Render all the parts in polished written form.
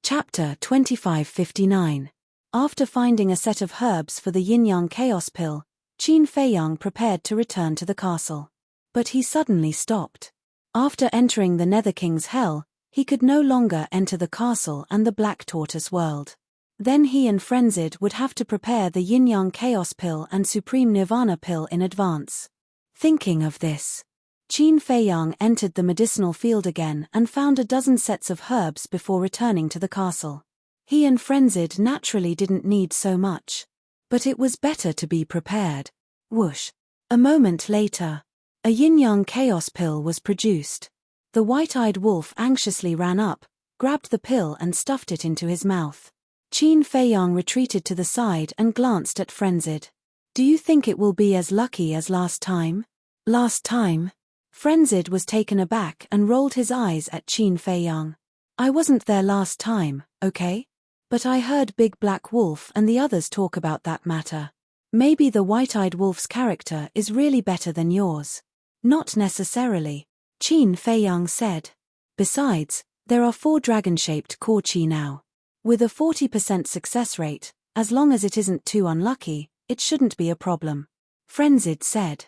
Chapter 2559. After finding a set of herbs for the yin-yang chaos pill, Qin Feiyang prepared to return to the castle. But he suddenly stopped. After entering the Nether King's hell, he could no longer enter the castle and the Black Tortoise world. Then he and Frenzid would have to prepare the yin-yang chaos pill and supreme nirvana pill in advance. Thinking of this, Qin Feiyang entered the medicinal field again and found a dozen sets of herbs before returning to the castle. He and Frenzid naturally didn't need so much. But it was better to be prepared. Whoosh! A moment later, a yin-yang chaos pill was produced. The white-eyed wolf anxiously ran up, grabbed the pill and stuffed it into his mouth. Qin Feiyang retreated to the side and glanced at Frenzid. "Do you think it will be as lucky as last time?" "Last time?" Frenzid was taken aback and rolled his eyes at Qin Feiyang. "I wasn't there last time, okay? But I heard Big Black Wolf and the others talk about that matter. Maybe the white-eyed wolf's character is really better than yours." "Not necessarily," Qin Feiyang said. "Besides, there are 4 dragon-shaped core chi now. With a 40% success rate, as long as it isn't too unlucky, it shouldn't be a problem," Frenzid said.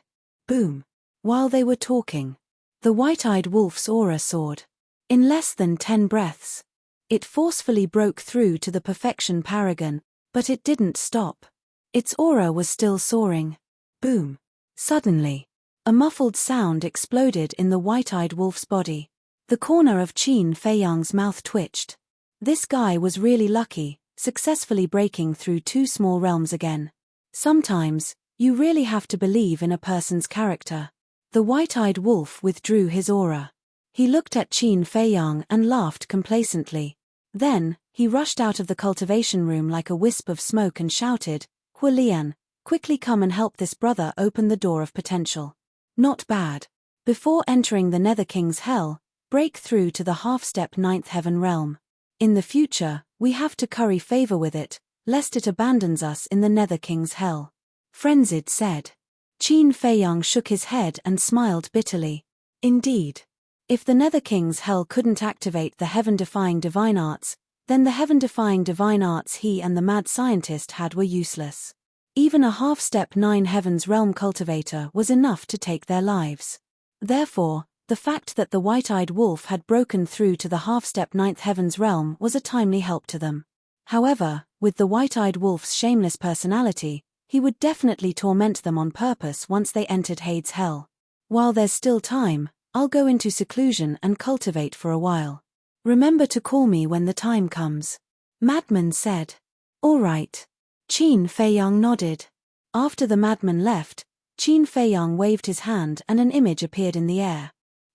Boom. While they were talking, the white-eyed wolf's aura soared. In less than 10 breaths, it forcefully broke through to the perfection paragon, but it didn't stop. Its aura was still soaring. Boom. Suddenly, a muffled sound exploded in the white-eyed wolf's body. The corner of Qin Feiyang's mouth twitched. This guy was really lucky, successfully breaking through 2 small realms again. Sometimes, you really have to believe in a person's character. The white-eyed wolf withdrew his aura. He looked at Qin Feiyang and laughed complacently. Then, he rushed out of the cultivation room like a wisp of smoke and shouted, "Huolian, quickly come and help this brother open the door of potential." Not bad. Before entering the Nether King's hell, break through to the half-step 9th heaven realm. In the future, we have to curry favor with it, lest it abandons us in the Nether King's hell, Frenzid said. Qin Feiyang shook his head and smiled bitterly. Indeed. If the Nether King's hell couldn't activate the heaven-defying divine arts, then the heaven-defying divine arts he and the mad scientist had were useless. Even a half-step 9 heavens realm cultivator was enough to take their lives. Therefore, the fact that the white-eyed wolf had broken through to the half-step 9th heavens realm was a timely help to them. However, with the white-eyed wolf's shameless personality, he would definitely torment them on purpose once they entered Hades' hell. "While there's still time, I'll go into seclusion and cultivate for a while. Remember to call me when the time comes," Madman said. "All right." Qin Feiyang nodded. After the madman left, Qin Feiyang waved his hand and an image appeared in the air.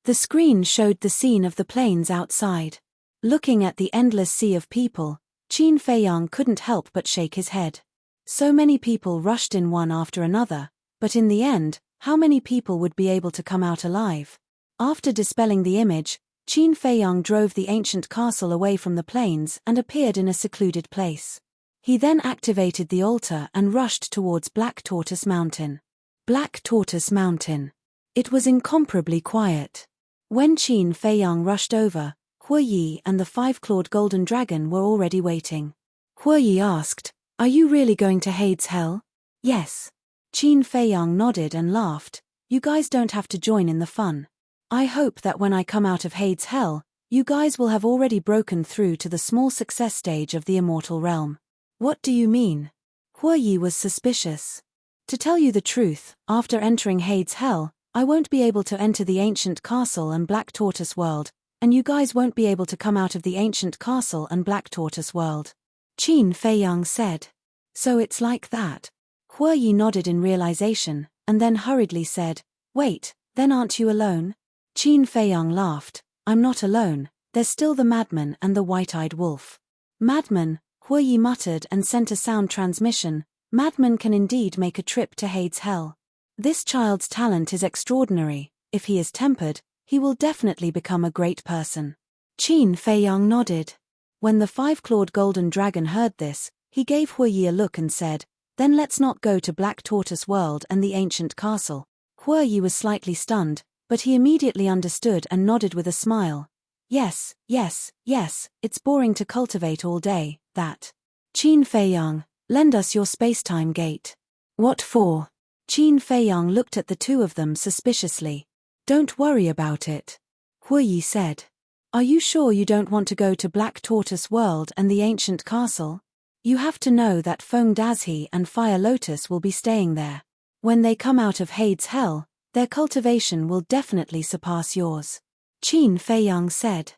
The screen showed the scene of the plains outside. Looking at the endless sea of people, Qin Feiyang couldn't help but shake his head. So many people rushed in one after another, but in the end, how many people would be able to come out alive? After dispelling the image, Qin Feiyang drove the ancient castle away from the plains and appeared in a secluded place. He then activated the altar and rushed towards Black Tortoise Mountain. Black Tortoise Mountain. It was incomparably quiet. When Qin Feiyang rushed over, Huoyi and the 5-clawed golden dragon were already waiting. Huoyi asked, "Are you really going to Hades' hell?" "Yes." Qin Feiyang nodded and laughed. "You guys don't have to join in the fun. I hope that when I come out of Hades' hell, you guys will have already broken through to the small success stage of the immortal realm." "What do you mean?" Huoyi was suspicious. "To tell you the truth, after entering Hades' hell, I won't be able to enter the ancient castle and Black Tortoise world, and you guys won't be able to come out of the ancient castle and Black Tortoise world," Qin Feiyang said. "So it's like that." Huoyi nodded in realization, and then hurriedly said, "Wait, then aren't you alone?" Qin Feiyang laughed. "I'm not alone, there's still the madman and the white-eyed wolf." "Madman," Huoyi muttered and sent a sound transmission. "Madman can indeed make a trip to Hades' hell. This child's talent is extraordinary. If he is tempered, he will definitely become a great person." Qin Feiyang nodded. When the 5-clawed golden dragon heard this, he gave Huoyi a look and said, "Then let's not go to Black Tortoise World and the ancient castle." Huoyi was slightly stunned, but he immediately understood and nodded with a smile. Yes, yes, yes, it's boring to cultivate all day, that. Qin Feiyang, lend us your space-time gate. What for? Qin Feiyang looked at the two of them suspiciously. Don't worry about it. Huiyi said. Are you sure you don't want to go to Black Tortoise World and the ancient castle? You have to know that Feng Dazhi and Fire Lotus will be staying there. When they come out of Hades Hell, their cultivation will definitely surpass yours. Qin Feiyang said.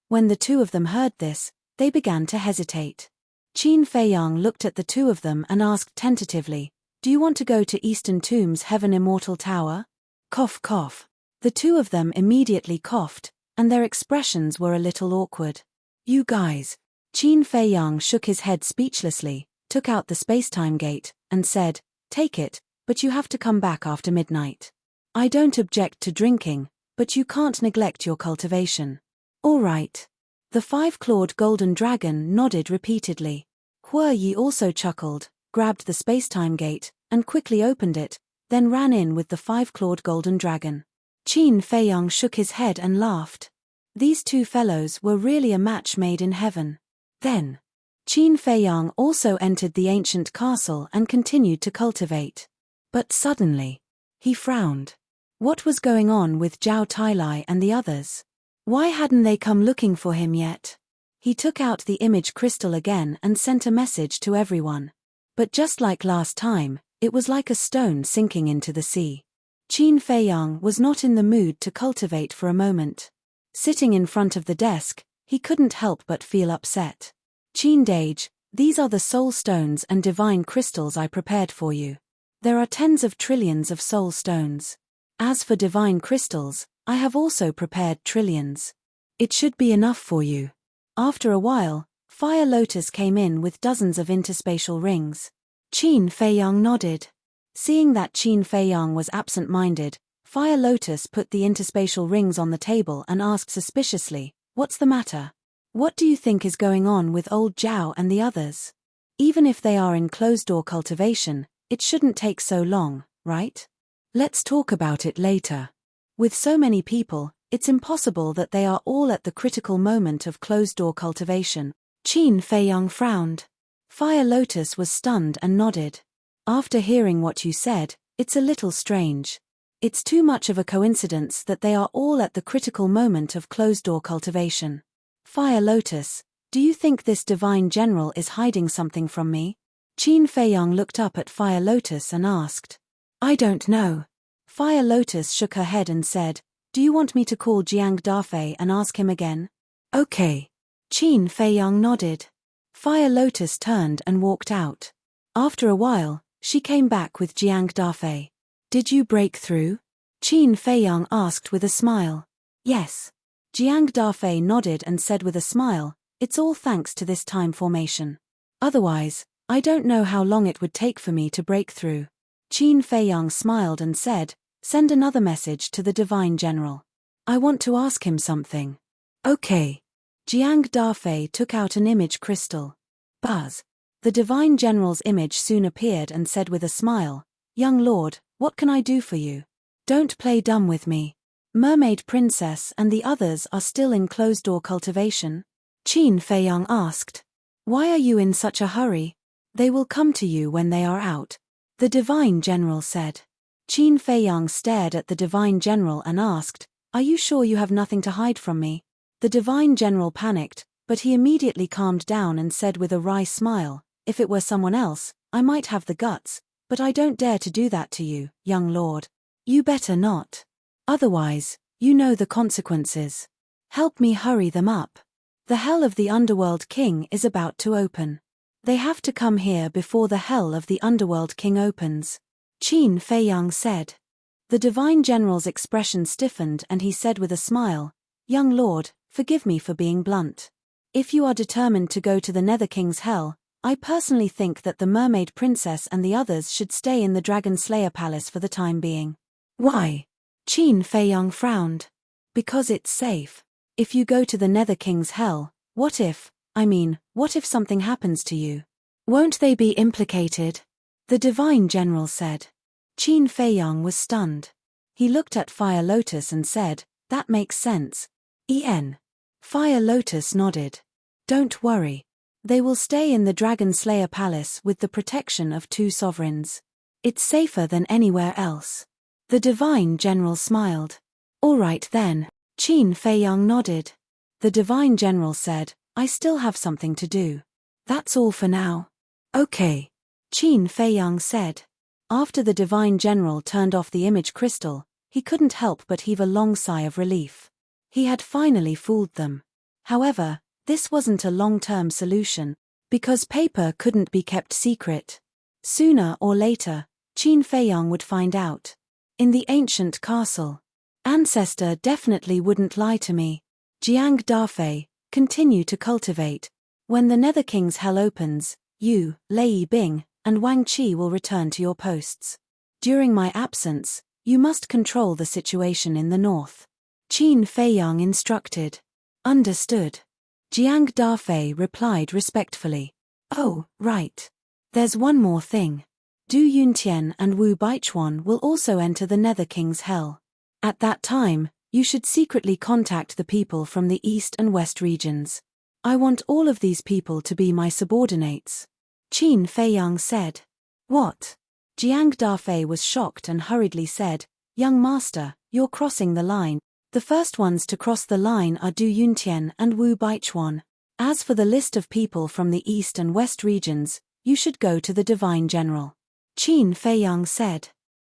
When the two of them heard this, they began to hesitate. Qin Feiyang looked at the two of them and asked tentatively, do you want to go to Eastern Tomb's Heaven Immortal Tower? Cough cough. The two of them immediately coughed, and their expressions were a little awkward. You guys. Qin Feiyang shook his head speechlessly, took out the space-time gate, and said, take it, but you have to come back after midnight. I don't object to drinking, but you can't neglect your cultivation. All right. The five-clawed golden dragon nodded repeatedly. Huiyi also chuckled, grabbed the space-time gate, and quickly opened it, then ran in with the five-clawed golden dragon. Qin Feiyang shook his head and laughed. These two fellows were really a match made in heaven. Then, Qin Feiyang also entered the ancient castle and continued to cultivate. But suddenly, he frowned. What was going on with Zhao Tailai and the others? Why hadn't they come looking for him yet? He took out the image crystal again and sent a message to everyone. But just like last time, it was like a stone sinking into the sea. Qin Feiyang was not in the mood to cultivate for a moment. Sitting in front of the desk, he couldn't help but feel upset. Qin Dage, these are the soul stones and divine crystals I prepared for you. There are tens of trillions of soul stones. As for divine crystals, I have also prepared trillions. It should be enough for you. After a while, Fire Lotus came in with dozens of interspatial rings. Qin Feiyang nodded. Seeing that Qin Feiyang was absent-minded, Fire Lotus put the interspatial rings on the table and asked suspiciously, what's the matter? What do you think is going on with old Zhao and the others? Even if they are in closed-door cultivation, it shouldn't take so long, right? Let's talk about it later. With so many people, it's impossible that they are all at the critical moment of closed-door cultivation. Qin Feiyang frowned. Fire Lotus was stunned and nodded. After hearing what you said, it's a little strange. It's too much of a coincidence that they are all at the critical moment of closed-door cultivation. Fire Lotus, do you think this divine general is hiding something from me? Qin Feiyang looked up at Fire Lotus and asked. I don't know. Fire Lotus shook her head and said, do you want me to call Jiang Dafei and ask him again? Okay. Qin Feiyang nodded. Fire Lotus turned and walked out. After a while, she came back with Jiang Dafei. Did you break through? Qin Feiyang asked with a smile. Yes. Jiang Dafei nodded and said with a smile, it's all thanks to this time formation. Otherwise, I don't know how long it would take for me to break through. Qin Feiyang smiled and said, send another message to the Divine General. I want to ask him something. Okay. Jiang Dafei took out an image crystal. Buzz. The Divine General's image soon appeared and said with a smile, young lord, what can I do for you? Don't play dumb with me. Mermaid Princess and the others are still in closed-door cultivation? Qin Feiyang asked. Why are you in such a hurry? They will come to you when they are out. The Divine General said. Qin Feiyang stared at the Divine General and asked, are you sure you have nothing to hide from me? The Divine General panicked, but he immediately calmed down and said with a wry smile, if it were someone else, I might have the guts, but I don't dare to do that to you, young lord. You better not. Otherwise, you know the consequences. Help me hurry them up. The Hell of the Underworld King is about to open. They have to come here before the Hell of the Underworld King opens. Qin Feiyang said. The Divine General's expression stiffened and he said with a smile, young lord, forgive me for being blunt. If you are determined to go to the Nether King's Hell, I personally think that the Mermaid Princess and the others should stay in the Dragon Slayer Palace for the time being. Why? Qin Feiyang frowned. Because it's safe. If you go to the Nether King's Hell, what if something happens to you? Won't they be implicated? The Divine General said. Qin Feiyang was stunned. He looked at Fire Lotus and said, that makes sense. Fire Lotus nodded. Don't worry. They will stay in the Dragon Slayer Palace with the protection of 2 sovereigns. It's safer than anywhere else. The Divine General smiled. All right then. Qin Feiyang nodded. The Divine General said, I still have something to do. That's all for now. Okay. Qin Feiyang said. After the Divine General turned off the image crystal, he couldn't help but heave a long sigh of relief. He had finally fooled them. However, this wasn't a long-term solution, because paper couldn't be kept secret. Sooner or later, Qin Feiyang would find out. In the ancient castle. Ancestor definitely wouldn't lie to me. Jiang Dafei, continue to cultivate. When the Nether King's hell opens, you, Lei Bing, and Wang Qi will return to your posts. During my absence, you must control the situation in the north. Qin Feiyang instructed. Understood. Jiang Dafei replied respectfully. Oh, right. There's one more thing. Du Yuntian and Wu Baichuan will also enter the Nether King's hell. At that time, you should secretly contact the people from the east and west regions. I want all of these people to be my subordinates. Qin Feiyang said. What? Jiang Dafei was shocked and hurriedly said, Young master, you're crossing the line. The first ones to cross the line are Du Yuntian and Wu Baichuan. As for the list of people from the east and west regions, you should go to the Divine General. Qin Feiyang said.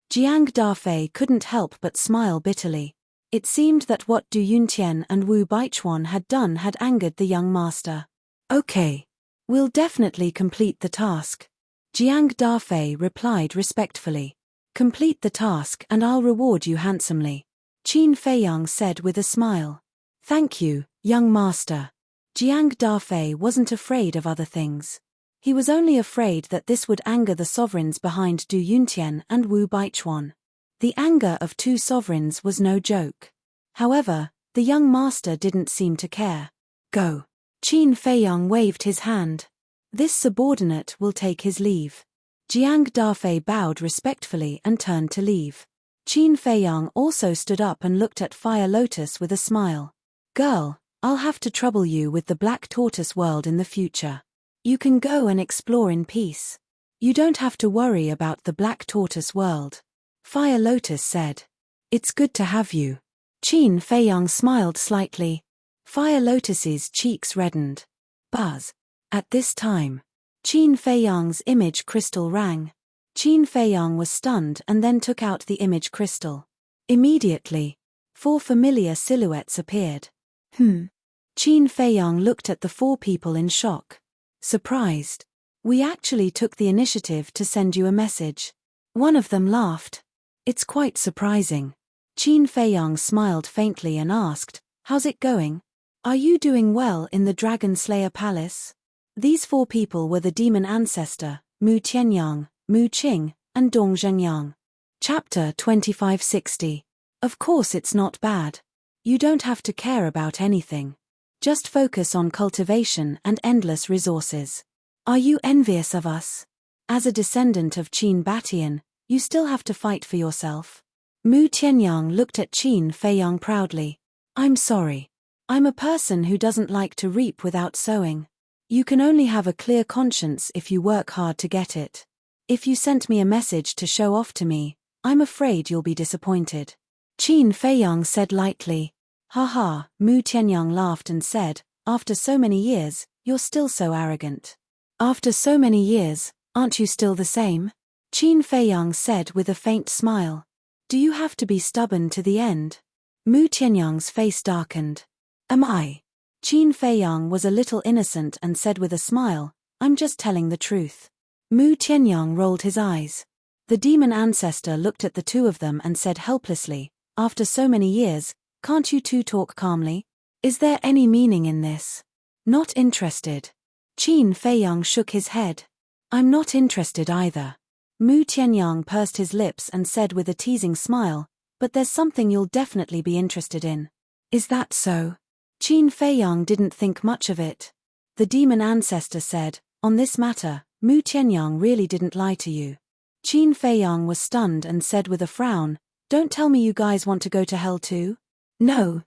Jiang Dafei couldn't help but smile bitterly. It seemed that what Du Yuntian and Wu Baichuan had done had angered the young master. Okay. We'll definitely complete the task. Jiang Dafei replied respectfully. Complete the task and I'll reward you handsomely. Qin Feiyang said with a smile. Thank you, young master. Jiang Dafei wasn't afraid of other things. He was only afraid that this would anger the sovereigns behind Du Yuntian and Wu Baichuan. The anger of 2 sovereigns was no joke. However, the young master didn't seem to care. Go. Qin Feiyang waved his hand. This subordinate will take his leave. Jiang Dafei bowed respectfully and turned to leave. Qin Feiyang also stood up and looked at Fire Lotus with a smile. Girl, I'll have to trouble you with the Black Tortoise world in the future. You can go and explore in peace. You don't have to worry about the Black Tortoise world. Fire Lotus said. It's good to have you. Qin Feiyang smiled slightly. Fire Lotus's cheeks reddened. Buzz. At this time, Qin Feiyang's image crystal rang. Qin Feiyang was stunned and then took out the image crystal. Immediately, 4 familiar silhouettes appeared. Qin Feiyang looked at the 4 people in shock. Surprised. We actually took the initiative to send you a message. One of them laughed. It's quite surprising. Qin Feiyang smiled faintly and asked, How's it going? Are you doing well in the Dragon Slayer Palace? These 4 people were the demon ancestor, Mu Tianyang, Mu Qing, and Dong Zhengyang. Chapter 2560. Of course it's not bad. You don't have to care about anything. Just focus on cultivation and endless resources. Are you envious of us? As a descendant of Qin Batian, you still have to fight for yourself. Mu Tianyang looked at Qin Feiyang proudly. I'm sorry. I'm a person who doesn't like to reap without sowing. You can only have a clear conscience if you work hard to get it. If you sent me a message to show off to me, I'm afraid you'll be disappointed. Qin Feiyang said lightly. Haha, Mu Tianyang laughed and said, After so many years, you're still so arrogant. After so many years, aren't you still the same? Qin Feiyang said with a faint smile. Do you have to be stubborn to the end? Mu Tianyang's face darkened. Am I? Qin Feiyang was a little innocent and said with a smile, I'm just telling the truth. Mu Tianyang rolled his eyes. The demon ancestor looked at the 2 of them and said helplessly, After so many years, can't you 2 talk calmly? Is there any meaning in this? Not interested. Qin Feiyang shook his head. I'm not interested either. Mu Tianyang pursed his lips and said with a teasing smile, But there's something you'll definitely be interested in. Is that so? Qin Feiyang didn't think much of it. The demon ancestor said, On this matter, Mu Tianyang really didn't lie to you. Qin Feiyang was stunned and said with a frown, Don't tell me you guys want to go to hell too? No.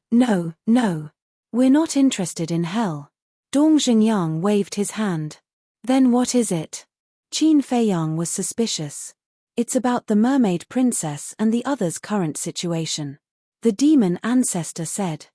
We're not interested in hell. Dong Zhengyang waved his hand. Then what is it? Qin Feiyang was suspicious. It's about the mermaid princess and the others' current situation. The demon ancestor said.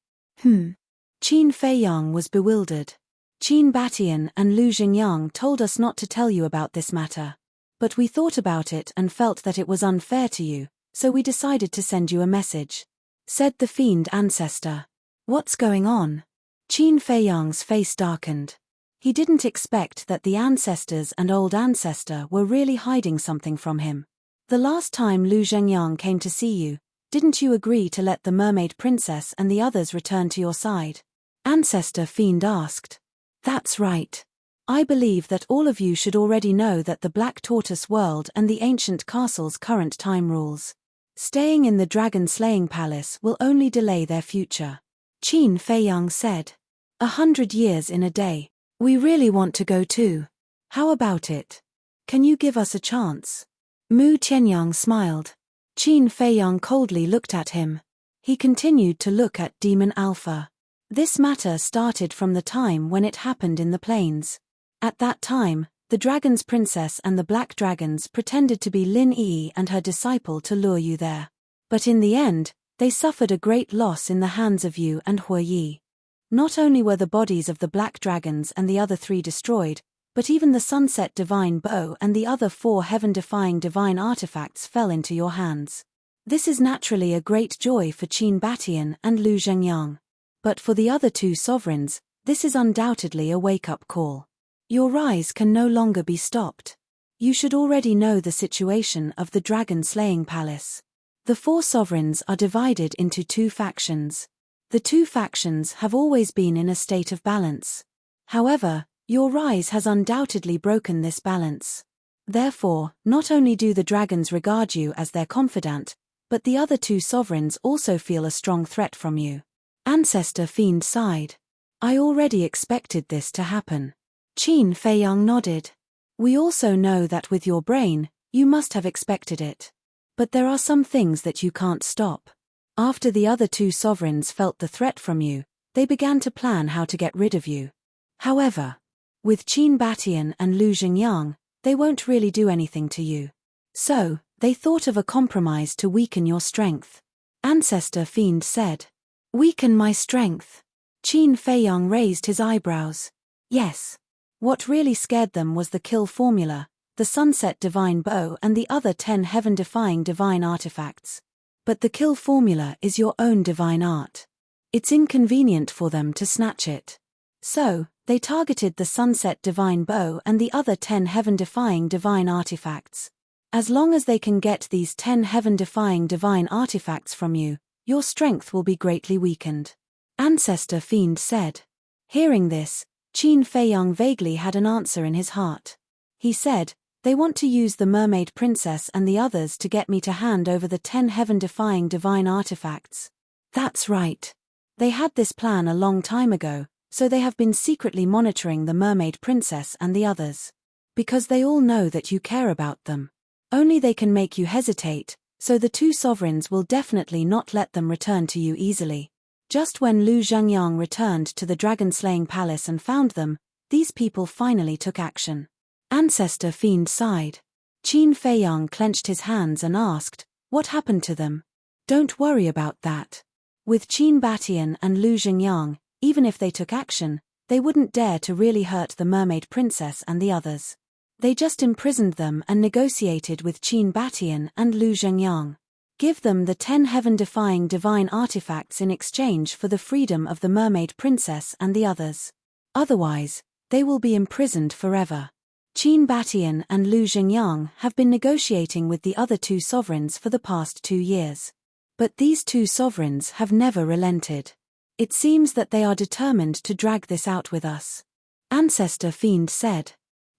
Qin Feiyang was bewildered. Qin Batian and Lu Zhengyang told us not to tell you about this matter. But we thought about it and felt that it was unfair to you, so we decided to send you a message. Said the fiend ancestor. What's going on? Qin Feiyang's face darkened. He didn't expect that the ancestors and old ancestor were really hiding something from him. The last time Lu Zhengyang came to see you, didn't you agree to let the mermaid princess and the others return to your side? Ancestor fiend asked. That's right. I believe that all of you should already know that the Black Tortoise world and the ancient castle's current time rules. Staying in the dragon-slaying palace will only delay their future. Qin Feiyang said. 100 years in a day. We really want to go too. How about it? Can you give us a chance? Mu Tianyang smiled. Qin Feiyang coldly looked at him. He continued to look at Demon Alpha. This matter started from the time when it happened in the plains. At that time, the dragon's princess and the black dragons pretended to be Lin Yi and her disciple to lure you there. But in the end, they suffered a great loss in the hands of you and Hue Yi. Not only were the bodies of the black dragons and the other 3 destroyed, but even the sunset divine bow and the other 4 heaven-defying divine artifacts fell into your hands. This is naturally a great joy for Qin Batian and Lu Zhengyang. But for the other 2 sovereigns, this is undoubtedly a wake-up call. Your rise can no longer be stopped. You should already know the situation of the dragon-slaying palace. The 4 sovereigns are divided into 2 factions. The 2 factions have always been in a state of balance. However, your rise has undoubtedly broken this balance. Therefore, not only do the dragons regard you as their confidant, but the other 2 sovereigns also feel a strong threat from you. Ancestor Fiend sighed. I already expected this to happen. Qin Feiyang nodded. We also know that with your brain, you must have expected it. But there are some things that you can't stop. After the other 2 sovereigns felt the threat from you, they began to plan how to get rid of you. However, with Qin Batian and Lu Zhengyang, they won't really do anything to you. So, they thought of a compromise to weaken your strength. Ancestor Fiend said. Weaken my strength. Qin Feiyang raised his eyebrows. Yes. What really scared them was the kill formula, the sunset divine bow and the other 10 heaven-defying divine artifacts. But the kill formula is your own divine art. It's inconvenient for them to snatch it. So, they targeted the sunset divine bow and the other 10 heaven-defying divine artifacts. As long as they can get these 10 heaven-defying divine artifacts from you, your strength will be greatly weakened. Ancestor Fiend said. Hearing this, Qin Feiyang vaguely had an answer in his heart. He said, they want to use the mermaid princess and the others to get me to hand over the 10 heaven-defying divine artifacts. That's right. They had this plan a long time ago, so they have been secretly monitoring the mermaid princess and the others. Because they all know that you care about them. Only they can make you hesitate, so the 2 sovereigns will definitely not let them return to you easily. Just when Lu Zhengyang returned to the dragon-slaying palace and found them, these people finally took action. Ancestor Fiend sighed. Qin Feiyang clenched his hands and asked, what happened to them? Don't worry about that. With Qin Batian and Lu Zhengyang, even if they took action, they wouldn't dare to really hurt the mermaid princess and the others. They just imprisoned them and negotiated with Qin Batian and Lu Zhengyang. Give them the 10 heaven-defying divine artifacts in exchange for the freedom of the mermaid princess and the others. Otherwise, they will be imprisoned forever. Qin Batian and Lu Zhengyang have been negotiating with the other 2 sovereigns for the past 2 years. But these 2 sovereigns have never relented. It seems that they are determined to drag this out with us. Ancestor Fiend said.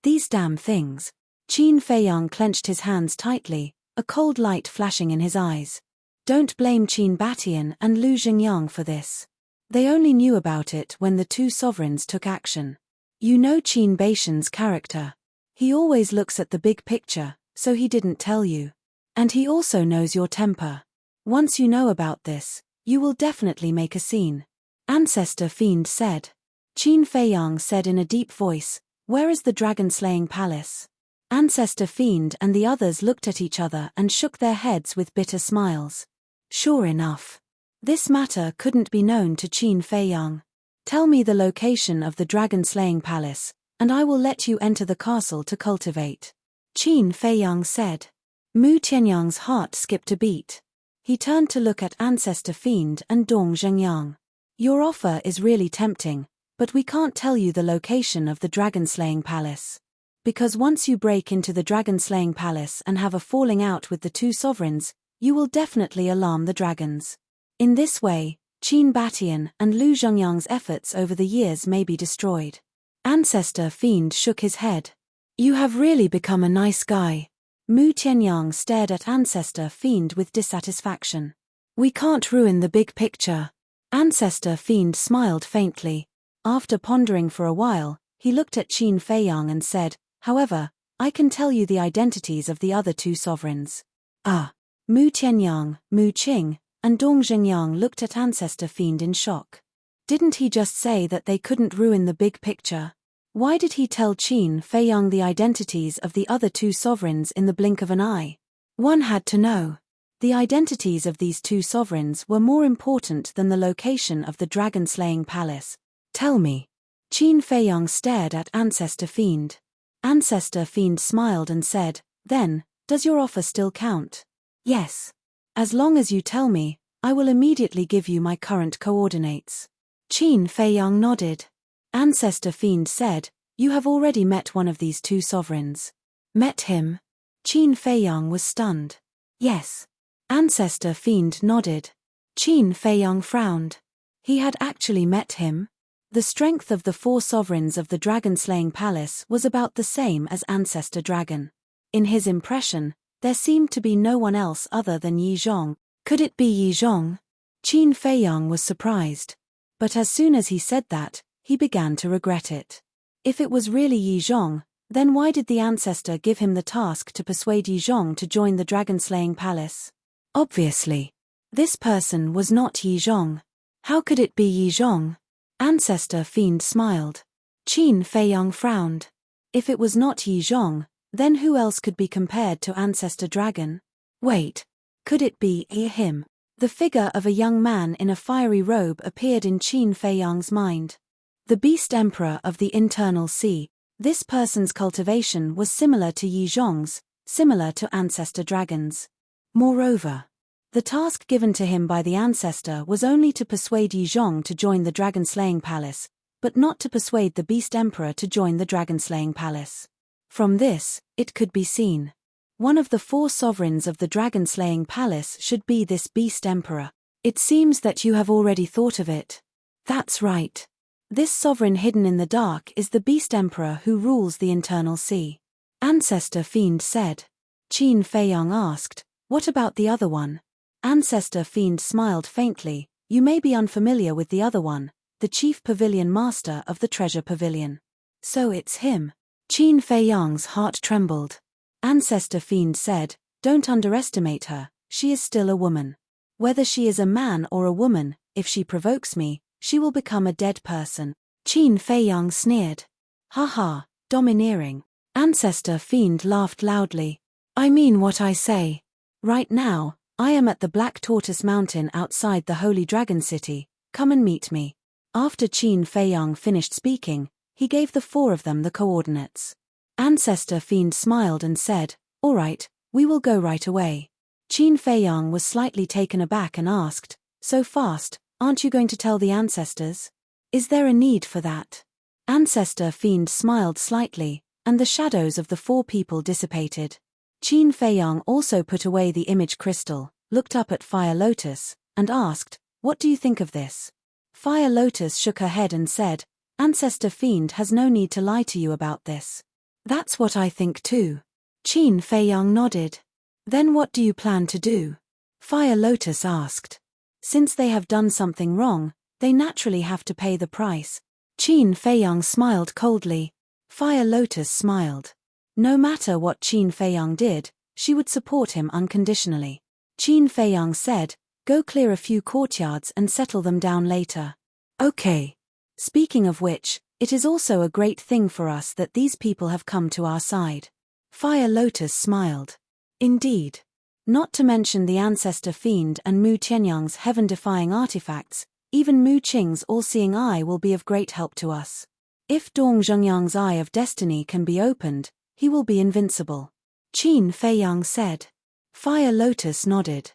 These damn things. Qin Feiyang clenched his hands tightly, a cold light flashing in his eyes. Don't blame Qin Batian and Lu Zhengyang for this. They only knew about it when the 2 sovereigns took action. You know Qin Batian's character. He always looks at the big picture, so he didn't tell you. And he also knows your temper. Once you know about this, you will definitely make a scene. Ancestor Fiend said. Qin Feiyang said in a deep voice, "Where is the dragon-slaying palace?" Ancestor Fiend and the others looked at each other and shook their heads with bitter smiles. Sure enough. This matter couldn't be known to Qin Feiyang. "Tell me the location of the dragon-slaying palace, and I will let you enter the castle to cultivate," Qin Feiyang said. Mu Tianyang's heart skipped a beat. He turned to look at Ancestor Fiend and Dong Zhengyang. "Your offer is really tempting, but we can't tell you the location of the dragon-slaying palace. Because once you break into the dragon-slaying palace and have a falling out with the two sovereigns, you will definitely alarm the dragons. In this way, Qin Batian and Lu Zhengyang's efforts over the years may be destroyed." Ancestor Fiend shook his head. "You have really become a nice guy." Mu Tianyang stared at Ancestor Fiend with dissatisfaction. "We can't ruin the big picture." Ancestor Fiend smiled faintly. After pondering for a while, he looked at Qin Feiyang and said, "However, I can tell you the identities of the other two sovereigns." Ah! Mu Tianyang, Mu Qing, and Dong Zhengyang looked at Ancestor Fiend in shock. Didn't he just say that they couldn't ruin the big picture? Why did he tell Qin Feiyang the identities of the other two sovereigns in the blink of an eye? One had to know. The identities of these two sovereigns were more important than the location of the dragon-slaying palace. "Tell me." Qin Feiyang stared at Ancestor Fiend. Ancestor Fiend smiled and said, "Then, does your offer still count?" "Yes. As long as you tell me, I will immediately give you my current coordinates." Qin Feiyang nodded. Ancestor Fiend said, "You have already met one of these two sovereigns." "Met him?" Qin Feiyang was stunned. "Yes." Ancestor Fiend nodded. Qin Feiyang frowned. He had actually met him? The strength of the four sovereigns of the dragon-slaying palace was about the same as Ancestor Dragon. In his impression, there seemed to be no one else other than Yi Zhong. Could it be Yi Zhong? Qin Feiyang was surprised. But as soon as he said that, he began to regret it. If it was really Yi Zhong, then why did the ancestor give him the task to persuade Yi Zhong to join the dragon-slaying palace? Obviously. This person was not Yi Zhong. How could it be Yi Zhong? Ancestor Fiend smiled. Qin Feiyang frowned. If it was not Yi Zhong, then who else could be compared to Ancestor Dragon? Wait. Could it be him? The figure of a young man in a fiery robe appeared in Qin Feiyang's mind. The Beast Emperor of the Internal Sea. This person's cultivation was similar to Yi Zhong's, similar to Ancestor Dragon's. Moreover, the task given to him by the ancestor was only to persuade Yi Zhong to join the dragon-slaying palace, but not to persuade the Beast Emperor to join the dragon-slaying palace. From this, it could be seen. One of the four sovereigns of the dragon-slaying palace should be this Beast Emperor. It seems that you have already thought of it. That's right. This sovereign hidden in the dark is the Beast Emperor who rules the Internal Sea. Ancestor Fiend said. Qin Feiyang asked, "What about the other one?" Ancestor Fiend smiled faintly. "You may be unfamiliar with the other one, the Chief Pavilion Master of the Treasure Pavilion." "So it's him." Qin Feiyang's heart trembled. Ancestor Fiend said, "Don't underestimate her, she is still a woman. Whether she is a man or a woman, if she provokes me, she will become a dead person." Qin Feiyang sneered. "Haha, domineering." Ancestor Fiend laughed loudly. "I mean what I say. Right now, I am at the Black Tortoise Mountain outside the Holy Dragon City. Come and meet me." After Qin Feiyang finished speaking, he gave the four of them the coordinates. Ancestor Fiend smiled and said, "All right, we will go right away." Qin Feiyang was slightly taken aback and asked, "So fast, aren't you going to tell the ancestors? Is there a need for that?" Ancestor Fiend smiled slightly, and the shadows of the four people dissipated. Qin Feiyang also put away the image crystal, looked up at Fire Lotus, and asked, "What do you think of this?" Fire Lotus shook her head and said, "Ancestor Fiend has no need to lie to you about this." "That's what I think too." Qin Feiyang nodded. "Then what do you plan to do?" Fire Lotus asked. "Since they have done something wrong, they naturally have to pay the price." Qin Feiyang smiled coldly. Fire Lotus smiled. No matter what Qin Feiyang did, she would support him unconditionally. Qin Feiyang said, "Go clear a few courtyards and settle them down later." Okay. Speaking of which, it is also a great thing for us that these people have come to our side. Fire Lotus smiled. Indeed. Not to mention the ancestor fiend and Mu Tianyang's heaven-defying artifacts, even Mu Qing's all-seeing eye will be of great help to us. If Dong Zhengyang's eye of destiny can be opened, he will be invincible. Qin Feiyang said. Fire Lotus nodded.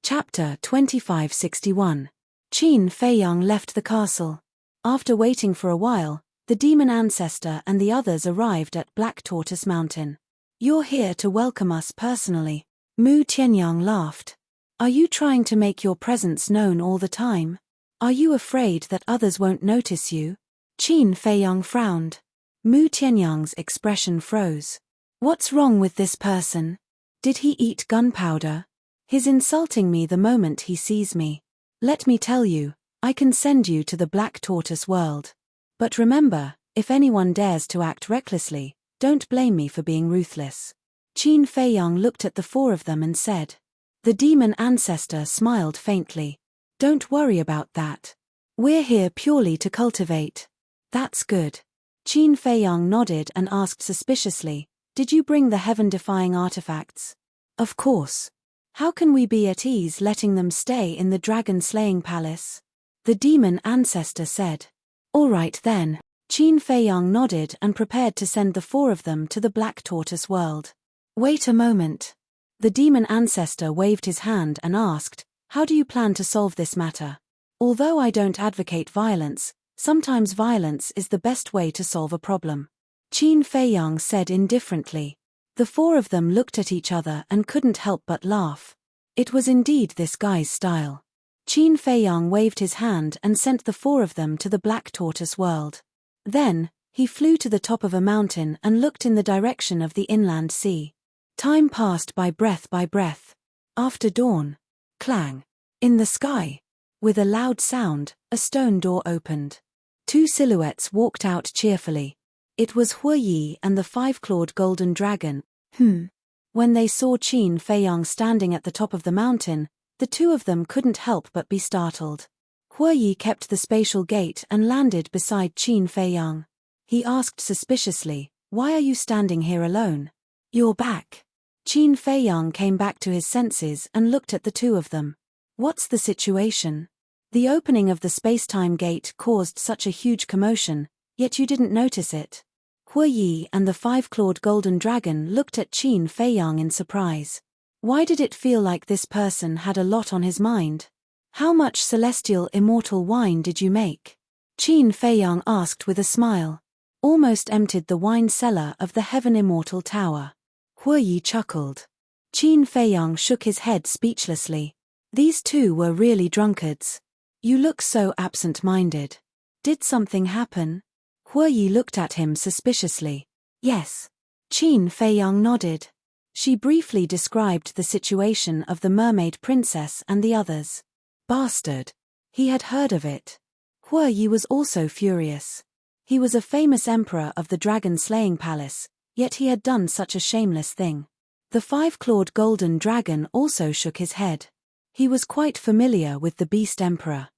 Chapter 2561. Qin Feiyang left the castle. After waiting for a while, the demon ancestor and the others arrived at Black Tortoise Mountain. You're here to welcome us personally. Mu Tianyang laughed. Are you trying to make your presence known all the time? Are you afraid that others won't notice you? Qin Feiyang frowned. Mu Tianyang's expression froze. What's wrong with this person? Did he eat gunpowder? He's insulting me the moment he sees me. Let me tell you, I can send you to the Black Tortoise world. But remember, if anyone dares to act recklessly, don't blame me for being ruthless. Qin Feiyang looked at the four of them and said. The demon ancestor smiled faintly. Don't worry about that. We're here purely to cultivate. That's good. Qin Feiyang nodded and asked suspiciously, did you bring the heaven-defying artifacts? Of course. How can we be at ease letting them stay in the dragon-slaying palace? The demon ancestor said. All right then. Qin Feiyang nodded and prepared to send the four of them to the Black Tortoise world. Wait a moment. The demon ancestor waved his hand and asked, how do you plan to solve this matter? Although I don't advocate violence, sometimes violence is the best way to solve a problem. Qin Feiyang said indifferently. The four of them looked at each other and couldn't help but laugh. It was indeed this guy's style. Qin Feiyang waved his hand and sent the four of them to the Black Tortoise world. Then, he flew to the top of a mountain and looked in the direction of the inland sea. Time passed by breath. After dawn. Clang. In the sky. With a loud sound, a stone door opened. Two silhouettes walked out cheerfully. It was Hu Yi and the five-clawed golden dragon. When they saw Qin Feiyang standing at the top of the mountain, the two of them couldn't help but be startled. Hu Yi kept the spatial gate and landed beside Qin Feiyang. He asked suspiciously, why are you standing here alone? You're back. Qin Feiyang came back to his senses and looked at the two of them. What's the situation? The opening of the space-time gate caused such a huge commotion, yet you didn't notice it. Hu Yi and the five-clawed golden dragon looked at Qin Feiyang in surprise. Why did it feel like this person had a lot on his mind? How much celestial immortal wine did you make? Qin Feiyang asked with a smile. Almost emptied the wine cellar of the Heaven Immortal Tower. Hu Yi chuckled. Qin Feiyang shook his head speechlessly. These two were really drunkards. You look so absent-minded. Did something happen? Hu Yi looked at him suspiciously. Yes. Qin Feiyang nodded. She briefly described the situation of the mermaid princess and the others. Bastard. He had heard of it. Hu Yi was also furious. He was a famous emperor of the dragon-slaying palace, yet he had done such a shameless thing. The five-clawed golden dragon also shook his head. He was quite familiar with the Beast Emperor.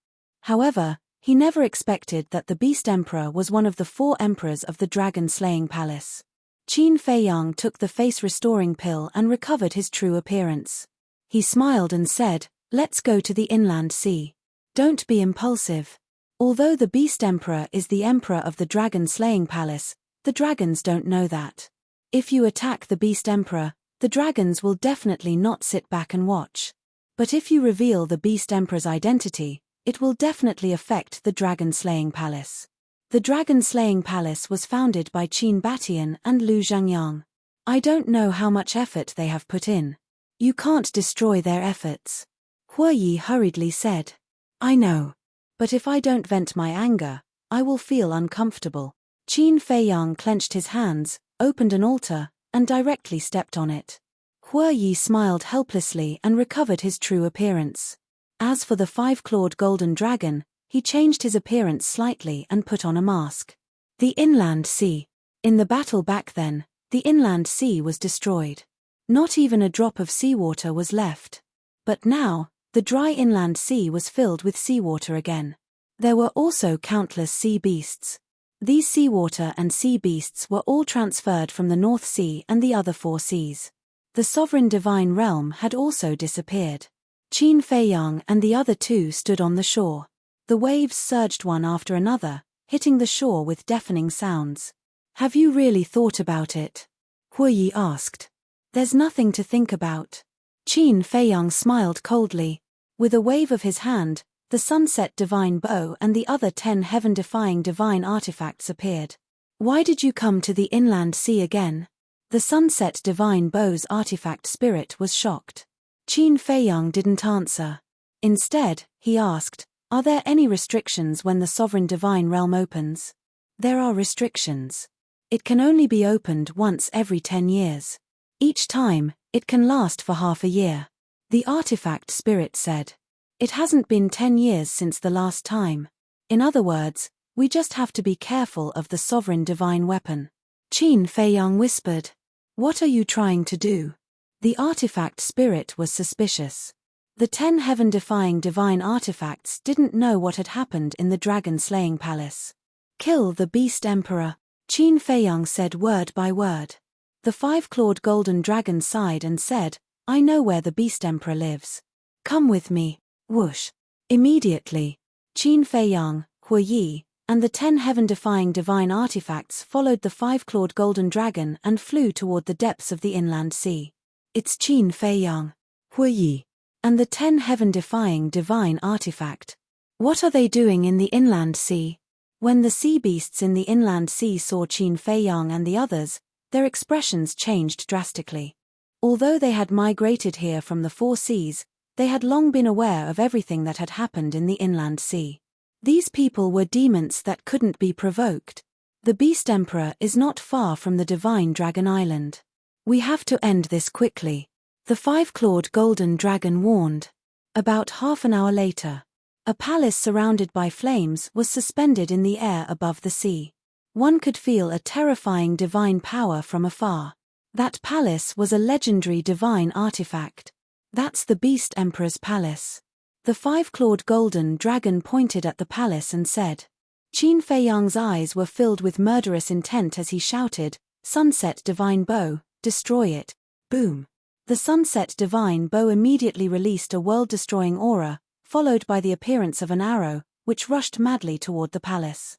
However, he never expected that the Beast Emperor was one of the four emperors of the dragon-slaying palace. Qin Feiyang took the face-restoring pill and recovered his true appearance. He smiled and said, let's go to the inland sea. Don't be impulsive. Although the Beast Emperor is the emperor of the dragon-slaying palace, the dragons don't know that. If you attack the Beast Emperor, the dragons will definitely not sit back and watch. But if you reveal the Beast Emperor's identity, it will definitely affect the dragon-slaying palace. The dragon-slaying palace was founded by Qin Batian and Lu Zhangyang. I don't know how much effort they have put in. You can't destroy their efforts. Hu Yi hurriedly said. I know. But if I don't vent my anger, I will feel uncomfortable. Qin Feiyang clenched his hands, opened an altar, and directly stepped on it. Hu Yi smiled helplessly and recovered his true appearance. As for the five-clawed golden dragon, he changed his appearance slightly and put on a mask. The inland sea. In the battle back then, the inland sea was destroyed. Not even a drop of seawater was left. But now, the dry inland sea was filled with seawater again. There were also countless sea beasts. These seawater and sea beasts were all transferred from the North Sea and the other 4 seas. The sovereign divine realm had also disappeared. Qin Feiyang and the other 2 stood on the shore. The waves surged one after another, hitting the shore with deafening sounds. Have you really thought about it? Huiyi asked. There's nothing to think about. Qin Feiyang smiled coldly. With a wave of his hand, the sunset divine bow and the other 10 heaven-defying divine artifacts appeared. Why did you come to the inland sea again? The sunset divine bow's artifact spirit was shocked. Qin Feiyang didn't answer. Instead, he asked, are there any restrictions when the sovereign divine realm opens? There are restrictions. It can only be opened once every 10 years. Each time, it can last for half a year. The artifact spirit said. It hasn't been 10 years since the last time. In other words, we just have to be careful of the sovereign divine weapon. Qin Feiyang whispered. What are you trying to do? The artifact spirit was suspicious. The 10 heaven-defying divine artifacts didn't know what had happened in the dragon-slaying palace. Kill the beast emperor, Qin Feiyang said word by word. The 5-clawed golden dragon sighed and said, I know where the beast emperor lives. Come with me. Whoosh. Immediately, Qin Feiyang, Huiyi, and the 10 heaven-defying divine artifacts followed the 5-clawed golden dragon and flew toward the depths of the inland sea. It's Qin Feiyang, Huiyi, and the 10 heaven-defying divine artifact. What are they doing in the inland sea? When the sea beasts in the inland sea saw Qin Feiyang and the others, their expressions changed drastically. Although they had migrated here from the 4 seas, they had long been aware of everything that had happened in the inland sea. These people were demons that couldn't be provoked. The Beast Emperor is not far from the Divine Dragon Island. We have to end this quickly. The 5-clawed golden dragon warned. About half an hour later, a palace surrounded by flames was suspended in the air above the sea. One could feel a terrifying divine power from afar. That palace was a legendary divine artifact. That's the Beast Emperor's palace. The 5-clawed golden dragon pointed at the palace and said. Qin Feiyang's eyes were filled with murderous intent as he shouted, Sunset Divine Bow, destroy it. Boom. The Sunset Divine Bow immediately released a world-destroying aura, followed by the appearance of an arrow, which rushed madly toward the palace.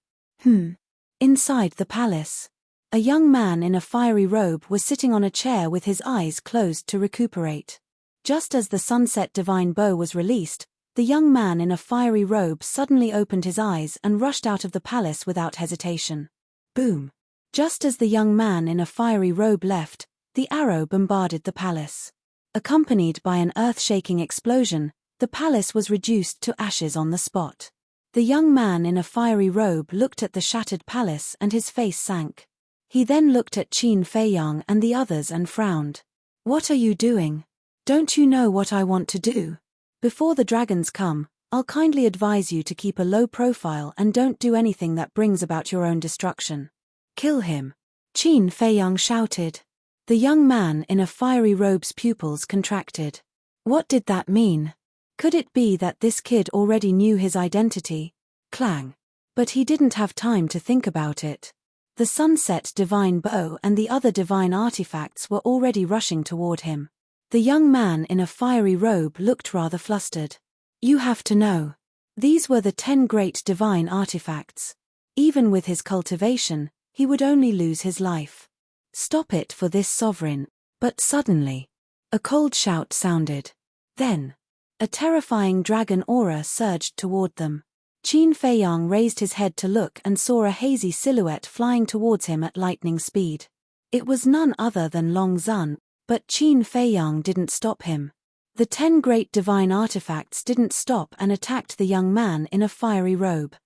Inside the palace, a young man in a fiery robe was sitting on a chair with his eyes closed to recuperate. Just as the Sunset Divine Bow was released, the young man in a fiery robe suddenly opened his eyes and rushed out of the palace without hesitation. Boom! Just as the young man in a fiery robe left, the arrow bombarded the palace. Accompanied by an earth-shaking explosion, the palace was reduced to ashes on the spot. The young man in a fiery robe looked at the shattered palace and his face sank. He then looked at Qin Feiyang and the others and frowned. What are you doing? Don't you know what I want to do? Before the dragons come, I'll kindly advise you to keep a low profile and don't do anything that brings about your own destruction. Kill him. Qin Feiyang shouted. The young man in a fiery robe's pupils contracted. What did that mean? Could it be that this kid already knew his identity? Clang. But he didn't have time to think about it. The Sunset Divine Bow and the other divine artifacts were already rushing toward him. The young man in a fiery robe looked rather flustered. You have to know. These were the 10 great divine artifacts. Even with his cultivation, he would only lose his life. Stop it for this sovereign. But suddenly, a cold shout sounded. Then, a terrifying dragon aura surged toward them. Qin Feiyang raised his head to look and saw a hazy silhouette flying towards him at lightning speed. It was none other than Long Zun, but Qin Feiyang didn't stop him. The 10 great divine artifacts didn't stop and attacked the young man in a fiery robe.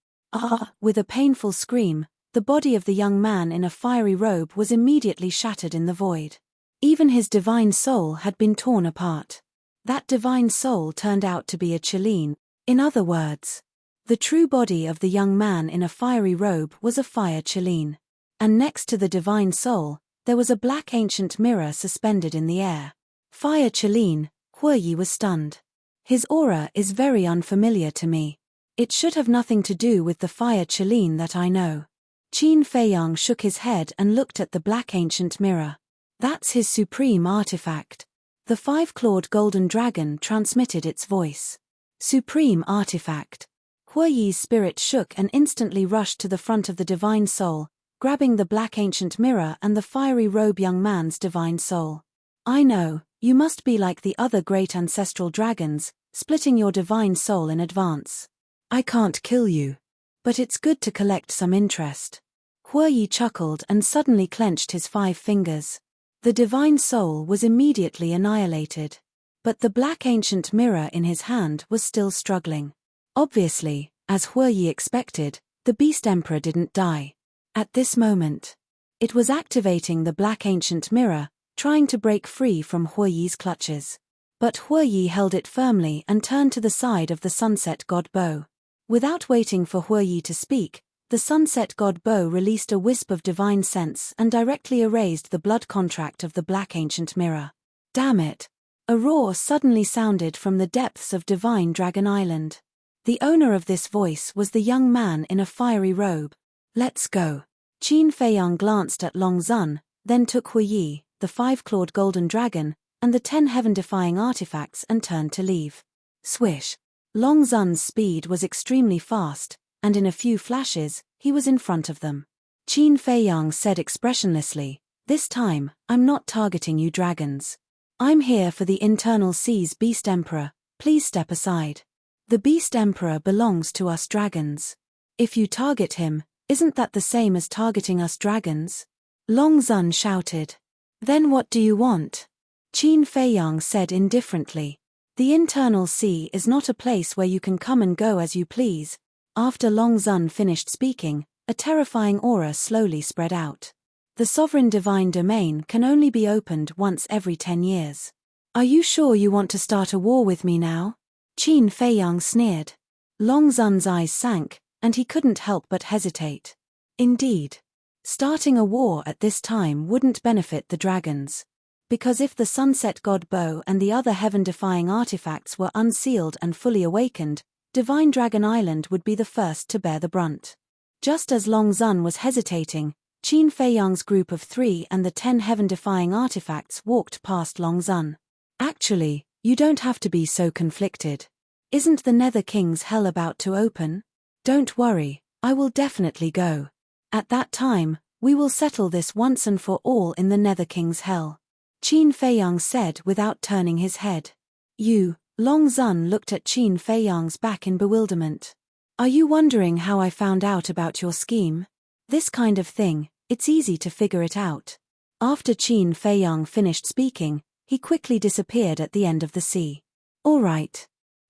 With a painful scream, the body of the young man in a fiery robe was immediately shattered in the void. Even his divine soul had been torn apart. That divine soul turned out to be a Qilin. In other words, the true body of the young man in a fiery robe was a fire Qilin. And next to the divine soul, there was a black ancient mirror suspended in the air. Fire Qilin, Huiyi was stunned. His aura is very unfamiliar to me. It should have nothing to do with the fire Qilin that I know. Qin Feiyang shook his head and looked at the black ancient mirror. That's his supreme artifact. The five-clawed golden dragon transmitted its voice. Supreme artifact. Huiyi's spirit shook and instantly rushed to the front of the divine soul, grabbing the black ancient mirror and the fiery robe young man's divine soul. I know, you must be like the other great ancestral dragons, splitting your divine soul in advance. I can't kill you. But it's good to collect some interest. Huiyi chuckled and suddenly clenched his 5 fingers. The divine soul was immediately annihilated. But the black ancient mirror in his hand was still struggling. Obviously, as Huiyi expected, the Beast Emperor didn't die. At this moment, it was activating the black ancient mirror, trying to break free from Huiyi's clutches. But Huiyi held it firmly and turned to the side of the sunset god bow. Without waiting for Huiyi to speak, the sunset god bow released a wisp of divine sense and directly erased the blood contract of the black ancient mirror. Damn it! A roar suddenly sounded from the depths of Divine Dragon Island. The owner of this voice was the young man in a fiery robe. Let's go. Qin Feiyang glanced at Long Zun, then took Huiyi, the 5-clawed golden dragon, and the 10 heaven-defying artifacts and turned to leave. Swish. Long Zun's speed was extremely fast, and in a few flashes, he was in front of them. Qin Feiyang said expressionlessly, "This time, I'm not targeting you dragons. I'm here for the internal seas Beast Emperor, please step aside. The Beast Emperor belongs to us dragons. If you target him, isn't that the same as targeting us dragons?" Long Zun shouted. "Then what do you want?" Qin Feiyang said indifferently. "The internal sea is not a place where you can come and go as you please." After Long Zun finished speaking, a terrifying aura slowly spread out. The sovereign divine domain can only be opened once every 10 years. "Are you sure you want to start a war with me now?" Qin Feiyang sneered. Long Zun's eyes sank, and he couldn't help but hesitate. Indeed. Starting a war at this time wouldn't benefit the dragons. Because if the Sunset God Bow and the other heaven-defying artifacts were unsealed and fully awakened, Divine Dragon Island would be the first to bear the brunt. Just as Long Zun was hesitating, Qin Feiyang's group of 3 and the 10 heaven-defying artifacts walked past Long Zun. "Actually, you don't have to be so conflicted. Isn't the Nether King's hell about to open? Don't worry, I will definitely go. At that time, we will settle this once and for all in the Nether King's hell," Qin Feiyang said without turning his head. "You," Long Zun looked at Qin Feiyang's back in bewilderment. "Are you wondering how I found out about your scheme? This kind of thing, it's easy to figure it out." After Qin Feiyang finished speaking, he quickly disappeared at the end of the sea. "All right.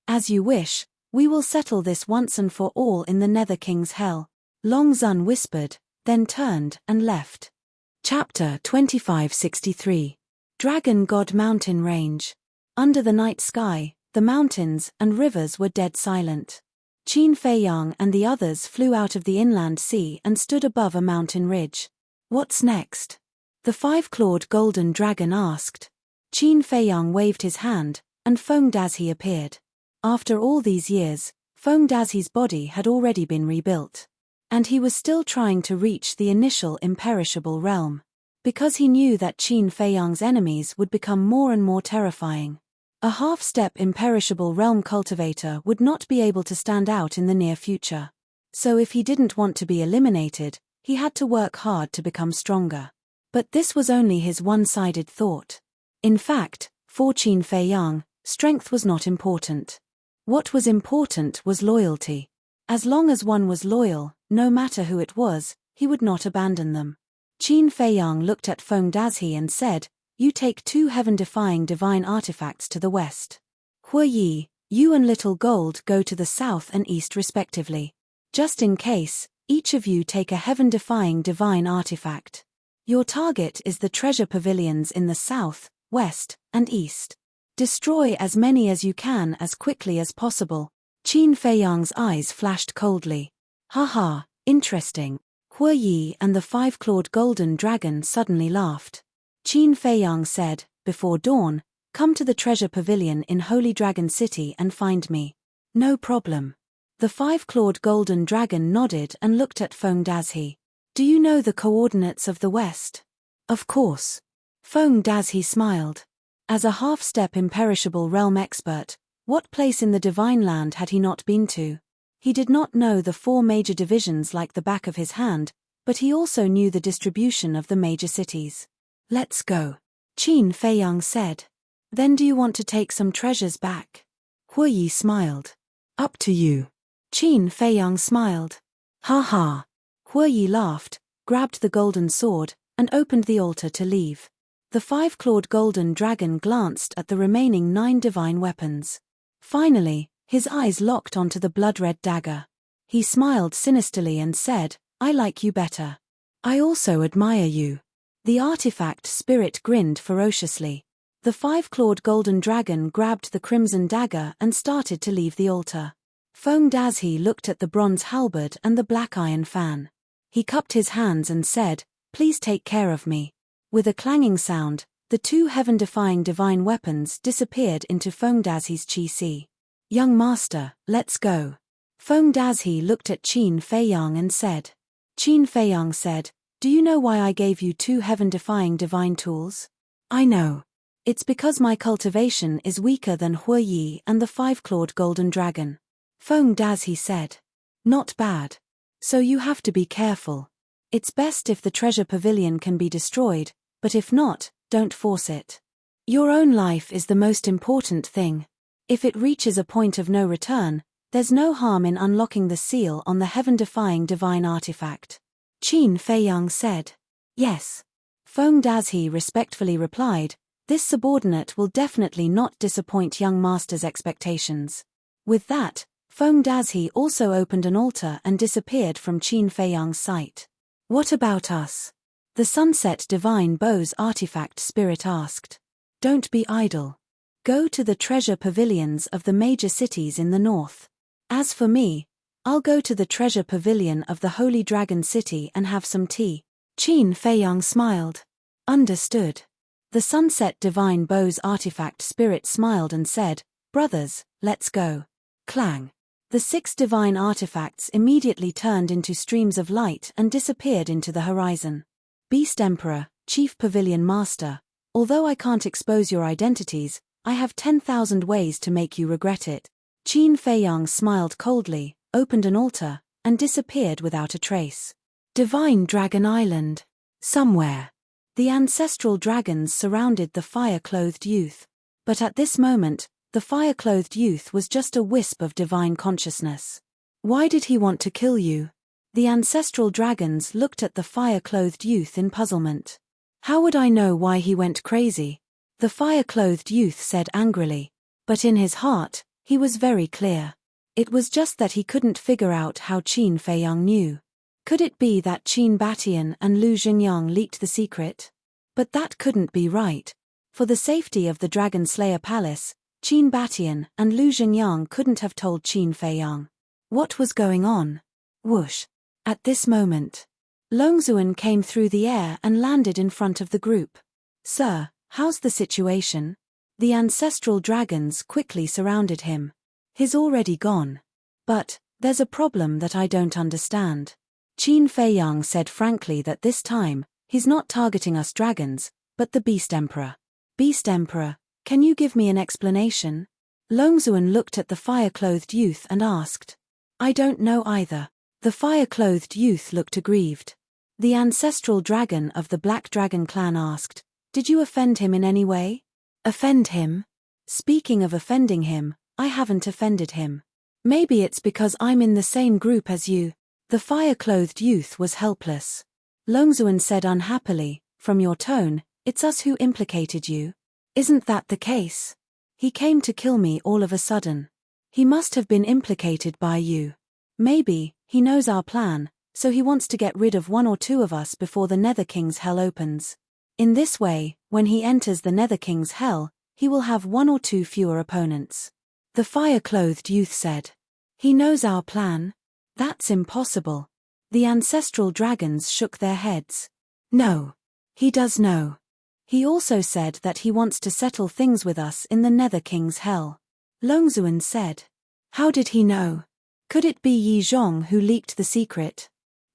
As you wish, we will settle this once and for all in the Nether King's hell," Long Zun whispered, then turned and left. Chapter 2563. Dragon God Mountain Range. Under the night sky, the mountains and rivers were dead silent. Qin Feiyang and the others flew out of the inland sea and stood above a mountain ridge. "What's next?" the 5-clawed golden dragon asked. Qin Feiyang waved his hand, and Feng Dazi appeared. After all these years, Feng Dazi's body had already been rebuilt. And he was still trying to reach the initial imperishable realm. Because he knew that Qin Feiyang's enemies would become more and more terrifying. A half-step imperishable realm cultivator would not be able to stand out in the near future. So if he didn't want to be eliminated, he had to work hard to become stronger. But this was only his one-sided thought. In fact, for Qin Feiyang, strength was not important. What was important was loyalty. As long as one was loyal, no matter who it was, he would not abandon them. Qin Feiyang looked at Feng Dazi and said, "You take 2 heaven-defying divine artifacts to the west. Huiyi, you and Little Gold go to the south and east respectively. Just in case, each of you take a heaven-defying divine artifact. Your target is the treasure pavilions in the south, west, and east. Destroy as many as you can as quickly as possible." Qin Feiyang's eyes flashed coldly. "Haha, interesting." Huiyi and the 5-clawed golden dragon suddenly laughed. Qin Feiyang said, "Before dawn, come to the treasure pavilion in Holy Dragon City and find me." "No problem." The five-clawed golden dragon nodded and looked at Feng Dazhi. Do you know the coordinates of the West? Of course. Feng Dazhi smiled. As a half-step imperishable realm expert, what place in the divine land had he not been to? He did not know the 4 major divisions like the back of his hand, but he also knew the distribution of the major cities. Let's go, Qin Feiyang said. Then do you want to take some treasures back? Huiyi smiled. Up to you. Qin Feiyang smiled. Ha ha. Huiyi laughed, grabbed the golden sword, and opened the altar to leave. The five-clawed golden dragon glanced at the remaining 9 divine weapons. Finally, his eyes locked onto the blood-red dagger. He smiled sinisterly and said, I like you better. I also admire you. The artifact spirit grinned ferociously. The five-clawed golden dragon grabbed the crimson dagger and started to leave the altar. Feng Dazhi looked at the bronze halberd and the black iron fan. He cupped his hands and said, Please take care of me. With a clanging sound, the 2 heaven-defying divine weapons disappeared into Feng Dazhi's chi-si. Young master, let's go. Feng Dazhi looked at Qin Feiyang and said. Qin Feiyang said, Do you know why I gave you 2 heaven-defying divine tools? I know. It's because my cultivation is weaker than Huiyi and the five-clawed golden dragon. Feng Dazhi said. Not bad. So you have to be careful. It's best if the treasure pavilion can be destroyed, but if not, don't force it. Your own life is the most important thing. If it reaches a point of no return, there's no harm in unlocking the seal on the heaven-defying divine artifact. Qin Feiyang said. Yes. Feng Dazhi respectfully replied, This subordinate will definitely not disappoint young master's expectations. With that, Feng Dazhi also opened an altar and disappeared from Qin Feiyang's sight. What about us? The sunset divine bow's artifact spirit asked. Don't be idle. Go to the treasure pavilions of the major cities in the north. As for me, I'll go to the treasure pavilion of the Holy Dragon City and have some tea. Qin Feiyang smiled. Understood. The sunset divine bow's artifact spirit smiled and said, Brothers, let's go. Clang. The 6 divine artifacts immediately turned into streams of light and disappeared into the horizon. Beast Emperor, Chief Pavilion Master, although I can't expose your identities, I have 10,000 ways to make you regret it. Qin Feiyang smiled coldly, opened an altar, and disappeared without a trace. Divine Dragon Island. Somewhere. The ancestral dragons surrounded the fire-clothed youth. But at this moment, the fire-clothed youth was just a wisp of divine consciousness. Why did he want to kill you? The ancestral dragons looked at the fire-clothed youth in puzzlement. How would I know why he went crazy? The fire-clothed youth said angrily. But in his heart, he was very clear. It was just that he couldn't figure out how Qin Feiyang knew. Could it be that Qin Batian and Lu Xingyang leaked the secret? But that couldn't be right. For the safety of the Dragon Slayer Palace, Qin Batian and Lu Xingyang couldn't have told Qin Feiyang. What was going on? Whoosh. At this moment, Longzuan came through the air and landed in front of the group. Sir, how's the situation? The ancestral dragons quickly surrounded him. He's already gone. But, there's a problem that I don't understand. Qin Feiyang said frankly that this time, he's not targeting us dragons, but the Beast Emperor. Beast Emperor, can you give me an explanation? Longzuan looked at the fire-clothed youth and asked. I don't know either. The fire-clothed youth looked aggrieved. The ancestral dragon of the Black Dragon clan asked, Did you offend him in any way? Offend him? Speaking of offending him, I haven't offended him. Maybe it's because I'm in the same group as you. The fire-clothed youth was helpless. Longzuan said unhappily, From your tone, it's us who implicated you. Isn't that the case? He came to kill me all of a sudden. He must have been implicated by you. Maybe, he knows our plan, so he wants to get rid of 1 or 2 of us before the Nether King's Hell opens. In this way, when he enters the Nether King's Hell, he will have 1 or 2 fewer opponents. The fire-clothed youth said. He knows our plan? That's impossible. The ancestral dragons shook their heads. No. He does know. He also said that he wants to settle things with us in the Nether King's Hell. Longzuan said. How did he know? Could it be Yi Zhong who leaked the secret?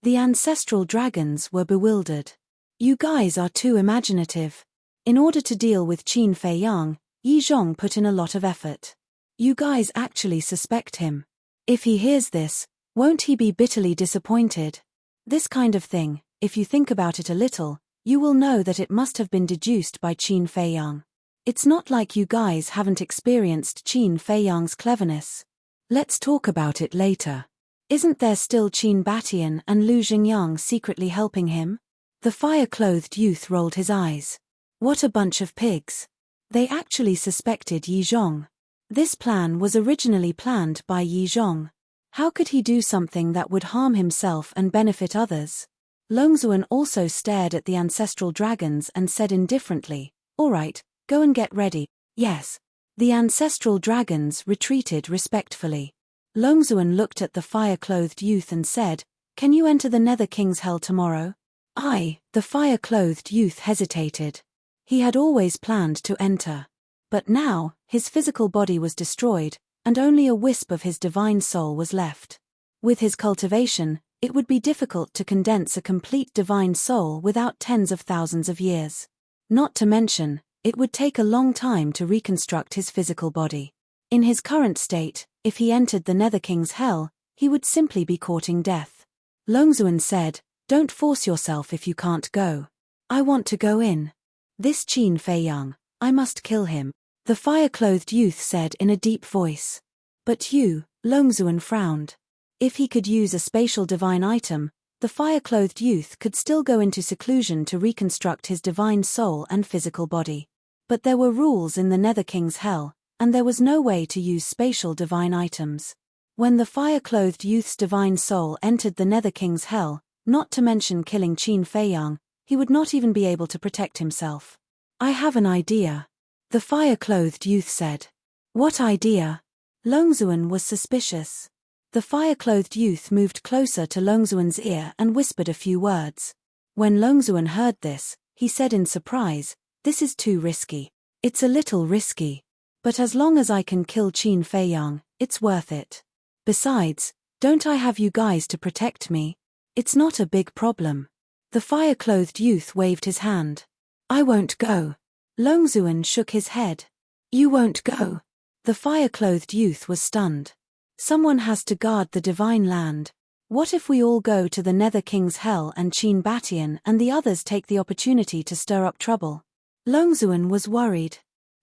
The ancestral dragons were bewildered. You guys are too imaginative. In order to deal with Qin Fei Yang, Yi Zhong put in a lot of effort. You guys actually suspect him. If he hears this, won't he be bitterly disappointed? This kind of thing, if you think about it a little, you will know that it must have been deduced by Qin Fei Yang. It's not like you guys haven't experienced Qin Fei Yang's cleverness. Let's talk about it later. Isn't there still Qin Batian and Lu Xingyang secretly helping him? The fire-clothed youth rolled his eyes. What a bunch of pigs. They actually suspected Yi Zhong. This plan was originally planned by Yi Zhong. How could he do something that would harm himself and benefit others? Longzuan also stared at the ancestral dragons and said indifferently, "All right, go and get ready." Yes. The ancestral dragons retreated respectfully. Longzuan looked at the fire-clothed youth and said, "Can you enter the Nether King's Hell tomorrow?" The fire-clothed youth hesitated. He had always planned to enter. But now, his physical body was destroyed, and only a wisp of his divine soul was left. With his cultivation, it would be difficult to condense a complete divine soul without tens of thousands of years. Not to mention, it would take a long time to reconstruct his physical body. In his current state, if he entered the Nether King's Hell, he would simply be courting death. Longzuan said, "Don't force yourself if you can't go. I want to go in. This Qin Fei Yang, I must kill him," the fire-clothed youth said in a deep voice. But you, Longzuan frowned. If he could use a spatial divine item, the fire-clothed youth could still go into seclusion to reconstruct his divine soul and physical body. But there were rules in the Nether King's Hell, and there was no way to use spatial divine items. When the fire-clothed youth's divine soul entered the Nether King's Hell, not to mention killing Qin Fei Yang, he would not even be able to protect himself. "I have an idea," the fire-clothed youth said. "What idea?" Longzuan was suspicious. The fire-clothed youth moved closer to Longzuan's ear and whispered a few words. When Longzuan heard this, he said in surprise, "This is too risky." "It's a little risky. But as long as I can kill Qin Fei Yang, it's worth it. Besides, don't I have you guys to protect me? It's not a big problem." The fire-clothed youth waved his hand. "I won't go." Longzuan shook his head. "You won't go?" The fire-clothed youth was stunned. "Someone has to guard the divine land. What if we all go to the Nether King's Hell and Qin Batian and the others take the opportunity to stir up trouble?" Longzuan was worried.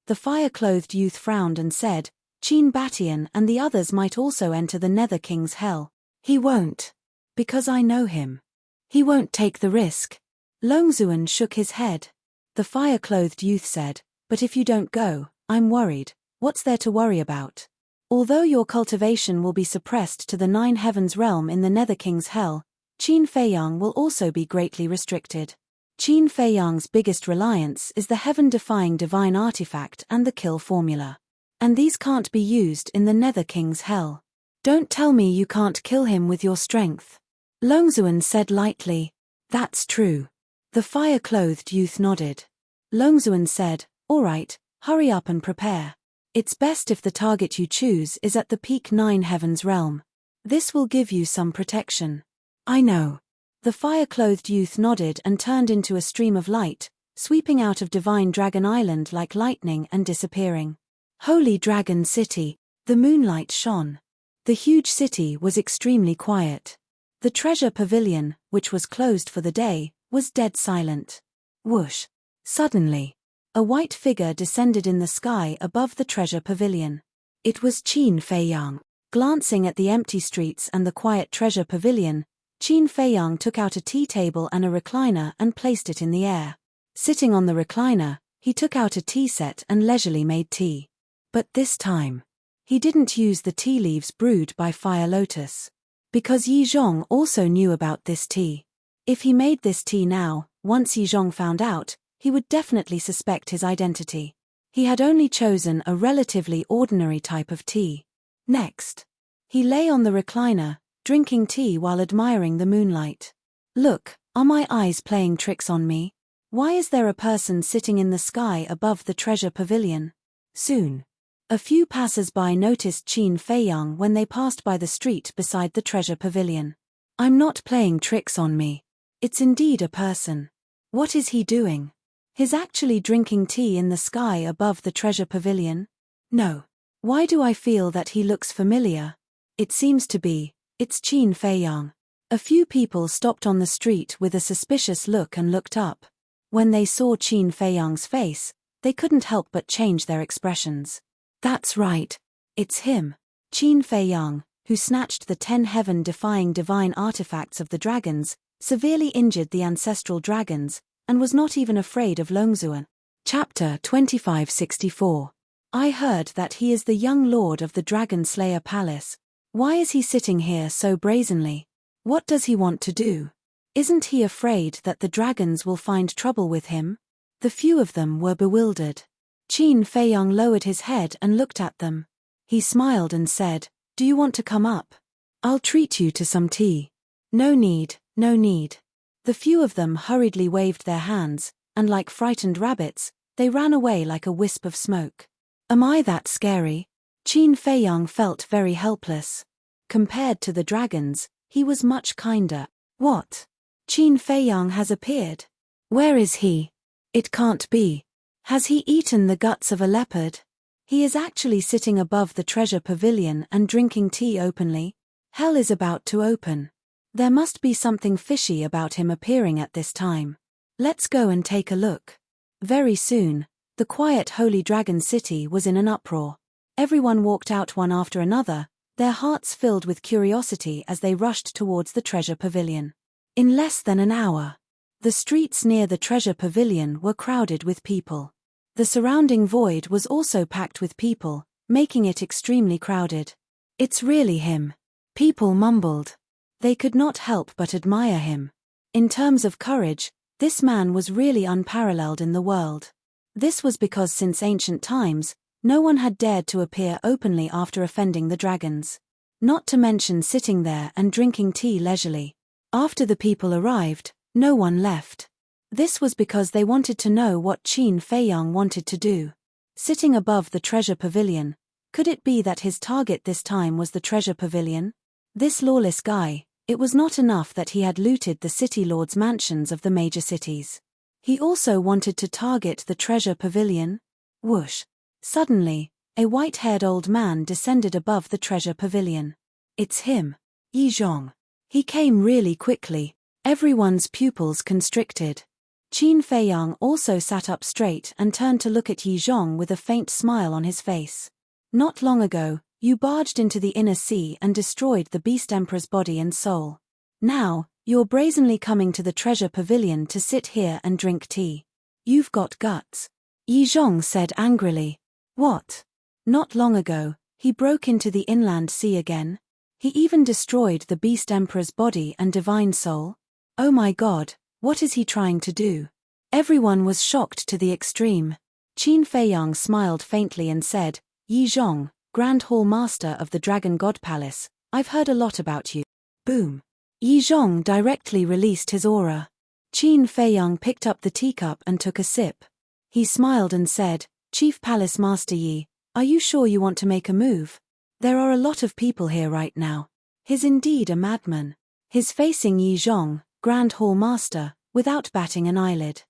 The fire-clothed youth frowned and said, "Qin Batian and the others might also enter the Nether King's Hell." "He won't. Because I know him. He won't take the risk." Longzuan shook his head. The fire-clothed youth said, "But if you don't go, I'm worried. What's there to worry about? Although your cultivation will be suppressed to the 9 heavens realm in the Nether King's Hell, Qin Fei Yang will also be greatly restricted. Qin Fei Yang's biggest reliance is the heaven-defying divine artifact and the kill formula. And these can't be used in the Nether King's Hell. Don't tell me you can't kill him with your strength." Longzuan said lightly, "That's true." The fire-clothed youth nodded. Longzuan said, "All right, hurry up and prepare. It's best if the target you choose is at the peak 9 heavens realm. This will give you some protection." "I know." The fire-clothed youth nodded and turned into a stream of light, sweeping out of Divine Dragon Island like lightning and disappearing. Holy Dragon City. The moonlight shone. The huge city was extremely quiet. The treasure pavilion, which was closed for the day, was dead silent. Whoosh! Suddenly, a white figure descended in the sky above the treasure pavilion. It was Qin Fei Yang. Glancing at the empty streets and the quiet treasure pavilion, Qin Fei Yang took out a tea table and a recliner and placed it in the air. Sitting on the recliner, he took out a tea set and leisurely made tea. But this time, he didn't use the tea leaves brewed by Fire Lotus. Because Yi Zhong also knew about this tea. If he made this tea now, once Yi Zhong found out, he would definitely suspect his identity. He had only chosen a relatively ordinary type of tea. Next, he lay on the recliner, drinking tea while admiring the moonlight. "Look, are my eyes playing tricks on me? Why is there a person sitting in the sky above the treasure pavilion?" Soon, A few passers-by noticed Qin Feiyang when they passed by the street beside the treasure pavilion. I'm not playing tricks on me. It's indeed a person. What is he doing? He's actually drinking tea in the sky above the treasure pavilion? No. Why do I feel that he looks familiar? It seems to be, it's Qin Feiyang. A few people stopped on the street with a suspicious look and looked up. When they saw Qin Feiyang's face, they couldn't help but change their expressions. That's right. It's him. Qin Feiyang, who snatched the 10 heaven-defying divine artifacts of the dragons, severely injured the ancestral dragons, and was not even afraid of Longzuan. Chapter 2564. I heard that he is the young lord of the Dragon Slayer Palace. Why is he sitting here so brazenly? What does he want to do? Isn't he afraid that the dragons will find trouble with him? The few of them were bewildered. Qin Feiyang lowered his head and looked at them. He smiled and said, "Do you want to come up? I'll treat you to some tea." "No need, no need." The few of them hurriedly waved their hands, and like frightened rabbits, they ran away like a wisp of smoke. Am I that scary? Qin Feiyang felt very helpless. Compared to the dragons, he was much kinder. What? Qin Feiyang has appeared. Where is he? It can't be. Has he eaten the guts of a leopard? He is actually sitting above the treasure pavilion and drinking tea openly. Hell is about to open. There must be something fishy about him appearing at this time. Let's go and take a look. Very soon, the quiet Holy Dragon City was in an uproar. Everyone walked out one after another, their hearts filled with curiosity as they rushed towards the treasure pavilion. In less than an hour, the streets near the treasure pavilion were crowded with people. The surrounding void was also packed with people, making it extremely crowded. It's really him. People mumbled. They could not help but admire him. In terms of courage, this man was really unparalleled in the world. This was because since ancient times, no one had dared to appear openly after offending the dragons. Not to mention sitting there and drinking tea leisurely. After the people arrived, no one left. This was because they wanted to know what Qin Feiyang wanted to do. Sitting above the treasure pavilion, could it be that his target this time was the treasure pavilion? This lawless guy, it was not enough that he had looted the city lords' mansions of the major cities. He also wanted to target the treasure pavilion. Whoosh! Suddenly, a white-haired old man descended above the treasure pavilion. It's him. Yi Zhong. He came really quickly. Everyone's pupils constricted. Qin Feiyang also sat up straight and turned to look at Yi Zhong with a faint smile on his face. Not long ago, you barged into the inner sea and destroyed the Beast Emperor's body and soul. Now, you're brazenly coming to the treasure pavilion to sit here and drink tea. You've got guts. Yi Zhong said angrily. What? Not long ago, he broke into the inland sea again. He even destroyed the Beast Emperor's body and divine soul. Oh my god, what is he trying to do? Everyone was shocked to the extreme. Qin Feiyang smiled faintly and said, Yi Zhong, Grand Hall Master of the Dragon God Palace, I've heard a lot about you. Boom. Yi Zhong directly released his aura. Qin Feiyang picked up the teacup and took a sip. He smiled and said, Chief Palace Master Yi, are you sure you want to make a move? There are a lot of people here right now. He's indeed a madman. He's facing Yi Zhong, Grand Hall Master, without batting an eyelid.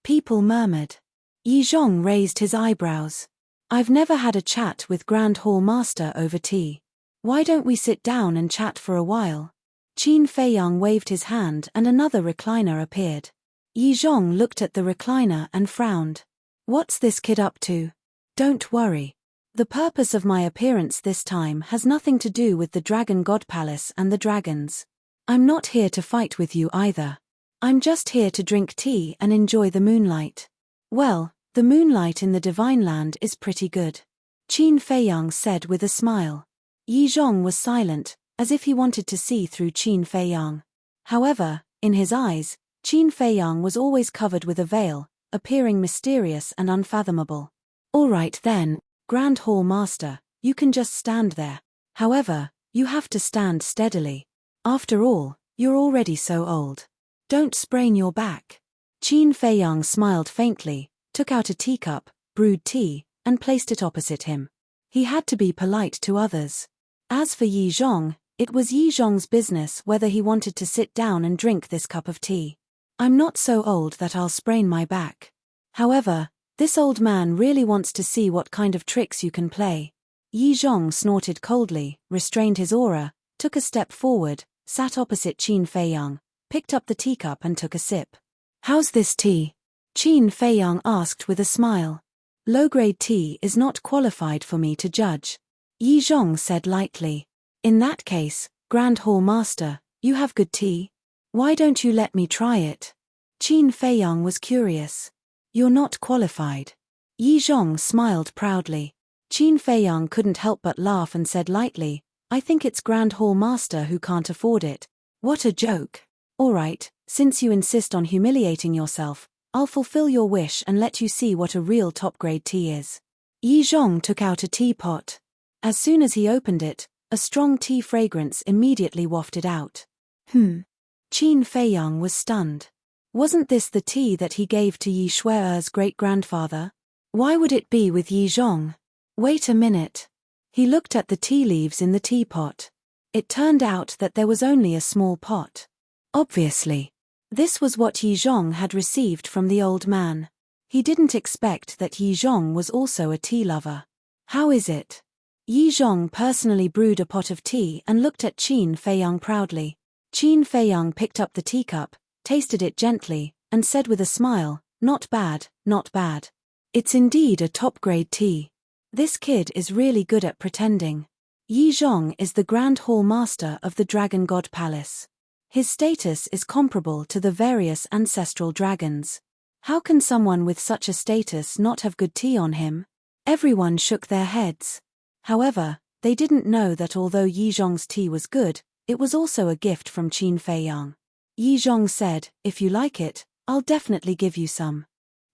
People murmured. Yi Zhong raised his eyebrows. I've never had a chat with Grand Hall Master over tea. Why don't we sit down and chat for a while? Qin Feiyang waved his hand and another recliner appeared. Yi Zhong looked at the recliner and frowned. What's this kid up to? Don't worry. The purpose of my appearance this time has nothing to do with the Dragon God Palace and the dragons. I'm not here to fight with you either. I'm just here to drink tea and enjoy the moonlight. Well, the moonlight in the Divine Land is pretty good. Qin Feiyang said with a smile. Yi Zhong was silent, as if he wanted to see through Qin Feiyang. However, in his eyes, Qin Feiyang was always covered with a veil, appearing mysterious and unfathomable. All right then, Grand Hall Master, you can just stand there. However, you have to stand steadily. After all, you're already so old. Don't sprain your back. Qin Feiyang smiled faintly, took out a teacup, brewed tea, and placed it opposite him. He had to be polite to others. As for Yi Zhong, it was Yi Zhong's business whether he wanted to sit down and drink this cup of tea. I'm not so old that I'll sprain my back. However, this old man really wants to see what kind of tricks you can play. Yi Zhong snorted coldly, restrained his aura, took a step forward, sat opposite Qin Feiyang, picked up the teacup and took a sip. How's this tea? Qin Feiyang asked with a smile. Low-grade tea is not qualified for me to judge. Yi Zhong said lightly. In that case, Grand Hall Master, you have good tea? Why don't you let me try it? Qin Feiyang was curious. You're not qualified. Yi Zhong smiled proudly. Qin Feiyang couldn't help but laugh and said lightly, I think it's Grand Hall Master who can't afford it. What a joke. All right, since you insist on humiliating yourself, I'll fulfill your wish and let you see what a real top-grade tea is. Yi Zhong took out a teapot. As soon as he opened it, a strong tea fragrance immediately wafted out. Qin Feiyang was stunned. Wasn't this the tea that he gave to Yi Shui'er's great-grandfather? Why would it be with Yi Zhong? Wait a minute. He looked at the tea leaves in the teapot. It turned out that there was only a small pot. Obviously. This was what Yi Zhong had received from the old man. He didn't expect that Yi Zhong was also a tea lover. How is it? Yi Zhong personally brewed a pot of tea and looked at Qin Feiyang proudly. Qin Feiyang picked up the teacup, tasted it gently, and said with a smile, not bad, not bad. It's indeed a top-grade tea. This kid is really good at pretending. Yi Zhong is the Grand Hall Master of the Dragon God Palace. His status is comparable to the various ancestral dragons. How can someone with such a status not have good tea on him? Everyone shook their heads. However, they didn't know that although Yi Zhong's tea was good, it was also a gift from Qin Feiyang. Yi Zhong said, if you like it, I'll definitely give you some.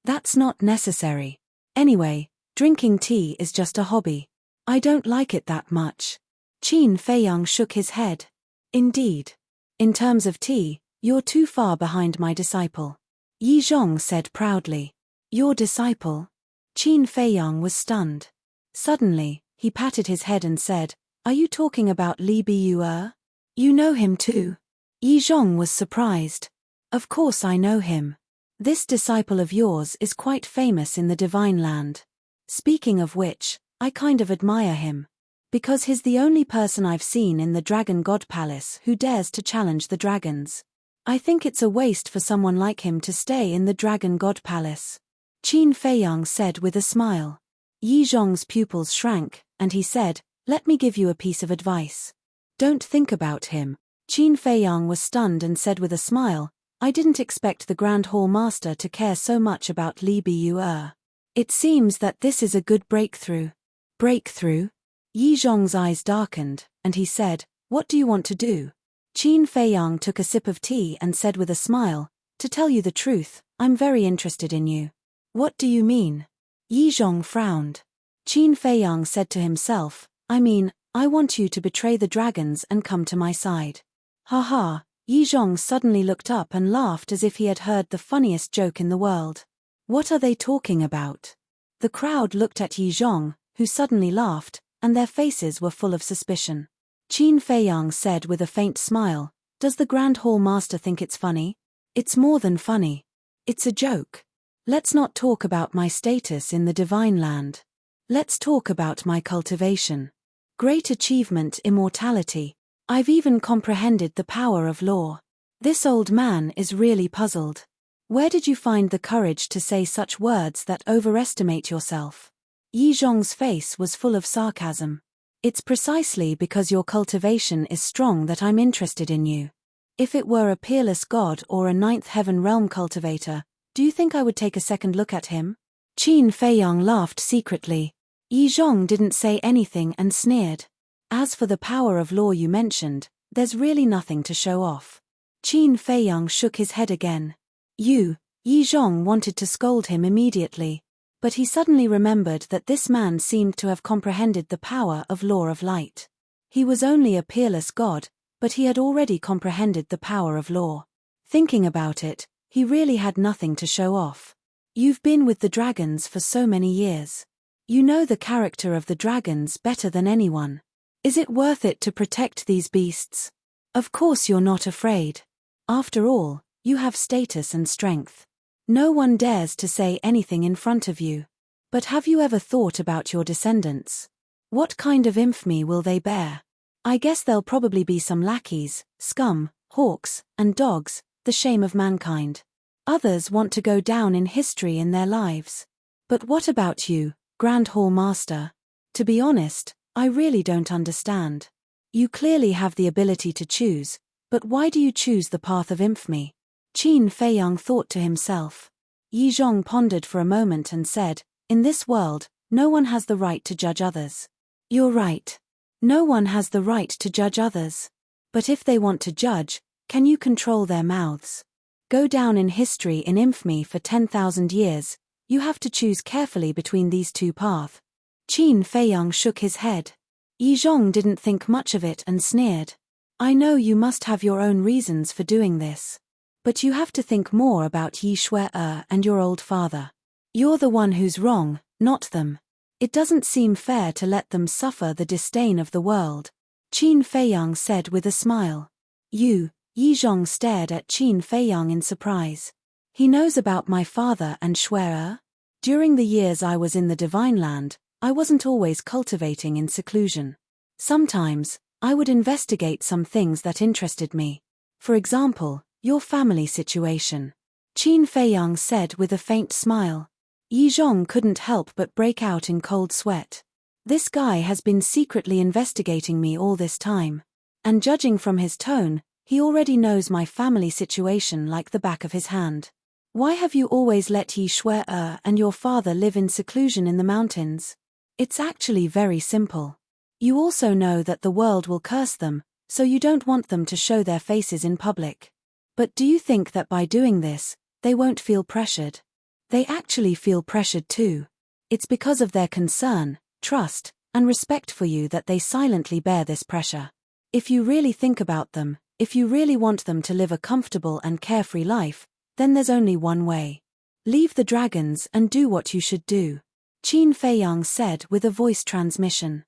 That's not necessary. Anyway, drinking tea is just a hobby. I don't like it that much. Qin Feiyang shook his head. Indeed. In terms of tea, you're too far behind my disciple. Yi Zhong said proudly. Your disciple? Qin Feiyang was stunned. Suddenly, he patted his head and said, are you talking about Li Biyue? You know him too? Yi Zhong was surprised. Of course I know him. This disciple of yours is quite famous in the Divine Land. Speaking of which, I kind of admire him. Because he's the only person I've seen in the Dragon God Palace who dares to challenge the dragons. I think it's a waste for someone like him to stay in the Dragon God Palace. Qin Feiyang said with a smile. Yi Zhong's pupils shrank, and he said, let me give you a piece of advice. Don't think about him. Qin Feiyang was stunned and said with a smile, I didn't expect the Grand Hall Master to care so much about Li Biyue. It seems that this is a good breakthrough. Breakthrough? Yi Zhong's eyes darkened, and he said, what do you want to do? Qin Feiyang took a sip of tea and said with a smile, to tell you the truth, I'm very interested in you. What do you mean? Yi Zhong frowned. Qin Feiyang said to himself, I mean, I want you to betray the dragons and come to my side. Ha ha, Yi Zhong suddenly looked up and laughed as if he had heard the funniest joke in the world. What are they talking about? The crowd looked at Yi Zhong, who suddenly laughed, and their faces were full of suspicion. Qin Feiyang said with a faint smile, does the Grand Hall Master think it's funny? It's more than funny. It's a joke. Let's not talk about my status in the Divine Land. Let's talk about my cultivation. Great achievement, immortality. I've even comprehended the power of law. This old man is really puzzled. Where did you find the courage to say such words that overestimate yourself? Yi Zhong's face was full of sarcasm. It's precisely because your cultivation is strong that I'm interested in you. If it were a peerless god or a ninth heaven realm cultivator, do you think I would take a second look at him? Qin Feiyang laughed secretly. Yi Zhong didn't say anything and sneered. As for the power of law you mentioned, there's really nothing to show off. Qin Feiyang shook his head again. Yi Zhong wanted to scold him immediately. But he suddenly remembered that this man seemed to have comprehended the power of law of light. He was only a peerless god, but he had already comprehended the power of law. Thinking about it, he really had nothing to show off. You've been with the dragons for so many years. You know the character of the dragons better than anyone. Is it worth it to protect these beasts? Of course you're not afraid. After all, you have status and strength. No one dares to say anything in front of you. But have you ever thought about your descendants? What kind of infamy will they bear? I guess there'll probably be some lackeys, scum, hawks, and dogs, the shame of mankind. Others want to go down in history in their lives. But what about you, Grand Hall Master? To be honest, I really don't understand. You clearly have the ability to choose, but why do you choose the path of infamy? Qin Feiyang thought to himself. Yi Zhong pondered for a moment and said, in this world, no one has the right to judge others. You're right. No one has the right to judge others. But if they want to judge, can you control their mouths? Go down in history in infamy for 10,000 years, you have to choose carefully between these two paths. Qin Feiyang shook his head. Yi Zhong didn't think much of it and sneered. I know you must have your own reasons for doing this. But you have to think more about Yi Shuai and your old father. You're the one who's wrong, not them. It doesn't seem fair to let them suffer the disdain of the world. Qin Feiyang said with a smile. You, Yi Zhong stared at Qin Feiyang in surprise. He knows about my father and Shuai? During the years I was in the Divine Land, I wasn't always cultivating in seclusion. Sometimes, I would investigate some things that interested me. For example, your family situation. Qin Feiyang said with a faint smile. Yi Zhong couldn't help but break out in cold sweat. This guy has been secretly investigating me all this time. And judging from his tone, he already knows my family situation like the back of his hand. Why have you always let Yi Shuai and your father live in seclusion in the mountains? It's actually very simple. You also know that the world will curse them, so you don't want them to show their faces in public. But do you think that by doing this, they won't feel pressured? They actually feel pressured too. It's because of their concern, trust, and respect for you that they silently bear this pressure. If you really think about them, if you really want them to live a comfortable and carefree life, then there's only one way. Leave the dragons and do what you should do. Qin Feiyang said with a voice transmission.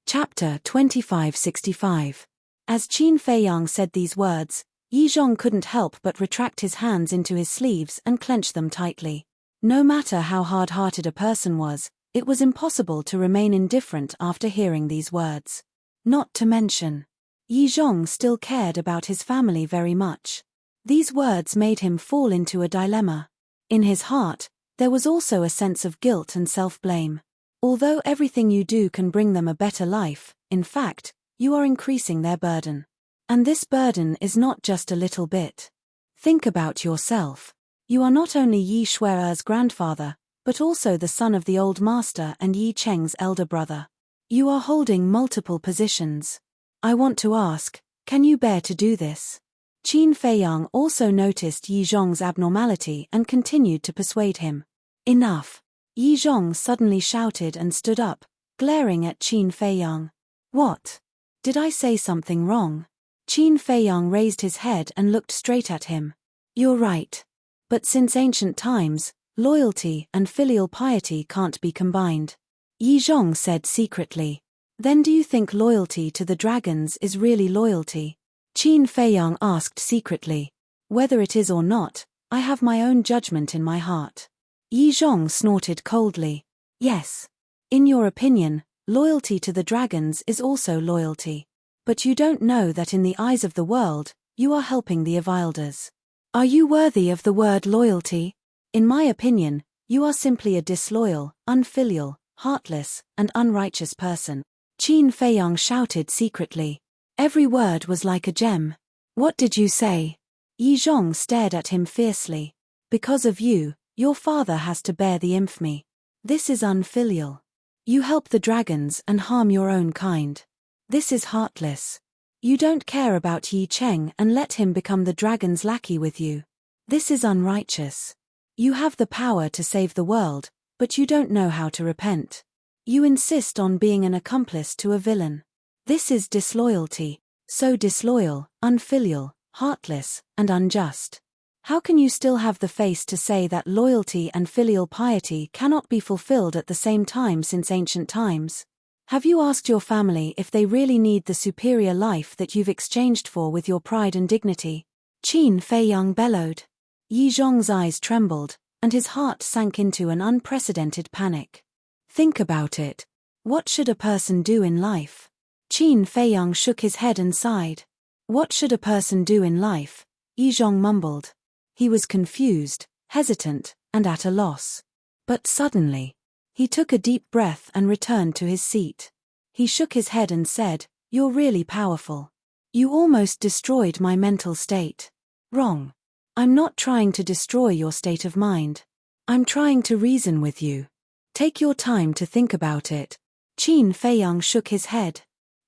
Chapter 2565. As Qin Feiyang said these words, Yi Zhong couldn't help but retract his hands into his sleeves and clench them tightly. No matter how hard-hearted a person was, it was impossible to remain indifferent after hearing these words. Not to mention, Yi Zhong still cared about his family very much. These words made him fall into a dilemma. In his heart, there was also a sense of guilt and self-blame. Although everything you do can bring them a better life, in fact, you are increasing their burden. And this burden is not just a little bit. Think about yourself. You are not only Yi Shuai's grandfather, but also the son of the old master and Yi Cheng's elder brother. You are holding multiple positions. I want to ask, can you bear to do this? Qin Feiyang also noticed Yi Zhong's abnormality and continued to persuade him. Enough. Yi Zhong suddenly shouted and stood up, glaring at Qin Feiyang. What? Did I say something wrong? Qin Feiyang raised his head and looked straight at him. You're right. But since ancient times, loyalty and filial piety can't be combined. Yi Zhong said secretly. Then do you think loyalty to the dragons is really loyalty? Qin Feiyang asked secretly. Whether it is or not, I have my own judgment in my heart. Yi Zhong snorted coldly. Yes. In your opinion, loyalty to the dragons is also loyalty. But you don't know that in the eyes of the world, you are helping the Avilders. Are you worthy of the word loyalty? In my opinion, you are simply a disloyal, unfilial, heartless, and unrighteous person. Qin Feiyang shouted secretly. Every word was like a gem. What did you say? Yi Zhong stared at him fiercely. Because of you, your father has to bear the infamy. This is unfilial. You help the dragons and harm your own kind. This is heartless. You don't care about Yi Cheng and let him become the dragon's lackey with you. This is unrighteous. You have the power to save the world, but you don't know how to repent. You insist on being an accomplice to a villain. This is disloyalty, so disloyal, unfilial, heartless, and unjust. How can you still have the face to say that loyalty and filial piety cannot be fulfilled at the same time since ancient times? Have you asked your family if they really need the superior life that you've exchanged for with your pride and dignity? Qin Feiyang bellowed. Yi Zhong's eyes trembled, and his heart sank into an unprecedented panic. Think about it. What should a person do in life? Qin Feiyang shook his head and sighed. What should a person do in life? Yi Zhong mumbled. He was confused, hesitant, and at a loss. But suddenly, he took a deep breath and returned to his seat. He shook his head and said, "You're really powerful. You almost destroyed my mental state." Wrong. I'm not trying to destroy your state of mind. I'm trying to reason with you. Take your time to think about it. Qin Feiyang shook his head.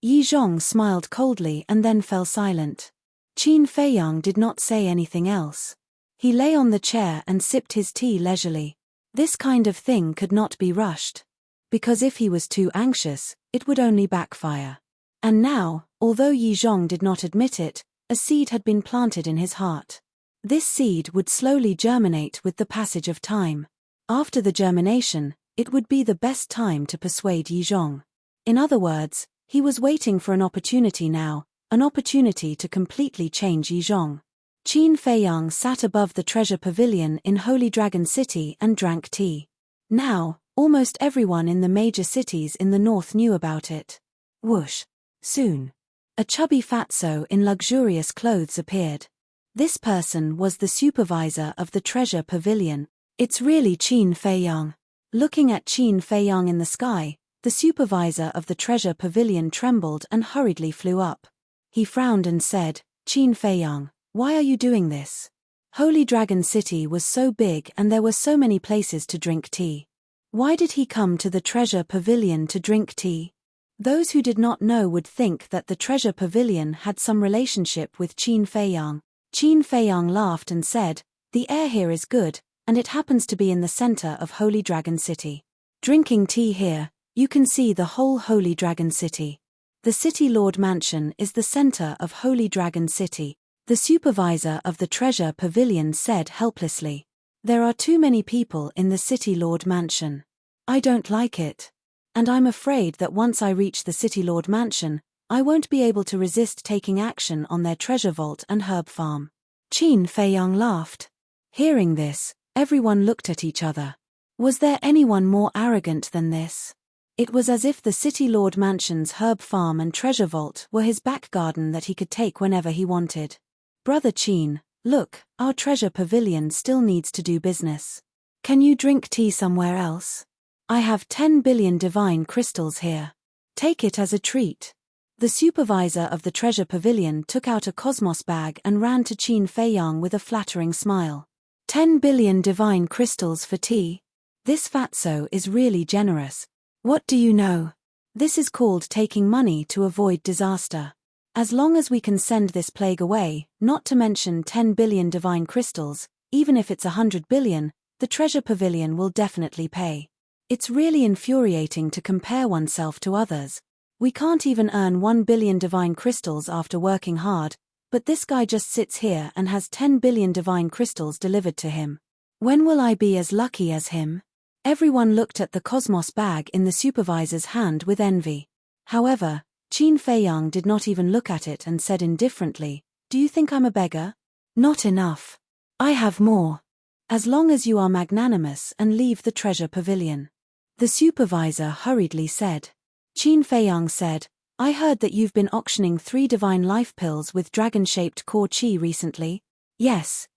Yi Zhong smiled coldly and then fell silent. Qin Feiyang did not say anything else. He lay on the chair and sipped his tea leisurely. This kind of thing could not be rushed. Because if he was too anxious, it would only backfire. And now, although Yi Zhong did not admit it, a seed had been planted in his heart. This seed would slowly germinate with the passage of time. After the germination, it would be the best time to persuade Yi Zhong. In other words, he was waiting for an opportunity now, an opportunity to completely change Yi Zhong. Qin Feiyang sat above the treasure pavilion in Holy Dragon City and drank tea. Now, almost everyone in the major cities in the north knew about it. Whoosh. Soon. A chubby fatso in luxurious clothes appeared. This person was the supervisor of the treasure pavilion. It's really Qin Feiyang. Looking at Qin Feiyang in the sky, the supervisor of the treasure pavilion trembled and hurriedly flew up. He frowned and said, "Qin Feiyang, why are you doing this?" Holy Dragon City was so big and there were so many places to drink tea. Why did he come to the treasure pavilion to drink tea? Those who did not know would think that the treasure pavilion had some relationship with Qin Feiyang. Qin Feiyang laughed and said, "The air here is good, and it happens to be in the center of Holy Dragon City. Drinking tea here, you can see the whole Holy Dragon City. The City Lord Mansion is the center of Holy Dragon City," the supervisor of the treasure pavilion said helplessly. "There are too many people in the City Lord Mansion. I don't like it. And I'm afraid that once I reach the City Lord Mansion, I won't be able to resist taking action on their treasure vault and herb farm." Qin Feiyang laughed. Hearing this, everyone looked at each other. Was there anyone more arrogant than this? It was as if the City Lord Mansion's herb farm and treasure vault were his back garden that he could take whenever he wanted. "Brother Qin, look, our treasure pavilion still needs to do business. Can you drink tea somewhere else? I have 10 billion divine crystals here. Take it as a treat." The supervisor of the treasure pavilion took out a cosmos bag and ran to Qin Feiyang with a flattering smile. 10 billion divine crystals for tea? This fatso is really generous. What do you know? This is called taking money to avoid disaster. As long as we can send this plague away, not to mention 10 billion divine crystals, even if it's 100 billion, the treasure pavilion will definitely pay. It's really infuriating to compare oneself to others. We can't even earn 1 billion divine crystals after working hard, but this guy just sits here and has 10 billion divine crystals delivered to him. When will I be as lucky as him? Everyone looked at the cosmos bag in the supervisor's hand with envy. However, Qin Feiyang did not even look at it and said indifferently, "Do you think I'm a beggar? Not enough. I have more. As long as you are magnanimous and leave the treasure pavilion." The supervisor hurriedly said. Qin Feiyang said, "I heard that you've been auctioning 3 divine life pills with dragon-shaped core chi recently." Yes.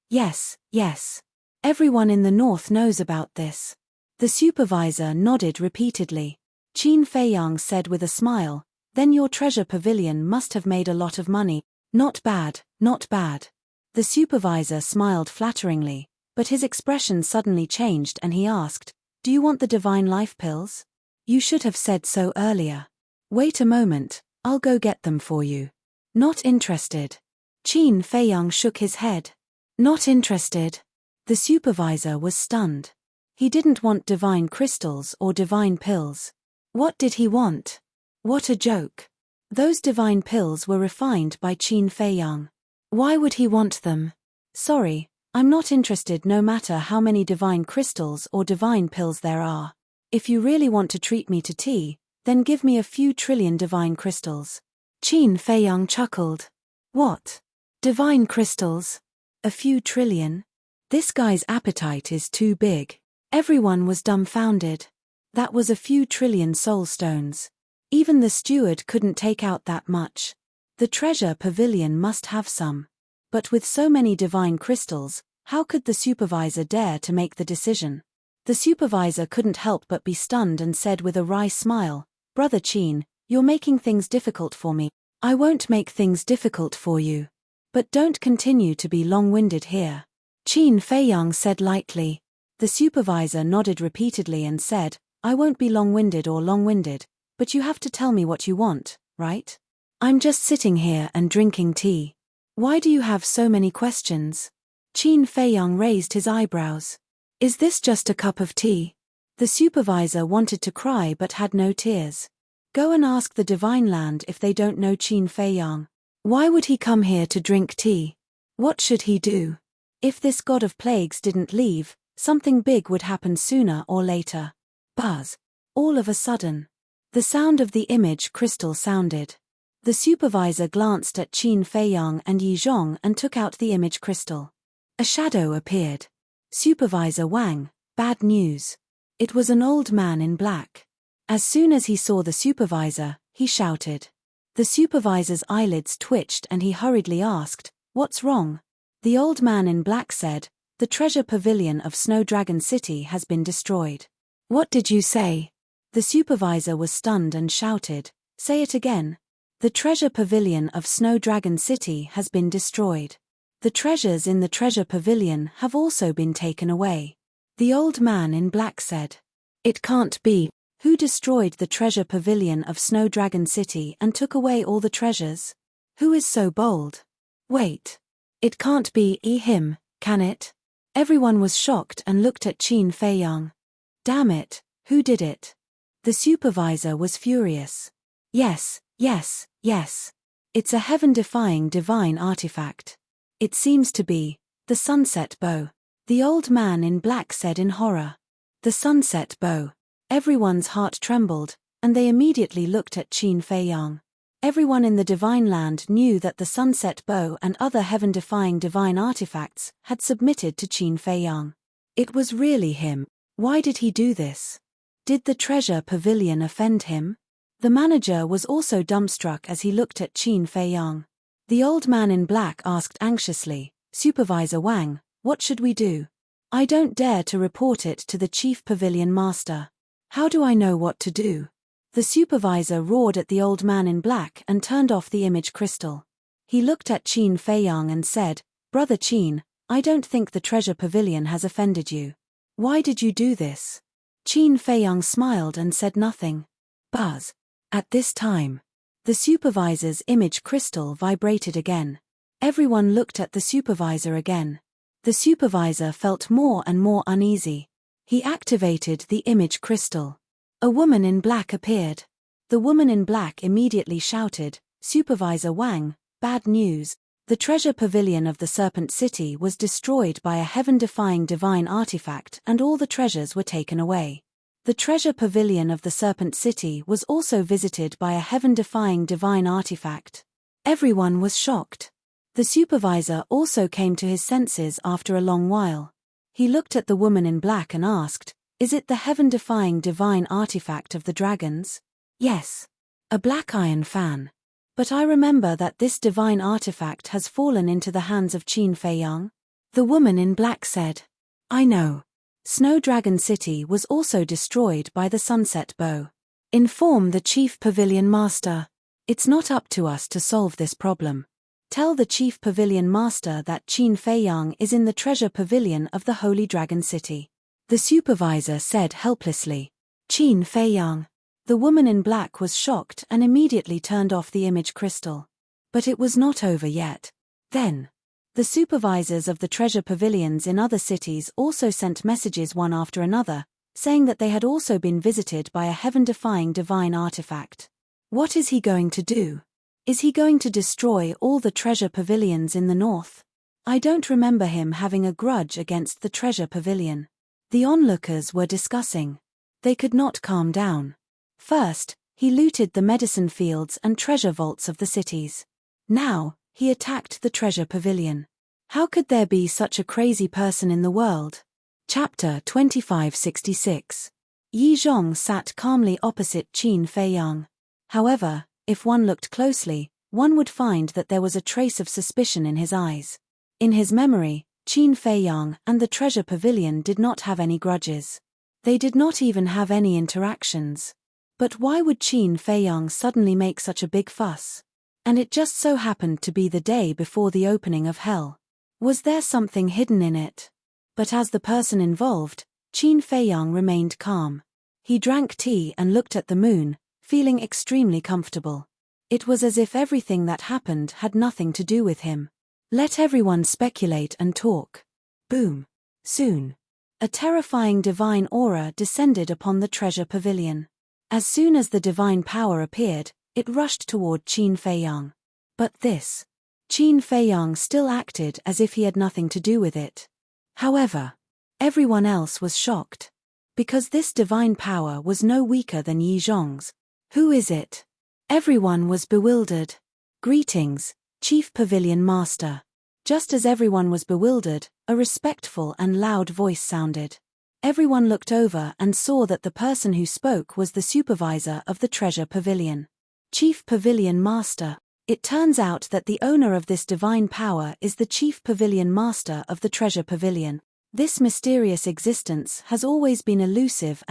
Everyone in the north knows about this." The supervisor nodded repeatedly. Qin Feiyang said with a smile, "Then your treasure pavilion must have made a lot of money." Not bad. The supervisor smiled flatteringly, but his expression suddenly changed and he asked, "Do you want the divine life pills? You should have said so earlier." "Wait a moment, I'll go get them for you." "Not interested." Qin Feiyang shook his head. "Not interested." The supervisor was stunned. He didn't want divine crystals or divine pills. What did he want? What a joke. Those divine pills were refined by Qin Feiyang. Why would he want them? "Sorry, I'm not interested no matter how many divine crystals or divine pills there are. If you really want to treat me to tea, then give me a few trillion divine crystals. Qin Feiyang chuckled. What? Divine crystals? A few trillion? This guy's appetite is too big. Everyone was dumbfounded. That was a few trillion soul stones. Even the steward couldn't take out that much. The treasure pavilion must have some. But with so many divine crystals, how could the supervisor dare to make the decision? The supervisor couldn't help but be stunned and said with a wry smile, Brother Qin, you're making things difficult for me. I won't make things difficult for you. But don't continue to be long-winded here. Qin Feiyang said lightly. The supervisor nodded repeatedly and said, I won't be long-winded or long-winded, but you have to tell me what you want, right? I'm just sitting here and drinking tea. Why do you have so many questions? Qin Feiyang raised his eyebrows. Is this just a cup of tea? The supervisor wanted to cry but had no tears. Go and ask the Divine Land if they don't know Qin Feiyang. Why would he come here to drink tea? What should he do? If this god of plagues didn't leave, something big would happen sooner or later. Buzz. All of a sudden. The sound of the image crystal sounded. The supervisor glanced at Qin Feiyang and Yi Zhong and took out the image crystal. A shadow appeared. Supervisor Wang, bad news. It was an old man in black. As soon as he saw the supervisor, he shouted. The supervisor's eyelids twitched and he hurriedly asked, What's wrong? The old man in black said, The treasure pavilion of Snow Dragon City has been destroyed. What did you say? The supervisor was stunned and shouted, Say it again. The treasure pavilion of Snow Dragon City has been destroyed. The treasures in the treasure pavilion have also been taken away. The old man in black said. It can't be. Who destroyed the treasure pavilion of Snow Dragon City and took away all the treasures? Who is so bold? Wait. It can't be him, can it? Everyone was shocked and looked at Qin Feiyang. Damn it, who did it? The supervisor was furious. Yes, yes, yes. It's a heaven-defying divine artifact. It seems to be the sunset bow. The old man in black said in horror. The sunset bow. Everyone's heart trembled, and they immediately looked at Qin Feiyang. Everyone in the Divine Land knew that the sunset bow and other heaven-defying divine artifacts had submitted to Qin Feiyang. It was really him. Why did he do this? Did the treasure pavilion offend him? The manager was also dumbstruck as he looked at Qin Feiyang. The old man in black asked anxiously, Supervisor Wang, what should we do? I don't dare to report it to the chief pavilion master. How do I know what to do? The supervisor roared at the old man in black and turned off the image crystal. He looked at Qin Feiyang and said, Brother Qin, I don't think the treasure pavilion has offended you. Why did you do this? Qin Feiyang smiled and said nothing. Buzz. At this time, the supervisor's image crystal vibrated again. Everyone looked at the supervisor again. The supervisor felt more and more uneasy. He activated the image crystal. A woman in black appeared. The woman in black immediately shouted, Supervisor Wang, bad news. The treasure pavilion of the Serpent City was destroyed by a heaven-defying divine artifact and all the treasures were taken away. The treasure pavilion of the Serpent City was also visited by a heaven-defying divine artifact. Everyone was shocked. The supervisor also came to his senses after a long while. He looked at the woman in black and asked, Is it the heaven-defying divine artifact of the dragons? Yes. A black iron fan. But I remember that this divine artifact has fallen into the hands of Qin Feiyang. The woman in black said. I know. Snow Dragon City was also destroyed by the sunset bow. Inform the chief pavilion master. It's not up to us to solve this problem. Tell the chief pavilion master that Qin Feiyang is in the treasure pavilion of the Holy Dragon City. The supervisor said helplessly. Qin Feiyang. The woman in black was shocked and immediately turned off the image crystal. But it was not over yet. Then, the supervisors of the treasure pavilions in other cities also sent messages one after another, saying that they had also been visited by a heaven-defying divine artifact. What is he going to do? Is he going to destroy all the treasure pavilions in the north? I don't remember him having a grudge against the treasure pavilion. The onlookers were discussing. They could not calm down. First, he looted the medicine fields and treasure vaults of the cities. Now, he attacked the treasure pavilion. How could there be such a crazy person in the world? Chapter 2566. Yi Zhong sat calmly opposite Qin Feiyang. However, if one looked closely, one would find that there was a trace of suspicion in his eyes. In his memory, Qin Feiyang and the treasure pavilion did not have any grudges. They did not even have any interactions. But why would Qin Feiyang suddenly make such a big fuss? And it just so happened to be the day before the opening of hell. Was there something hidden in it? But as the person involved, Qin Feiyang remained calm. He drank tea and looked at the moon, feeling extremely comfortable. It was as if everything that happened had nothing to do with him. Let everyone speculate and talk. Boom. Soon. A terrifying divine aura descended upon the treasure pavilion. As soon as the divine power appeared, it rushed toward Qin Feiyang. But this. Qin Feiyang still acted as if he had nothing to do with it. However, everyone else was shocked. Because this divine power was no weaker than Yi Zhong's. Who is it? Everyone was bewildered. Greetings, Chief Pavilion Master. Just as everyone was bewildered, a respectful and loud voice sounded. Everyone looked over and saw that the person who spoke was the supervisor of the treasure pavilion. Chief Pavilion Master. It turns out that the owner of this divine power is the Chief Pavilion Master of the treasure pavilion. This mysterious existence has always been elusive.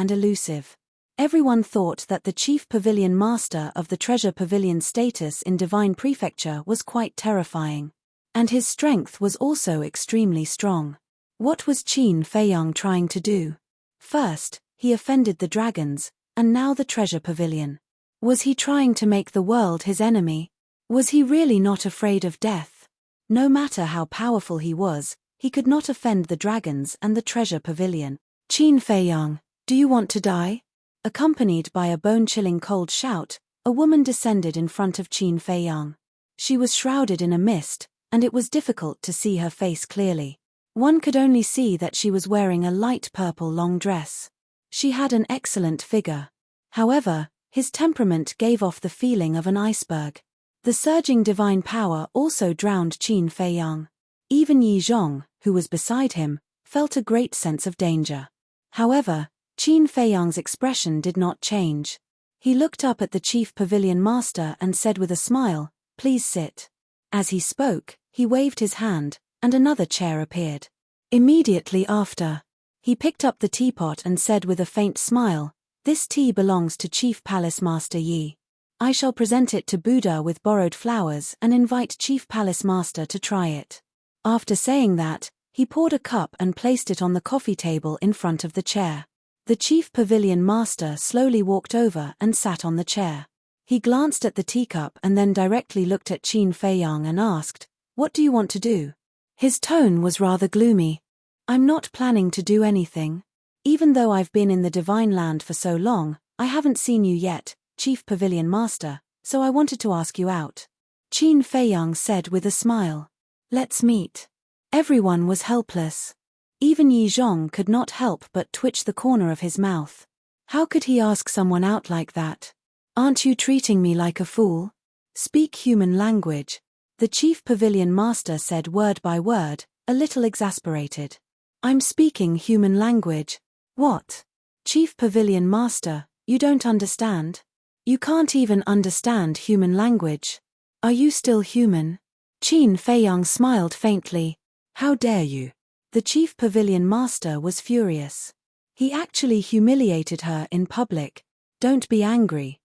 Everyone thought that the Chief Pavilion Master of the treasure pavilion's status in divine prefecture was quite terrifying. And his strength was also extremely strong. What was Qin Feiyang trying to do? First, he offended the dragons, and now the treasure pavilion. Was he trying to make the world his enemy? Was he really not afraid of death? No matter how powerful he was, he could not offend the dragons and the treasure pavilion. Qin Feiyang, do you want to die? Accompanied by a bone-chilling cold shout, a woman descended in front of Qin Feiyang. She was shrouded in a mist, and it was difficult to see her face clearly. One could only see that she was wearing a light purple long dress. She had an excellent figure. However, his temperament gave off the feeling of an iceberg. The surging divine power also drowned Qin Feiyang. Even Yi Zhong, who was beside him, felt a great sense of danger. However, Qin Feiyang's expression did not change. He looked up at the Chief Pavilion Master and said with a smile, "Please sit." As he spoke, he waved his hand, and another chair appeared. Immediately after, he picked up the teapot and said with a faint smile, "This tea belongs to Chief Palace Master Yi. I shall present it to Buddha with borrowed flowers and invite Chief Palace Master to try it." After saying that, he poured a cup and placed it on the coffee table in front of the chair. The Chief Pavilion Master slowly walked over and sat on the chair. He glanced at the teacup and then directly looked at Qin Feiyang and asked, "What do you want to do?" His tone was rather gloomy. "I'm not planning to do anything. Even though I've been in the Divine Land for so long, I haven't seen you yet, Chief Pavilion Master, so I wanted to ask you out." Qin Feiyang said with a smile. "Let's meet." Everyone was helpless. Even Yi Zhong could not help but twitch the corner of his mouth. How could he ask someone out like that? "Aren't you treating me like a fool? Speak human language." The Chief Pavilion Master said word by word, a little exasperated. "I'm speaking human language." "What? Chief Pavilion Master, you don't understand? You can't even understand human language. Are you still human?" Qin Feiyang smiled faintly. "How dare you?" The Chief Pavilion Master was furious. He actually humiliated her in public. Don't be angry.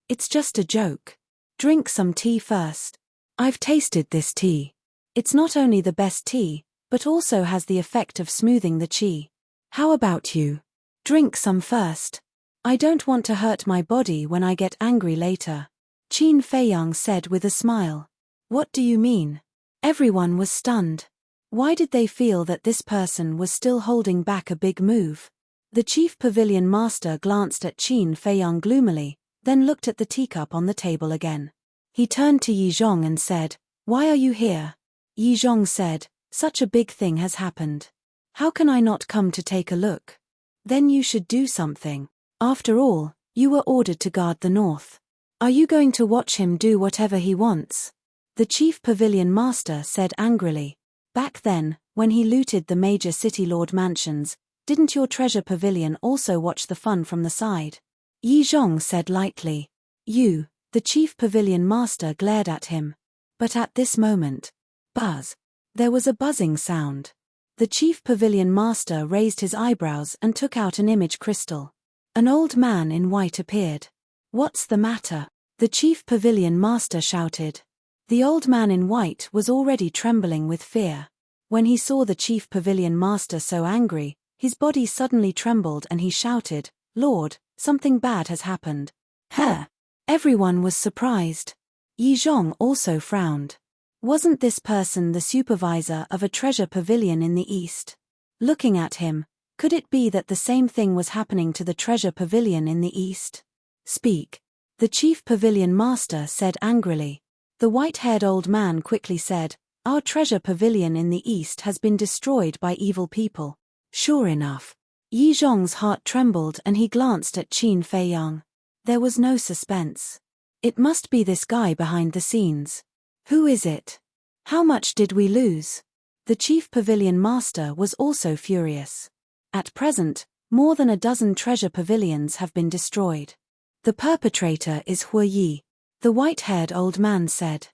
It's just a joke. Drink some tea first. I've tasted this tea. It's not only the best tea, but also has the effect of smoothing the qi. How about you? Drink some first. I don't want to hurt my body when I get angry later. Qin Feiyang said with a smile. What do you mean? Everyone was stunned. Why did they feel that this person was still holding back a big move? The Chief Pavilion Master glanced at Qin Feiyang gloomily, then looked at the teacup on the table again. He turned to Yi Zhong and said, "Why are you here?" Yi Zhong said, "Such a big thing has happened. How can I not come to take a look?" "Then you should do something. After all, you were ordered to guard the north. Are you going to watch him do whatever he wants?" The chief pavilion master said angrily. "Back then, when he looted the major city lord mansions, didn't your treasure pavilion also watch the fun from the side?" Yi Zhong said lightly. "You," the chief pavilion master glared at him. But at this moment, buzz. There was a buzzing sound. The chief pavilion master raised his eyebrows and took out an image crystal. An old man in white appeared. "What's the matter?" the chief pavilion master shouted. The old man in white was already trembling with fear. When he saw the chief pavilion master so angry, his body suddenly trembled and he shouted, "Lord, something bad has happened." "Huh!" Everyone was surprised. Yi Zhong also frowned. Wasn't this person the supervisor of a treasure pavilion in the east? Looking at him, could it be that the same thing was happening to the treasure pavilion in the east? "Speak," the chief pavilion master said angrily. The white-haired old man quickly said, "Our treasure pavilion in the east has been destroyed by evil people." Sure enough. Yi Zhong's heart trembled and he glanced at Qin Feiyang. There was no suspense. It must be this guy behind the scenes. Who is it? How much did we lose? The chief pavilion master was also furious. At present, more than a dozen treasure pavilions have been destroyed. The perpetrator is Hu Yi, the white-haired old man said.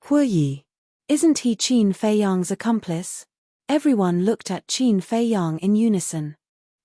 Hu Yi. Isn't he Qin Feiyang's accomplice? Everyone looked at Qin Feiyang in unison.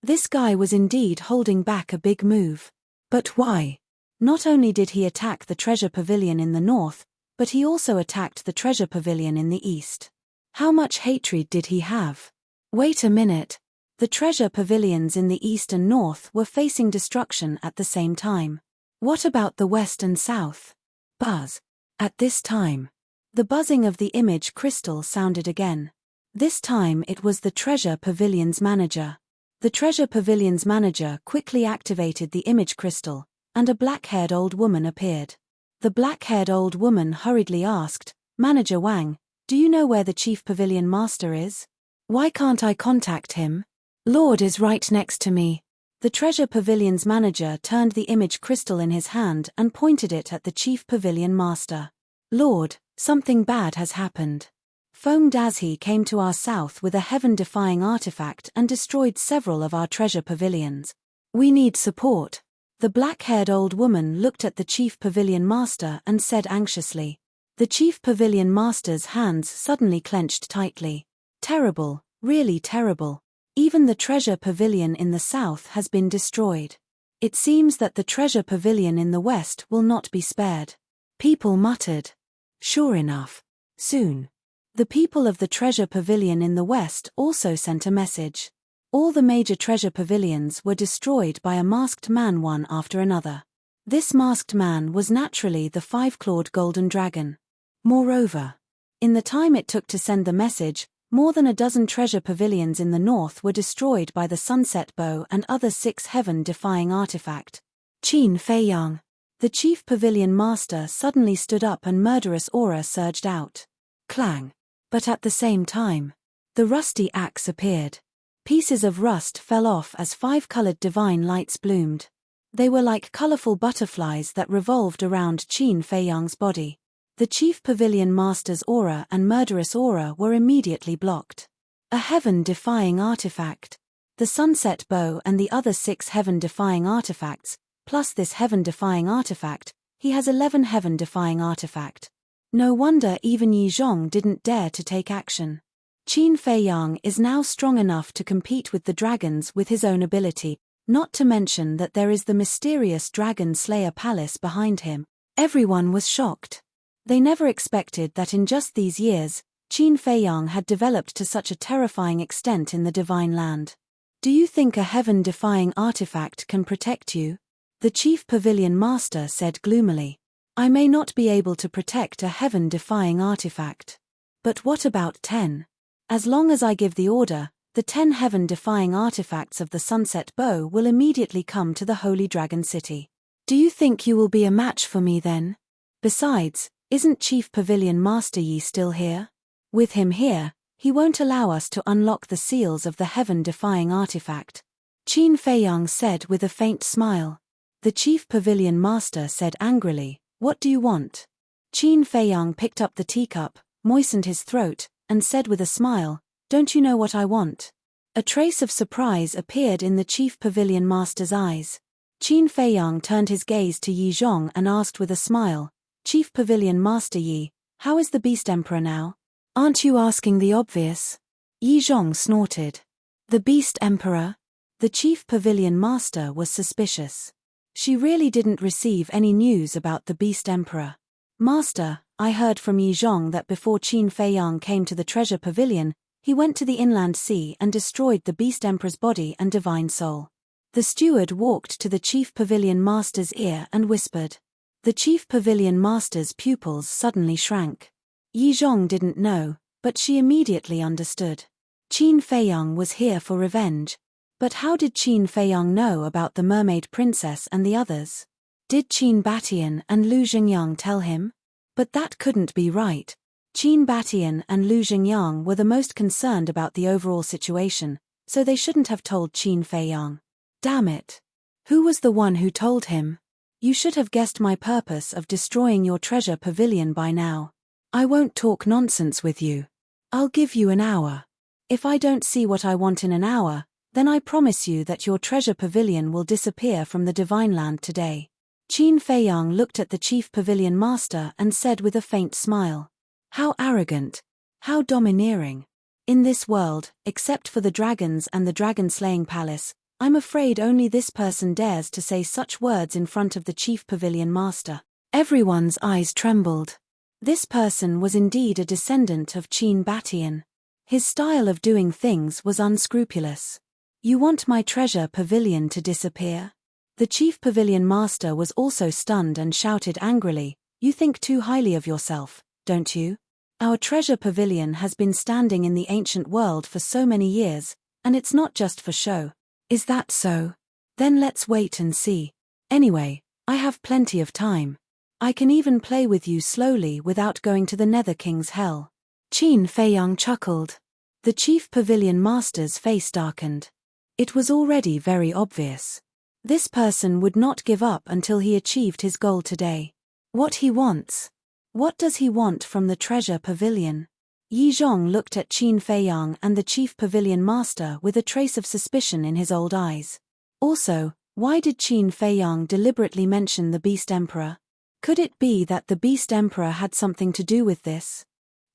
This guy was indeed holding back a big move. But why? Not only did he attack the treasure pavilion in the north, but he also attacked the treasure pavilion in the east. How much hatred did he have? Wait a minute. The treasure pavilions in the east and north were facing destruction at the same time. What about the west and south? Buzz. At this time, the buzzing of the image crystal sounded again. This time it was the treasure pavilion's manager. The treasure pavilion's manager quickly activated the image crystal, and a black-haired old woman appeared. The black-haired old woman hurriedly asked, "Manager Wang, do you know where the chief pavilion master is? Why can't I contact him? Lord is right next to me." The treasure pavilion's manager turned the image crystal in his hand and pointed it at the chief pavilion master. "Lord, something bad has happened. Feng Dazhi came to our south with a heaven-defying artifact and destroyed several of our treasure pavilions. We need support." The black-haired old woman looked at the chief pavilion master and said anxiously. The chief pavilion master's hands suddenly clenched tightly. Terrible, really terrible. Even the treasure pavilion in the south has been destroyed. It seems that the treasure pavilion in the west will not be spared. People muttered. Sure enough. Soon. The people of the treasure pavilion in the west also sent a message. All the major treasure pavilions were destroyed by a masked man one after another. This masked man was naturally the five-clawed golden dragon. Moreover, in the time it took to send the message, more than a dozen treasure pavilions in the north were destroyed by the sunset bow and other 6 heaven-defying artifact. Qin Feiyang. The chief pavilion master suddenly stood up and murderous aura surged out. Clang. But at the same time, the rusty axe appeared. Pieces of rust fell off as 5-colored divine lights bloomed. They were like colorful butterflies that revolved around Qin Feiyang's body. The chief pavilion master's aura and murderous aura were immediately blocked. A heaven-defying artifact. The sunset bow and the other 6 heaven-defying artifacts, plus this heaven-defying artifact, he has 11 heaven-defying artifact. No wonder even Yi Zhong didn't dare to take action. Qin Feiyang is now strong enough to compete with the dragons with his own ability, not to mention that there is the mysterious Dragon Slayer Palace behind him. Everyone was shocked. They never expected that in just these years, Qin Feiyang had developed to such a terrifying extent in the Divine Land. Do you think a heaven-defying artifact can protect you? The chief pavilion master said gloomily. I may not be able to protect a heaven-defying artifact. But what about 10? As long as I give the order, the 10 heaven-defying artifacts of the Sunset Bow will immediately come to the Holy Dragon City. Do you think you will be a match for me then? Besides, isn't Chief Pavilion Master Yi still here? With him here, he won't allow us to unlock the seals of the heaven-defying artifact. Qin Feiyang said with a faint smile. The Chief Pavilion Master said angrily, "What do you want?" Qin Feiyang picked up the teacup, moistened his throat, and said with a smile, "Don't you know what I want?" A trace of surprise appeared in the Chief Pavilion Master's eyes. Qin Feiyang turned his gaze to Yi Zhong and asked with a smile, "Chief Pavilion Master Yi, how is the Beast Emperor now?" "Aren't you asking the obvious?" Yi Zhong snorted. "The Beast Emperor?" The Chief Pavilion Master was suspicious. She really didn't receive any news about the Beast Emperor. "Master, I heard from Yi Zhong that before Qin Feiyang came to the Treasure Pavilion, he went to the inland sea and destroyed the Beast Emperor's body and divine soul." The steward walked to the Chief Pavilion Master's ear and whispered. The Chief Pavilion Master's pupils suddenly shrank. Yi Zhong didn't know, but she immediately understood. Qin Feiyang was here for revenge. But how did Qin Feiyang know about the Mermaid Princess and the others? Did Qin Batian and Lu Xingyang tell him? But that couldn't be right. Qin Batian and Lu Xingyang were the most concerned about the overall situation, so they shouldn't have told Qin Feiyang. Damn it. Who was the one who told him? You should have guessed my purpose of destroying your treasure pavilion by now. I won't talk nonsense with you. I'll give you an hour. If I don't see what I want in an hour, then I promise you that your treasure pavilion will disappear from the Divine Land today. Qin Feiyang looked at the Chief Pavilion Master and said with a faint smile. How arrogant. How domineering. In this world, except for the dragons and the dragon-slaying palace, I'm afraid only this person dares to say such words in front of the Chief Pavilion Master. Everyone's eyes trembled. This person was indeed a descendant of Qin Batian. His style of doing things was unscrupulous. You want my treasure pavilion to disappear? The Chief Pavilion Master was also stunned and shouted angrily, You think too highly of yourself, don't you? Our treasure pavilion has been standing in the ancient world for so many years, and it's not just for show. Is that so? Then let's wait and see. Anyway, I have plenty of time. I can even play with you slowly without going to the Nether King's hell. Qin Feiyang chuckled. The Chief Pavilion Master's face darkened. It was already very obvious. This person would not give up until he achieved his goal today. What he wants. What does he want from the treasure pavilion? Yi Zhong looked at Qin Feiyang and the Chief Pavilion Master with a trace of suspicion in his old eyes. Also, why did Qin Feiyang deliberately mention the Beast Emperor? Could it be that the Beast Emperor had something to do with this?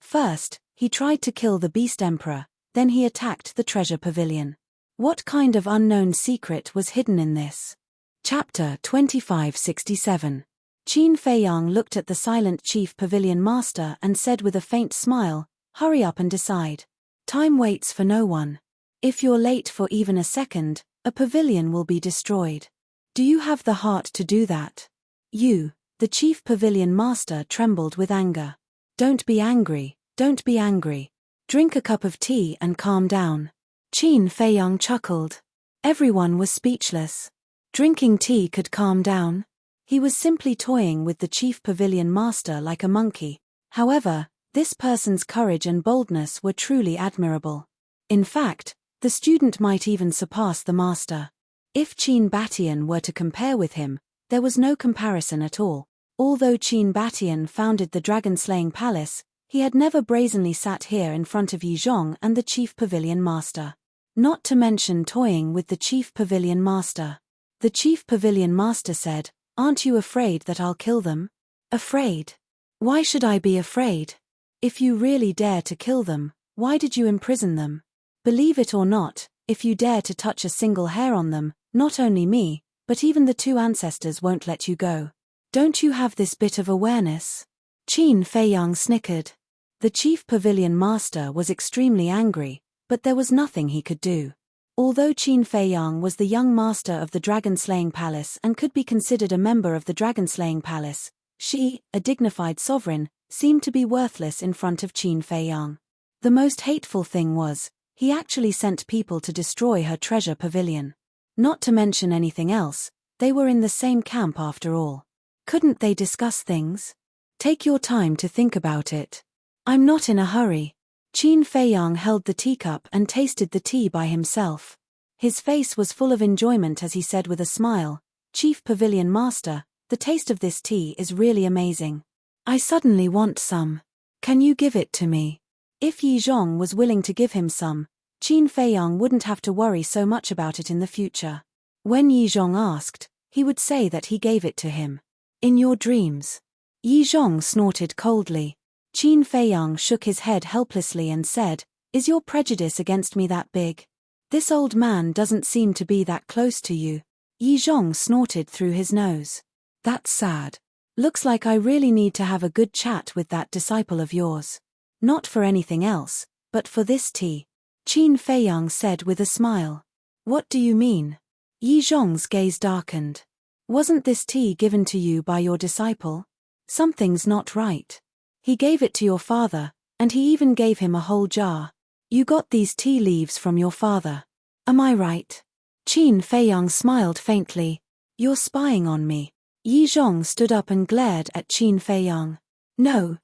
First, he tried to kill the Beast Emperor, then he attacked the treasure pavilion. What kind of unknown secret was hidden in this? Chapter 2567. Qin Feiyang looked at the silent Chief Pavilion Master and said with a faint smile, Hurry up and decide. Time waits for no one. If you're late for even a second, a pavilion will be destroyed. Do you have the heart to do that? You, the Chief Pavilion Master, trembled with anger. Don't be angry, don't be angry. Drink a cup of tea and calm down. Qin Feiyang chuckled. Everyone was speechless. Drinking tea could calm down? He was simply toying with the Chief Pavilion Master like a monkey. However, this person's courage and boldness were truly admirable. In fact, the student might even surpass the master. If Qin Batian were to compare with him, there was no comparison at all. Although Qin Batian founded the dragon-slaying palace, he had never brazenly sat here in front of Yi Zhong and the Chief Pavilion Master. Not to mention toying with the Chief Pavilion Master. The Chief Pavilion Master said, Aren't you afraid that I'll kill them? Afraid? Why should I be afraid? If you really dare to kill them, why did you imprison them? Believe it or not, if you dare to touch a single hair on them, not only me, but even the two ancestors won't let you go. Don't you have this bit of awareness? Qin Feiyang snickered. The Chief Pavilion Master was extremely angry, but there was nothing he could do. Although Qin Feiyang was the young master of the dragon-slaying palace and could be considered a member of the dragon-slaying palace, she, a dignified sovereign, seemed to be worthless in front of Qin Feiyang. The most hateful thing was, he actually sent people to destroy her treasure pavilion. Not to mention anything else, they were in the same camp after all. Couldn't they discuss things? Take your time to think about it. I'm not in a hurry. Qin Feiyang held the teacup and tasted the tea by himself. His face was full of enjoyment as he said with a smile, "Chief Pavilion Master, the taste of this tea is really amazing. I suddenly want some. Can you give it to me?" If Yi Zhong was willing to give him some, Qin Feiyang wouldn't have to worry so much about it in the future. When Yi Zhong asked, he would say that he gave it to him. "In your dreams?" Yi Zhong snorted coldly. Qin Feiyang shook his head helplessly and said, "Is your prejudice against me that big? This old man doesn't seem to be that close to you." Yi Zhong snorted through his nose. "That's sad. Looks like I really need to have a good chat with that disciple of yours. Not for anything else, but for this tea," Qin Feiyang said with a smile. "What do you mean?" Yi Zhong's gaze darkened. "Wasn't this tea given to you by your disciple? Something's not right. He gave it to your father, and he even gave him a whole jar. You got these tea leaves from your father. Am I right?" Qin Feiyang smiled faintly. "You're spying on me." Yi Zhong stood up and glared at Qin Feiyang. No.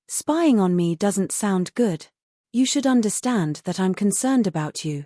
Spying on me doesn't sound good. You should understand that I'm concerned about you."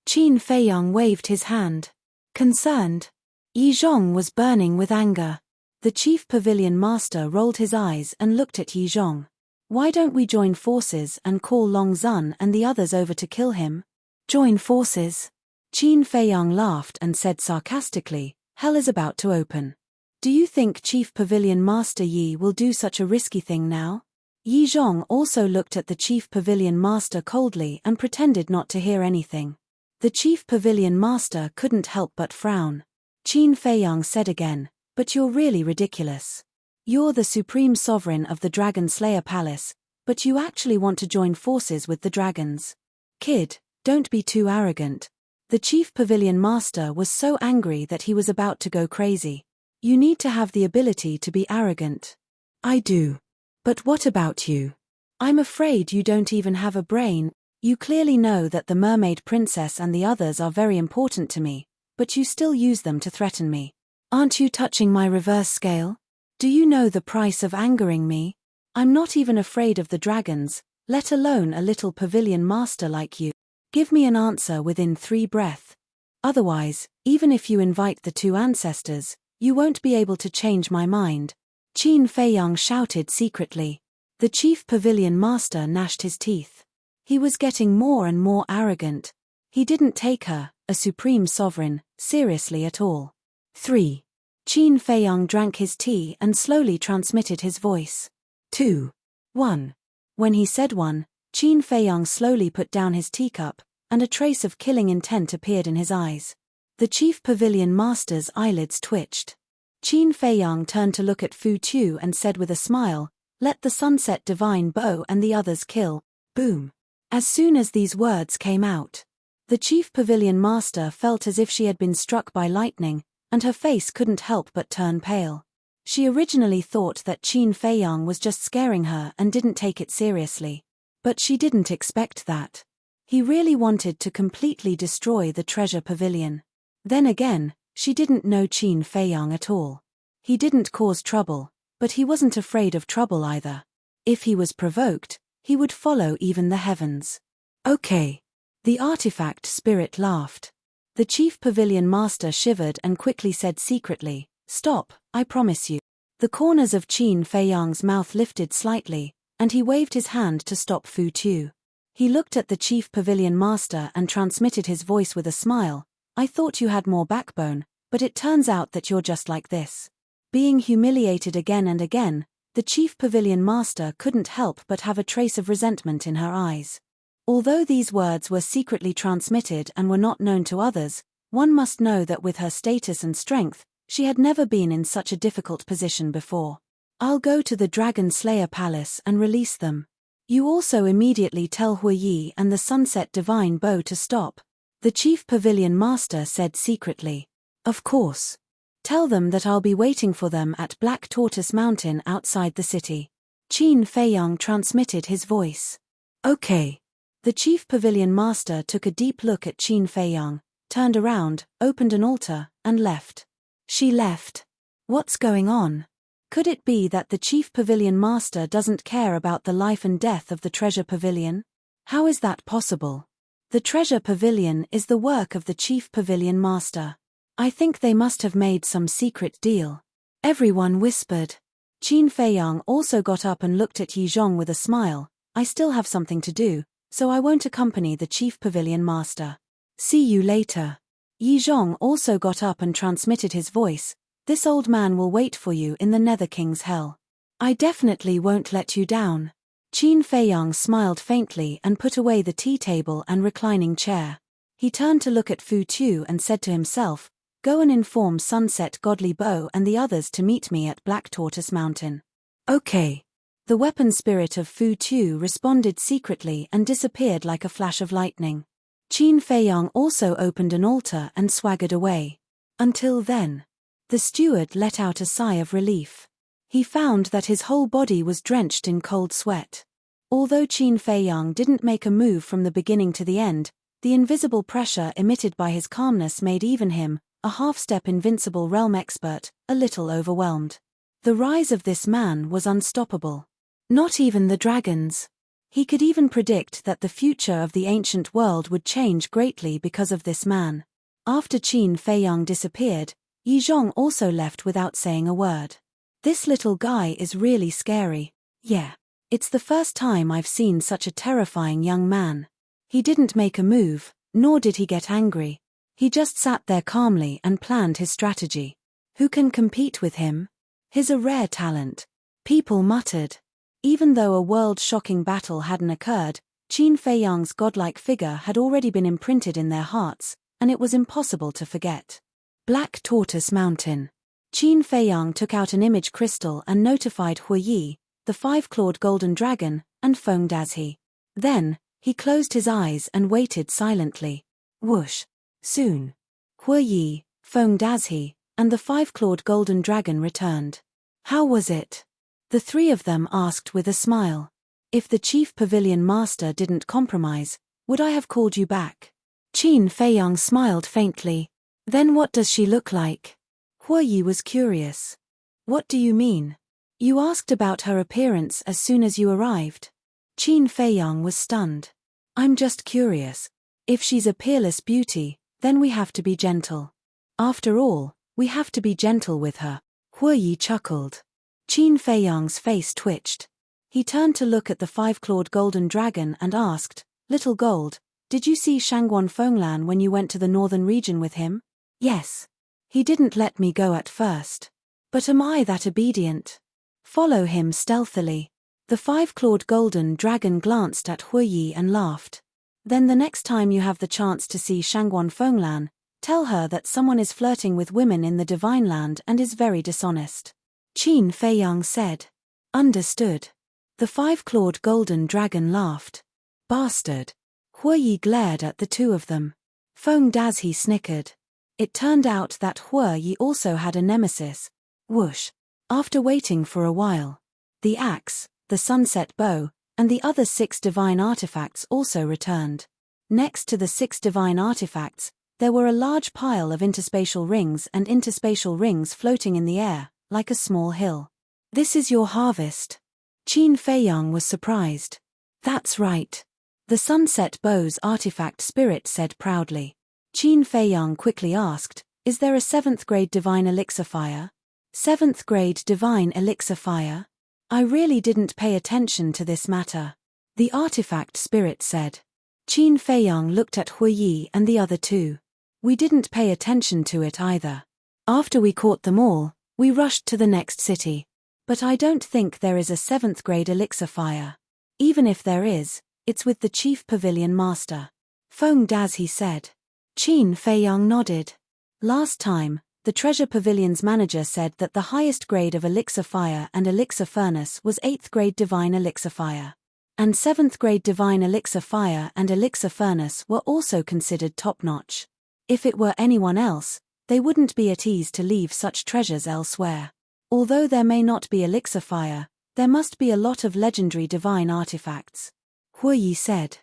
Qin Feiyang waved his hand. "Concerned?" Yi Zhong was burning with anger. The Chief Pavilion Master rolled his eyes and looked at Yi Zhong. "Why don't we join forces and call Long Zun and the others over to kill him?" "Join forces?" Qin Feiyang laughed and said sarcastically, "Hell is about to open. Do you think Chief Pavilion Master Yi will do such a risky thing now?" Yi Zhong also looked at the Chief Pavilion Master coldly and pretended not to hear anything. The Chief Pavilion Master couldn't help but frown. Qin Feiyang said again, "But you're really ridiculous. You're the Supreme Sovereign of the Dragon Slayer Palace, but you actually want to join forces with the dragons. Kid, don't be too arrogant." The Chief Pavilion Master was so angry that he was about to go crazy. "You need to have the ability to be arrogant." "I do. But what about you? I'm afraid you don't even have a brain. You clearly know that the Mermaid Princess and the others are very important to me, but you still use them to threaten me. Aren't you touching my reverse scale? Do you know the price of angering me? I'm not even afraid of the dragons, let alone a little pavilion master like you. Give me an answer within 3 breaths. Otherwise, even if you invite the 2 ancestors, you won't be able to change my mind." Qin Feiyang shouted secretly. The Chief Pavilion Master gnashed his teeth. He was getting more and more arrogant. He didn't take her, a supreme sovereign, seriously at all. 3. Qin Feiyang drank his tea and slowly transmitted his voice. 2. 1. When he said 1, Qin Feiyang slowly put down his teacup, and a trace of killing intent appeared in his eyes. The Chief Pavilion Master's eyelids twitched. Qin Feiyang turned to look at Fu Tu and said with a smile, "Let the Sunset Divine Bow and the others kill." Boom. As soon as these words came out, the Chief Pavilion Master felt as if she had been struck by lightning, and her face couldn't help but turn pale. She originally thought that Qin Feiyang was just scaring her and didn't take it seriously. But she didn't expect that. He really wanted to completely destroy the treasure pavilion. Then again, she didn't know Qin Feiyang at all. He didn't cause trouble, but he wasn't afraid of trouble either. If he was provoked, he would follow even the heavens. "Okay." The artifact spirit laughed. The Chief Pavilion Master shivered and quickly said secretly, "Stop, I promise you." The corners of Qin Feiyang's mouth lifted slightly, and he waved his hand to stop Fu Tu. He looked at the Chief Pavilion Master and transmitted his voice with a smile, "I thought you had more backbone, but it turns out that you're just like this." Being humiliated again and again, the Chief Pavilion Master couldn't help but have a trace of resentment in her eyes. Although these words were secretly transmitted and were not known to others, one must know that with her status and strength, she had never been in such a difficult position before. "I'll go to the Dragon Slayer Palace and release them. You also immediately tell Hui Yi and the Sunset Divine Bow to stop," the Chief Pavilion Master said secretly. "Of course. Tell them that I'll be waiting for them at Black Tortoise Mountain outside the city." Qin Feiyang transmitted his voice. "Okay." The Chief Pavilion Master took a deep look at Qin Feiyang, turned around, opened an altar, and left. She left. What's going on? Could it be that the Chief Pavilion Master doesn't care about the life and death of the Treasure Pavilion? How is that possible? The Treasure Pavilion is the work of the Chief Pavilion Master. I think they must have made some secret deal. Everyone whispered. Qin Feiyang also got up and looked at Yi Zhong with a smile. I still have something to do, so I won't accompany the Chief Pavilion Master. See you later. Yi Zhong also got up and transmitted his voice. This old man will wait for you in the Nether King's hell. I definitely won't let you down. Qin Feiyang smiled faintly and put away the tea table and reclining chair. He turned to look at Fu Tu and said to himself, go and inform Sunset Godly Bow and the others to meet me at Black Tortoise Mountain. Okay. The weapon spirit of Fu Tu responded secretly and disappeared like a flash of lightning. Qin Feiyang also opened an altar and swaggered away. Until then, the steward let out a sigh of relief. He found that his whole body was drenched in cold sweat. Although Qin Feiyang didn't make a move from the beginning to the end, the invisible pressure emitted by his calmness made even him, a half-step invincible realm expert, a little overwhelmed. The rise of this man was unstoppable. Not even the dragons. He could even predict that the future of the ancient world would change greatly because of this man. After Qin Feiyang disappeared, Yi Zhong also left without saying a word. This little guy is really scary. Yeah. It's the first time I've seen such a terrifying young man. He didn't make a move, nor did he get angry. He just sat there calmly and planned his strategy. Who can compete with him? He's a rare talent. People muttered. Even though a world-shocking battle hadn't occurred, Qin Feiyang's godlike figure had already been imprinted in their hearts, and it was impossible to forget. Black Tortoise Mountain. Qin Feiyang took out an image crystal and notified Hu Yi, the five-clawed golden dragon, and Feng Dazhi. Then, he closed his eyes and waited silently. Whoosh. Soon. Hu Yi, Feng Dazhi, and the five-clawed golden dragon returned. How was it? The three of them asked with a smile. If the Chief Pavilion Master didn't compromise, would I have called you back? Qin Feiyang smiled faintly. Then what does she look like? Hu Yi was curious. What do you mean? You asked about her appearance as soon as you arrived. Qin Feiyang was stunned. I'm just curious. If she's a peerless beauty, then we have to be gentle. After all, we have to be gentle with her. Hu Yi chuckled. Qin Feiyang's face twitched. He turned to look at the five-clawed golden dragon and asked, Little Gold, did you see Shangguan Fenglan when you went to the northern region with him? Yes. He didn't let me go at first. But am I that obedient? Follow him stealthily. The five-clawed golden dragon glanced at Hu Yi and laughed. Then the next time you have the chance to see Shangguan Fenglan, tell her that someone is flirting with women in the Divine Land and is very dishonest. Qin Feiyang said. Understood. The five-clawed golden dragon laughed. Bastard. Hu Yi glared at the two of them. Feng Dazhi snickered. It turned out that Hu Yi also had a nemesis. Whoosh. After waiting for a while, the axe, the sunset bow, and the other 6 divine artifacts also returned. Next to the 6 divine artifacts, there were a large pile of interspatial rings and interspatial rings floating in the air, like a small hill. This is your harvest. Qin Feiyang was surprised. That's right. The sunset bow's artifact spirit said proudly. Qin Feiyang quickly asked, is there a 7th grade divine elixir fire? 7th grade divine elixir fire? I really didn't pay attention to this matter. The artifact spirit said. Qin Feiyang looked at Hu Yi and the other two. We didn't pay attention to it either. After we caught them all, we rushed to the next city. But I don't think there is a 7th grade elixir fire. Even if there is, it's with the Chief Pavilion Master. Feng Dazhi said. Qin Feiyang nodded. Last time, the Treasure Pavilion's manager said that the highest grade of elixir fire and elixir furnace was 8th grade divine elixir fire. And 7th grade divine elixir fire and elixir furnace were also considered top-notch. If it were anyone else, they wouldn't be at ease to leave such treasures elsewhere. Although there may not be elixir fire, there must be a lot of legendary divine artifacts. Hu Yi said.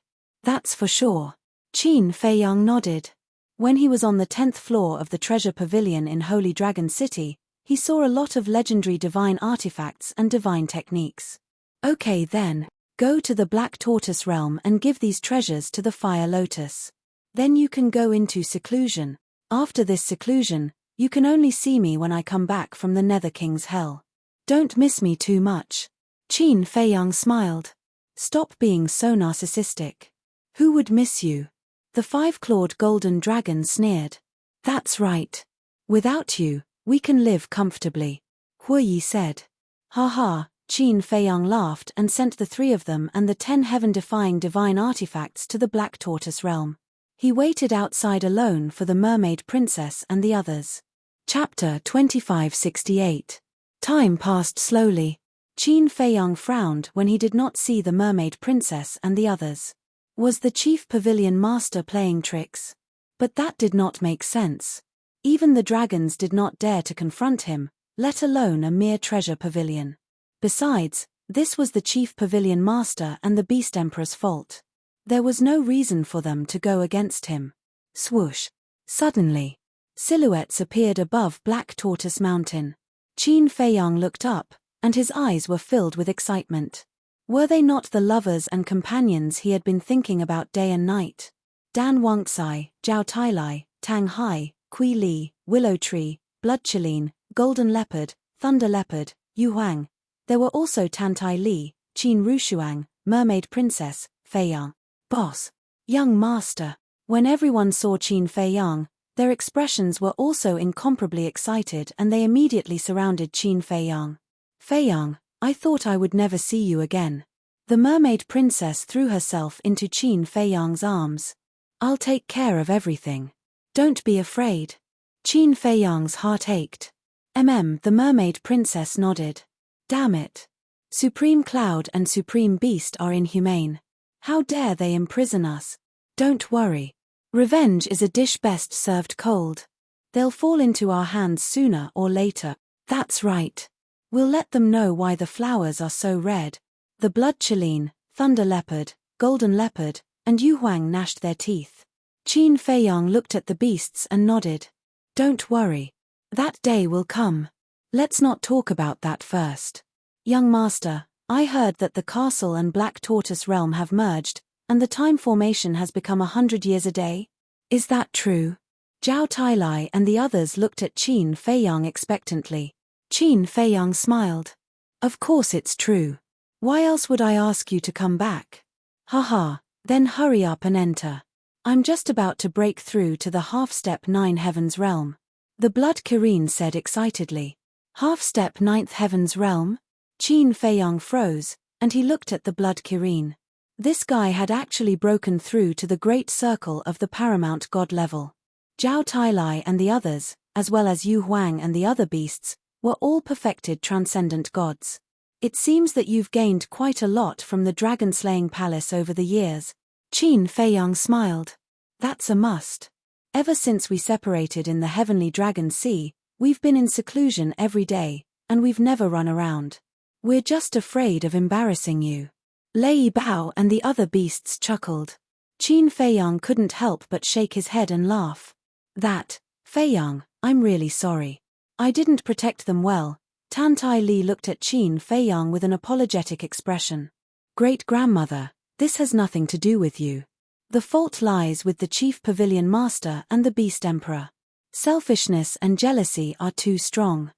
That's for sure. Qin Feiyang nodded. When he was on the 10th floor of the Treasure Pavilion in Holy Dragon City, He saw a lot of legendary divine artifacts and divine techniques. Okay then, go to the Black Tortoise realm and give these treasures to the Fire Lotus. Then you can go into seclusion. After this seclusion, you can only see me when I come back from the Nether King's hell. Don't miss me too much. Qin Feiyang smiled. Stop being so narcissistic. Who would miss you? The five-clawed golden dragon sneered. That's right. Without you, we can live comfortably. Huiyi said. Ha. Qin Feiyang laughed and sent the three of them and the 10 heaven-defying divine artifacts to the Black Tortoise realm. He waited outside alone for the mermaid princess and the others. Chapter 2568. Time passed slowly. Qin Feiyang frowned when he did not see the mermaid princess and the others. Was the chief pavilion master playing tricks? But that did not make sense. Even the dragons did not dare to confront him, let alone a mere treasure pavilion. Besides, this was the chief pavilion master and the Beast Emperor's fault. There was no reason for them to go against him. Swoosh. Suddenly, silhouettes appeared above Black Tortoise Mountain. Qin Feiyang looked up, and his eyes were filled with excitement. Were they not the lovers and companions he had been thinking about day and night? Dan Wangcai, Zhao Tailai, Tang Hai, Kui Li, Willow Tree, Blood Chileen, Golden Leopard, Thunder Leopard, Yu Huang. There were also Tantai Li, Qin Rushuang, Mermaid Princess, Feiyang. Boss. Young Master. When everyone saw Qin Feiyang, their expressions were also incomparably excited and they immediately surrounded Qin Feiyang. Feiyang, I thought I would never see you again. The Mermaid Princess threw herself into Qin Feiyang's arms. I'll take care of everything. Don't be afraid. Qin Feiyang's heart ached. The Mermaid Princess nodded. Damn it. Supreme Cloud and Supreme Beast are inhumane. How dare they imprison us? Don't worry. Revenge is a dish best served cold. They'll fall into our hands sooner or later. That's right. We'll let them know why the flowers are so red. The Blood Chileen, Thunder Leopard, Golden Leopard, and Yu Huang gnashed their teeth. Qin Feiyang looked at the beasts and nodded. Don't worry. That day will come. Let's not talk about that first. Young Master, I heard that the castle and Black Tortoise realm have merged, and the time formation has become 100 years a day? Is that true? Zhao Tailai and the others looked at Qin Feiyang expectantly. Qin Feiyang smiled. Of course it's true. Why else would I ask you to come back? Haha, then hurry up and enter. I'm just about to break through to the half-step 9 heavens realm. The Blood Kirin said excitedly. Half-step 9th heavens realm? Qin Feiyang froze, and he looked at the Blood Kirin. This guy had actually broken through to the great circle of the paramount god level. Zhao Tailai and the others, as well as Yu Huang and the other beasts, were all perfected transcendent gods. It seems that you've gained quite a lot from the dragon-slaying palace over the years. Qin Feiyang smiled. That's a must. Ever since we separated in the heavenly dragon sea, we've been in seclusion every day, and we've never run around. We're just afraid of embarrassing you. Lei Bao and the other beasts chuckled. Qin Feiyang couldn't help but shake his head and laugh. Feiyang, I'm really sorry. I didn't protect them well. Tantai Li looked at Qin Feiyang with an apologetic expression. Great-grandmother, this has nothing to do with you. The fault lies with the chief pavilion master and the Beast Emperor. Selfishness and jealousy are too strong.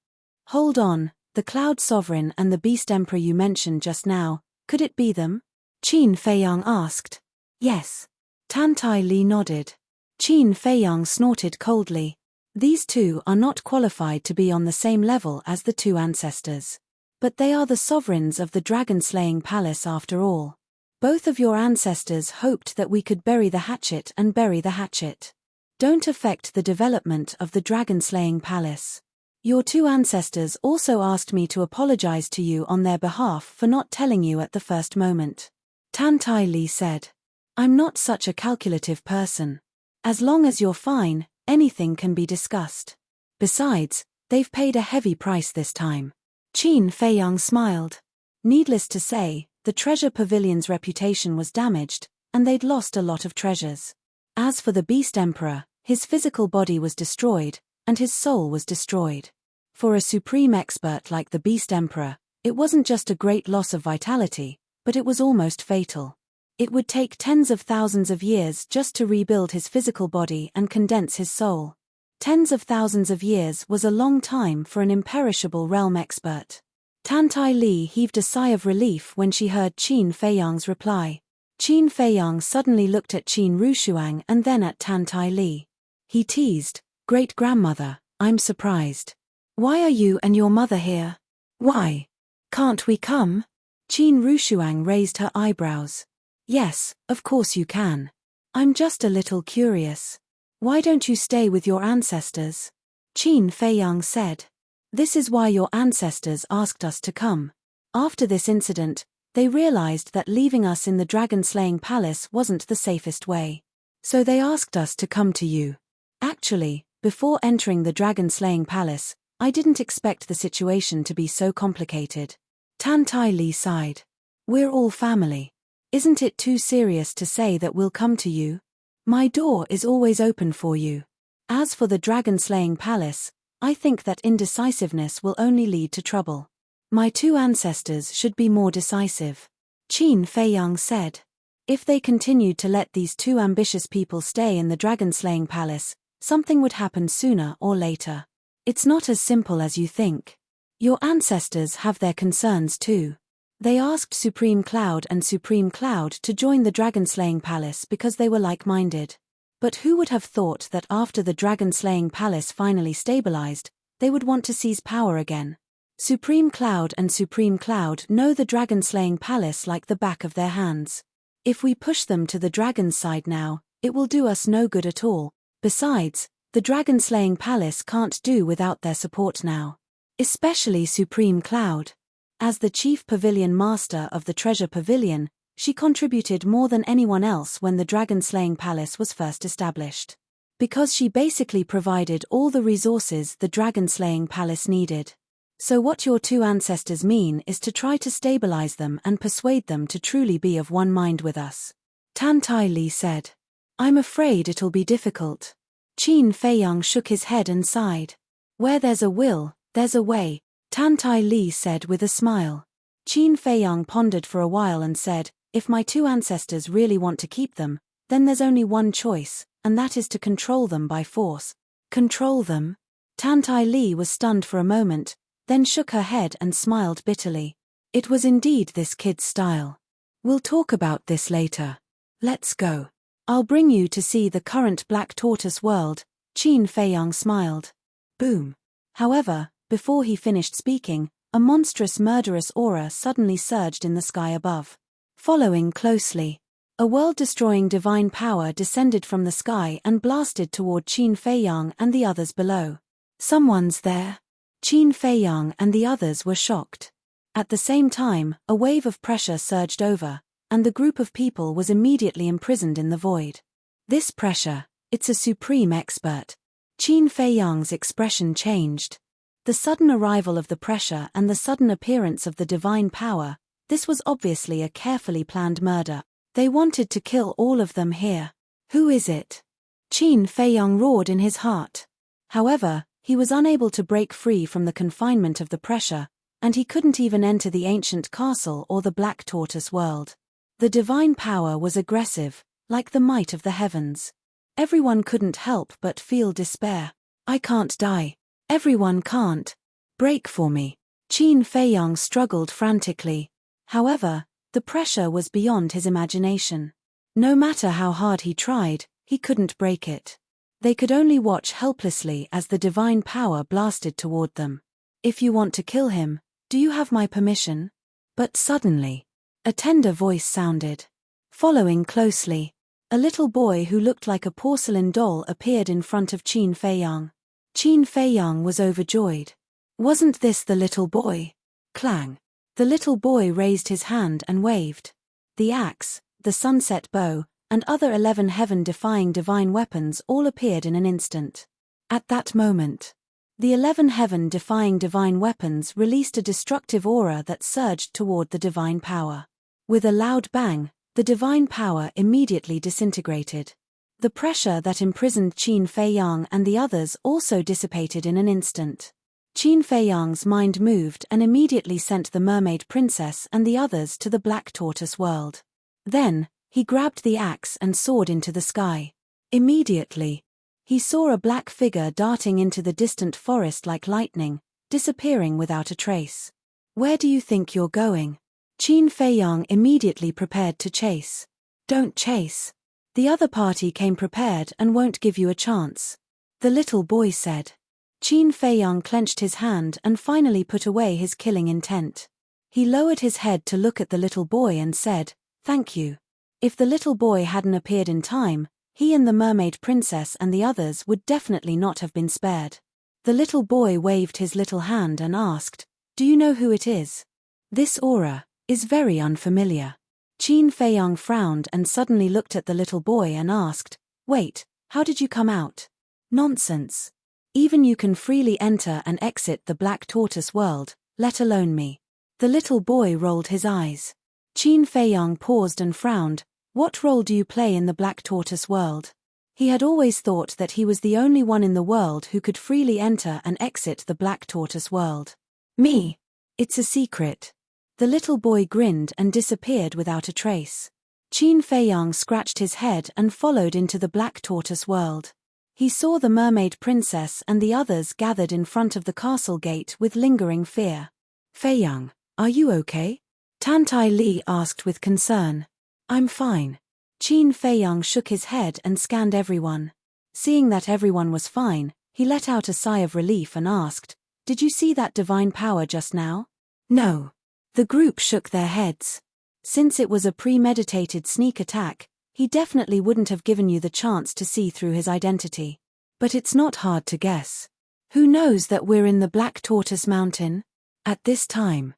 Hold on, the Cloud Sovereign and the Beast Emperor you mentioned just now, could it be them? Qin Feiyang asked. Yes. Tantai Li nodded. Qin Feiyang snorted coldly. These two are not qualified to be on the same level as the two ancestors. But they are the sovereigns of the dragon-slaying palace after all. Both of your ancestors hoped that we could bury the hatchet and bury the hatchet. Don't affect the development of the dragon-slaying palace. Your two ancestors also asked me to apologize to you on their behalf for not telling you at the first moment. Tantai Li said. I'm not such a calculative person. As long as you're fine, anything can be discussed. Besides, they've paid a heavy price this time. Qin Feiyang smiled. Needless to say, the treasure pavilion's reputation was damaged, and they'd lost a lot of treasures. As for the Beast Emperor, his physical body was destroyed, and his soul was destroyed. For a supreme expert like the Beast Emperor, it wasn't just a great loss of vitality, but it was almost fatal. It would take tens of thousands of years just to rebuild his physical body and condense his soul. Tens of thousands of years was a long time for an imperishable realm expert. Tantai Li heaved a sigh of relief when she heard Qin Feiyang's reply. Qin Feiyang suddenly looked at Qin Rushuang and then at Tantai Li. He teased, "Great-grandmother, I'm surprised. Why are you and your mother here? Why? Can't we come?" Qin Rushuang raised her eyebrows. "Yes, of course you can. I'm just a little curious. Why don't you stay with your ancestors?" Qin Feiyang said. "This is why your ancestors asked us to come. After this incident, they realized that leaving us in the dragon-slaying palace wasn't the safest way. So they asked us to come to you. Actually, before entering the dragon-slaying palace, I didn't expect the situation to be so complicated." Tantai Li sighed. "We're all family. Isn't it too serious to say that we'll come to you? My door is always open for you. As for the dragon-slaying palace, I think that indecisiveness will only lead to trouble. My two ancestors should be more decisive," Qin Feiyang said. "If they continued to let these two ambitious people stay in the dragon-slaying palace, something would happen sooner or later. It's not as simple as you think. Your ancestors have their concerns too. They asked Supreme Cloud and Supreme Cloud to join the dragon-slaying palace because they were like-minded. But who would have thought that after the dragon-slaying palace finally stabilized, they would want to seize power again? Supreme Cloud and Supreme Cloud know the dragon-slaying palace like the back of their hands. If we push them to the dragon's side now, it will do us no good at all. Besides, the dragon-slaying palace can't do without their support now. Especially Supreme Cloud. As the chief pavilion master of the Treasure Pavilion, she contributed more than anyone else when the dragon-slaying palace was first established. Because she basically provided all the resources the dragon-slaying palace needed. So what your two ancestors mean is to try to stabilize them and persuade them to truly be of one mind with us," Tantai Li said. "I'm afraid it'll be difficult." Qin Feiyang shook his head and sighed. "Where there's a will, there's a way," Tantai Li said with a smile. Qin Feiyang pondered for a while and said, "If my two ancestors really want to keep them, then there's only one choice, and that is to control them by force." "Control them?" Tantai Li was stunned for a moment, then shook her head and smiled bitterly. It was indeed this kid's style. "We'll talk about this later. Let's go. I'll bring you to see the current Black Tortoise world," Qin Feiyang smiled. Boom. However, before he finished speaking, a monstrous murderous aura suddenly surged in the sky above. Following closely, a world-destroying divine power descended from the sky and blasted toward Qin Feiyang and the others below. "Someone's there." Qin Feiyang and the others were shocked. At the same time, a wave of pressure surged over, and the group of people was immediately imprisoned in the void. "This pressure, it's a supreme expert." Qin Feiyang's expression changed. The sudden arrival of the pressure and the sudden appearance of the divine power, this was obviously a carefully planned murder. They wanted to kill all of them here. "Who is it?" Qin Feiyang roared in his heart. However, he was unable to break free from the confinement of the pressure, and he couldn't even enter the ancient castle or the Black Tortoise world. The divine power was aggressive, like the might of the heavens. Everyone couldn't help but feel despair. "I can't die. Everyone can't. Break for me." Qin Feiyang struggled frantically. However, the pressure was beyond his imagination. No matter how hard he tried, he couldn't break it. They could only watch helplessly as the divine power blasted toward them. "If you want to kill him, do you have my permission?" But suddenly, a tender voice sounded. Following closely, a little boy who looked like a porcelain doll appeared in front of Qin Feiyang. Qin Feiyang was overjoyed. "Wasn't this the little boy?" Clang. The little boy raised his hand and waved. The axe, the sunset bow, and other 11 heaven-defying divine weapons all appeared in an instant. At that moment, the 11 heaven-defying divine weapons released a destructive aura that surged toward the divine power. With a loud bang, the divine power immediately disintegrated. The pressure that imprisoned Qin Feiyang and the others also dissipated in an instant. Qin Feiyang's mind moved and immediately sent the mermaid princess and the others to the black tortoise world. Then, he grabbed the axe and soared into the sky. Immediately, he saw a black figure darting into the distant forest like lightning, disappearing without a trace. Where do you think you're going? Qin Feiyang immediately prepared to chase. Don't chase. The other party came prepared and won't give you a chance. The little boy said. Qin Feiyang clenched his hand and finally put away his killing intent. He lowered his head to look at the little boy and said, "Thank you." If the little boy hadn't appeared in time, he and the mermaid princess and the others would definitely not have been spared. The little boy waved his little hand and asked, "Do you know who it is? This aura is very unfamiliar." Qin Feiyang frowned and suddenly looked at the little boy and asked, "Wait, how did you come out?" "Nonsense. Even you can freely enter and exit the black tortoise world, let alone me." The little boy rolled his eyes. Qin Feiyang paused and frowned. What role do you play in the black tortoise world? He had always thought that he was the only one in the world who could freely enter and exit the black tortoise world. Me. It's a secret. The little boy grinned and disappeared without a trace. Qin Feiyang scratched his head and followed into the black tortoise world. He saw the mermaid princess and the others gathered in front of the castle gate with lingering fear. "Feiyang, are you okay?" Tantai Li asked with concern. "I'm fine." Qin Feiyang shook his head and scanned everyone. Seeing that everyone was fine, he let out a sigh of relief and asked, "Did you see that divine power just now?" "No." The group shook their heads. Since it was a premeditated sneak attack, he definitely wouldn't have given you the chance to see through his identity. But it's not hard to guess. Who knows that we're in the Black Tortoise Mountain? At this time,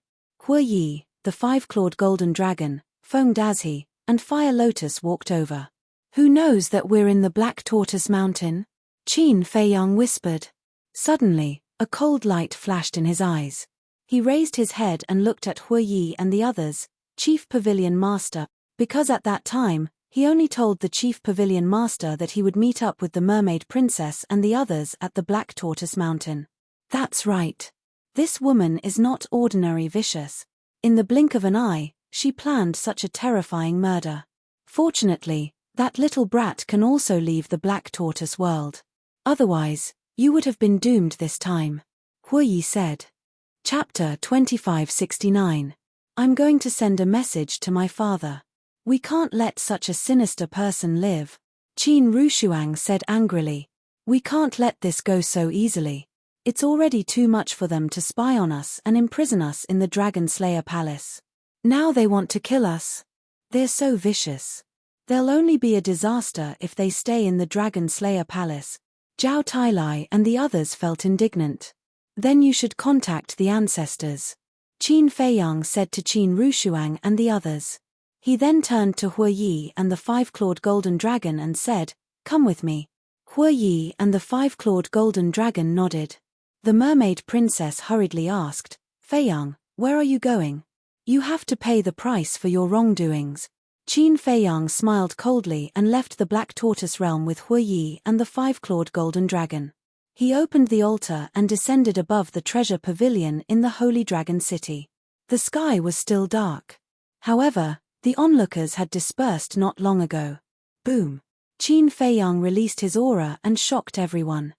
Hue Yi, the five-clawed golden dragon, Feng Dazhi, and Fire Lotus walked over. Who knows that we're in the Black Tortoise Mountain? Qin Feiyang whispered. Suddenly, a cold light flashed in his eyes. He raised his head and looked at Hue Yi and the others, Chief Pavilion Master, because at that time, he only told the Chief Pavilion Master that he would meet up with the Mermaid Princess and the others at the Black Tortoise Mountain. That's right. This woman is not ordinary vicious. In the blink of an eye, she planned such a terrifying murder. Fortunately, that little brat can also leave the Black Tortoise world. Otherwise, you would have been doomed this time. Hue Yi said. Chapter 2569. I'm going to send a message to my father. We can't let such a sinister person live. Qin Rushuang said angrily. We can't let this go so easily. It's already too much for them to spy on us and imprison us in the Dragon Slayer Palace. Now they want to kill us. They're so vicious. There'll only be a disaster if they stay in the Dragon Slayer Palace. Zhao Tailai and the others felt indignant. Then you should contact the ancestors. Qin Feiyang said to Qin Rushuang and the others. He then turned to Hue Yi and the five-clawed golden dragon and said, "Come with me." Hue Yi and the five-clawed golden dragon nodded. The mermaid princess hurriedly asked, "Feiyang, where are you going? You have to pay the price for your wrongdoings." Qin Feiyang smiled coldly and left the Black Tortoise realm with Hue Yi and the five-clawed golden dragon. He opened the altar and descended above the treasure pavilion in the Holy Dragon City. The sky was still dark. However, the onlookers had dispersed not long ago. Boom. Qin Feiyang released his aura and shocked everyone.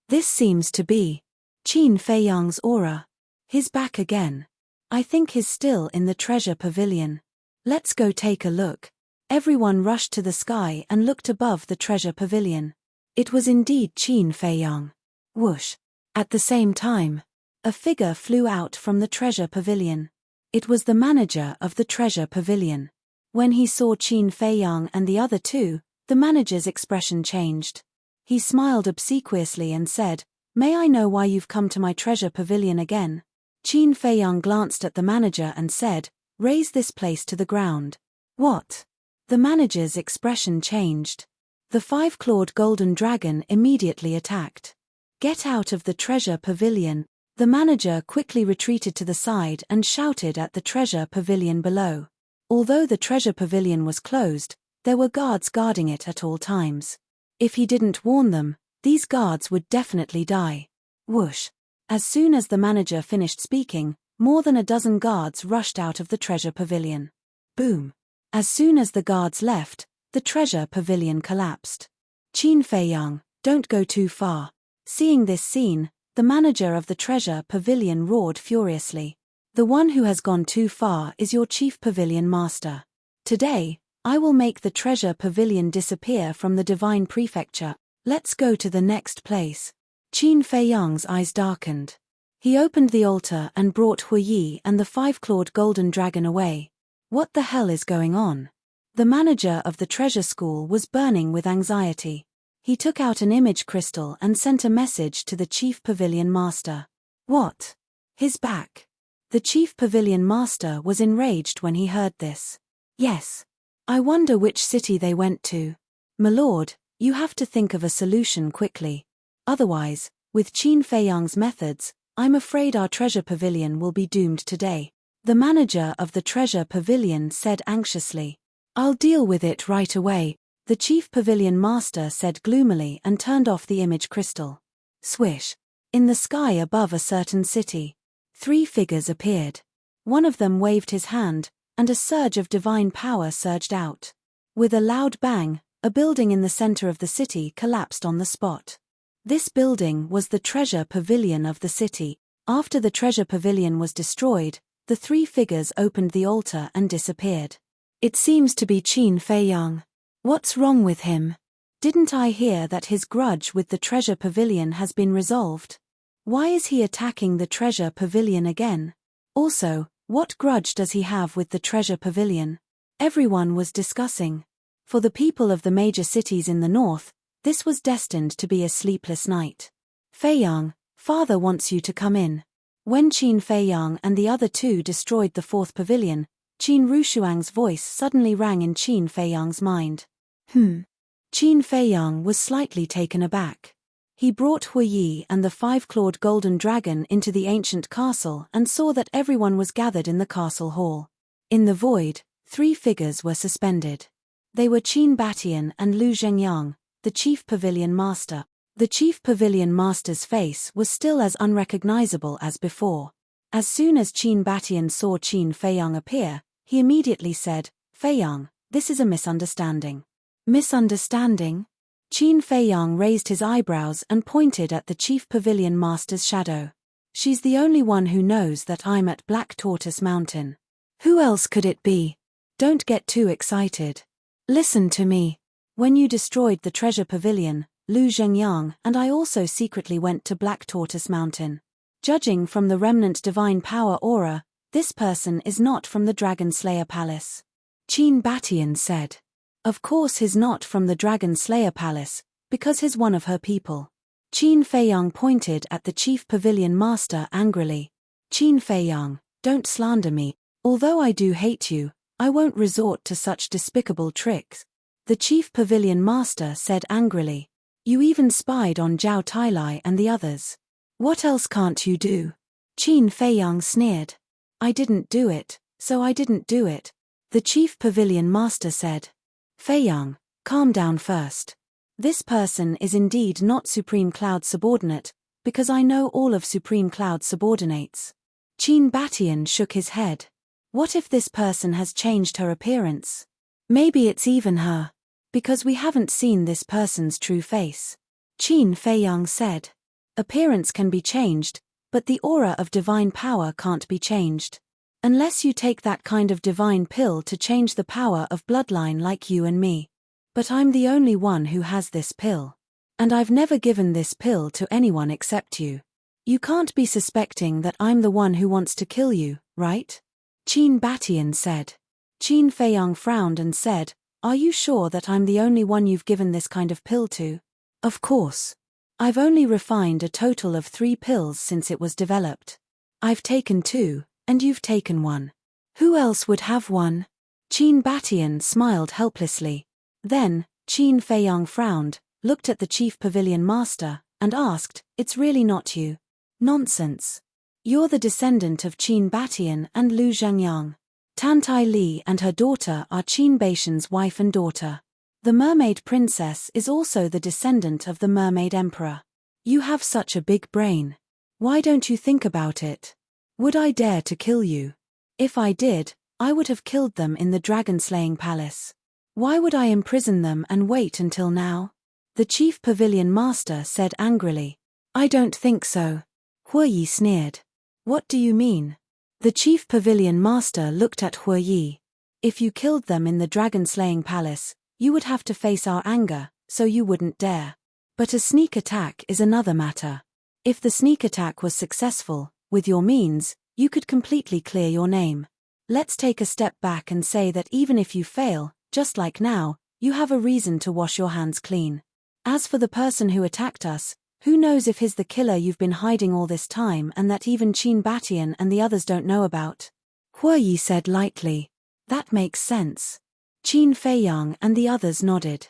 This seems to be Qin Feiyang's aura. He's back again. I think he's still in the treasure pavilion. Let's go take a look. Everyone rushed to the sky and looked above the treasure pavilion. It was indeed Qin Feiyang. Whoosh. At the same time, a figure flew out from the treasure pavilion. It was the manager of the treasure pavilion. When he saw Qin Feiyang and the other two, the manager's expression changed. He smiled obsequiously and said, "May I know why you've come to my treasure pavilion again?" Qin Feiyang glanced at the manager and said, "Raise this place to the ground." What? The manager's expression changed. The five-clawed golden dragon immediately attacked. Get out of the treasure pavilion. The manager quickly retreated to the side and shouted at the treasure pavilion below. Although the treasure pavilion was closed, there were guards guarding it at all times. If he didn't warn them, these guards would definitely die. Whoosh. As soon as the manager finished speaking, more than a dozen guards rushed out of the treasure pavilion. Boom! As soon as the guards left, the treasure pavilion collapsed. Qin Feiyang, don't go too far. Seeing this scene, the manager of the treasure pavilion roared furiously. The one who has gone too far is your chief pavilion master. Today, I will make the treasure pavilion disappear from the divine prefecture. Let's go to the next place. Qin Feiyang's eyes darkened. He opened the altar and brought Huiyi and the five-clawed golden dragon away. What the hell is going on? The manager of the treasure school was burning with anxiety. He took out an image crystal and sent a message to the chief pavilion master. What? His back. The chief pavilion master was enraged when he heard this. Yes. I wonder which city they went to. My lord, you have to think of a solution quickly. Otherwise, with Qin Feiyang's methods, I'm afraid our treasure pavilion will be doomed today. The manager of the treasure pavilion said anxiously. I'll deal with it right away, the chief pavilion master said gloomily and turned off the image crystal. Swish. In the sky above a certain city, 3 figures appeared. One of them waved his hand, and a surge of divine power surged out. With a loud bang, a building in the center of the city collapsed on the spot. This building was the treasure pavilion of the city. After the treasure pavilion was destroyed, the 3 figures opened the altar and disappeared. It seems to be Qin Feiyang. What's wrong with him? Didn't I hear that his grudge with the treasure pavilion has been resolved? Why is he attacking the treasure pavilion again? Also, what grudge does he have with the treasure pavilion? Everyone was discussing. For the people of the major cities in the north, this was destined to be a sleepless night. Feiyang, father wants you to come in. When Qin Feiyang and the other 2 destroyed the 4th pavilion, Qin Rushuang's voice suddenly rang in Qin Feiyang's mind. Qin Feiyang was slightly taken aback. He brought Huiyi and the 5-clawed golden dragon into the ancient castle and saw that everyone was gathered in the castle hall. In the void, 3 figures were suspended. They were Qin Batian and Lu Zhengyang, the chief pavilion master. The chief pavilion master's face was still as unrecognizable as before. As soon as Qin Batian saw Qin Feiyang appear, he immediately said, Feiyang, this is a misunderstanding. Misunderstanding? Qin Feiyang raised his eyebrows and pointed at the chief pavilion master's shadow. She's the only one who knows that I'm at Black Tortoise Mountain. Who else could it be? Don't get too excited. Listen to me. When you destroyed the treasure pavilion, Lu Zhengyang and I also secretly went to Black Tortoise Mountain. Judging from the remnant divine power aura, this person is not from the Dragon Slayer Palace. Qin Batian said. Of course he's not from the Dragon Slayer Palace, because he's one of her people. Qin Feiyang pointed at the chief pavilion master angrily. Qin Feiyang, don't slander me. Although I do hate you, I won't resort to such despicable tricks. The chief pavilion master said angrily. You even spied on Zhao Tailai and the others. What else can't you do? Qin Feiyang sneered. I didn't do it, so I didn't do it. The chief pavilion master said. Feiyang, calm down first. This person is indeed not Supreme Cloud subordinate, because I know all of Supreme Cloud subordinates. Qin Batian shook his head. What if this person has changed her appearance? Maybe it's even her. Because we haven't seen this person's true face. Qin Feiyang said. Appearance can be changed, but the aura of divine power can't be changed. Unless you take that kind of divine pill to change the power of bloodline like you and me. But I'm the only one who has this pill. And I've never given this pill to anyone except you. You can't be suspecting that I'm the one who wants to kill you, right? Qin Batian said. Qin Feiyang frowned and said, Are you sure that I'm the only one you've given this kind of pill to? Of course. I've only refined a total of 3 pills since it was developed. I've taken 2. And you've taken 1. Who else would have 1? Qin Batian smiled helplessly. Then, Qin Feiyang frowned, looked at the chief pavilion master, and asked, It's really not you. Nonsense. You're the descendant of Qin Batian and Lu Zhengyang. Tantai Li and her daughter are Qin Baishan's wife and daughter. The mermaid princess is also the descendant of the mermaid emperor. You have such a big brain. Why don't you think about it? Would I dare to kill you? If I did, I would have killed them in the dragon-slaying palace. Why would I imprison them and wait until now? The chief pavilion master said angrily. I don't think so. Hue Yi sneered. What do you mean? The chief pavilion master looked at Hue Yi. If you killed them in the dragon-slaying palace, you would have to face our anger, so you wouldn't dare. But a sneak attack is another matter. If the sneak attack was successful, with your means, you could completely clear your name. Let's take a step back and say that even if you fail, just like now, you have a reason to wash your hands clean. As for the person who attacked us, who knows if he's the killer you've been hiding all this time and that even Qin Batian and the others don't know about? Hue Yi said lightly. That makes sense. Qin Feiyang and the others nodded.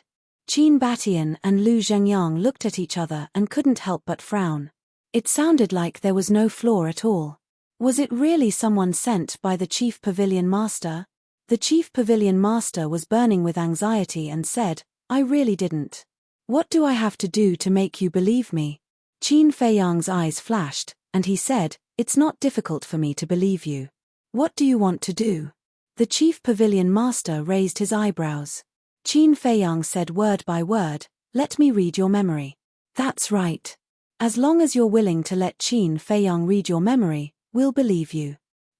Qin Batian and Lu Zhengyang looked at each other and couldn't help but frown. It sounded like there was no flaw at all. Was it really someone sent by the chief pavilion master? The chief pavilion master was burning with anxiety and said, I really didn't. What do I have to do to make you believe me? Qin Feiyang's eyes flashed, and he said, It's not difficult for me to believe you. What do you want to do? The chief pavilion master raised his eyebrows. Qin Feiyang said word by word, Let me read your memory. That's right. As long as you're willing to let Qin Feiyang read your memory, we'll believe you.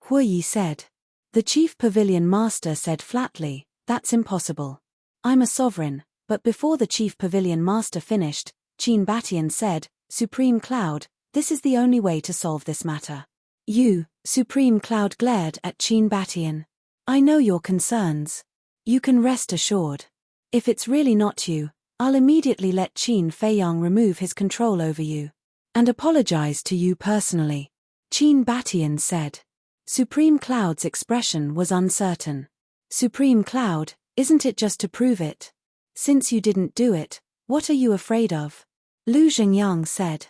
Hue Yi said. The chief pavilion master said flatly, That's impossible. I'm a sovereign. But before the chief pavilion master finished, Qin Batian said, Supreme Cloud, this is the only way to solve this matter. You, Supreme Cloud glared at Qin Batian. I know your concerns. You can rest assured. If it's really not you, I'll immediately let Qin Feiyang remove his control over you. And apologize to you personally. Qin Batian said. Supreme Cloud's expression was uncertain. Supreme Cloud, isn't it just to prove it? Since you didn't do it, what are you afraid of? Lu Zhengyang said.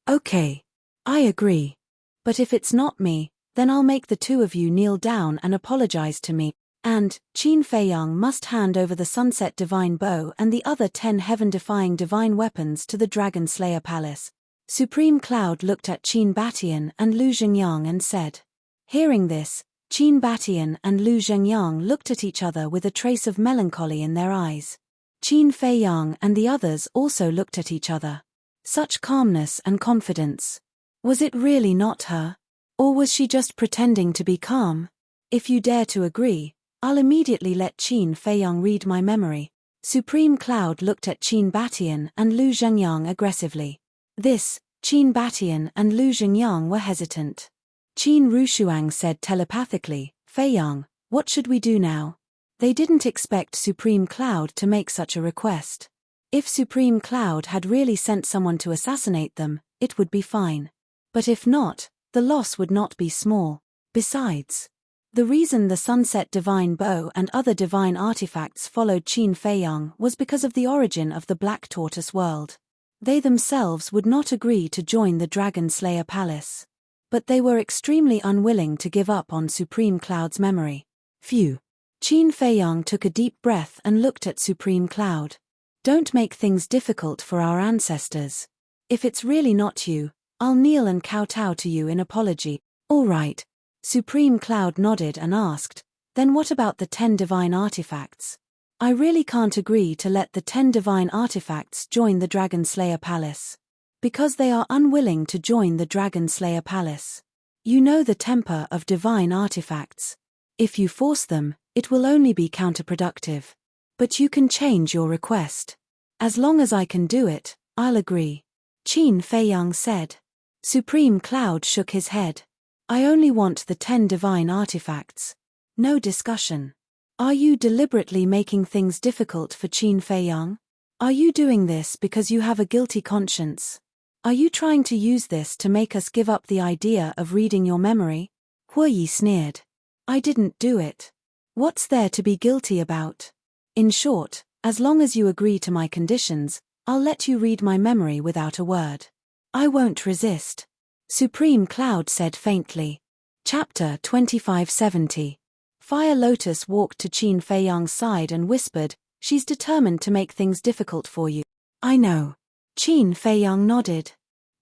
Okay. I agree. But if it's not me, then I'll make the two of you kneel down and apologize to me, and Qin Feiyang must hand over the Sunset Divine Bow and the other 10 heaven-defying divine weapons to the Dragon Slayer Palace. Supreme Cloud looked at Qin Batian and Lu Zhengyang and said. Hearing this, Qin Batian and Lu Zhengyang looked at each other with a trace of melancholy in their eyes. Qin Feiyang and the others also looked at each other. Such calmness and confidence. Was it really not her? Or was she just pretending to be calm? If you dare to agree, I'll immediately let Qin Feiyang read my memory. Supreme Cloud looked at Qin Batian and Lu Zhengyang aggressively. Qin Batian and Lu Zhengyang were hesitant. Qin Rushuang said telepathically, Feiyang, what should we do now? They didn't expect Supreme Cloud to make such a request. If Supreme Cloud had really sent someone to assassinate them, it would be fine. But if not, the loss would not be small. Besides, the reason the Sunset Divine Bow and other divine artifacts followed Qin Feiyang was because of the origin of the Black Tortoise world. They themselves would not agree to join the Dragon Slayer Palace. But they were extremely unwilling to give up on Supreme Cloud's memory. Phew. Qin Feiyang took a deep breath and looked at Supreme Cloud. Don't make things difficult for our ancestors. If it's really not you, I'll kneel and kowtow to you in apology. All right. Supreme Cloud nodded and asked, then what about the 10 divine artifacts? I really can't agree to let the 10 divine artifacts join the Dragon Slayer Palace. Because they are unwilling to join the Dragon Slayer Palace. You know the temper of divine artifacts. If you force them, it will only be counterproductive. But you can change your request. As long as I can do it, I'll agree. Qin Feiyang said. Supreme Cloud shook his head. I only want the 10 divine artifacts. No discussion. Are you deliberately making things difficult for Qin Feiyang? Are you doing this because you have a guilty conscience? Are you trying to use this to make us give up the idea of reading your memory? Hue Yi sneered. I didn't do it. What's there to be guilty about? In short, as long as you agree to my conditions, I'll let you read my memory without a word. I won't resist. Supreme Cloud said faintly. Chapter 2570. Fire Lotus walked to Qin Feiyang's side and whispered, She's determined to make things difficult for you. I know. Qin Feiyang nodded.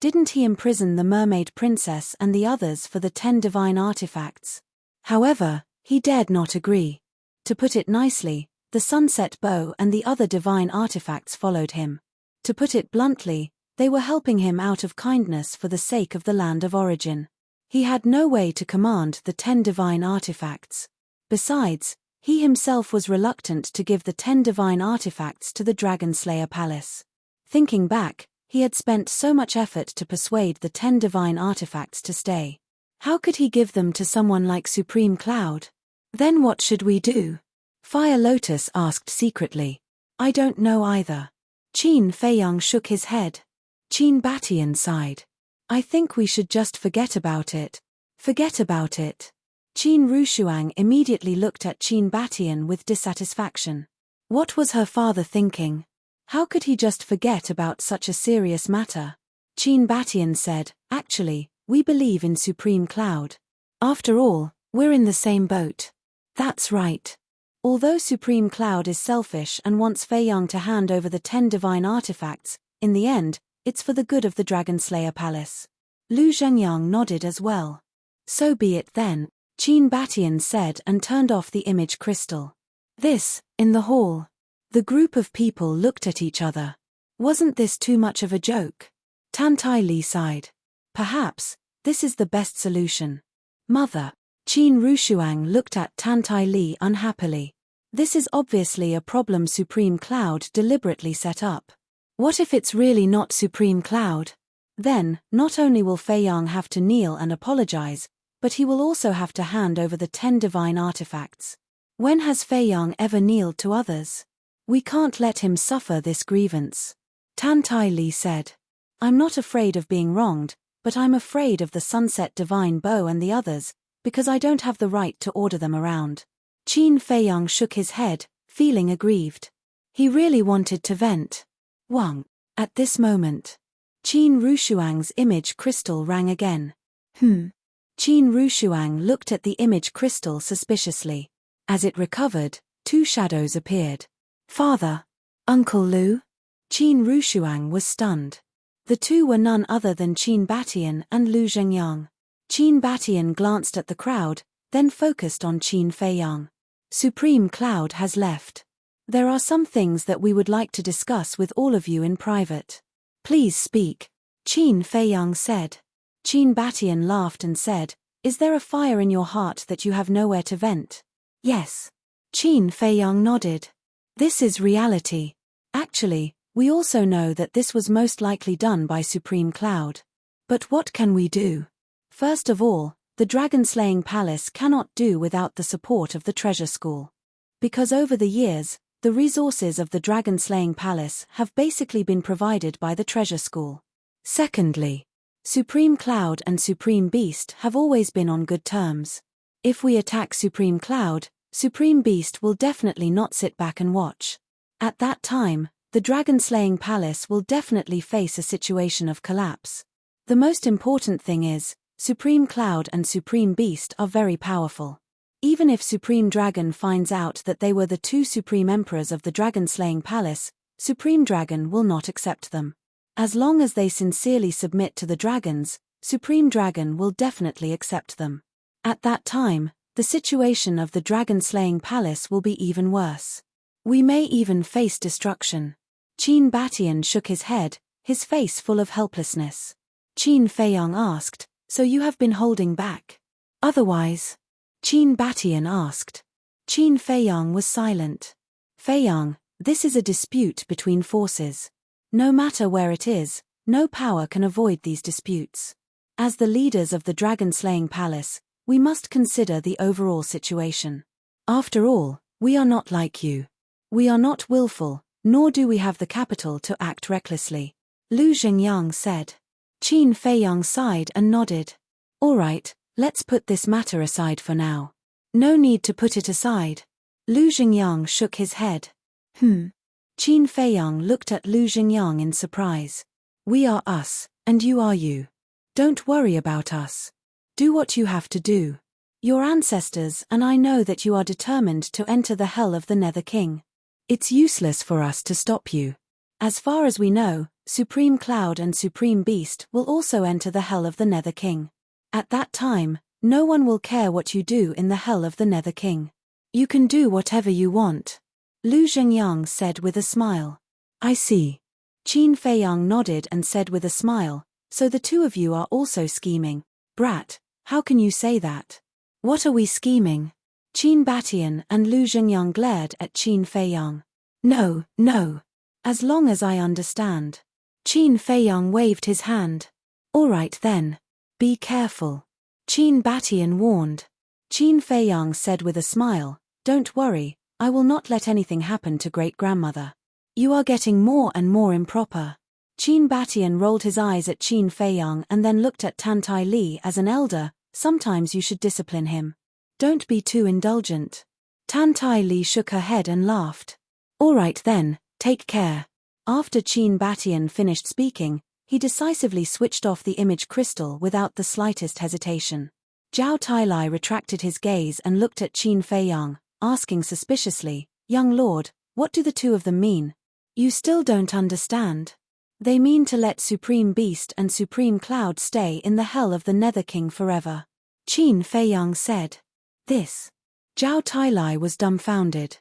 Didn't he imprison the mermaid princess and the others for the 10 divine artifacts? However, he dared not agree. To put it nicely, the sunset bow and the other divine artifacts followed him. To put it bluntly, they were helping him out of kindness for the sake of the land of origin. He had no way to command the 10 divine artifacts. Besides, he himself was reluctant to give the 10 divine artifacts to the Dragon Slayer Palace. Thinking back, he had spent so much effort to persuade the 10 divine artifacts to stay. How could he give them to someone like Supreme Cloud? Then what should we do? Fire Lotus asked secretly. I don't know either. Qin Feiyang shook his head. Qin Batian sighed. I think we should just forget about it. Forget about it. Qin Rushuang immediately looked at Qin Batian with dissatisfaction. What was her father thinking? How could he just forget about such a serious matter? Qin Batian said, actually, we believe in Supreme Cloud. After all, we're in the same boat. That's right. Although Supreme Cloud is selfish and wants Feiyang to hand over the 10 divine artifacts, in the end, it's for the good of the Dragon Slayer Palace. Lu Zhengyang nodded as well. So be it then, Qin Batian said and turned off the image crystal. In the hall. The group of people looked at each other. Wasn't this too much of a joke? Tan Tai Li sighed. Perhaps, this is the best solution. Mother. Qin Rushuang looked at Tan Tai Li unhappily. This is obviously a problem Supreme Cloud deliberately set up. What if it's really not Supreme Cloud? Then, not only will Feiyang have to kneel and apologize, but he will also have to hand over the 10 divine artifacts. When has Feiyang ever kneeled to others? We can't let him suffer this grievance. Tan Tai Li said. I'm not afraid of being wronged, but I'm afraid of the Sunset Divine Bow and the others, because I don't have the right to order them around. Qin Feiyang shook his head, feeling aggrieved. He really wanted to vent. Wang. At this moment, Qin Rushuang's image crystal rang again. Qin Rushuang looked at the image crystal suspiciously. As it recovered, 2 shadows appeared. Father. Uncle Lu? Qin Rushuang was stunned. The 2 were none other than Qin Batian and Lu Zhengyang. Qin Batian glanced at the crowd, then focused on Qin Feiyang. Supreme Cloud has left. There are some things that we would like to discuss with all of you in private. Please speak. Qin Feiyang said. Qin Batian laughed and said, Is there a fire in your heart that you have nowhere to vent? Yes. Qin Feiyang nodded. This is reality. Actually, we also know that this was most likely done by Supreme Cloud. But what can we do? First of all, the dragon-slaying palace cannot do without the support of the treasure school. Because over the years, the resources of the dragon-slaying palace have basically been provided by the treasure school. Secondly, Supreme Cloud and Supreme Beast have always been on good terms. If we attack Supreme Cloud, Supreme Beast will definitely not sit back and watch. At that time, the dragon-slaying palace will definitely face a situation of collapse. The most important thing is, Supreme Cloud and Supreme Beast are very powerful. Even if Supreme Dragon finds out that they were the 2 Supreme Emperors of the dragon-slaying palace, Supreme Dragon will not accept them. As long as they sincerely submit to the dragons, Supreme Dragon will definitely accept them. At that time, the situation of the dragon-slaying palace will be even worse. We may even face destruction. Qin Batian shook his head, his face full of helplessness. Qin Feiyang asked, So you have been holding back? Otherwise? Qin Batian asked. Qin Feiyang was silent. Feiyang, this is a dispute between forces. No matter where it is, no power can avoid these disputes. As the leaders of the dragon-slaying palace, we must consider the overall situation. After all, we are not like you. We are not willful, nor do we have the capital to act recklessly. Lu Zhengyang said. Qin Feiyang sighed and nodded. All right, let's put this matter aside for now. No need to put it aside. Lu Zhengyang shook his head. Qin Feiyang looked at Lu Zhengyang in surprise. We are us, and you are you. Don't worry about us. Do what you have to do. Your ancestors and I know that you are determined to enter the hell of the Nether King. It's useless for us to stop you. As far as we know, Supreme Cloud and Supreme Beast will also enter the Hell of the Nether King. At that time, no one will care what you do in the Hell of the Nether King. You can do whatever you want, Lu Zhengyang said with a smile. I see. Qin Feiyang nodded and said with a smile, so the two of you are also scheming. Brat, how can you say that? What are we scheming? Qin Batian and Lu Zhengyang glared at Qin Feiyang. No, no. As long as I understand. Qin Feiyang waved his hand. All right then. Be careful. Qin Batian warned. Qin Feiyang said with a smile, don't worry, I will not let anything happen to great-grandmother. You are getting more and more improper. Qin Batian rolled his eyes at Qin Feiyang and then looked at Tan Tai Li as an elder. Sometimes you should discipline him. Don't be too indulgent. Tan Tai Li shook her head and laughed. All right then, take care. After Qin Batian finished speaking, he decisively switched off the image crystal without the slightest hesitation. Zhao Tailai retracted his gaze and looked at Qin Feiyang, asking suspiciously, Young lord, what do the two of them mean? You still don't understand. They mean to let Supreme Beast and Supreme Cloud stay in the Hell of the Nether King forever. Qin Feiyang said. This. Zhao Tailai was dumbfounded.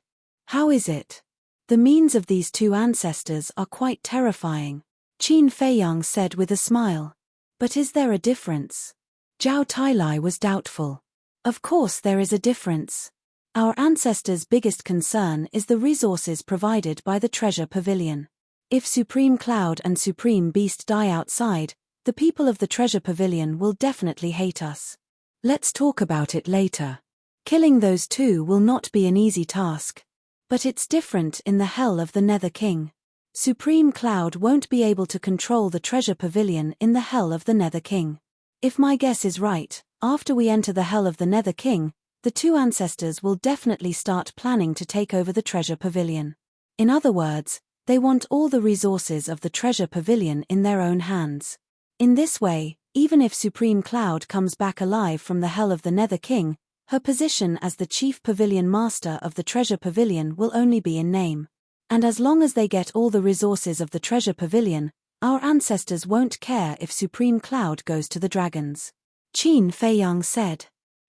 How is it? The means of these two ancestors are quite terrifying, Qin Feiyang said with a smile. But is there a difference? Zhao Tailai was doubtful. Of course there is a difference. Our ancestors' biggest concern is the resources provided by the treasure pavilion. If Supreme Cloud and Supreme Beast die outside, the people of the treasure pavilion will definitely hate us. Let's talk about it later. Killing those two will not be an easy task. But it's different in the Hell of the Nether King. Supreme Cloud won't be able to control the treasure pavilion in the Hell of the Nether King. If my guess is right, after we enter the Hell of the Nether King, the two ancestors will definitely start planning to take over the treasure pavilion. In other words, they want all the resources of the treasure pavilion in their own hands. In this way, even if Supreme Cloud comes back alive from the Hell of the Nether King, her position as the chief pavilion master of the treasure pavilion will only be in name. And as long as they get all the resources of the treasure pavilion, our ancestors won't care if Supreme Cloud goes to the dragons. Qin Feiyang said.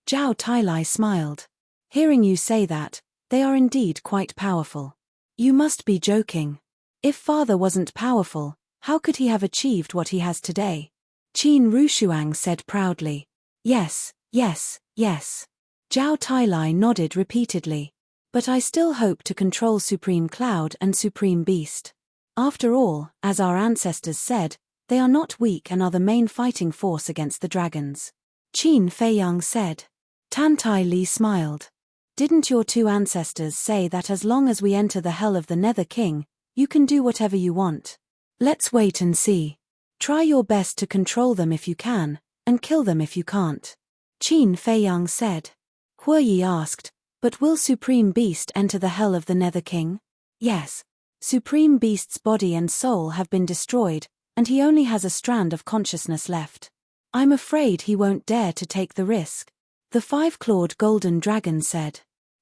Zhao Tailai smiled. Hearing you say that, they are indeed quite powerful. You must be joking. If father wasn't powerful, how could he have achieved what he has today? Qin Rushuang said proudly. Yes, yes, yes. Zhao Tailai nodded repeatedly. But I still hope to control Supreme Cloud and Supreme Beast. After all, as our ancestors said, they are not weak and are the main fighting force against the dragons. Qin Feiyang said. Tan Tai Li smiled. Didn't your two ancestors say that as long as we enter the Hell of the Nether King, you can do whatever you want? Let's wait and see. Try your best to control them if you can, and kill them if you can't. Qin Feiyang said. Hue Yi asked, but will Supreme Beast enter the Hell of the Nether King? Yes. Supreme Beast's body and soul have been destroyed, and he only has a strand of consciousness left. I'm afraid he won't dare to take the risk. The five-clawed golden dragon said.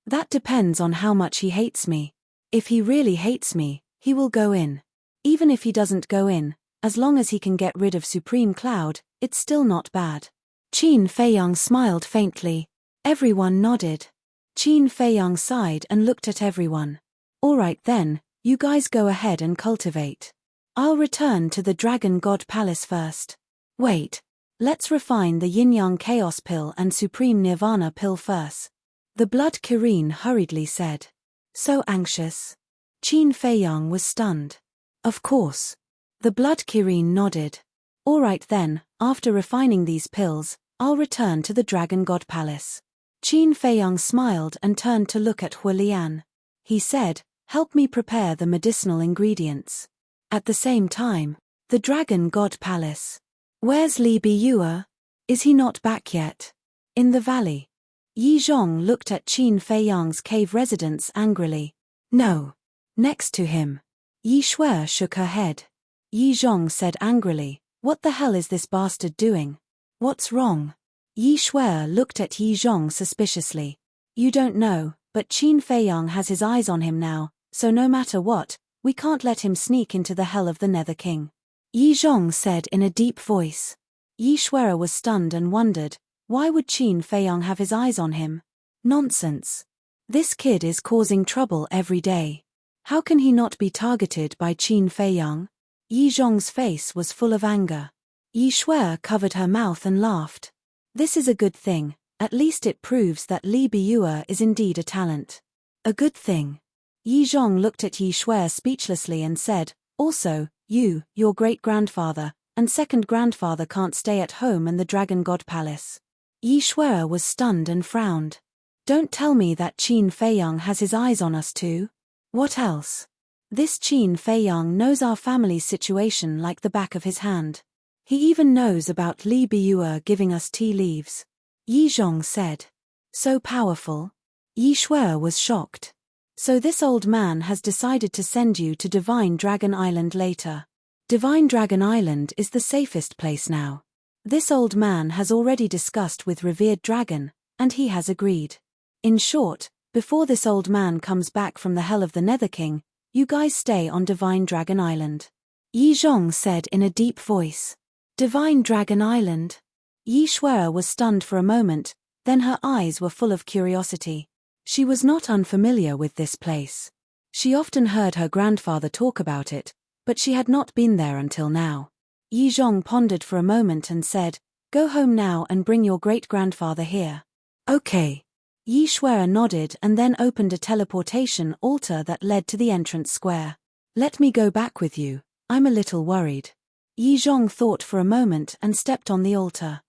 That depends on how much he hates me. If he really hates me, he will go in. Even if he doesn't go in, as long as he can get rid of Supreme Cloud, it's still not bad. Qin Feiyang smiled faintly. Everyone nodded. Qin Feiyang sighed and looked at everyone. All right then, you guys go ahead and cultivate. I'll return to the Dragon God Palace first. Wait. Let's refine the Yin-Yang Chaos Pill and Supreme Nirvana Pill first. The Blood Kirin hurriedly said. So anxious. Qin Feiyang was stunned. Of course. The Blood Kirin nodded. All right then, after refining these pills, I'll return to the Dragon God Palace. Qin Feiyang smiled and turned to look at Huolian. He said, help me prepare the medicinal ingredients. At the same time, the Dragon God Palace. Where's Li Biyue? Is he not back yet? In the valley. Yi Zhong looked at Qin Feiyang's cave residence angrily. No. Next to him. Yi Shuai shook her head. Yi Zhong said angrily, what the hell is this bastard doing? What's wrong? Yi Shuai looked at Yi Zhong suspiciously. You don't know, but Qin Feiyang has his eyes on him now, so no matter what, We can't let him sneak into the hell of the Nether King. Yi Zhong said in a deep voice. Yi Xuera was stunned and wondered, why would Qin Feiyang have his eyes on him? Nonsense. This kid is causing trouble every day. How can he not be targeted by Qin Feiyang? Yi Zhong's face was full of anger. Yi Xuera covered her mouth and laughed. This is a good thing, at least it proves that Li Biyue is indeed a talent. A good thing. Yi Zhong looked at Yi Xuera speechlessly and said, also, you, your great-grandfather, and second-grandfather can't stay at home in the Dragon God Palace. Yi Xuera was stunned and frowned. Don't tell me that Qin Feiyang has his eyes on us too. What else? This Qin Feiyang knows our family's situation like the back of his hand. He even knows about Li Biyue giving us tea leaves. Yi Zhong said. So powerful? Yi Xuera was shocked. So this old man has decided to send you to Divine Dragon Island later. Divine Dragon Island is the safest place now. This old man has already discussed with Revered Dragon, and he has agreed. In short, before this old man comes back from the hell of the Nether King, you guys stay on Divine Dragon Island. Yi Zhong said in a deep voice. Divine Dragon Island? Yi Xuera was stunned for a moment, then her eyes were full of curiosity. She was not unfamiliar with this place. She often heard her grandfather talk about it, but she had not been there until now. Yi Zhong pondered for a moment and said, go home now and bring your great-grandfather here. Okay. Yi Xuera nodded and then opened a teleportation altar that led to the entrance square. Let me go back with you, I'm a little worried. Yi Zhong thought for a moment and stepped on the altar.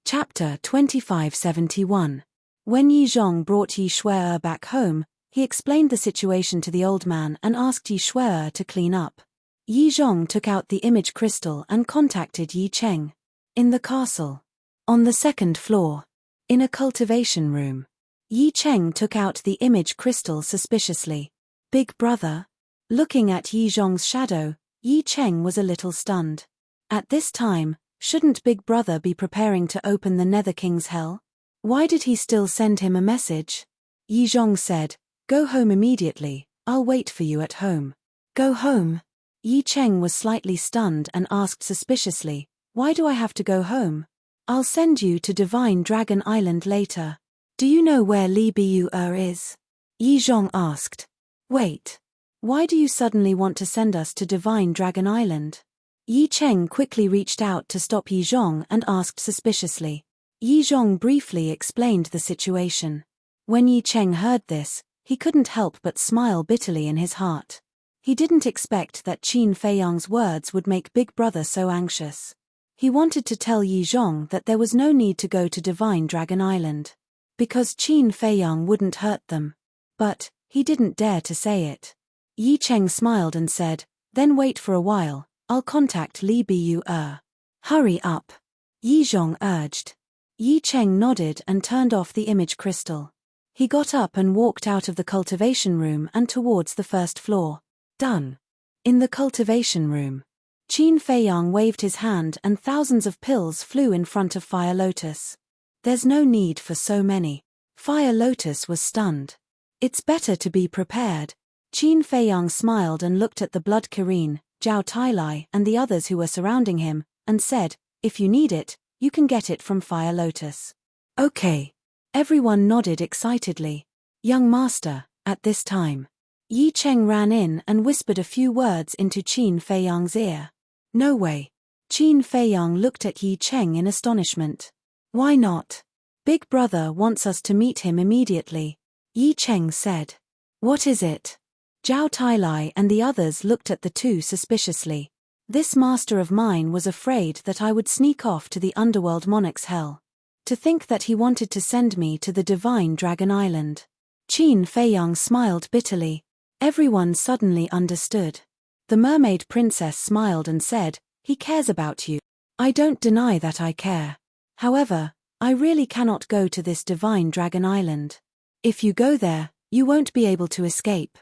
Chapter 2571. When Yi Zhong brought Yi Xuera back home, he explained the situation to the old man and asked Yi Xuera to clean up. Yi Zhong took out the image crystal and contacted Yi Cheng. In the castle. On the second floor. In a cultivation room. Yi Cheng took out the image crystal suspiciously. Big brother? Looking at Yi Zhong's shadow, Yi Cheng was a little stunned. At this time, shouldn't Big Brother be preparing to open the Nether King's hell? Why did he still send him a message? Yi Zhong said, go home immediately, I'll wait for you at home. Go home? Yi Cheng was slightly stunned and asked suspiciously, why do I have to go home? I'll send you to Divine Dragon Island later. Do you know where Li Biyue is? Yi Zhong asked. Wait. Why do you suddenly want to send us to Divine Dragon Island? Yi Cheng quickly reached out to stop Yi Zhong and asked suspiciously. Yi Zhong briefly explained the situation. When Yi Cheng heard this, he couldn't help but smile bitterly in his heart. He didn't expect that Qin Feiyang's words would make Big Brother so anxious. He wanted to tell Yi Zhong that there was no need to go to Divine Dragon Island. Because Qin Feiyang wouldn't hurt them. But, he didn't dare to say it. Yi Cheng smiled and said, then wait for a while, I'll contact Li Biyue. Hurry up. Yi Zhong urged. Yi Cheng nodded and turned off the image crystal. He got up and walked out of the cultivation room and towards the first floor. Done. In the cultivation room. Qin Feiyang waved his hand and thousands of pills flew in front of Fire Lotus. There's no need for so many. Fire Lotus was stunned. It's better to be prepared. Qin Feiyang smiled and looked at the Blood Kirin, Zhao Tailai and the others who were surrounding him, and said, if you need it, you can get it from Fire Lotus. Okay. Everyone nodded excitedly. Young master, at this time. Yi Cheng ran in and whispered a few words into Qin Feiyang's ear. No way. Qin Feiyang looked at Yi Cheng in astonishment. Why not? Big Brother wants us to meet him immediately. Yi Cheng said. What is it? Zhao Tailai and the others looked at the two suspiciously. This master of mine was afraid that I would sneak off to the underworld monarch's hell. To think that he wanted to send me to the Divine Dragon Island. Qin Feiyang smiled bitterly. Everyone suddenly understood. The mermaid princess smiled and said, he cares about you. I don't deny that I care. However, I really cannot go to this Divine Dragon Island. If you go there, you won't be able to escape.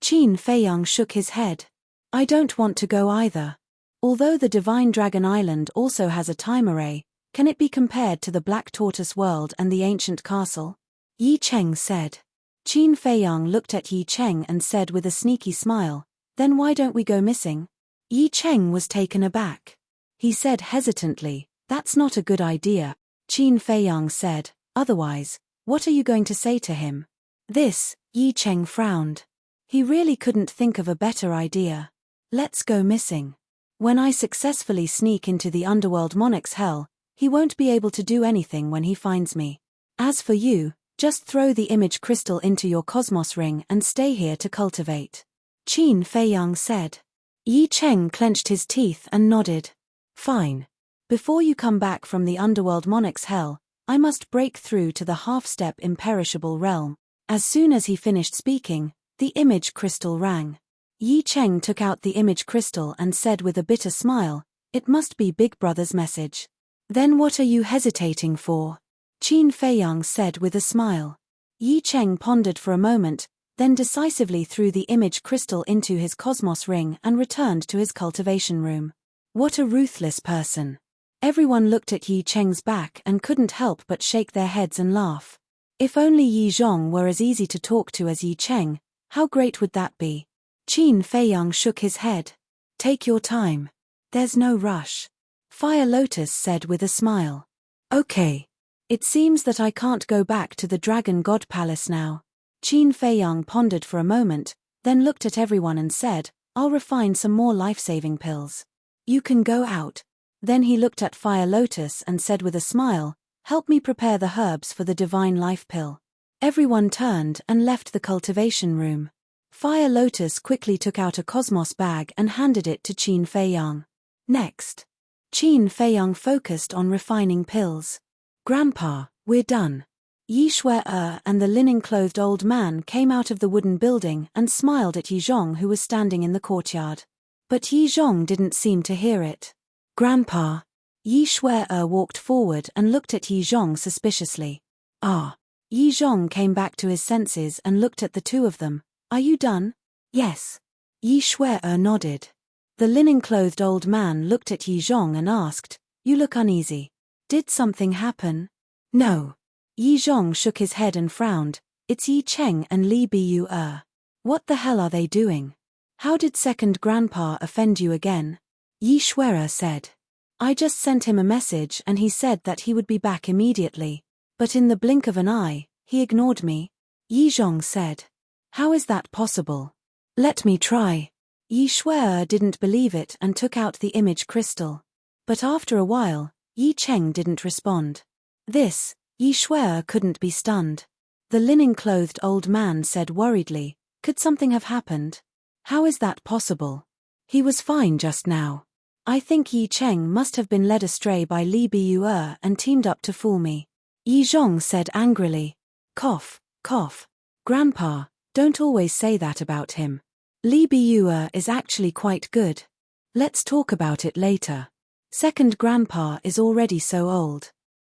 Qin Feiyang shook his head. I don't want to go either. Although the Divine Dragon Island also has a time array, can it be compared to the Black Tortoise World and the ancient castle? Yi Cheng said. Qin Feiyang looked at Yi Cheng and said with a sneaky smile, Then why don't we go missing? Yi Cheng was taken aback. He said hesitantly, "That's not a good idea." Qin Feiyang said, "Otherwise, what are you going to say to him?" This, Yi Cheng frowned. He really couldn't think of a better idea. "Let's go missing. When I successfully sneak into the underworld monarch's hell, he won't be able to do anything when he finds me. As for you, just throw the image crystal into your cosmos ring and stay here to cultivate," Qin Feiyang said. Yi Cheng clenched his teeth and nodded. "Fine. Before you come back from the underworld monarch's hell, I must break through to the half-step imperishable realm." As soon as he finished speaking, the image crystal rang. Yi Cheng took out the image crystal and said with a bitter smile, "It must be Big Brother's message." "Then what are you hesitating for?" Qin Feiyang said with a smile. Yi Cheng pondered for a moment, then decisively threw the image crystal into his cosmos ring and returned to his cultivation room. What a ruthless person. Everyone looked at Yi Cheng's back and couldn't help but shake their heads and laugh. If only Yi Zhong were as easy to talk to as Yi Cheng, how great would that be? Qin Feiyang shook his head. "Take your time. There's no rush," Fire Lotus said with a smile. "Okay. It seems that I can't go back to the Dragon God Palace now." Qin Feiyang pondered for a moment, then looked at everyone and said, "I'll refine some more life-saving pills. You can go out." Then he looked at Fire Lotus and said with a smile, "Help me prepare the herbs for the divine life pill." Everyone turned and left the cultivation room. Fire Lotus quickly took out a cosmos bag and handed it to Qin Feiyang. Next, Qin Feiyang focused on refining pills. "Grandpa, we're done." Yi Shui-er and the linen-clothed old man came out of the wooden building and smiled at Yi Zhong, who was standing in the courtyard. But Yi Zhong didn't seem to hear it. "Grandpa." Yi Shui-er walked forward and looked at Yi Zhong suspiciously. "Ah." Yi Zhong came back to his senses and looked at the two of them. "Are you done?" "Yes." Yi Shui-er nodded. The linen-clothed old man looked at Yi Zhong and asked, "You look uneasy. Did something happen?" "No." Yi Zhong shook his head and frowned. "It's Yi Cheng and Li Bu-er. What the hell are they doing? How did second grandpa offend you again?" Yi Shui-er said. "I just sent him a message and he said that he would be back immediately. But in the blink of an eye, he ignored me." Yi Zhong said. "How is that possible? Let me try." Yi Shui-er didn't believe it and took out the image crystal. But after a while, Yi Cheng didn't respond. This, Yi Shui-er couldn't be stunned. The linen-clothed old man said worriedly, "Could something have happened? How is that possible? He was fine just now. I think Yi Cheng must have been led astray by Li Bu-er and teamed up to fool me." Yi Zhong said angrily. "Cough, cough. Grandpa, don't always say that about him. Li Bu-er is actually quite good. Let's talk about it later. Second grandpa is already so old.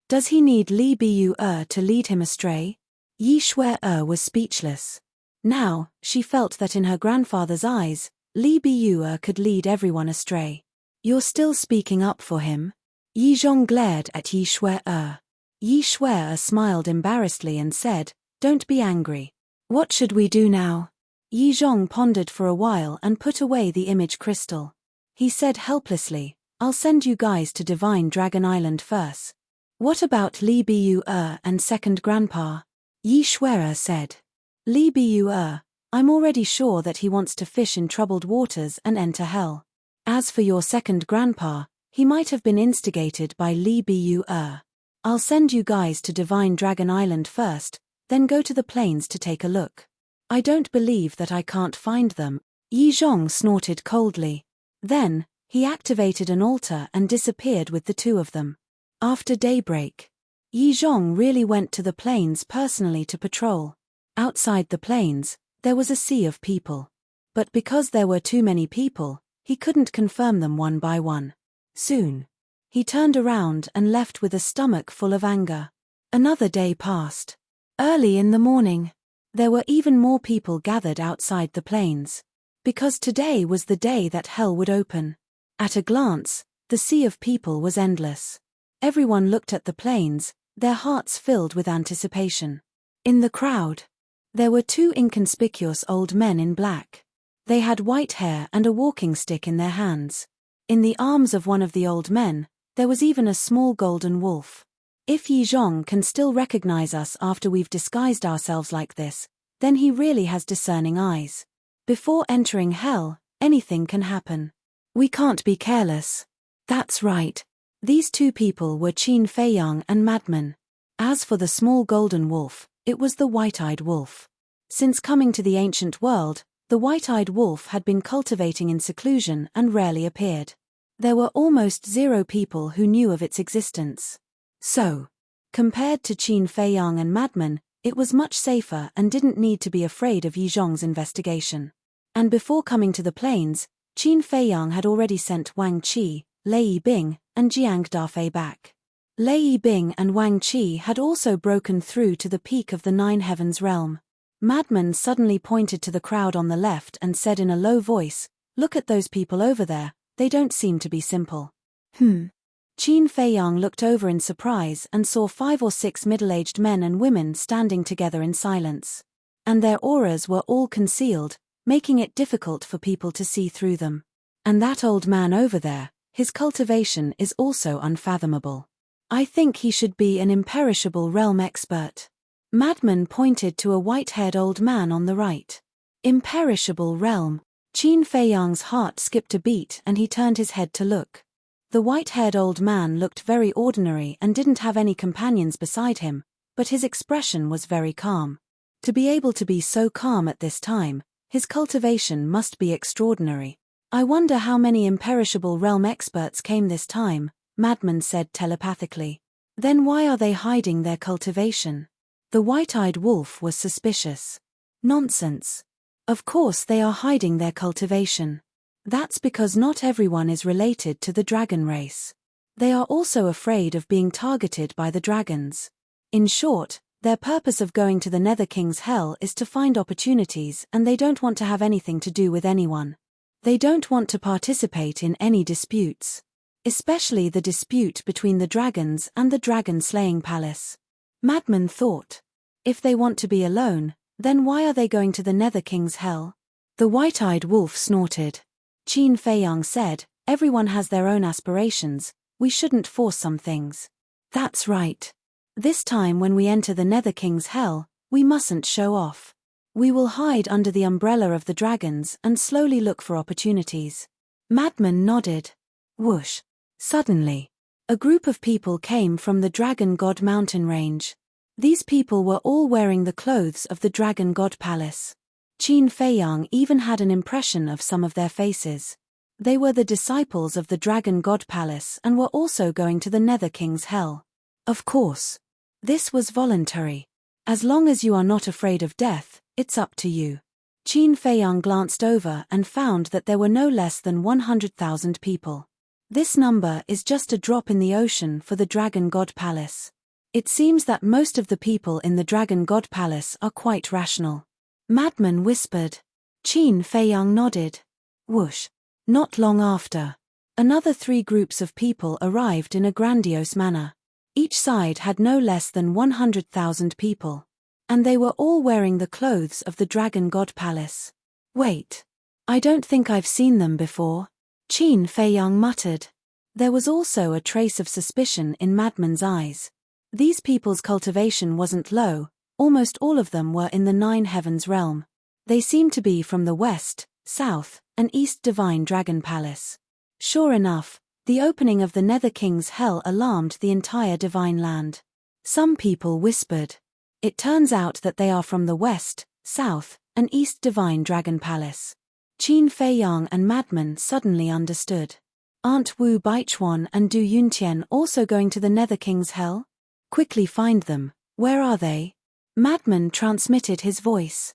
Does he need Li Bu-er to lead him astray?" Yi Shui-er was speechless. Now, she felt that in her grandfather's eyes, Li Bu-er could lead everyone astray. "You're still speaking up for him?" Yi Zhong glared at Yi Shui-er. Yi Shui-er smiled embarrassedly and said, "Don't be angry. What should we do now?" Yi Zhong pondered for a while and put away the image crystal. He said helplessly, "I'll send you guys to Divine Dragon Island first." "What about Li Bu-er and second grandpa?" Yi Shui-er said. "Li Bu-er, I'm already sure that he wants to fish in troubled waters and enter hell. As for your second grandpa, he might have been instigated by Li Bu-er. I'll send you guys to Divine Dragon Island first, then go to the plains to take a look." "I don't believe that I can't find them," Yi Zhong snorted coldly. Then, he activated an altar and disappeared with the two of them. After daybreak, Yi Zhong really went to the plains personally to patrol. Outside the plains, there was a sea of people. But because there were too many people, he couldn't confirm them one by one. Soon, he turned around and left with a stomach full of anger. Another day passed. Early in the morning, there were even more people gathered outside the plains. Because today was the day that hell would open. At a glance, the sea of people was endless. Everyone looked at the plains, their hearts filled with anticipation. In the crowd, there were two inconspicuous old men in black. They had white hair and a walking stick in their hands. In the arms of one of the old men, there was even a small golden wolf. If Yi Zhong can still recognize us after we've disguised ourselves like this, then he really has discerning eyes. Before entering hell, anything can happen. We can't be careless. That's right. These two people were Qin Feiyang and Madman. As for the small golden wolf, it was the white-eyed wolf. Since coming to the ancient world, the white-eyed wolf had been cultivating in seclusion and rarely appeared. There were almost 0 people who knew of its existence. So, compared to Qin Feiyang and Madman, it was much safer and didn't need to be afraid of Yi Zhong's investigation. And before coming to the plains, Qin Feiyang had already sent Wang Qi, Lei Yibing, and Jiang Dafei back. Lei Yibing and Wang Qi had also broken through to the peak of the Nine Heavens realm. Madman suddenly pointed to the crowd on the left and said in a low voice, "Look at those people over there, they don't seem to be simple." Qin Feiyang looked over in surprise and saw 5 or 6 middle-aged men and women standing together in silence. And their auras were all concealed, making it difficult for people to see through them. And that old man over there, his cultivation is also unfathomable. I think he should be an imperishable realm expert. Madman pointed to a white-haired old man on the right. Imperishable realm. Qin Feiyang's heart skipped a beat and he turned his head to look. The white-haired old man looked very ordinary and didn't have any companions beside him, but his expression was very calm. To be able to be so calm at this time, his cultivation must be extraordinary. I wonder how many imperishable realm experts came this time, Madman said telepathically. Then why are they hiding their cultivation? The white-eyed wolf was suspicious. Nonsense. Of course they are hiding their cultivation. That's because not everyone is related to the dragon race. They are also afraid of being targeted by the dragons. In short, their purpose of going to the Nether King's hell is to find opportunities, and they don't want to have anything to do with anyone. They don't want to participate in any disputes. Especially the dispute between the dragons and the dragon-slaying palace. Madman thought. If they want to be alone, then why are they going to the Nether King's hell? The white-eyed wolf snorted. Qin Feiyang said, "Everyone has their own aspirations, we shouldn't force some things." That's right. This time when we enter the Nether King's hell, we mustn't show off. We will hide under the umbrella of the dragons and slowly look for opportunities. Madman nodded. Whoosh. Suddenly, a group of people came from the Dragon God mountain range. These people were all wearing the clothes of the Dragon God Palace. Qin Feiyang even had an impression of some of their faces. They were the disciples of the Dragon God Palace and were also going to the Nether King's hell. Of course. This was voluntary. As long as you are not afraid of death, it's up to you. Qin Feiyang glanced over and found that there were no less than 100,000 people. This number is just a drop in the ocean for the Dragon God Palace. It seems that most of the people in the Dragon God Palace are quite rational. Madman whispered. Qin Feiyang nodded. Whoosh. Not long after, another 3 groups of people arrived in a grandiose manner. Each side had no less than 100,000 people. And they were all wearing the clothes of the Dragon God Palace. Wait. I don't think I've seen them before. Qin Feiyang muttered. There was also a trace of suspicion in Madman's eyes. These people's cultivation wasn't low, almost all of them were in the Nine Heavens realm. They seemed to be from the west, south, and east Divine Dragon Palace. Sure enough, the opening of the Nether King's hell alarmed the entire Divine Land. Some people whispered. It turns out that they are from the west, south, and east Divine Dragon Palace. Qin Feiyang and Madman suddenly understood. Aren't Wu Baichuan and Du Yuntian also going to the Nether King's hell? Quickly find them. Where are they? Madman transmitted his voice.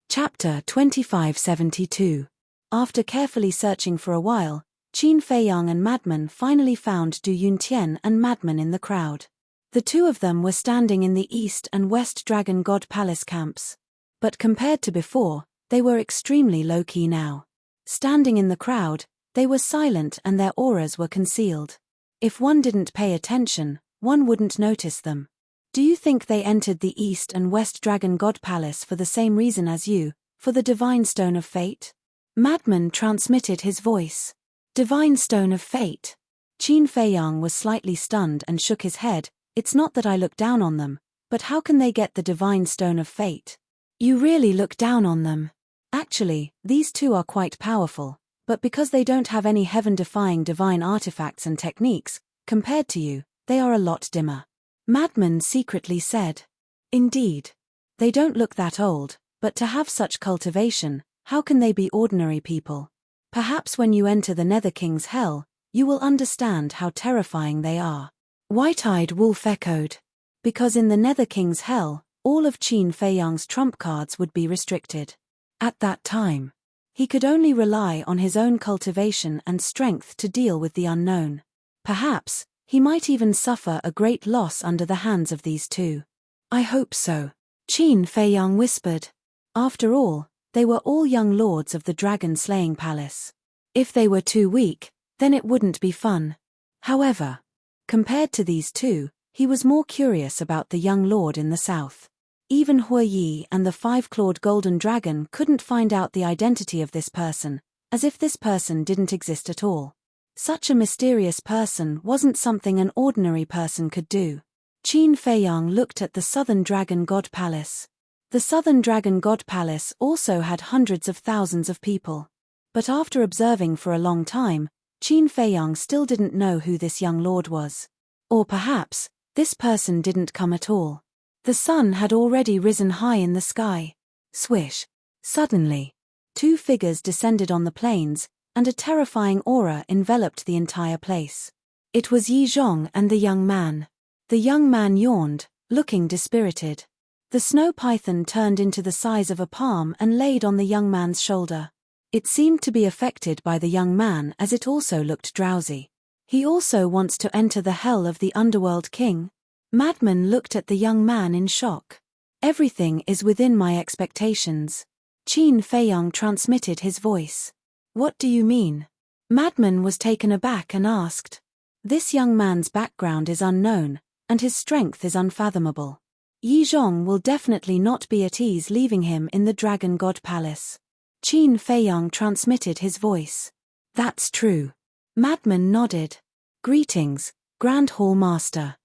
Chapter 2572. After carefully searching for a while, Qin Feiyang and Madman finally found Du Yuntian and Madman in the crowd. The two of them were standing in the East and West Dragon God Palace camps. But compared to before, they were extremely low-key now. Standing in the crowd, they were silent and their auras were concealed. If one didn't pay attention, one wouldn't notice them. Do you think they entered the East and West Dragon God Palace for the same reason as you, for the Divine Stone of Fate? Madman transmitted his voice. Divine Stone of Fate. Qin Feiyang was slightly stunned and shook his head. It's not that I look down on them, but how can they get the Divine Stone of Fate? You really look down on them. Actually, these two are quite powerful, but because they don't have any heaven-defying divine artifacts and techniques, compared to you, they are a lot dimmer. Madman secretly said. Indeed. They don't look that old, but to have such cultivation, how can they be ordinary people? Perhaps when you enter the Nether King's hell, you will understand how terrifying they are. White-eyed Wolf echoed. Because in the Nether King's hell, all of Qin Feiyang's trump cards would be restricted. At that time, he could only rely on his own cultivation and strength to deal with the unknown. Perhaps, he might even suffer a great loss under the hands of these two. I hope so, Qin Feiyang whispered. After all, they were all young lords of the dragon-slaying palace. If they were too weak, then it wouldn't be fun. However, compared to these two, he was more curious about the young lord in the south. Even Hui Yi and the five-clawed golden dragon couldn't find out the identity of this person, as if this person didn't exist at all. Such a mysterious person wasn't something an ordinary person could do. Qin Feiyang looked at the Southern Dragon God Palace. The Southern Dragon God Palace also had hundreds of thousands of people. But after observing for a long time, Qin Feiyang still didn't know who this young lord was. Or perhaps, this person didn't come at all. The sun had already risen high in the sky. Swish. Suddenly, two figures descended on the plains, and a terrifying aura enveloped the entire place. It was Yi Zhong and the young man. The young man yawned, looking dispirited. The snow python turned into the size of a palm and laid on the young man's shoulder. It seemed to be affected by the young man as it also looked drowsy. He also wants to enter the hell of the Underworld King? Madman looked at the young man in shock. Everything is within my expectations. Qin Feiyang transmitted his voice. What do you mean? Madman was taken aback and asked. This young man's background is unknown, and his strength is unfathomable. Yi Zhong will definitely not be at ease leaving him in the Dragon God Palace. Qin Feiyang transmitted his voice. That's true. Madman nodded. Greetings, Grand Hall Master.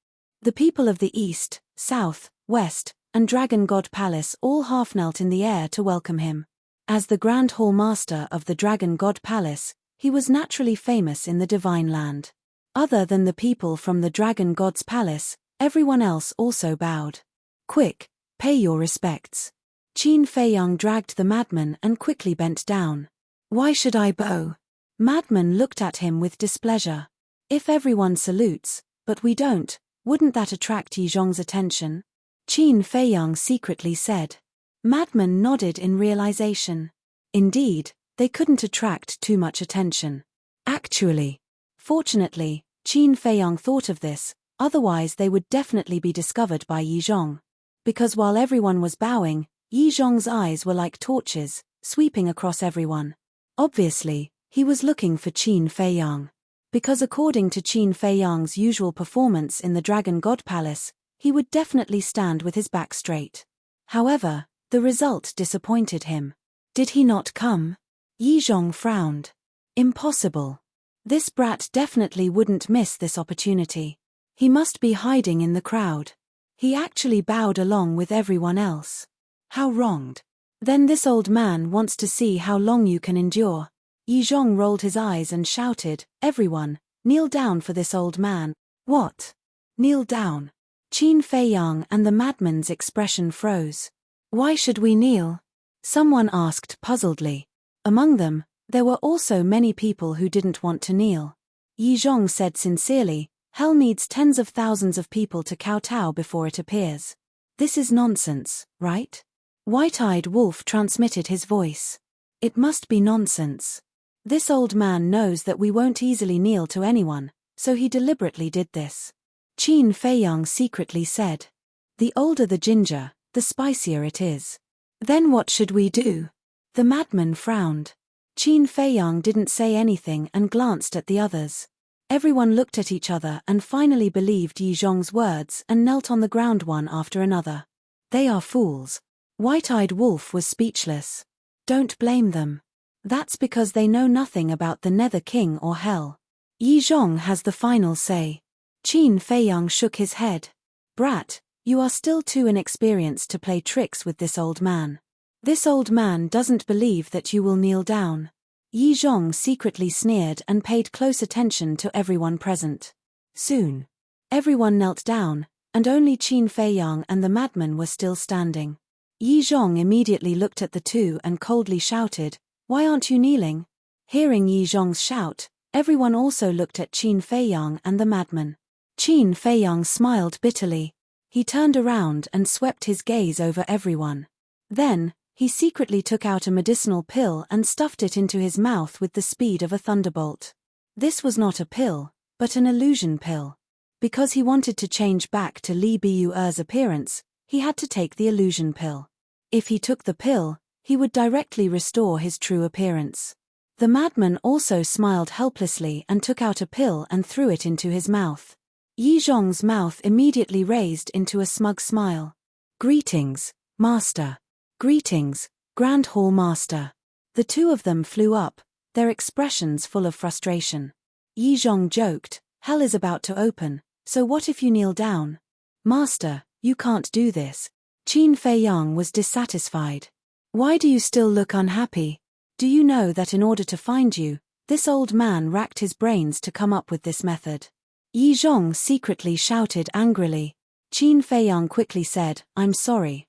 The people of the East, South, West, and Dragon God Palace all half-knelt in the air to welcome him. As the Grand Hall Master of the Dragon God Palace, he was naturally famous in the Divine Land. Other than the people from the Dragon God's Palace, everyone else also bowed. Quick, pay your respects. Qin Feiyang dragged the madman and quickly bent down. Why should I bow? Madman looked at him with displeasure. If everyone salutes, but we don't, wouldn't that attract Yi Zhong's attention? Qin Feiyang secretly said. Madman nodded in realization. Indeed, they couldn't attract too much attention. Actually. Fortunately, Qin Feiyang thought of this, otherwise they would definitely be discovered by Yi Zhong. Because while everyone was bowing, Yi Zhong's eyes were like torches, sweeping across everyone. Obviously, he was looking for Qin Feiyang. Because according to Qin Feiyang's usual performance in the Dragon God Palace, he would definitely stand with his back straight. However, the result disappointed him. Did he not come? Yi Zhong frowned. Impossible. This brat definitely wouldn't miss this opportunity. He must be hiding in the crowd. He actually bowed along with everyone else. How wronged. Then this old man wants to see how long you can endure. Yi Zhong rolled his eyes and shouted, Everyone, kneel down for this old man. What? Kneel down. Qin Feiyang and the madman's expression froze. Why should we kneel? Someone asked puzzledly. Among them, there were also many people who didn't want to kneel. Yi Zhong said sincerely, Hell needs tens of thousands of people to kowtow before it appears. This is nonsense, right? White-eyed Wolf transmitted his voice. It must be nonsense. This old man knows that we won't easily kneel to anyone, so he deliberately did this. Qin Feiyang secretly said. The older the ginger, the spicier it is. Then what should we do? The madman frowned. Qin Feiyang didn't say anything and glanced at the others. Everyone looked at each other and finally believed Yi Zhong's words and knelt on the ground one after another. They are fools. White-eyed Wolf was speechless. Don't blame them. That's because they know nothing about the Nether King or Hell. Yi Zhong has the final say. Qin Feiyang shook his head. Brat, you are still too inexperienced to play tricks with this old man. This old man doesn't believe that you will kneel down. Yi Zhong secretly sneered and paid close attention to everyone present. Soon, everyone knelt down, and only Qin Feiyang and the madman were still standing. Yi Zhong immediately looked at the two and coldly shouted, "Why aren't you kneeling?" Hearing Yi Zhong's shout, everyone also looked at Qin Feiyang and the madman. Qin Feiyang smiled bitterly. He turned around and swept his gaze over everyone. Then, he secretly took out a medicinal pill and stuffed it into his mouth with the speed of a thunderbolt. This was not a pill, but an illusion pill. Because he wanted to change back to Li Buer's appearance, he had to take the illusion pill. If he took the pill, he would directly restore his true appearance. The madman also smiled helplessly and took out a pill and threw it into his mouth. Yi Zhong's mouth immediately raised into a smug smile. "Greetings, Master. Greetings, Grand Hall Master." The two of them flew up, their expressions full of frustration. Yi Zhong joked, "Hell is about to open, so what if you kneel down?" "Master, you can't do this." Qin Feiyang was dissatisfied. "Why do you still look unhappy? Do you know that in order to find you, this old man racked his brains to come up with this method?" Yi Zhong secretly shouted angrily. Qin Feiyang quickly said, I'm sorry,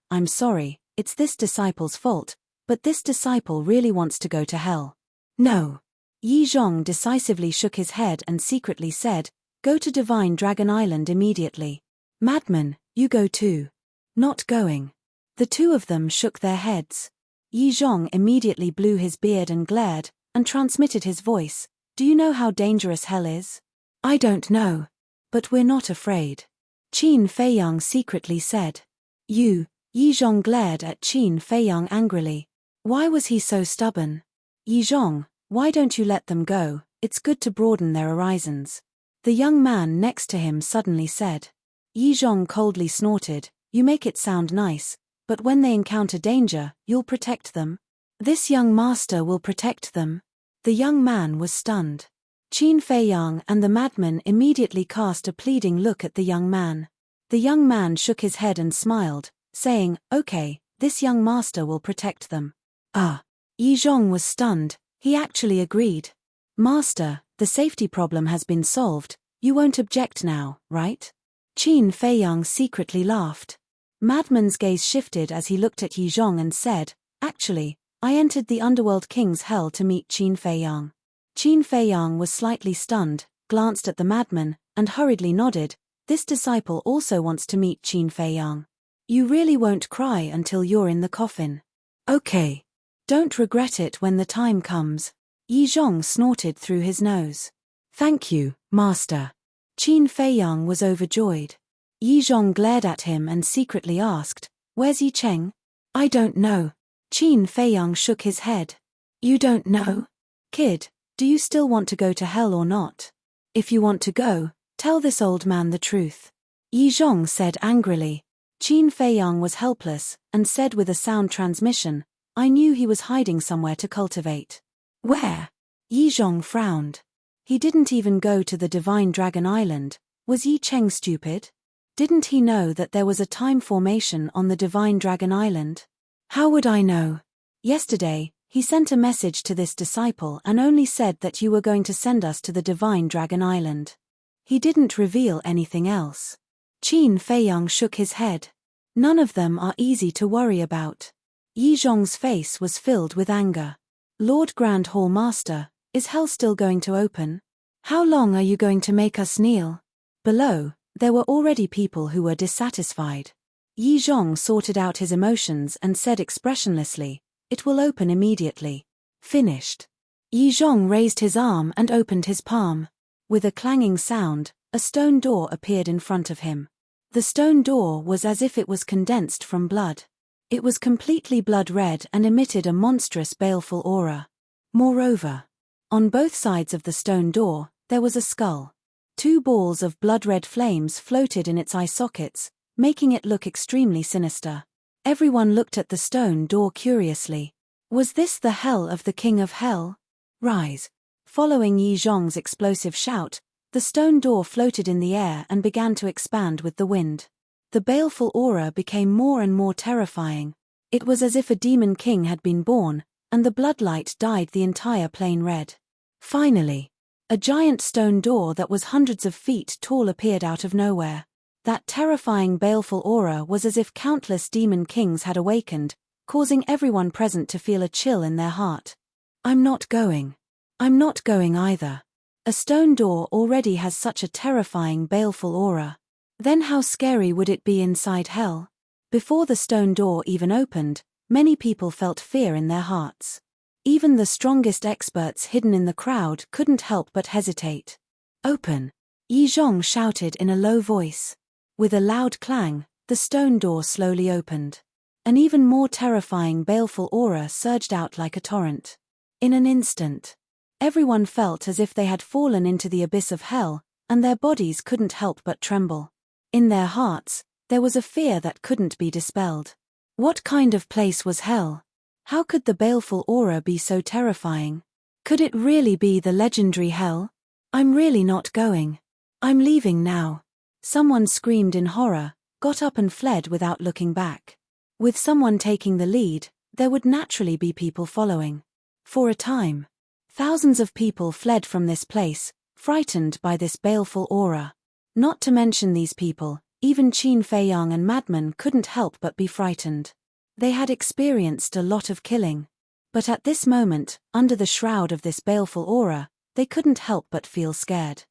it's this disciple's fault, but this disciple really wants to go to hell." "No." Yi Zhong decisively shook his head and secretly said, "Go to Divine Dragon Island immediately." "Madman, you go too." "Not going." The two of them shook their heads. Yi Zhong immediately blew his beard and glared, and transmitted his voice, "Do you know how dangerous hell is?" "I don't know. But we're not afraid." Qin Feiyang secretly said. "You." Yi Zhong glared at Qin Feiyang angrily. Why was he so stubborn? "Yi Zhong, why don't you let them go? It's good to broaden their horizons." The young man next to him suddenly said. Yi Zhong coldly snorted, "You make it sound nice, but when they encounter danger, you'll protect them?" "This young master will protect them." The young man was stunned. Qin Feiyang and the madman immediately cast a pleading look at the young man. The young man shook his head and smiled, saying, "Okay, this young master will protect them." "Ah." Yi Zhong was stunned, he actually agreed. "Master, the safety problem has been solved, you won't object now, right?" Qin Feiyang secretly laughed. Madman's gaze shifted as he looked at Yi Zhong and said, "Actually, I entered the Underworld King's hell to meet Qin Feiyang." Qin Feiyang was slightly stunned, glanced at the madman, and hurriedly nodded. This disciple also wants to meet Qin Feiyang. "You really won't cry until you're in the coffin." "Okay. Don't regret it when the time comes." Yi Zhong snorted through his nose. "Thank you, Master." Qin Feiyang was overjoyed. Yi Zhong glared at him and secretly asked, "Where's Yi Cheng?" "I don't know." Qin Feiyang shook his head. "You don't know? Kid, do you still want to go to hell or not? If you want to go, tell this old man the truth." Yi Zhong said angrily. Qin Feiyang was helpless, and said with a sound transmission, "I knew he was hiding somewhere to cultivate." "Where?" Yi Zhong frowned. He didn't even go to the Divine Dragon Island. Was Yi Cheng stupid? Didn't he know that there was a time formation on the Divine Dragon Island? "How would I know?" "Yesterday, he sent a message to this disciple and only said that you were going to send us to the Divine Dragon Island. He didn't reveal anything else." Qin Feiyang shook his head. "None of them are easy to worry about." Yi Zhong's face was filled with anger. "Lord Grand Hall Master, is hell still going to open? How long are you going to make us kneel?" Below, there were already people who were dissatisfied. Yi Zhong sorted out his emotions and said expressionlessly, "It will open immediately." "Finished." Yi Zhong raised his arm and opened his palm. With a clanging sound, a stone door appeared in front of him. The stone door was as if it was condensed from blood. It was completely blood-red and emitted a monstrous baleful aura. Moreover, on both sides of the stone door, there was a skull. 2 balls of blood-red flames floated in its eye sockets, making it look extremely sinister. Everyone looked at the stone door curiously. Was this the hell of the king of hell? Rise. Following Yi Zhong's explosive shout, the stone door floated in the air and began to expand with the wind. The baleful aura became more and more terrifying. It was as if a demon king had been born, and the bloodlight dyed the entire plain red. Finally, a giant stone door that was hundreds of feet tall appeared out of nowhere. That terrifying baleful aura was as if countless demon kings had awakened, causing everyone present to feel a chill in their heart. I'm not going. I'm not going either. A stone door already has such a terrifying baleful aura. Then how scary would it be inside hell? Before the stone door even opened, many people felt fear in their hearts. Even the strongest experts hidden in the crowd couldn't help but hesitate. Open! Yi Zhong shouted in a low voice. With a loud clang, the stone door slowly opened. An even more terrifying baleful aura surged out like a torrent. In an instant, everyone felt as if they had fallen into the abyss of hell, and their bodies couldn't help but tremble. In their hearts, there was a fear that couldn't be dispelled. What kind of place was hell? How could the baleful aura be so terrifying? Could it really be the legendary hell? I'm really not going. I'm leaving now. Someone screamed in horror, got up and fled without looking back. With someone taking the lead, there would naturally be people following. For a time, thousands of people fled from this place, frightened by this baleful aura. Not to mention these people, even Qin Feiyang and madmen couldn't help but be frightened. They had experienced a lot of killing. But at this moment, under the shroud of this baleful aura, they couldn't help but feel scared.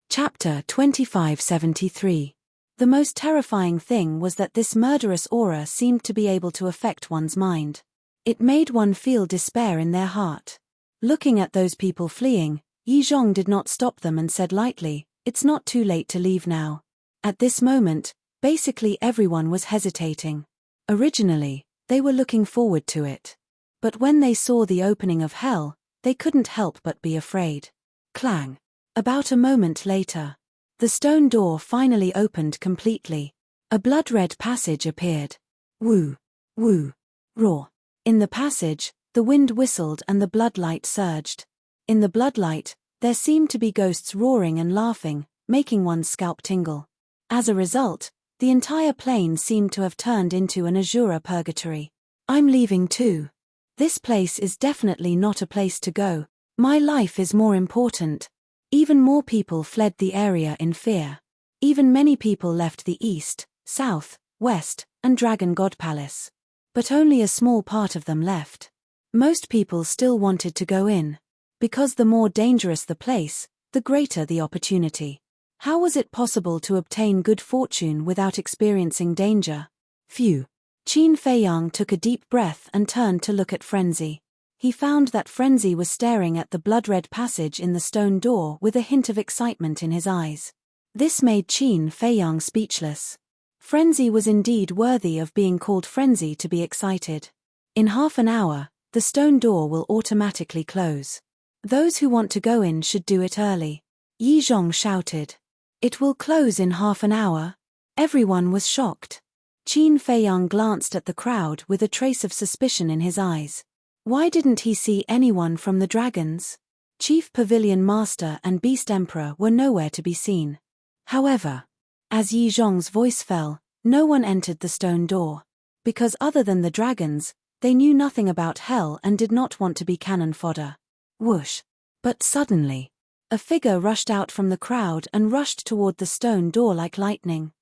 Chapter 2573. The most terrifying thing was that this murderous aura seemed to be able to affect one's mind. It made one feel despair in their heart. Looking at those people fleeing, Yi Zhong did not stop them and said lightly, "It's not too late to leave now." At this moment, basically everyone was hesitating. Originally, they were looking forward to it. But when they saw the opening of hell, they couldn't help but be afraid. Clang. About a moment later, the stone door finally opened completely. A blood-red passage appeared. Woo! Woo! Roar! In the passage, the wind whistled and the bloodlight surged. In the bloodlight, there seemed to be ghosts roaring and laughing, making one's scalp tingle. As a result, the entire plain seemed to have turned into an azure purgatory. I'm leaving too. This place is definitely not a place to go. My life is more important. Even more people fled the area in fear. Even many people left the east, south, west, and Dragon God Palace. But only a small part of them left. Most people still wanted to go in. Because the more dangerous the place, the greater the opportunity. How was it possible to obtain good fortune without experiencing danger? Phew. Qin Feiyang took a deep breath and turned to look at Frenzy. He found that Frenzy was staring at the blood-red passage in the stone door with a hint of excitement in his eyes. This made Qin Feiyang speechless. Frenzy was indeed worthy of being called Frenzy to be excited. In half an hour, the stone door will automatically close. Those who want to go in should do it early. Yi Zhong shouted. It will close in half an hour? Everyone was shocked. Qin Feiyang glanced at the crowd with a trace of suspicion in his eyes. Why didn't he see anyone from the dragons? Chief Pavilion Master and Beast Emperor were nowhere to be seen. However, as Yi Zhong's voice fell, no one entered the stone door. Because other than the dragons, they knew nothing about hell and did not want to be cannon fodder. Whoosh! But suddenly, a figure rushed out from the crowd and rushed toward the stone door like lightning.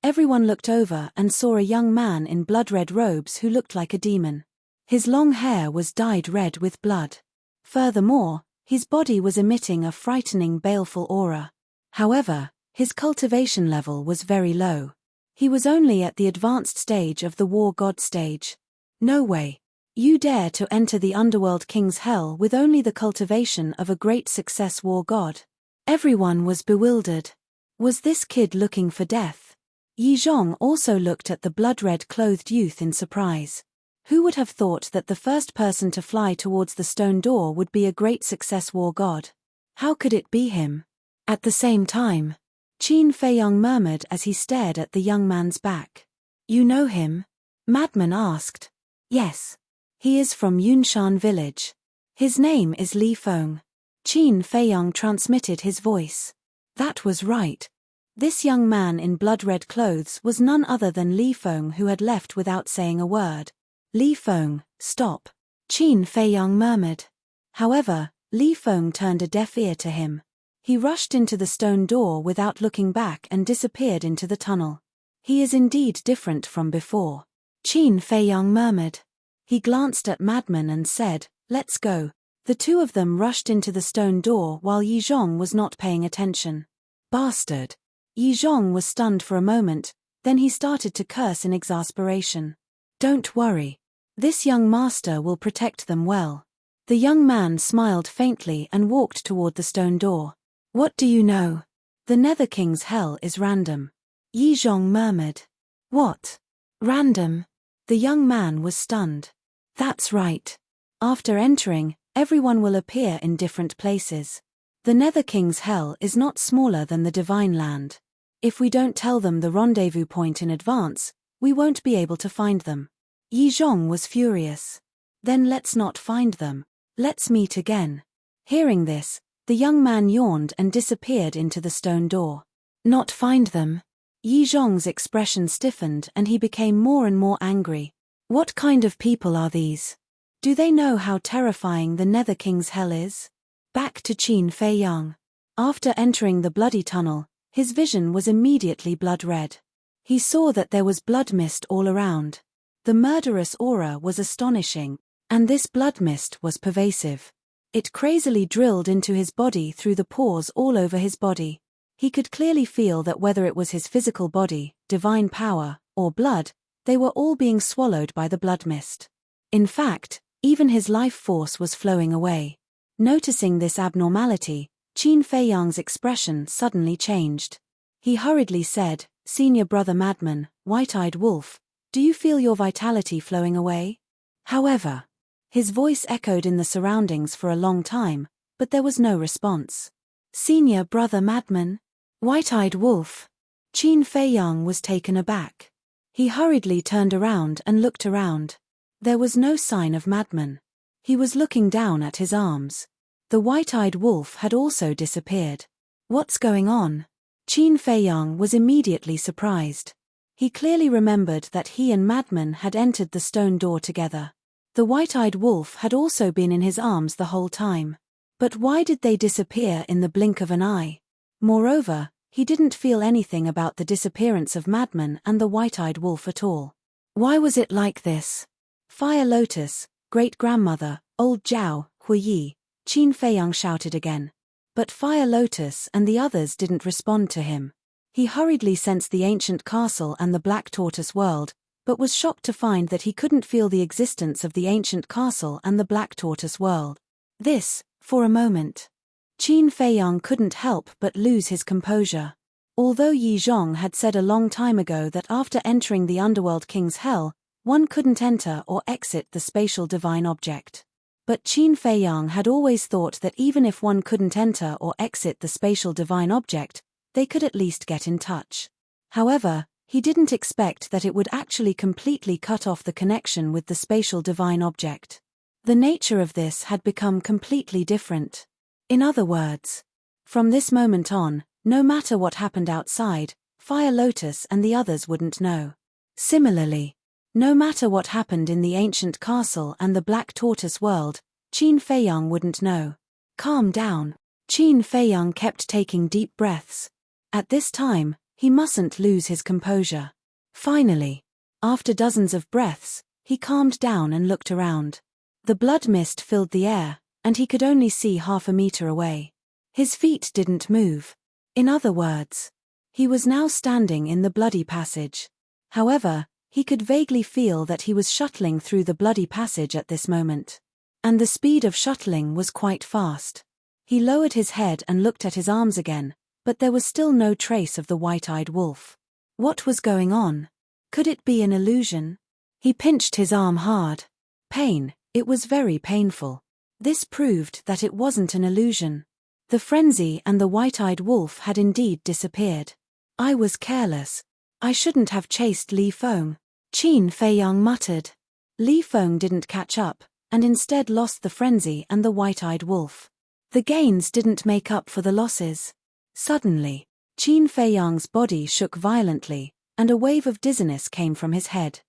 Everyone looked over and saw a young man in blood-red robes who looked like a demon. His long hair was dyed red with blood. Furthermore, his body was emitting a frightening baleful aura. However, his cultivation level was very low. He was only at the advanced stage of the war god stage. No way. You dare to enter the underworld king's hell with only the cultivation of a great success war god. Everyone was bewildered. Was this kid looking for death? Yi Zhong also looked at the blood-red clothed youth in surprise. Who would have thought that the first person to fly towards the stone door would be a great success war god? How could it be him? At the same time, Qin Feiyang murmured as he stared at the young man's back. You know him? Madman asked. Yes. He is from Yunshan village. His name is Li Feng. Qin Feiyang transmitted his voice. That was right. This young man in blood-red clothes was none other than Li Feng, who had left without saying a word. Li Feng, stop. Qin Feiyang murmured. However, Li Feng turned a deaf ear to him. He rushed into the stone door without looking back and disappeared into the tunnel. He is indeed different from before. Qin Feiyang murmured. He glanced at Madman and said, "Let's go." The two of them rushed into the stone door while Yi Zhong was not paying attention. Bastard! Yi Zhong was stunned for a moment, then he started to curse in exasperation. Don't worry. This young master will protect them well. The young man smiled faintly and walked toward the stone door. What do you know? The Nether King's hell is random. Yi Zhong murmured. What? Random? The young man was stunned. That's right. After entering, everyone will appear in different places. The Nether King's hell is not smaller than the Divine Land. If we don't tell them the rendezvous point in advance, we won't be able to find them. Yi Zhong was furious. Then let's not find them. Let's meet again. Hearing this, the young man yawned and disappeared into the stone door. Not find them? Yi Zhong's expression stiffened and he became more and more angry. What kind of people are these? Do they know how terrifying the Nether King's hell is? Back to Qin Feiyang. After entering the bloody tunnel, his vision was immediately blood-red. He saw that there was blood mist all around. The murderous aura was astonishing, and this blood mist was pervasive. It crazily drilled into his body through the pores all over his body. He could clearly feel that whether it was his physical body, divine power, or blood, they were all being swallowed by the blood mist. In fact, even his life force was flowing away. Noticing this abnormality, Qin Feiyang's expression suddenly changed. He hurriedly said, "Senior brother Madman, White-Eyed Wolf, do you feel your vitality flowing away?" However, his voice echoed in the surroundings for a long time, but there was no response. "Senior brother Madman? White-Eyed Wolf?" Qin Feiyang was taken aback. He hurriedly turned around and looked around. There was no sign of Madman. He was looking down at his arms. The White-Eyed Wolf had also disappeared. What's going on? Qin Feiyang was immediately surprised. He clearly remembered that he and Madman had entered the stone door together. The White-Eyed Wolf had also been in his arms the whole time. But why did they disappear in the blink of an eye? Moreover, he didn't feel anything about the disappearance of Madman and the White-Eyed Wolf at all. Why was it like this? Fire Lotus, great-grandmother, old Zhao, Huiyi, Qin Feiyang shouted again. But Fire Lotus and the others didn't respond to him. He hurriedly sensed the ancient castle and the Black Tortoise world, but was shocked to find that he couldn't feel the existence of the ancient castle and the Black Tortoise world. This, for a moment. Qin Feiyang couldn't help but lose his composure. Although Yi Zhong had said a long time ago that after entering the Underworld King's hell, one couldn't enter or exit the spatial divine object. But Qin Feiyang had always thought that even if one couldn't enter or exit the spatial divine object, they could at least get in touch. However, he didn't expect that it would actually completely cut off the connection with the spatial divine object. The nature of this had become completely different. In other words, from this moment on, no matter what happened outside, Fire Lotus and the others wouldn't know. Similarly, no matter what happened in the ancient castle and the Black Tortoise world, Qin Feiyang wouldn't know. Calm down. Qin Feiyang kept taking deep breaths. At this time, he mustn't lose his composure. Finally, after dozens of breaths, he calmed down and looked around. The blood mist filled the air, and he could only see half a meter away. His feet didn't move. In other words, he was now standing in the bloody passage. However, he could vaguely feel that he was shuttling through the bloody passage at this moment. And the speed of shuttling was quite fast. He lowered his head and looked at his arms again, but there was still no trace of the White-Eyed Wolf. What was going on? Could it be an illusion? He pinched his arm hard. Pain, it was very painful. This proved that it wasn't an illusion. The frenzy and the White-Eyed Wolf had indeed disappeared. I was careless. I shouldn't have chased Li Feng. Qin Feiyang muttered. Li Feng didn't catch up, and instead lost the frenzy and the white-eyed wolf. The gains didn't make up for the losses. Suddenly, Qin Feiyang's body shook violently, and a wave of dizziness came from his head.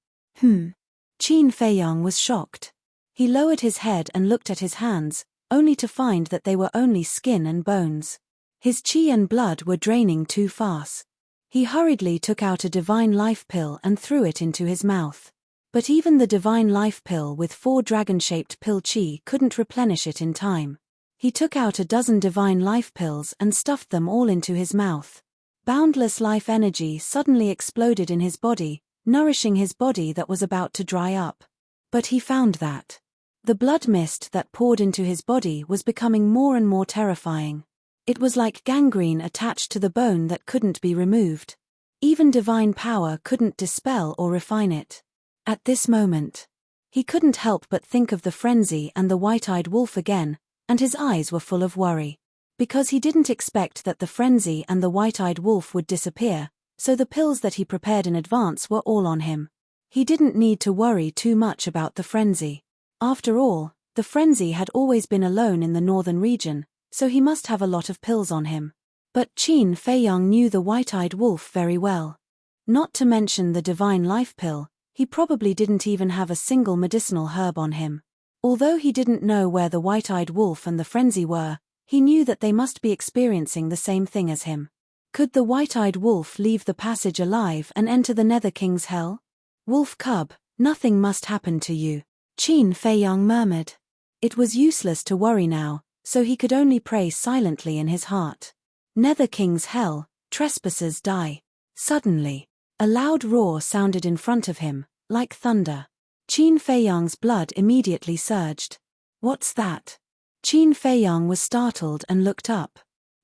Qin Feiyang was shocked. He lowered his head and looked at his hands, only to find that they were only skin and bones. His qi and blood were draining too fast. He hurriedly took out a divine life pill and threw it into his mouth. But even the divine life pill with 4 dragon-shaped pill qi couldn't replenish it in time. He took out a dozen divine life pills and stuffed them all into his mouth. Boundless life energy suddenly exploded in his body, nourishing his body that was about to dry up. But he found that the blood mist that poured into his body was becoming more and more terrifying. It was like gangrene attached to the bone that couldn't be removed. Even divine power couldn't dispel or refine it. At this moment, he couldn't help but think of the frenzy and the white-eyed wolf again, and his eyes were full of worry. Because he didn't expect that the frenzy and the white-eyed wolf would disappear, so the pills that he prepared in advance were all on him. He didn't need to worry too much about the frenzy. After all, the frenzy had always been alone in the northern region, so he must have a lot of pills on him. But Qin Feiyang knew the white-eyed wolf very well. Not to mention the divine life pill, he probably didn't even have a single medicinal herb on him. Although he didn't know where the white-eyed wolf and the frenzy were, he knew that they must be experiencing the same thing as him. Could the white-eyed wolf leave the passage alive and enter the Nether King's hell? Wolf cub, nothing must happen to you, Qin Feiyang murmured. It was useless to worry now, so he could only pray silently in his heart. Nether King's hell, trespassers die. Suddenly, a loud roar sounded in front of him, like thunder. Qin Feiyang's blood immediately surged. What's that? Qin Feiyang was startled and looked up.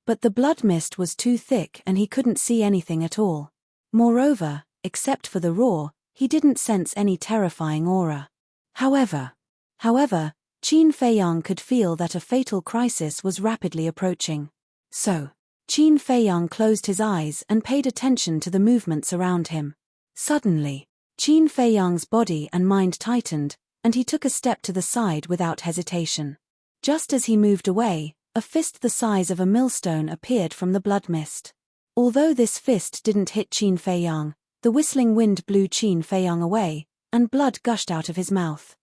But the blood mist was too thick and he couldn't see anything at all. Moreover, except for the roar, he didn't sense any terrifying aura. However, Qin Feiyang could feel that a fatal crisis was rapidly approaching. So, Qin Feiyang closed his eyes and paid attention to the movements around him. Suddenly, Qin Feiyang's body and mind tightened, and he took a step to the side without hesitation. Just as he moved away, a fist the size of a millstone appeared from the blood mist. Although this fist didn't hit Qin Feiyang, the whistling wind blew Qin Feiyang away, and blood gushed out of his mouth.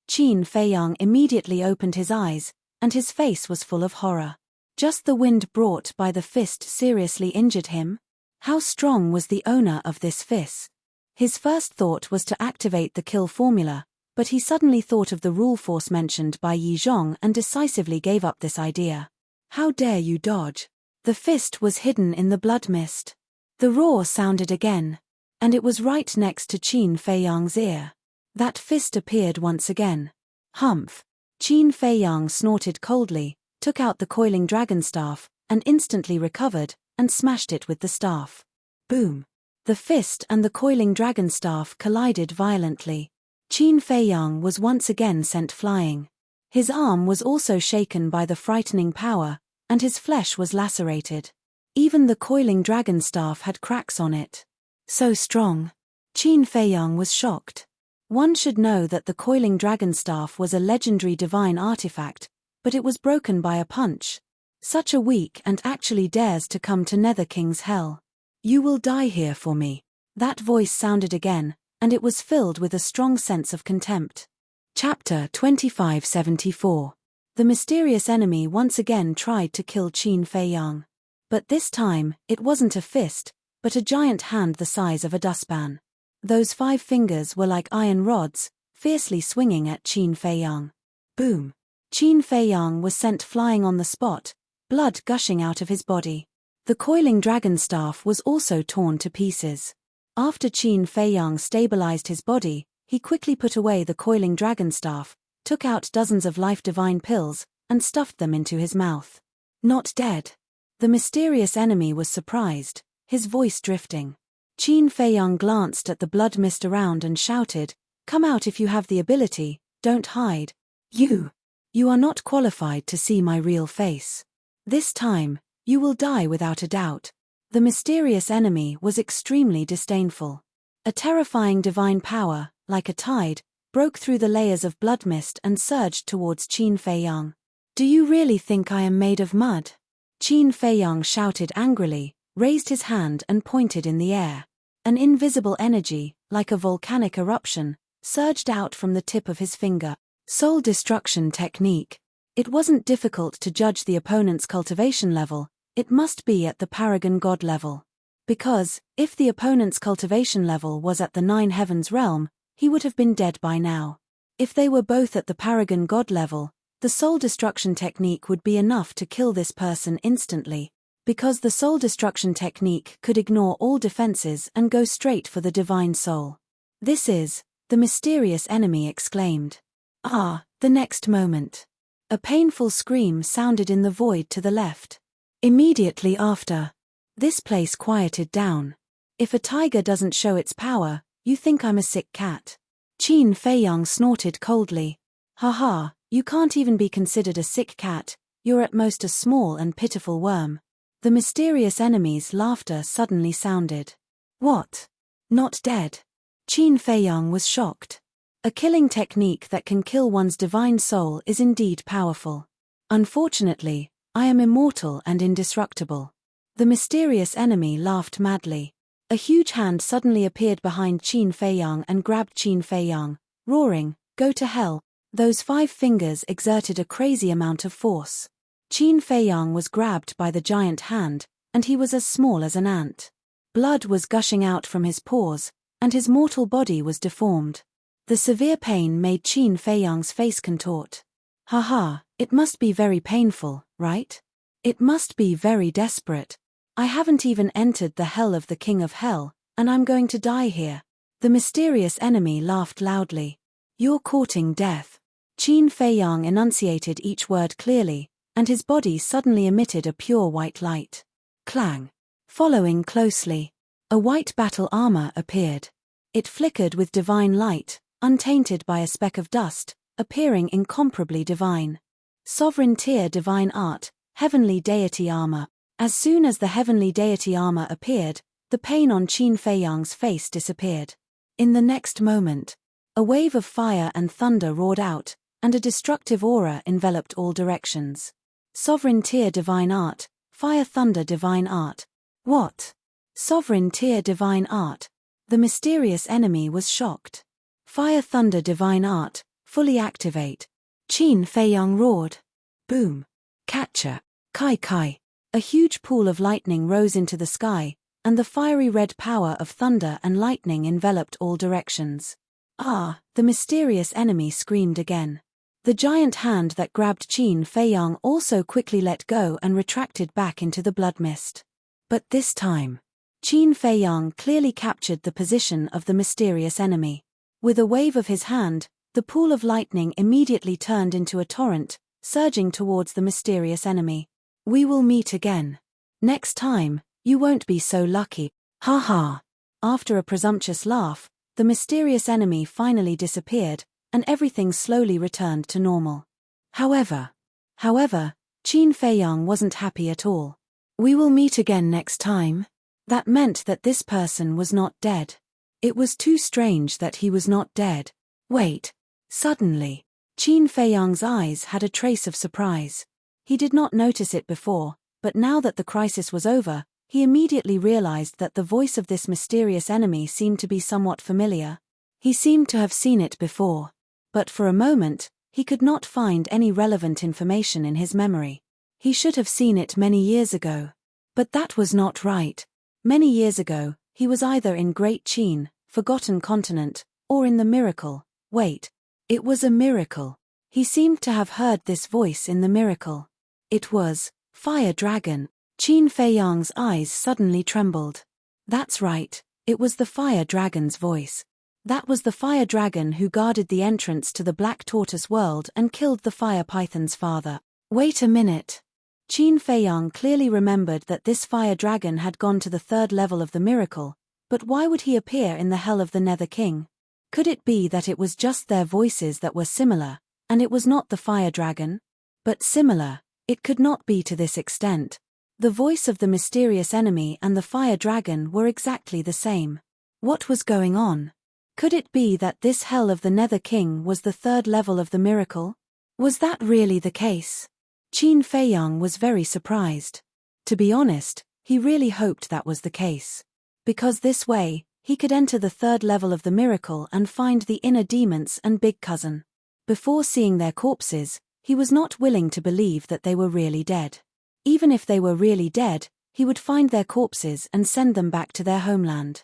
Qin Feiyang immediately opened his eyes, and his face was full of horror. Just the wind brought by the fist seriously injured him? How strong was the owner of this fist? His first thought was to activate the kill formula, but he suddenly thought of the rule force mentioned by Yi Zhong and decisively gave up this idea. How dare you dodge? The fist was hidden in the blood mist. The roar sounded again, and it was right next to Qin Feiyang's ear. That fist appeared once again. Humph! Qin Feiyang snorted coldly, took out the coiling dragon staff, and instantly recovered, and smashed it with the staff. Boom! The fist and the coiling dragon staff collided violently. Qin Feiyang was once again sent flying. His arm was also shaken by the frightening power, and his flesh was lacerated. Even the coiling dragon staff had cracks on it. So strong. Qin Feiyang was shocked. One should know that the coiling dragon staff was a legendary divine artifact, but it was broken by a punch. Such a weak and actually dares to come to Nether King's hell. You will die here for me. That voice sounded again, and it was filled with a strong sense of contempt. Chapter 2574. The mysterious enemy once again tried to kill Qin Feiyang. But this time, it wasn't a fist, but a giant hand the size of a dustpan. Those 5 fingers were like iron rods, fiercely swinging at Qin Feiyang. Boom! Qin Feiyang was sent flying on the spot, blood gushing out of his body. The coiling dragon staff was also torn to pieces. After Qin Feiyang stabilized his body, he quickly put away the coiling dragon staff, took out dozens of life divine pills, and stuffed them into his mouth. Not dead. The mysterious enemy was surprised, his voice drifting. Qin Feiyang glanced at the blood mist around and shouted, "Come out if you have the ability, don't hide. You are not qualified to see my real face. This time, you will die without a doubt." The mysterious enemy was extremely disdainful. A terrifying divine power, like a tide, broke through the layers of blood mist and surged towards Qin Feiyang. "Do you really think I am made of mud?" Qin Feiyang shouted angrily, raised his hand and pointed in the air. An invisible energy, like a volcanic eruption, surged out from the tip of his finger. Soul destruction technique. It wasn't difficult to judge the opponent's cultivation level, it must be at the paragon god level. Because, if the opponent's cultivation level was at the Nine Heavens realm, he would have been dead by now. If they were both at the paragon god level, the soul destruction technique would be enough to kill this person instantly, because the soul destruction technique could ignore all defenses and go straight for the divine soul. "This is," the mysterious enemy exclaimed. The next moment. A painful scream sounded in the void to the left. Immediately after, this place quieted down. "If a tiger doesn't show its power, you think I'm a sick cat." Qin Feiyang snorted coldly. "Haha, you can't even be considered a sick cat, you're at most a small and pitiful worm." The mysterious enemy's laughter suddenly sounded. "What? Not dead?" Qin Feiyang was shocked. A killing technique that can kill one's divine soul is indeed powerful. "Unfortunately, I am immortal and indestructible." The mysterious enemy laughed madly. A huge hand suddenly appeared behind Qin Feiyang and grabbed Qin Feiyang, roaring, "Go to hell." Those 5 fingers exerted a crazy amount of force. Qin Feiyang was grabbed by the giant hand, and he was as small as an ant. Blood was gushing out from his pores, and his mortal body was deformed. The severe pain made Qin Feiyang's face contort. "Haha, it must be very painful, right? It must be very desperate. I haven't even entered the hell of the King of Hell, and I'm going to die here." The mysterious enemy laughed loudly. "You're courting death." Qin Feiyang enunciated each word clearly, and his body suddenly emitted a pure white light. Clang. Following closely, a white battle armor appeared. It flickered with divine light, untainted by a speck of dust, appearing incomparably divine. Sovereign tier divine art, heavenly deity armor. As soon as the heavenly deity armor appeared, the pain on Qin Feiyang's face disappeared. In the next moment, a wave of fire and thunder roared out, and a destructive aura enveloped all directions. Sovereign tier divine art, fire thunder divine art. What? Sovereign tier divine art. The mysterious enemy was shocked. Fire thunder divine art, fully activate. Qin Feiyang roared. Boom. Catcher. Kai Kai. A huge pool of lightning rose into the sky, and the fiery red power of thunder and lightning enveloped all directions. The mysterious enemy screamed again. The giant hand that grabbed Qin Feiyang also quickly let go and retracted back into the blood mist. But this time, Qin Feiyang clearly captured the position of the mysterious enemy. With a wave of his hand, the pool of lightning immediately turned into a torrent, surging towards the mysterious enemy. "We will meet again. Next time, you won't be so lucky. Ha ha." After a presumptuous laugh, the mysterious enemy finally disappeared, and everything slowly returned to normal. However, Qin Feiyang wasn't happy at all. "We will meet again next time?" That meant that this person was not dead. It was too strange that he was not dead. Wait. Suddenly, Qin Feiyang's eyes had a trace of surprise. He did not notice it before, but now that the crisis was over, he immediately realized that the voice of this mysterious enemy seemed to be somewhat familiar. He seemed to have seen it before. But for a moment, he could not find any relevant information in his memory. He should have seen it many years ago. But that was not right. Many years ago, he was either in Great Qin, Forgotten Continent, or in the Miracle. Wait. It was a miracle. He seemed to have heard this voice in the miracle. It was Fire Dragon. Qin Feiyang's eyes suddenly trembled. That's right, it was the Fire Dragon's voice. That was the Fire Dragon who guarded the entrance to the Black Tortoise world and killed the Fire Python's father. Wait a minute. Qin Feiyang clearly remembered that this Fire Dragon had gone to the 3rd level of the miracle, but why would he appear in the Hell of the Nether King? Could it be that it was just their voices that were similar, and it was not the Fire Dragon? But similar, it could not be to this extent. The voice of the mysterious enemy and the Fire Dragon were exactly the same. What was going on? Could it be that this hell of the Nether King was the third level of the miracle? Was that really the case? Qin Feiyang was very surprised. To be honest, he really hoped that was the case. Because this way, he could enter the third level of the miracle and find the inner demons and big cousin. Before seeing their corpses, he was not willing to believe that they were really dead. Even if they were really dead, he would find their corpses and send them back to their homeland.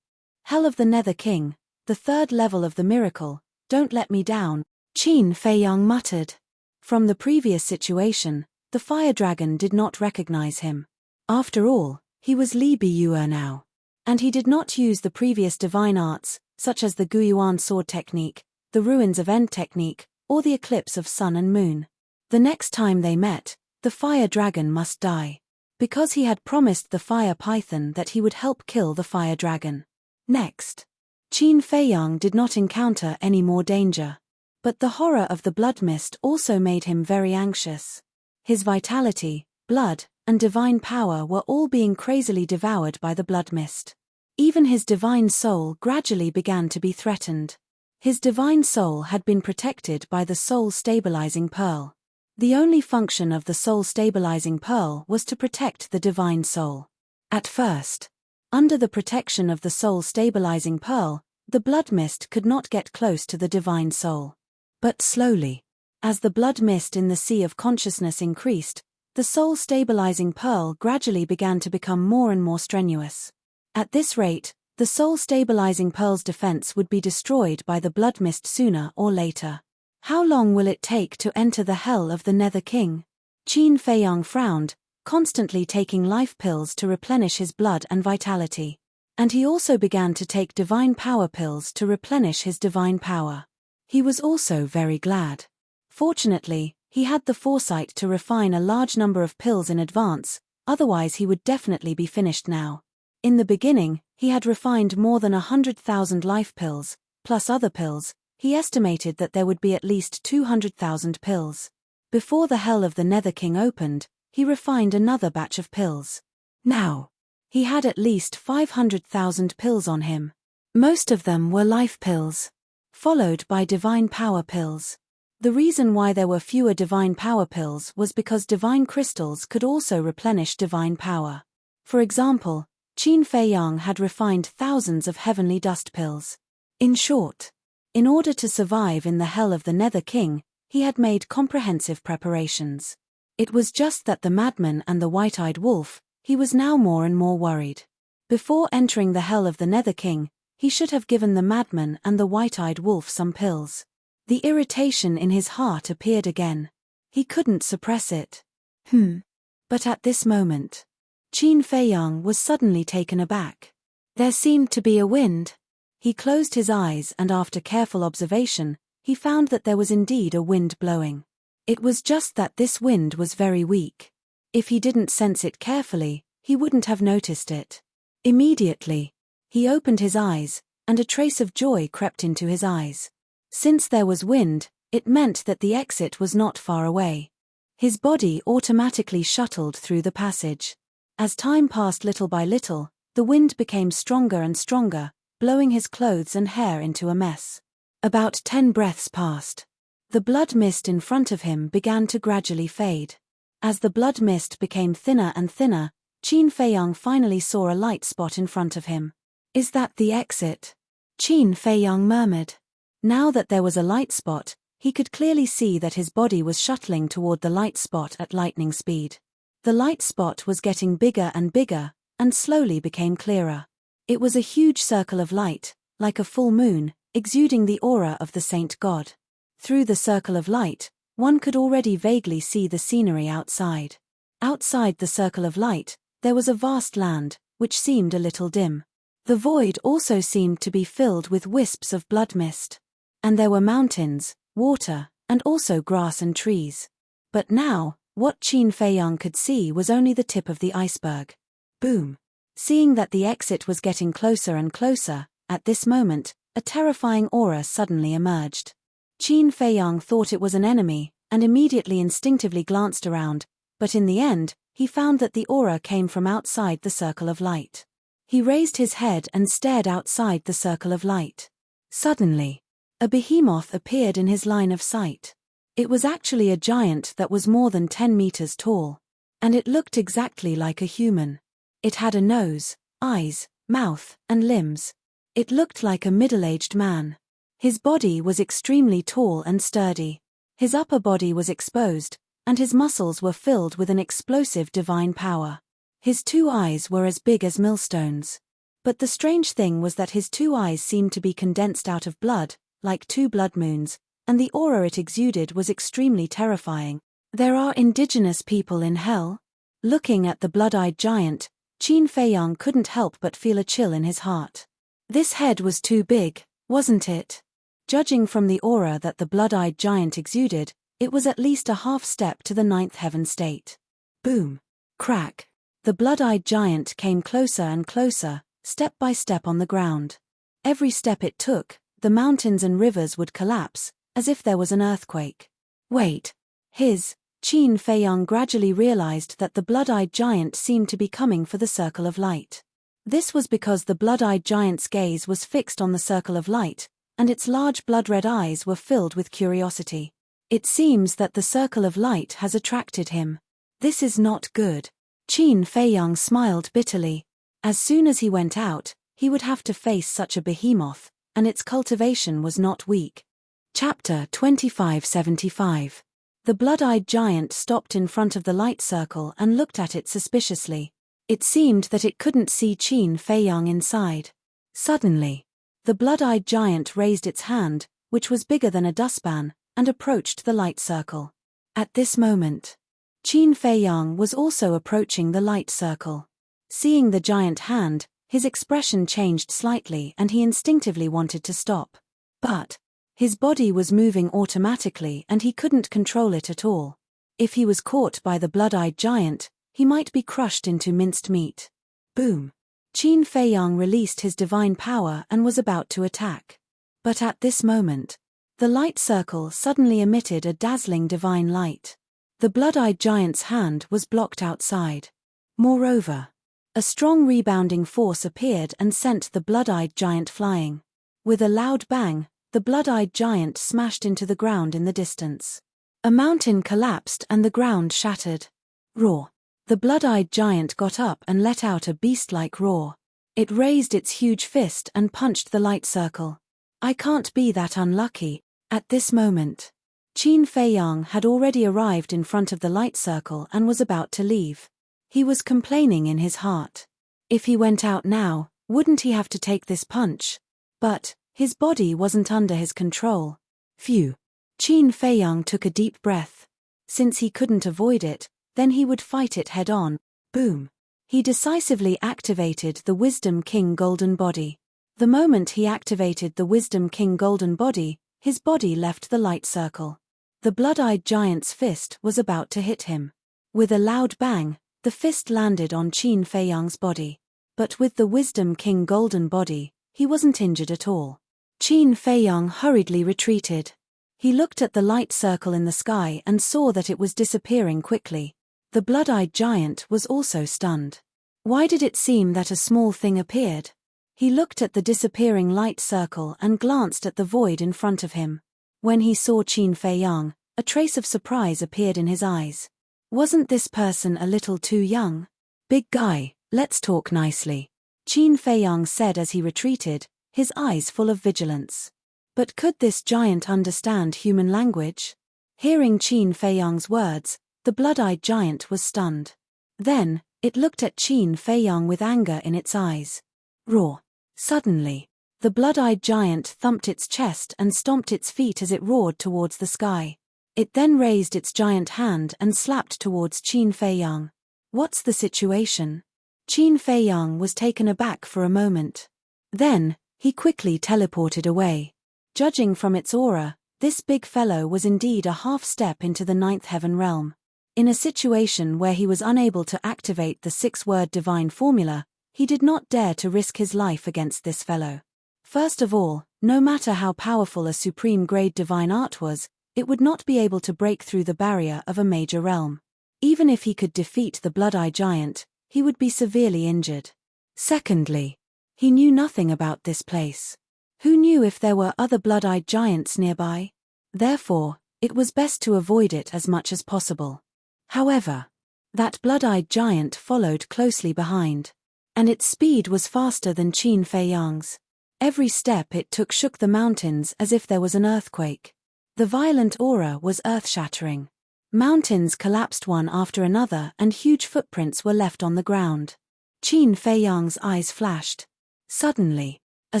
Hell of the Nether King, the third level of the miracle, don't let me down, Qin Feiyang muttered. From the previous situation, the fire dragon did not recognize him. After all, he was Li Biyue now. And he did not use the previous divine arts, such as the Guyuan sword technique, the ruins of End technique, or the eclipse of sun and moon. The next time they met, the fire dragon must die. Because he had promised the fire python that he would help kill the fire dragon. Next, Qin Feiyang did not encounter any more danger. But the horror of the blood mist also made him very anxious. His vitality, blood, and divine power were all being crazily devoured by the blood mist. Even his divine soul gradually began to be threatened. His divine soul had been protected by the soul-stabilizing pearl. The only function of the soul-stabilizing pearl was to protect the divine soul. At first, under the protection of the soul-stabilizing pearl, the blood mist could not get close to the divine soul. But slowly, as the blood mist in the sea of consciousness increased, the soul-stabilizing pearl gradually began to become more and more strenuous. At this rate, the soul-stabilizing pearl's defense would be destroyed by the blood mist sooner or later. How long will it take to enter the hell of the Nether King? Qin Feiyang frowned, constantly taking life pills to replenish his blood and vitality. And he also began to take divine power pills to replenish his divine power. He was also very glad. Fortunately, he had the foresight to refine a large number of pills in advance, otherwise he would definitely be finished now. In the beginning, he had refined more than 100,000 life pills, plus other pills. He estimated that there would be at least 200,000 pills. Before the hell of the Nether King opened, he refined another batch of pills. Now, he had at least 500,000 pills on him. Most of them were life pills, followed by divine power pills. The reason why there were fewer divine power pills was because divine crystals could also replenish divine power. For example, Qin Feiyang had refined thousands of heavenly dust pills. In short, in order to survive in the hell of the Nether King, he had made comprehensive preparations. It was just that the madman and the white-eyed wolf, he was now more and more worried. Before entering the hell of the Nether King, he should have given the madman and the white-eyed wolf some pills. The irritation in his heart appeared again. He couldn't suppress it. But at this moment, Qin Feiyang was suddenly taken aback. There seemed to be a wind. He closed his eyes and after careful observation, he found that there was indeed a wind blowing. It was just that this wind was very weak. If he didn't sense it carefully, he wouldn't have noticed it. Immediately, he opened his eyes, and a trace of joy crept into his eyes. Since there was wind, it meant that the exit was not far away. His body automatically shuttled through the passage. As time passed little by little, the wind became stronger and stronger, blowing his clothes and hair into a mess. About 10 breaths passed. The blood mist in front of him began to gradually fade. As the blood mist became thinner and thinner, Qin Feiyang finally saw a light spot in front of him. "Is that the exit?" Qin Feiyang murmured. Now that there was a light spot, he could clearly see that his body was shuttling toward the light spot at lightning speed. The light spot was getting bigger and bigger, and slowly became clearer. It was a huge circle of light, like a full moon, exuding the aura of the saint god. Through the circle of light, one could already vaguely see the scenery outside. Outside the circle of light, there was a vast land, which seemed a little dim. The void also seemed to be filled with wisps of blood mist. And there were mountains, water, and also grass and trees. But now, what Qin Feiyang could see was only the tip of the iceberg. Boom! Seeing that the exit was getting closer and closer, at this moment, a terrifying aura suddenly emerged. Qin Feiyang thought it was an enemy, and immediately instinctively glanced around, but in the end, he found that the aura came from outside the circle of light. He raised his head and stared outside the circle of light. Suddenly, a behemoth appeared in his line of sight. It was actually a giant that was more than 10 meters tall. And it looked exactly like a human. It had a nose, eyes, mouth, and limbs. It looked like a middle-aged man. His body was extremely tall and sturdy. His upper body was exposed, and his muscles were filled with an explosive divine power. His 2 eyes were as big as millstones. But the strange thing was that his 2 eyes seemed to be condensed out of blood, like 2 blood moons, and the aura it exuded was extremely terrifying. There are indigenous people in hell? Looking at the blood-eyed giant, Qin Feiyang couldn't help but feel a chill in his heart. This head was too big, wasn't it? Judging from the aura that the blood-eyed giant exuded, it was at least a half step to the 9th heaven state. Boom! Crack! The blood-eyed giant came closer and closer, step by step on the ground. Every step it took, the mountains and rivers would collapse, as if there was an earthquake. Wait! Qin Feiyang gradually realized that the blood-eyed giant seemed to be coming for the circle of light. This was because the blood-eyed giant's gaze was fixed on the circle of light, and its large blood-red eyes were filled with curiosity. It seems that the circle of light has attracted him. This is not good. Qin Feiyang smiled bitterly. As soon as he went out, he would have to face such a behemoth, and its cultivation was not weak. Chapter 2575. The blood-eyed giant stopped in front of the light circle and looked at it suspiciously. It seemed that it couldn't see Qin Feiyang inside. Suddenly, the blood-eyed giant raised its hand, which was bigger than a dustpan, and approached the light circle. At this moment, Qin Feiyang was also approaching the light circle. Seeing the giant hand, his expression changed slightly and he instinctively wanted to stop. But his body was moving automatically and he couldn't control it at all. If he was caught by the blood-eyed giant, he might be crushed into minced meat. Boom! Qin Feiyang released his divine power and was about to attack. But at this moment, the light circle suddenly emitted a dazzling divine light. The blood-eyed giant's hand was blocked outside. Moreover, a strong rebounding force appeared and sent the blood-eyed giant flying. With a loud bang, the blood-eyed giant smashed into the ground in the distance. A mountain collapsed and the ground shattered. Roar! The blood-eyed giant got up and let out a beast-like roar. It raised its huge fist and punched the light circle. I can't be that unlucky. At this moment, Qin Feiyang had already arrived in front of the light circle and was about to leave. He was complaining in his heart. If he went out now, wouldn't he have to take this punch? But his body wasn't under his control. Phew! Qin Feiyang took a deep breath. Since he couldn't avoid it, then he would fight it head-on. Boom! He decisively activated the Wisdom King Golden Body. The moment he activated the Wisdom King Golden Body, his body left the light circle. The blood-eyed giant's fist was about to hit him. With a loud bang, the fist landed on Qin Feiyang's body. But with the Wisdom King Golden Body, he wasn't injured at all. Qin Feiyang hurriedly retreated. He looked at the light circle in the sky and saw that it was disappearing quickly. The blood-eyed giant was also stunned. Why did it seem that a small thing appeared? He looked at the disappearing light circle and glanced at the void in front of him. When he saw Qin Feiyang, a trace of surprise appeared in his eyes. Wasn't this person a little too young? Big guy, let's talk nicely, Qin Feiyang said as he retreated, his eyes full of vigilance. But could this giant understand human language? Hearing Qin Feiyang's words, the blood-eyed giant was stunned. Then, it looked at Qin Feiyang with anger in its eyes. Roar! Suddenly, the blood-eyed giant thumped its chest and stomped its feet as it roared towards the sky. It then raised its giant hand and slapped towards Qin Feiyang. What's the situation? Qin Feiyang was taken aback for a moment. Then, he quickly teleported away. Judging from its aura, this big fellow was indeed a half step into the 9th heaven realm. In a situation where he was unable to activate the 6-word divine formula, he did not dare to risk his life against this fellow. First of all, no matter how powerful a supreme-grade divine art was, it would not be able to break through the barrier of a major realm. Even if he could defeat the blood-eyed giant, he would be severely injured. Secondly, he knew nothing about this place. Who knew if there were other blood-eyed giants nearby? Therefore, it was best to avoid it as much as possible. However, that blood-eyed giant followed closely behind, and its speed was faster than Qin Fei Yang's. Every step it took shook the mountains as if there was an earthquake. The violent aura was earth-shattering. Mountains collapsed one after another and huge footprints were left on the ground. Qin Fei Yang's eyes flashed. Suddenly, a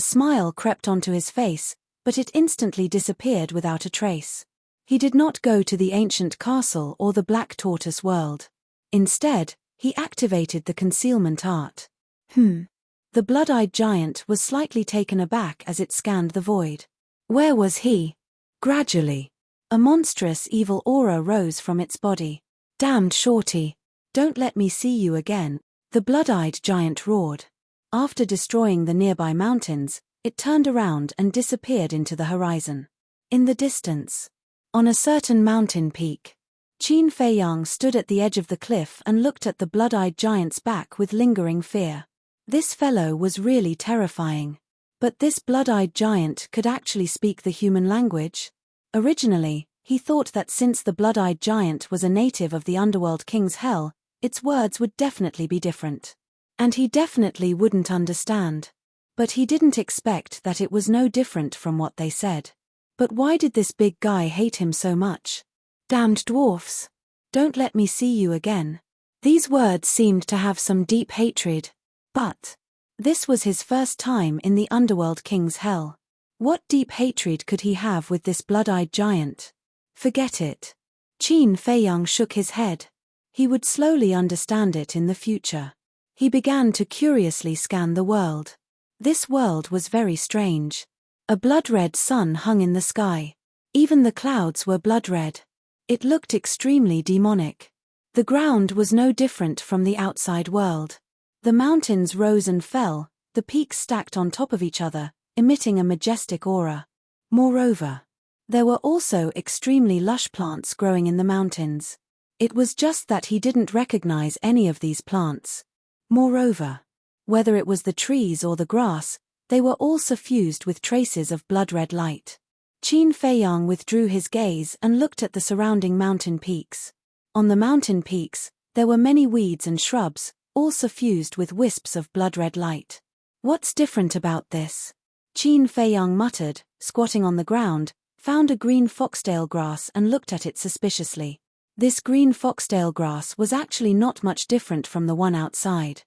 smile crept onto his face, but it instantly disappeared without a trace. He did not go to the ancient castle or the Black Tortoise world. Instead, he activated the concealment art. The blood-eyed giant was slightly taken aback as it scanned the void. Where was he? Gradually, a monstrous evil aura rose from its body. "Damned shorty! Don't let me see you again," the blood-eyed giant roared. After destroying the nearby mountains, it turned around and disappeared into the horizon. In the distance, on a certain mountain peak, Qin Fei Yang stood at the edge of the cliff and looked at the blood-eyed giant's back with lingering fear. This fellow was really terrifying. But this blood-eyed giant could actually speak the human language? Originally, he thought that since the blood-eyed giant was a native of the underworld king's hell, its words would definitely be different. And he definitely wouldn't understand. But he didn't expect that it was no different from what they said. But why did this big guy hate him so much? "Damned dwarfs! Don't let me see you again." These words seemed to have some deep hatred. But this was his first time in the underworld king's hell. What deep hatred could he have with this blood-eyed giant? Forget it. Qin Fei Yang shook his head. He would slowly understand it in the future. He began to curiously scan the world. This world was very strange. A blood-red sun hung in the sky. Even the clouds were blood-red. It looked extremely demonic. The ground was no different from the outside world. The mountains rose and fell, the peaks stacked on top of each other, emitting a majestic aura. Moreover, there were also extremely lush plants growing in the mountains. It was just that he didn't recognize any of these plants. Moreover, whether it was the trees or the grass, they were all suffused with traces of blood-red light. Qin Fei Yang withdrew his gaze and looked at the surrounding mountain peaks. On the mountain peaks, there were many weeds and shrubs, all suffused with wisps of blood-red light. "What's different about this?" Qin Fei Yang muttered, squatting on the ground, found a green foxtail grass and looked at it suspiciously. This green foxtail grass was actually not much different from the one outside.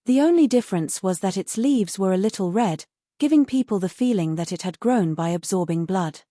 The only difference was that its leaves were a little red, giving people the feeling that it had grown by absorbing blood.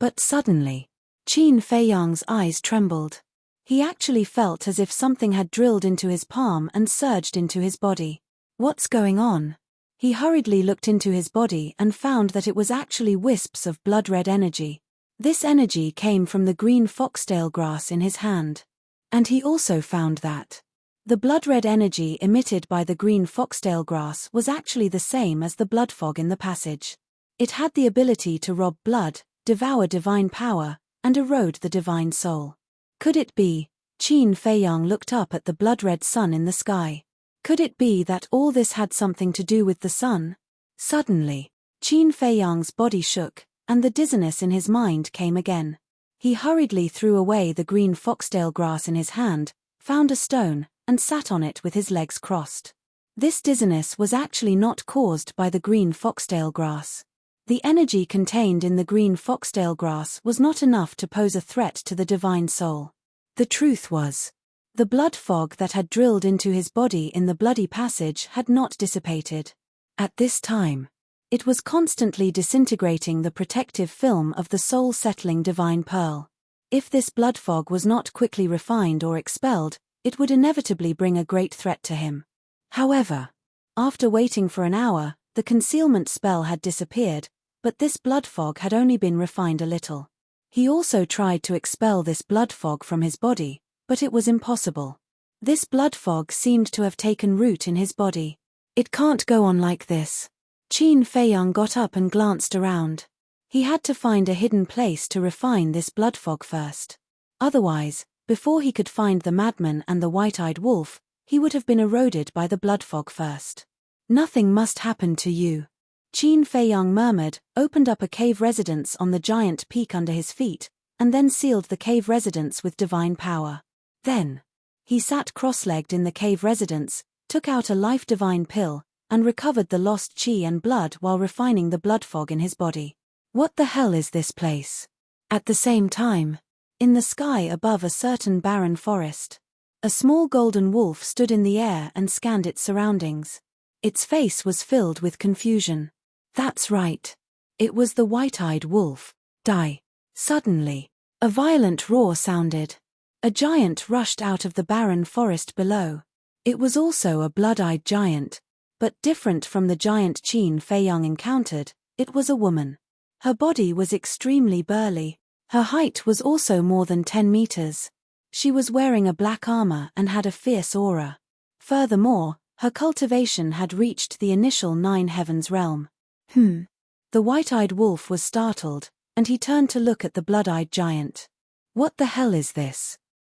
But suddenly, Qin Fei Yang's eyes trembled. He actually felt as if something had drilled into his palm and surged into his body. What's going on? He hurriedly looked into his body and found that it was actually wisps of blood-red energy. This energy came from the green foxtail grass in his hand. And he also found that the blood-red energy emitted by the green foxtail grass was actually the same as the blood fog in the passage. It had the ability to rob blood, devour divine power, and erode the divine soul. Could it be? Qin Fei Yang looked up at the blood-red sun in the sky. Could it be that all this had something to do with the sun? Suddenly, Qin Fei Yang's body shook, and the dizziness in his mind came again. He hurriedly threw away the green foxtail grass in his hand, found a stone, and sat on it with his legs crossed. This dizziness was actually not caused by the green foxtail grass. The energy contained in the green foxtail grass was not enough to pose a threat to the divine soul. The truth was, the blood fog that had drilled into his body in the bloody passage had not dissipated. At this time, it was constantly disintegrating the protective film of the soul-settling divine pearl. If this blood fog was not quickly refined or expelled, it would inevitably bring a great threat to him. However, after waiting for an hour, the concealment spell had disappeared, but this blood fog had only been refined a little. He also tried to expel this blood fog from his body, but it was impossible. This blood fog seemed to have taken root in his body. It can't go on like this. Qin Fei Yang got up and glanced around. He had to find a hidden place to refine this blood fog first. Otherwise, before he could find the madman and the white-eyed wolf, he would have been eroded by the blood fog first. Nothing must happen to you. Qin Feiyang murmured, opened up a cave residence on the giant peak under his feet, and then sealed the cave residence with divine power. Then, he sat cross-legged in the cave residence, took out a life divine pill, and recovered the lost qi and blood while refining the blood fog in his body. What the hell is this place? At the same time, in the sky above a certain barren forest, a small golden wolf stood in the air and scanned its surroundings. Its face was filled with confusion. That's right. It was the white-eyed wolf. Die. Suddenly, a violent roar sounded. A giant rushed out of the barren forest below. It was also a blood-eyed giant, but different from the giant Qin Feiyang encountered, it was a woman. Her body was extremely burly. Her height was also more than 10 meters. She was wearing a black armor and had a fierce aura. Furthermore, her cultivation had reached the initial 9 heavens realm. The white-eyed wolf was startled, and he turned to look at the blood-eyed giant. What the hell is this?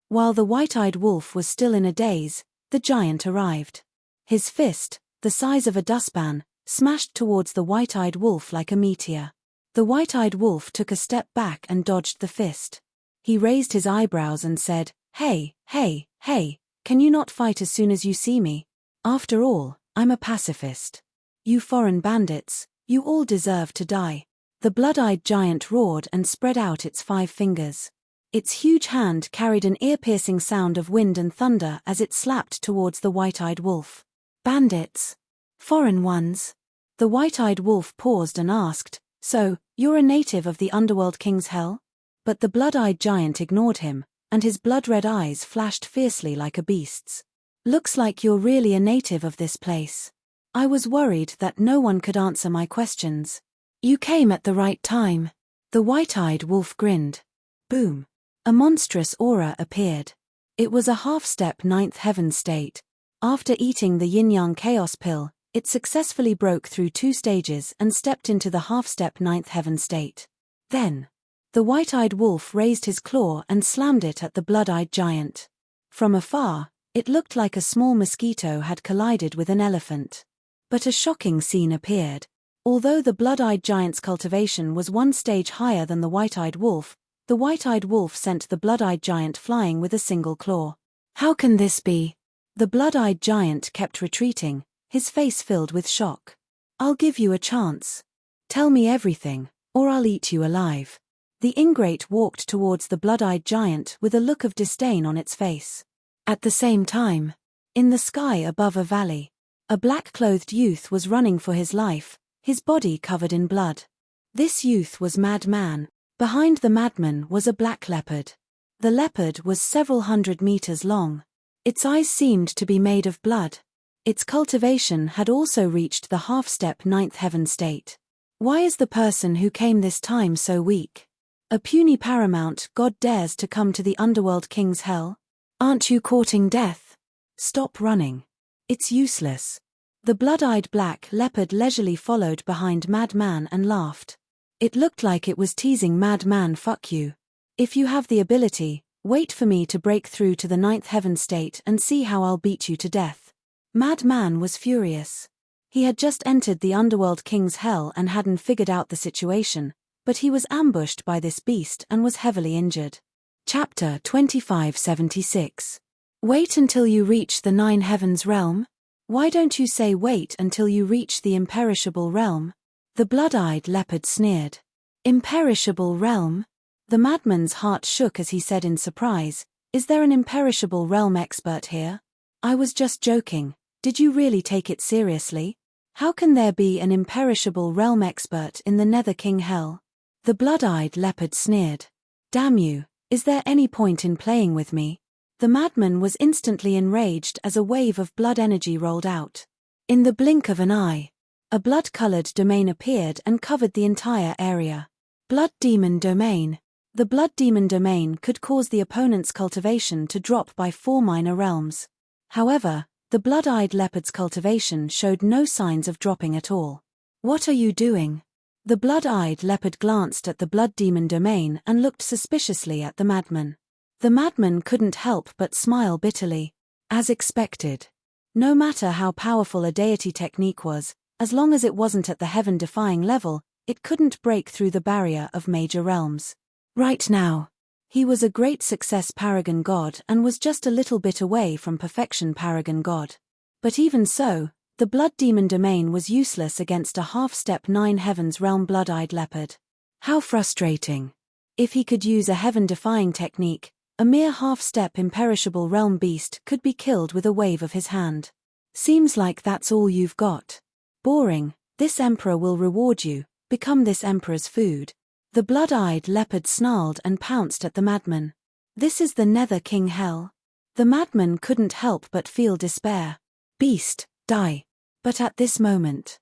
While the white-eyed wolf was still in a daze, the giant arrived. His fist, the size of a dustpan, smashed towards the white-eyed wolf like a meteor. The white-eyed wolf took a step back and dodged the fist. He raised his eyebrows and said, "Hey, hey, hey, can you not fight as soon as you see me? After all, I'm a pacifist. You foreign bandits, you all deserve to die." The blood-eyed giant roared and spread out its 5 fingers. Its huge hand carried an ear-piercing sound of wind and thunder as it slapped towards the white-eyed wolf. Bandits? Foreign ones? The white-eyed wolf paused and asked, "So, you're a native of the Underworld King's Hell?" But the blood-eyed giant ignored him, and his blood-red eyes flashed fiercely like a beast's. "Looks like you're really a native of this place. I was worried that no one could answer my questions. You came at the right time." The white-eyed wolf grinned. Boom. A monstrous aura appeared. It was a half-step 9th heaven state. After eating the yin-yang chaos pill, it successfully broke through 2 stages and stepped into the half-step 9th heaven state. Then, the white-eyed wolf raised his claw and slammed it at the blood-eyed giant. From afar, it looked like a small mosquito had collided with an elephant. But a shocking scene appeared. Although the blood-eyed giant's cultivation was 1 stage higher than the white-eyed wolf, the white-eyed wolf sent the blood-eyed giant flying with a single claw. How can this be? The blood-eyed giant kept retreating, his face filled with shock. "I'll give you a chance. Tell me everything, or I'll eat you alive." The ingrate walked towards the blood-eyed giant with a look of disdain on its face. At the same time, in the sky above a valley, a black-clothed youth was running for his life, his body covered in blood. This youth was Madman. Behind the madman was a black leopard. The leopard was several hundred meters long. Its eyes seemed to be made of blood. Its cultivation had also reached the half-step 9th heaven state. Why is the person who came this time so weak? A puny paramount god dares to come to the Underworld King's Hell? Aren't you courting death? Stop running. It's useless. The blood-eyed black leopard leisurely followed behind Madman and laughed. It looked like it was teasing Madman. "Fuck you. If you have the ability, wait for me to break through to the 9th heaven state and see how I'll beat you to death." Madman was furious. He had just entered the Underworld King's Hell and hadn't figured out the situation, but he was ambushed by this beast and was heavily injured. Chapter 2576. Wait until you reach the 9 heavens realm? Why don't you say wait until you reach the imperishable realm? The blood-eyed leopard sneered. Imperishable realm? The madman's heart shook as he said in surprise, "Is there an imperishable realm expert here? I was just joking. Did you really take it seriously? How can there be an imperishable realm expert in the Nether King Hell?" The blood-eyed leopard sneered. "Damn you, is there any point in playing with me?" The madman was instantly enraged as a wave of blood energy rolled out. In the blink of an eye, a blood-colored domain appeared and covered the entire area. Blood Demon Domain. The Blood Demon Domain could cause the opponent's cultivation to drop by 4 minor realms. However, the blood-eyed leopard's cultivation showed no signs of dropping at all. "What are you doing?" The blood-eyed leopard glanced at the Blood Demon Domain and looked suspiciously at the madman. The madman couldn't help but smile bitterly. As expected. No matter how powerful a deity technique was, As long as it wasn't at the heaven-defying level, it couldn't break through the barrier of major realms. Right now, he was a great success paragon god and was just a little bit away from perfection paragon god. But even so, the blood demon domain was useless against a half-step 9 heavens realm blood-eyed leopard. How frustrating. If he could use a heaven-defying technique, a mere half-step imperishable realm beast could be killed with a wave of his hand. Seems like that's all you've got. Boring. This emperor will reward you. Become this emperor's food. The blood-eyed leopard snarled and pounced at the madman. This is the Nether King Hell. The madman couldn't help but feel despair. Beast, die. But at this moment,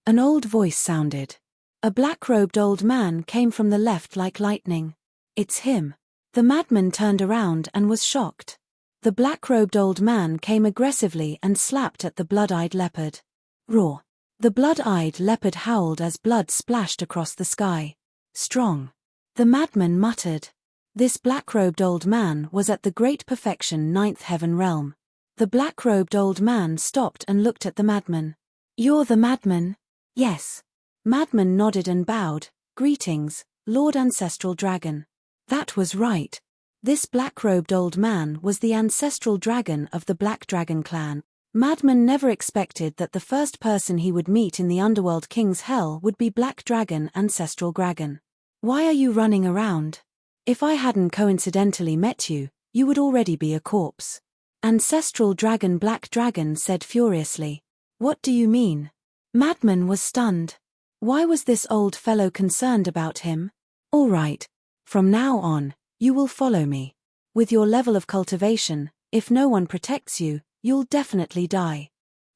an old voice sounded. A black-robed old man came from the left like lightning. It's him. The madman turned around and was shocked. The black-robed old man came aggressively and slapped at the blood-eyed leopard. Roar. The blood-eyed leopard howled as blood splashed across the sky. Strong. The madman muttered. This black-robed old man was at the great perfection 9th heaven realm. The black-robed old man stopped and looked at the madman. You're the madman? Yes. Madman nodded and bowed. Greetings, Lord Ancestral Dragon. That was right. This black-robed old man was the ancestral dragon of the Black Dragon clan. Madman never expected that the first person he would meet in the Underworld King's Hell would be Black Dragon Ancestral Dragon. Why are you running around? If I hadn't coincidentally met you, you would already be a corpse. Ancestral Dragon Black Dragon said furiously. What do you mean? Madman was stunned. Why was this old fellow concerned about him? All right. From now on, you will follow me. With your level of cultivation, if no one protects you, you'll definitely die.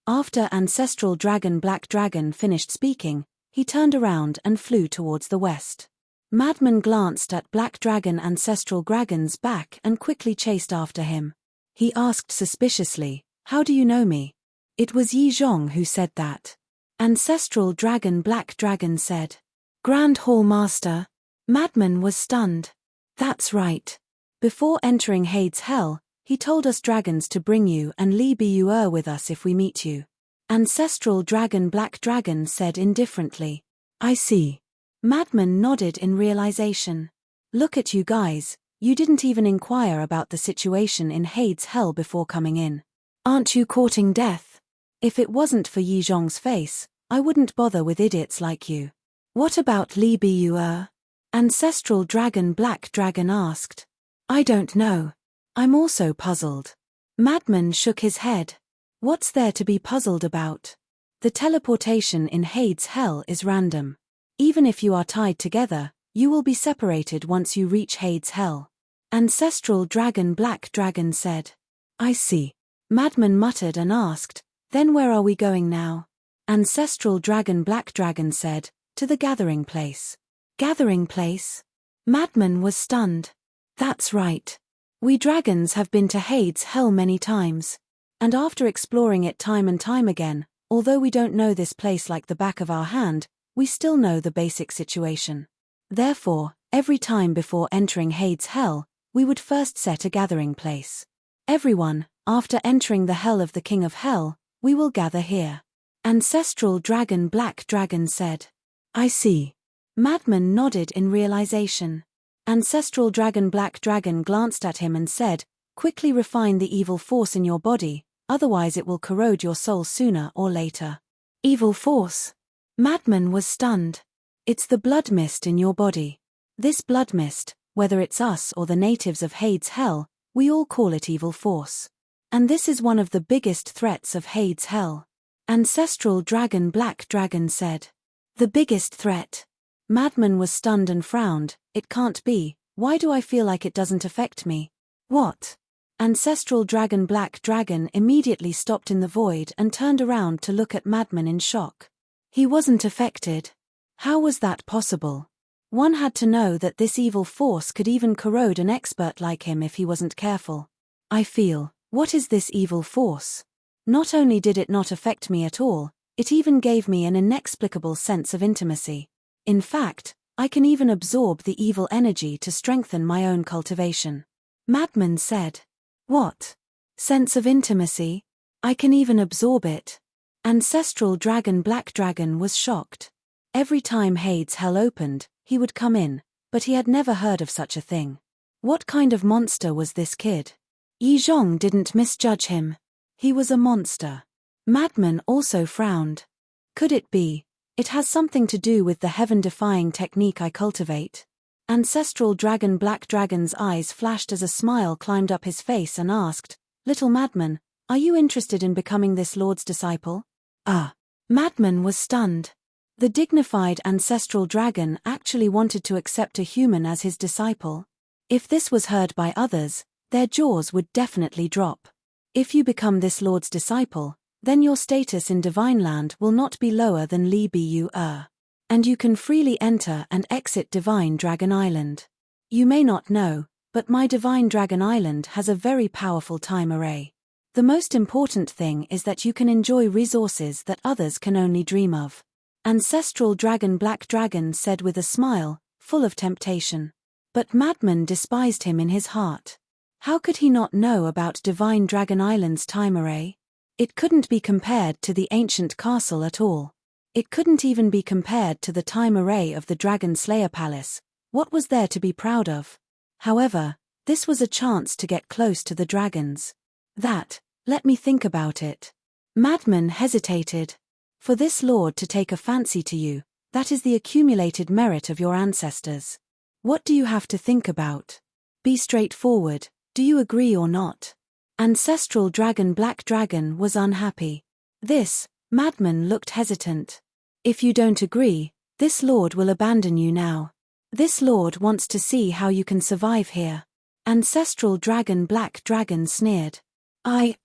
After Ancestral Dragon Black Dragon finished speaking, he turned around and flew towards the west. Madman glanced at Black Dragon Ancestral Dragon's back and quickly chased after him. He asked suspiciously, "How do you know me?" It was Yi Zhong who said that. Ancestral Dragon Black Dragon said. Grand Hall Master. Madman was stunned. That's right. Before entering Hades' Hell, he told us dragons to bring you and Li Bur with us if we meet you. Ancestral Dragon Black Dragon said indifferently. I see. Madman nodded in realization. Look at you guys, you didn't even inquire about the situation in Hades' Hell before coming in. Aren't you courting death? If it wasn't for Yi Zhong's face, I wouldn't bother with idiots like you. What about Li Bur? Ancestral Dragon Black Dragon asked. I don't know. I'm also puzzled. Madman shook his head. What's there to be puzzled about? The teleportation in Hades' Hell is random. Even if you are tied together, you will be separated once you reach Hades' Hell. Ancestral Dragon Black Dragon said. I see. Madman muttered and asked, then where are we going now? Ancestral Dragon Black Dragon said, to the gathering place. Gathering place? Madman was stunned. That's right. We dragons have been to Hades' Hell many times. And after exploring it time and time again, although we don't know this place like the back of our hand, we still know the basic situation. Therefore, every time before entering Hades' Hell, we would first set a gathering place. Everyone, after entering the Hell of the King of Hell, we will gather here. Ancestral Dragon Black Dragon said. I see. Madman nodded in realization. Ancestral Dragon Black Dragon glanced at him and said, quickly refine the evil force in your body, otherwise it will corrode your soul sooner or later. Evil force? Madman was stunned. It's the blood mist in your body. This blood mist, whether it's us or the natives of Hades' Hell, we all call it evil force. And this is one of the biggest threats of Hades' Hell. Ancestral Dragon Black Dragon said. The biggest threat. Madman was stunned and frowned. It can't be. Why do I feel like it doesn't affect me? What? Ancestral Dragon Black Dragon immediately stopped in the void and turned around to look at Madman in shock. He wasn't affected. How was that possible? One had to know that this evil force could even corrode an expert like him if he wasn't careful. I feel, what is this evil force? Not only did it not affect me at all, it even gave me an inexplicable sense of intimacy. In fact, I can even absorb the evil energy to strengthen my own cultivation. Madman said. What? Sense of intimacy? I can even absorb it. Ancestral Dragon Black Dragon was shocked. Every time Hades' hell opened, he would come in, but he had never heard of such a thing. What kind of monster was this kid? Yi Zhong didn't misjudge him. He was a monster. Madman also frowned. Could it be? It has something to do with the heaven-defying technique I cultivate. Ancestral Dragon Black Dragon's eyes flashed as a smile climbed up his face and asked, "Little Madman, are you interested in becoming this Lord's disciple?" Madman was stunned. The dignified ancestral dragon actually wanted to accept a human as his disciple. If this was heard by others, their jaws would definitely drop. If you become this Lord's disciple, then your status in Divine Land will not be lower than Li Bu. And you can freely enter and exit Divine Dragon Island. You may not know, but my Divine Dragon Island has a very powerful time array. The most important thing is that you can enjoy resources that others can only dream of. Ancestral Dragon Black Dragon said with a smile, full of temptation. But Madman despised him in his heart. How could he not know about Divine Dragon Island's time array? It couldn't be compared to the ancient castle at all. It couldn't even be compared to the time array of the Dragon Slayer Palace. What was there to be proud of? However, this was a chance to get close to the dragons. Let me think about it. Madman hesitated. For this lord to take a fancy to you, that is the accumulated merit of your ancestors. What do you have to think about? Be straightforward, do you agree or not? Ancestral Dragon Black Dragon was unhappy. Madman looked hesitant. If you don't agree, this lord will abandon you now. This lord wants to see how you can survive here. Ancestral Dragon Black Dragon sneered.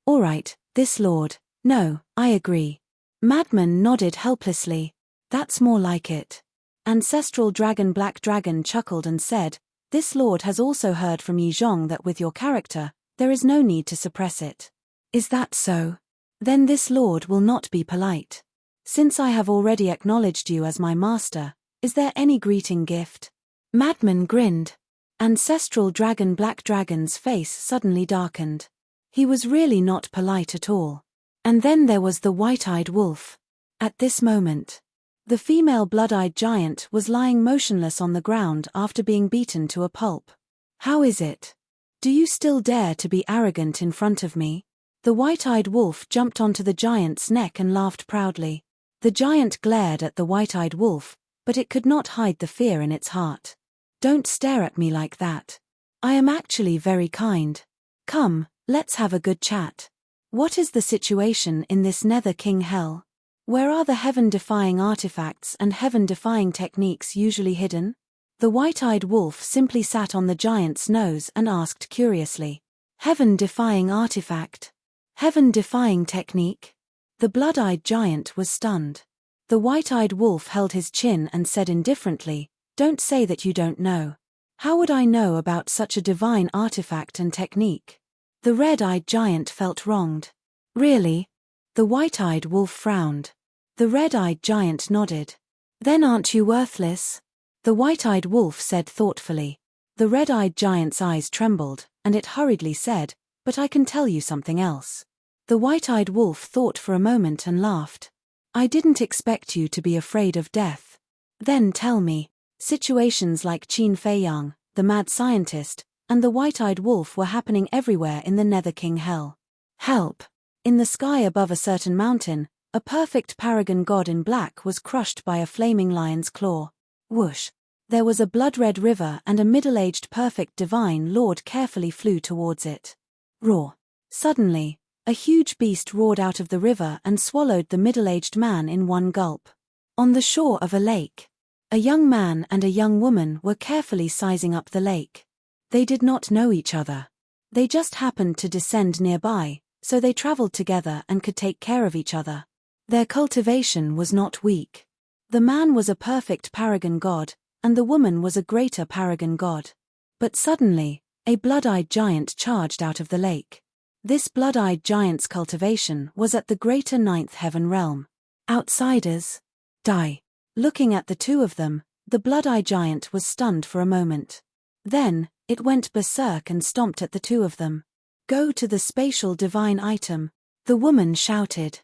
Alright, this lord. No, I agree. Madman nodded helplessly. That's more like it. Ancestral Dragon Black Dragon chuckled and said, "This lord has also heard from Yi Zhong that with your character, there is no need to suppress it." Is that so? Then this lord will not be polite. Since I have already acknowledged you as my master, is there any greeting gift? Madman grinned. Ancestral Dragon Black Dragon's face suddenly darkened. He was really not polite at all. And then there was the white-eyed wolf. At this moment, the female blood-eyed giant was lying motionless on the ground after being beaten to a pulp. How is it? Do you still dare to be arrogant in front of me? The white-eyed wolf jumped onto the giant's neck and laughed proudly. The giant glared at the white-eyed wolf, but it could not hide the fear in its heart. Don't stare at me like that. I am actually very kind. Come, let's have a good chat. What is the situation in this Nether King Hell? Where are the heaven-defying artifacts and heaven-defying techniques usually hidden? The white-eyed wolf simply sat on the giant's nose and asked curiously. Heaven-defying artifact? Heaven-defying technique? The blood-eyed giant was stunned. The white-eyed wolf held his chin and said indifferently, "Don't say that you don't know. How would I know about such a divine artifact and technique?" The red-eyed giant felt wronged. Really? The white-eyed wolf frowned. The red-eyed giant nodded. Then aren't you worthless? The white-eyed wolf said thoughtfully. The red-eyed giant's eyes trembled, and it hurriedly said, "But I can tell you something else." The white-eyed wolf thought for a moment and laughed. "I didn't expect you to be afraid of death." Then tell me. Situations like Qin Feiyang, the mad scientist, and the white-eyed wolf were happening everywhere in the Nether King Hell. Help! In the sky above a certain mountain, a perfect paragon god in black was crushed by a flaming lion's claw. Whoosh! There was a blood-red river and a middle-aged perfect divine lord carefully flew towards it. Roar! Suddenly, a huge beast roared out of the river and swallowed the middle-aged man in one gulp. On the shore of a lake, a young man and a young woman were carefully sizing up the lake. They did not know each other. They just happened to descend nearby, so they traveled together and could take care of each other. Their cultivation was not weak. The man was a perfect paragon god, and the woman was a greater paragon god. But suddenly, a blood-eyed giant charged out of the lake. This blood-eyed giant's cultivation was at the greater ninth heaven realm. Outsiders. Die. Looking at the two of them, the blood-eyed giant was stunned for a moment. Then, it went berserk and stomped at the two of them. Go to the spatial divine item, the woman shouted.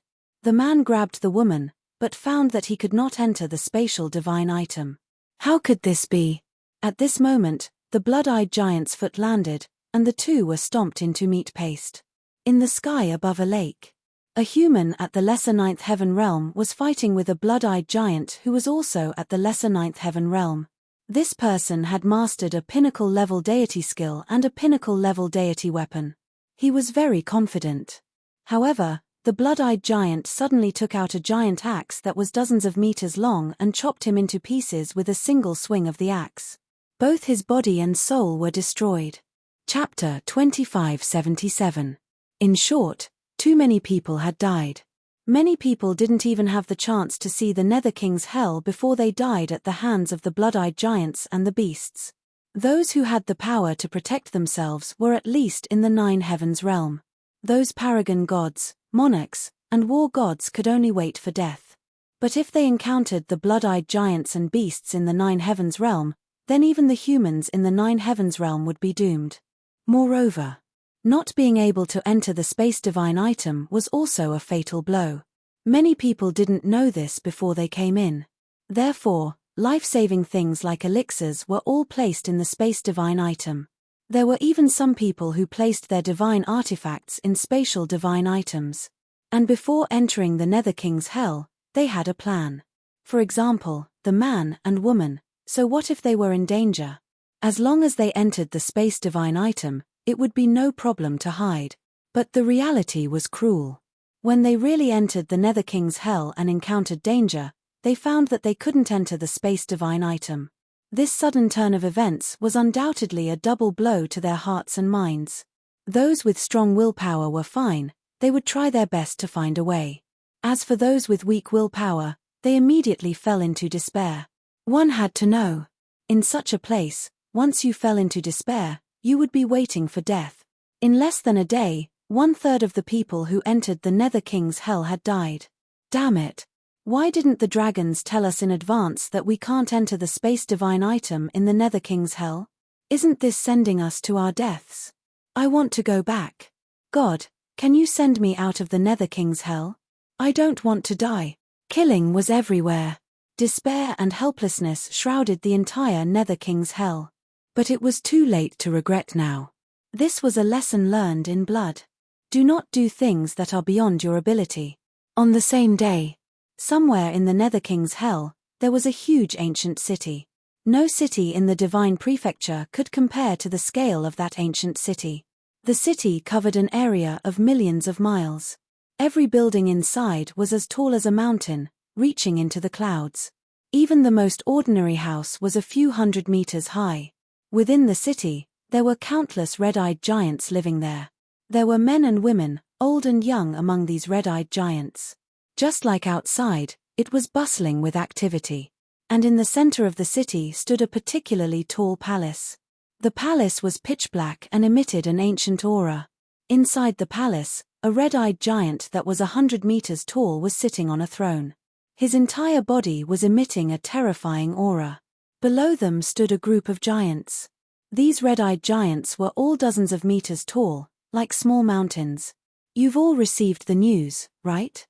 The man grabbed the woman, but found that he could not enter the spatial divine item. How could this be? At this moment, the blood-eyed giant's foot landed, and the two were stomped into meat paste. In the sky above a lake, a human at the lesser ninth heaven realm was fighting with a blood-eyed giant who was also at the lesser ninth heaven realm. This person had mastered a pinnacle-level deity skill and a pinnacle-level deity weapon. He was very confident. However, the blood-eyed giant suddenly took out a giant axe that was dozens of meters long and chopped him into pieces with a single swing of the axe. Both his body and soul were destroyed. Chapter 2577. In short, too many people had died. Many people didn't even have the chance to see the Nether King's hell before they died at the hands of the blood-eyed giants and the beasts. Those who had the power to protect themselves were at least in the nine heavens realm. Those paragon gods, monarchs, and war gods could only wait for death. But if they encountered the blood-eyed giants and beasts in the nine heavens realm, then even the humans in the nine heavens realm would be doomed. Moreover, not being able to enter the space divine item was also a fatal blow. Many people didn't know this before they came in. Therefore, life-saving things like elixirs were all placed in the space divine item. There were even some people who placed their divine artifacts in spatial divine items. And before entering the Nether King's hell, they had a plan. For example, the man and woman. So what if they were in danger? As long as they entered the space divine item, it would be no problem to hide. But the reality was cruel. When they really entered the Nether King's hell and encountered danger, they found that they couldn't enter the space divine item. This sudden turn of events was undoubtedly a double blow to their hearts and minds. Those with strong willpower were fine, they would try their best to find a way. As for those with weak willpower, they immediately fell into despair. One had to know. In such a place, once you fell into despair, you would be waiting for death. In less than a day, 1/3 of the people who entered the Nether King's hell had died. Damn it. Why didn't the dragons tell us in advance that we can't enter the space divine item in the Nether King's hell? Isn't this sending us to our deaths? I want to go back. God, can you send me out of the Nether King's hell? I don't want to die. Killing was everywhere. Despair and helplessness shrouded the entire Nether King's hell. But it was too late to regret now. This was a lesson learned in blood. Do not do things that are beyond your ability. On the same day, somewhere in the Nether King's hell, there was a huge ancient city. No city in the divine prefecture could compare to the scale of that ancient city. The city covered an area of millions of miles. Every building inside was as tall as a mountain, reaching into the clouds. Even the most ordinary house was a few hundred meters high. Within the city, there were countless red-eyed giants living there. There were men and women, old and young among these red-eyed giants. Just like outside, it was bustling with activity. And in the center of the city stood a particularly tall palace. The palace was pitch black and emitted an ancient aura. Inside the palace, a red-eyed giant that was 100 meters tall was sitting on a throne. His entire body was emitting a terrifying aura. Below them stood a group of giants. These red-eyed giants were all dozens of meters tall, like small mountains. You've all received the news, right?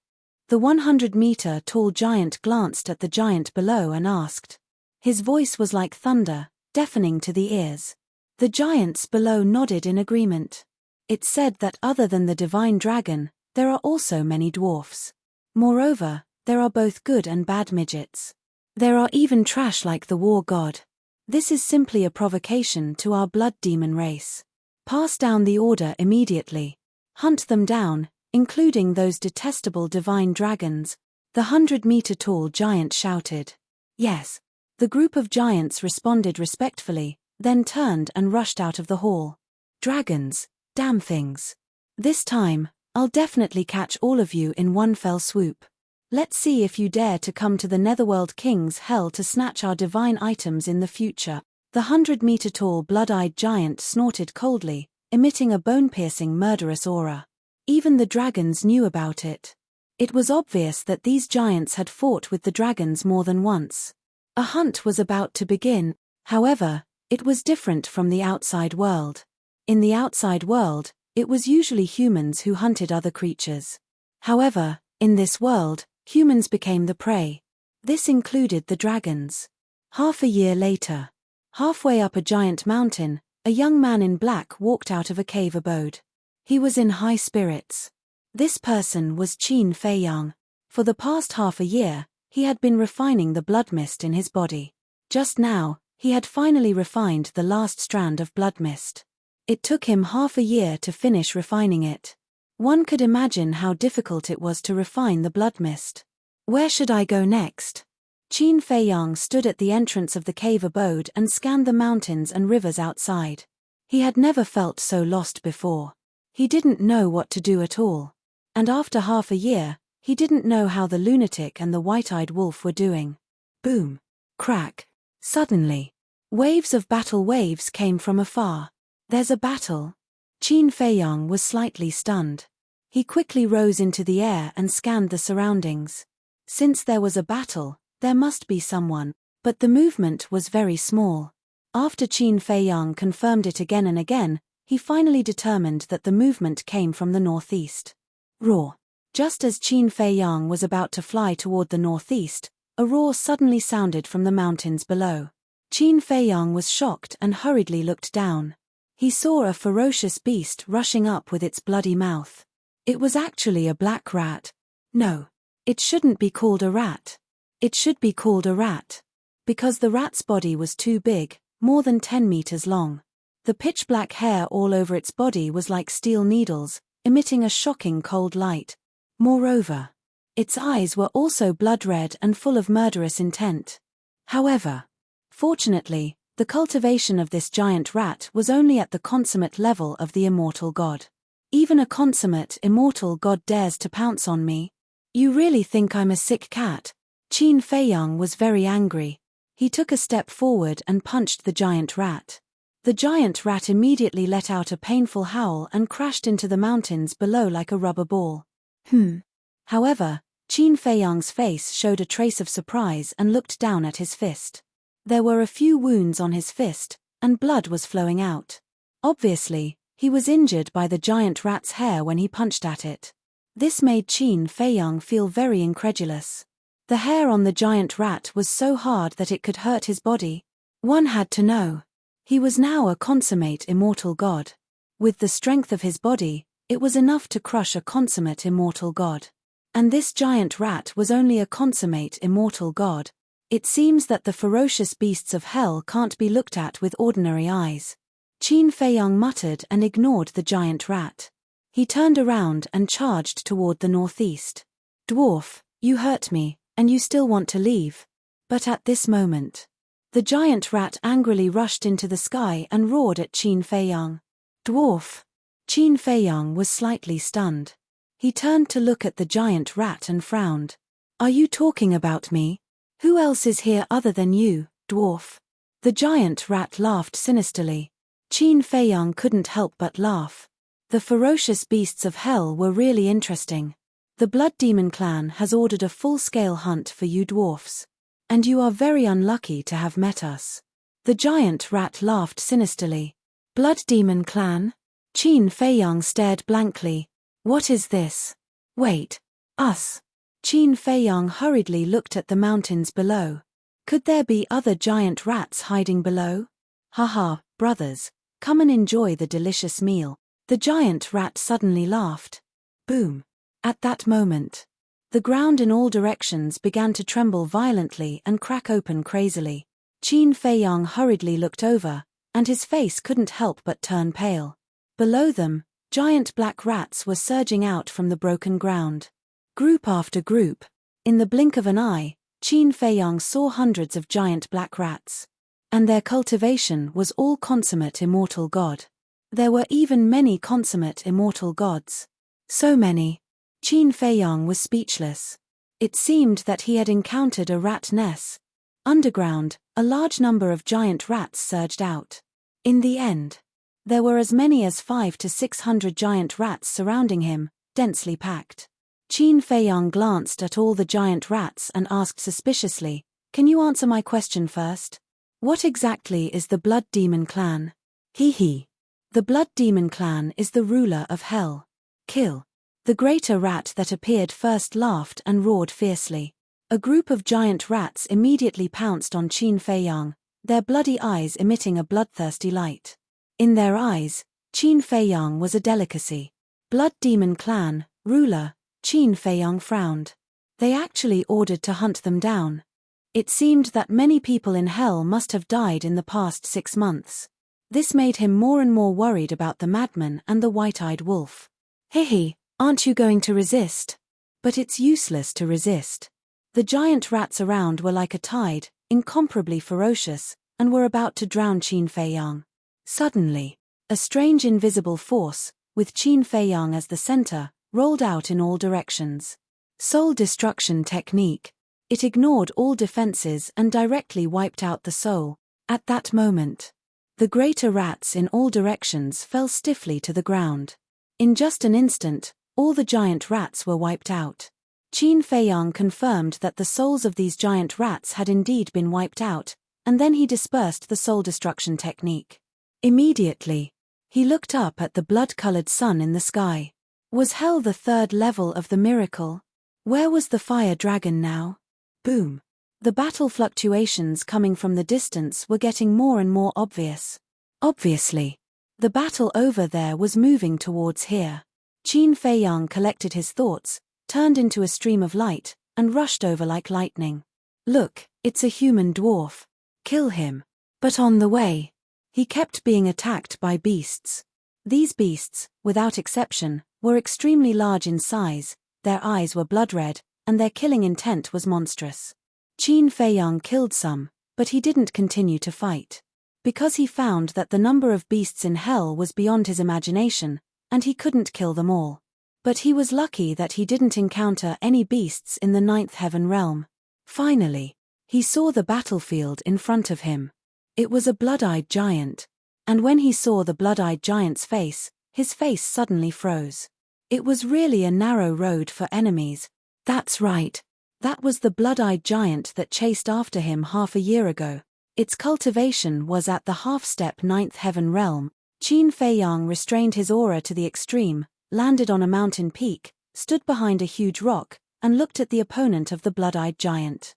The 100-meter-tall giant glanced at the giant below and asked. His voice was like thunder, deafening to the ears. The giants below nodded in agreement. It said that other than the divine dragon, there are also many dwarfs. Moreover, there are both good and bad midgets. There are even trash like the war god. This is simply a provocation to our blood demon race. Pass down the order immediately. Hunt them down, including those detestable divine dragons, the 100-meter-tall giant shouted. Yes. The group of giants responded respectfully, then turned and rushed out of the hall. Dragons, damn things. This time, I'll definitely catch all of you in one fell swoop. Let's see if you dare to come to the Netherworld King's hell to snatch our divine items in the future. The 100-meter-tall blood-eyed giant snorted coldly, emitting a bone-piercing murderous aura. Even the dragons knew about it. It was obvious that these giants had fought with the dragons more than once. A hunt was about to begin, however, it was different from the outside world. In the outside world, it was usually humans who hunted other creatures. However, In this world, humans became the prey. This included the dragons. Half a year later. Halfway up a giant mountain, a young man in black walked out of a cave abode. He was in high spirits. This person was Qin Feiyang. For the past half a year, he had been refining the blood mist in his body. Just now, he had finally refined the last strand of blood mist. It took him half a year to finish refining it. One could imagine how difficult it was to refine the blood mist. Where should I go next? Qin Feiyang stood at the entrance of the cave abode and scanned the mountains and rivers outside. He had never felt so lost before. He didn't know what to do at all. And after half a year, he didn't know how the lunatic and the white-eyed wolf were doing. Boom. Crack. Suddenly, waves of battle waves came from afar. There's a battle. Qin Feiyang was slightly stunned. He quickly rose into the air and scanned the surroundings. Since there was a battle, there must be someone, but the movement was very small. After Qin Feiyang confirmed it again and again, he finally determined that the movement came from the northeast. Roar. Just as Qin Feiyang was about to fly toward the northeast, a roar suddenly sounded from the mountains below. Qin Feiyang was shocked and hurriedly looked down. He saw a ferocious beast rushing up with its bloody mouth. It was actually a black rat. No. It shouldn't be called a rat. It should be called a rat. Because the rat's body was too big, more than 10 meters long. The pitch-black hair all over its body was like steel needles, emitting a shocking cold light. Moreover, its eyes were also blood-red and full of murderous intent. However, fortunately, the cultivation of this giant rat was only at the consummate level of the immortal god. Even a consummate immortal god dares to pounce on me? You really think I'm a sick cat? Qin Feiyang was very angry. He took a step forward and punched the giant rat. The giant rat immediately let out a painful howl and crashed into the mountains below like a rubber ball. However, Qin Feiyang's face showed a trace of surprise and looked down at his fist. There were a few wounds on his fist, and blood was flowing out. Obviously, he was injured by the giant rat's hair when he punched at it. This made Qin Feiyang feel very incredulous. The hair on the giant rat was so hard that it could hurt his body. One had to know. He was now a consummate immortal god. With the strength of his body, it was enough to crush a consummate immortal god. And this giant rat was only a consummate immortal god. It seems that the ferocious beasts of hell can't be looked at with ordinary eyes. Qin Feiyang muttered and ignored the giant rat. He turned around and charged toward the northeast. Dwarf, you hurt me, and you still want to leave. But at this moment, the giant rat angrily rushed into the sky and roared at Qin Feiyang. Dwarf. Qin Feiyang was slightly stunned. He turned to look at the giant rat and frowned. Are you talking about me? Who else is here other than you, dwarf? The giant rat laughed sinisterly. Qin Feiyang couldn't help but laugh. The ferocious beasts of hell were really interesting. The Blood Demon clan has ordered a full-scale hunt for you dwarfs. And you are very unlucky to have met us. The giant rat laughed sinisterly. Blood Demon clan? Qin Feiyang stared blankly. What is this? Wait. Us. Qin Feiyang hurriedly looked at the mountains below. Could there be other giant rats hiding below? Haha, brothers, come and enjoy the delicious meal. The giant rat suddenly laughed. Boom. At that moment, the ground in all directions began to tremble violently and crack open crazily. Qin Feiyang hurriedly looked over, and his face couldn't help but turn pale. Below them, giant black rats were surging out from the broken ground. Group after group. In the blink of an eye, Qin Feiyang saw hundreds of giant black rats. And their cultivation was all consummate immortal god. There were even many consummate immortal gods. So many. Qin Feiyang was speechless. It seemed that he had encountered a rat nest. Underground, a large number of giant rats surged out. In the end, there were as many as 500 to 600 giant rats surrounding him, densely packed. Qin Feiyang glanced at all the giant rats and asked suspiciously, "Can you answer my question first? What exactly is the Blood Demon clan?" Hee hee. The Blood Demon clan is the ruler of hell. Kill. The greater rat that appeared first laughed and roared fiercely. A group of giant rats immediately pounced on Qin Feiyang, their bloody eyes emitting a bloodthirsty light. In their eyes, Qin Feiyang was a delicacy. Blood Demon Clan, ruler, Qin Feiyang frowned. They actually ordered to hunt them down. It seemed that many people in hell must have died in the past 6 months. This made him more and more worried about the madman and the white-eyed wolf. Hehe, aren't you going to resist? But it's useless to resist. The giant rats around were like a tide, incomparably ferocious, and were about to drown Qin Feiyang. Suddenly, a strange invisible force, with Qin Feiyang as the center, rolled out in all directions. Soul destruction technique. It ignored all defenses and directly wiped out the soul. At that moment, the greater rats in all directions fell stiffly to the ground. In just an instant, all the giant rats were wiped out. Qin Feiyang confirmed that the souls of these giant rats had indeed been wiped out, and then he dispersed the soul destruction technique. Immediately, he looked up at the blood-colored sun in the sky. Was hell the third level of the miracle? Where was the fire dragon now? Boom. The battle fluctuations coming from the distance were getting more and more obvious. Obviously, the battle over there was moving towards here. Qin Feiyang collected his thoughts, turned into a stream of light, and rushed over like lightning. Look, it's a human dwarf. Kill him. But on the way, he kept being attacked by beasts. These beasts, without exception, were extremely large in size, their eyes were blood-red, and their killing intent was monstrous. Qin Feiyang killed some, but he didn't continue to fight. Because he found that the number of beasts in hell was beyond his imagination, and he couldn't kill them all. But he was lucky that he didn't encounter any beasts in the 9th heaven realm. Finally, he saw the battlefield in front of him. It was a blood-eyed giant. And when he saw the blood-eyed giant's face, his face suddenly froze. It was really a narrow road for enemies. That's right. That was the blood-eyed giant that chased after him half a year ago. Its cultivation was at the half-step 9th heaven realm. Qin Feiyang restrained his aura to the extreme, landed on a mountain peak, stood behind a huge rock, and looked at the opponent of the blood-eyed giant.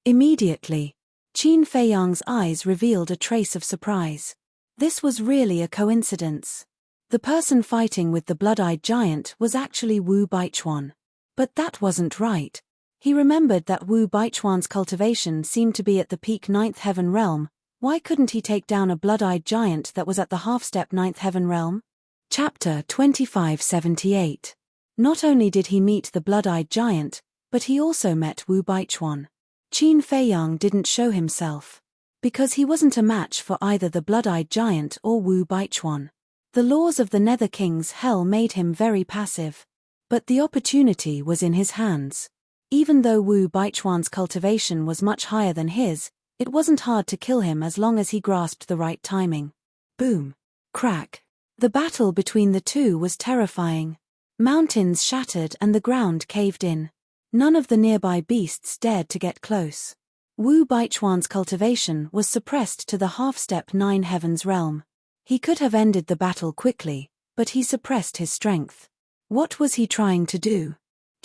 Immediately, Qin Feiyang's eyes revealed a trace of surprise. This was really a coincidence. The person fighting with the blood-eyed giant was actually Wu Baichuan. But that wasn't right. He remembered that Wu Baichuan's cultivation seemed to be at the peak 9th heaven realm. Why couldn't he take down a blood-eyed giant that was at the half-step 9th heaven realm? Chapter 2578. Not only did he meet the blood-eyed giant, but he also met Wu Baichuan. Qin Feiyang didn't show himself. Because he wasn't a match for either the blood-eyed giant or Wu Baichuan. The laws of the Nether King's hell made him very passive. But the opportunity was in his hands. Even though Wu Baichuan's cultivation was much higher than his, it wasn't hard to kill him as long as he grasped the right timing. Boom. Crack. The battle between the two was terrifying. Mountains shattered and the ground caved in. None of the nearby beasts dared to get close. Wu Baichuan's cultivation was suppressed to the half-step 9 heavens realm. He could have ended the battle quickly, but he suppressed his strength. What was he trying to do?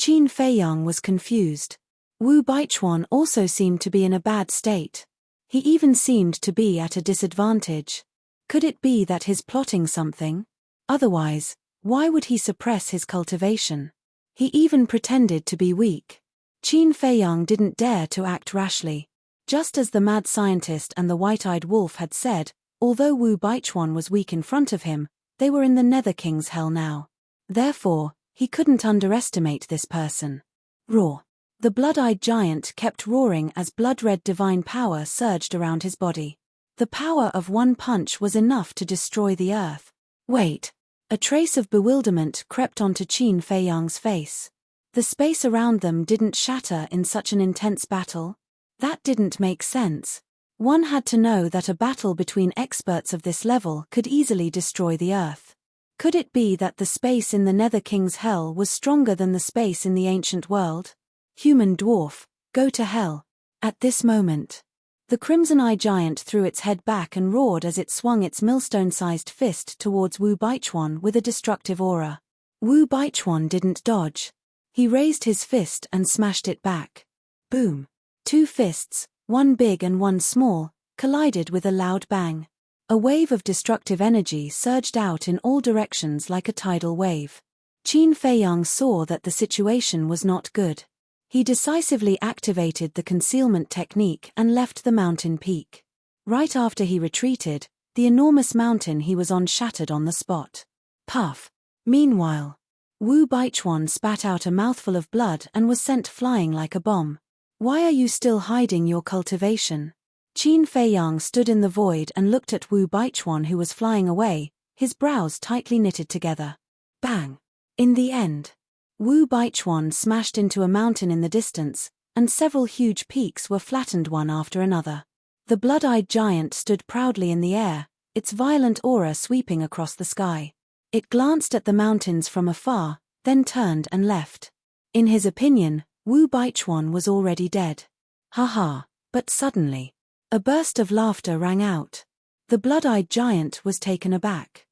Qin Feiyang was confused. Wu Baichuan also seemed to be in a bad state. He even seemed to be at a disadvantage. Could it be that he's plotting something? Otherwise, why would he suppress his cultivation? He even pretended to be weak. Qin Feiyang didn't dare to act rashly. Just as the mad scientist and the white-eyed wolf had said, although Wu Baichuan was weak in front of him, they were in the Nether King's hell now. Therefore, he couldn't underestimate this person. Roar. The blood-eyed giant kept roaring as blood-red divine power surged around his body. The power of one punch was enough to destroy the earth. Wait. A trace of bewilderment crept onto Qin Feiyang's face. The space around them didn't shatter in such an intense battle. That didn't make sense. One had to know that a battle between experts of this level could easily destroy the earth. Could it be that the space in the Nether King's hell was stronger than the space in the ancient world? Human dwarf, go to hell. At this moment, the Crimson Eye giant threw its head back and roared as it swung its millstone-sized fist towards Wu Baichuan with a destructive aura. Wu Baichuan didn't dodge. He raised his fist and smashed it back. Boom. Two fists, one big and one small, collided with a loud bang. A wave of destructive energy surged out in all directions like a tidal wave. Qin Feiyang saw that the situation was not good. He decisively activated the concealment technique and left the mountain peak. Right after he retreated, the enormous mountain he was on shattered on the spot. Puff. Meanwhile, Wu Baichuan spat out a mouthful of blood and was sent flying like a bomb. Why are you still hiding your cultivation? Qin Feiyang stood in the void and looked at Wu Baichuan, who was flying away, his brows tightly knitted together. Bang! In the end, Wu Baichuan smashed into a mountain in the distance, and several huge peaks were flattened one after another. The blood-eyed giant stood proudly in the air, its violent aura sweeping across the sky. It glanced at the mountains from afar, then turned and left. In his opinion, Wu Baichuan was already dead. Ha! But suddenly, a burst of laughter rang out. The blood-eyed giant was taken aback.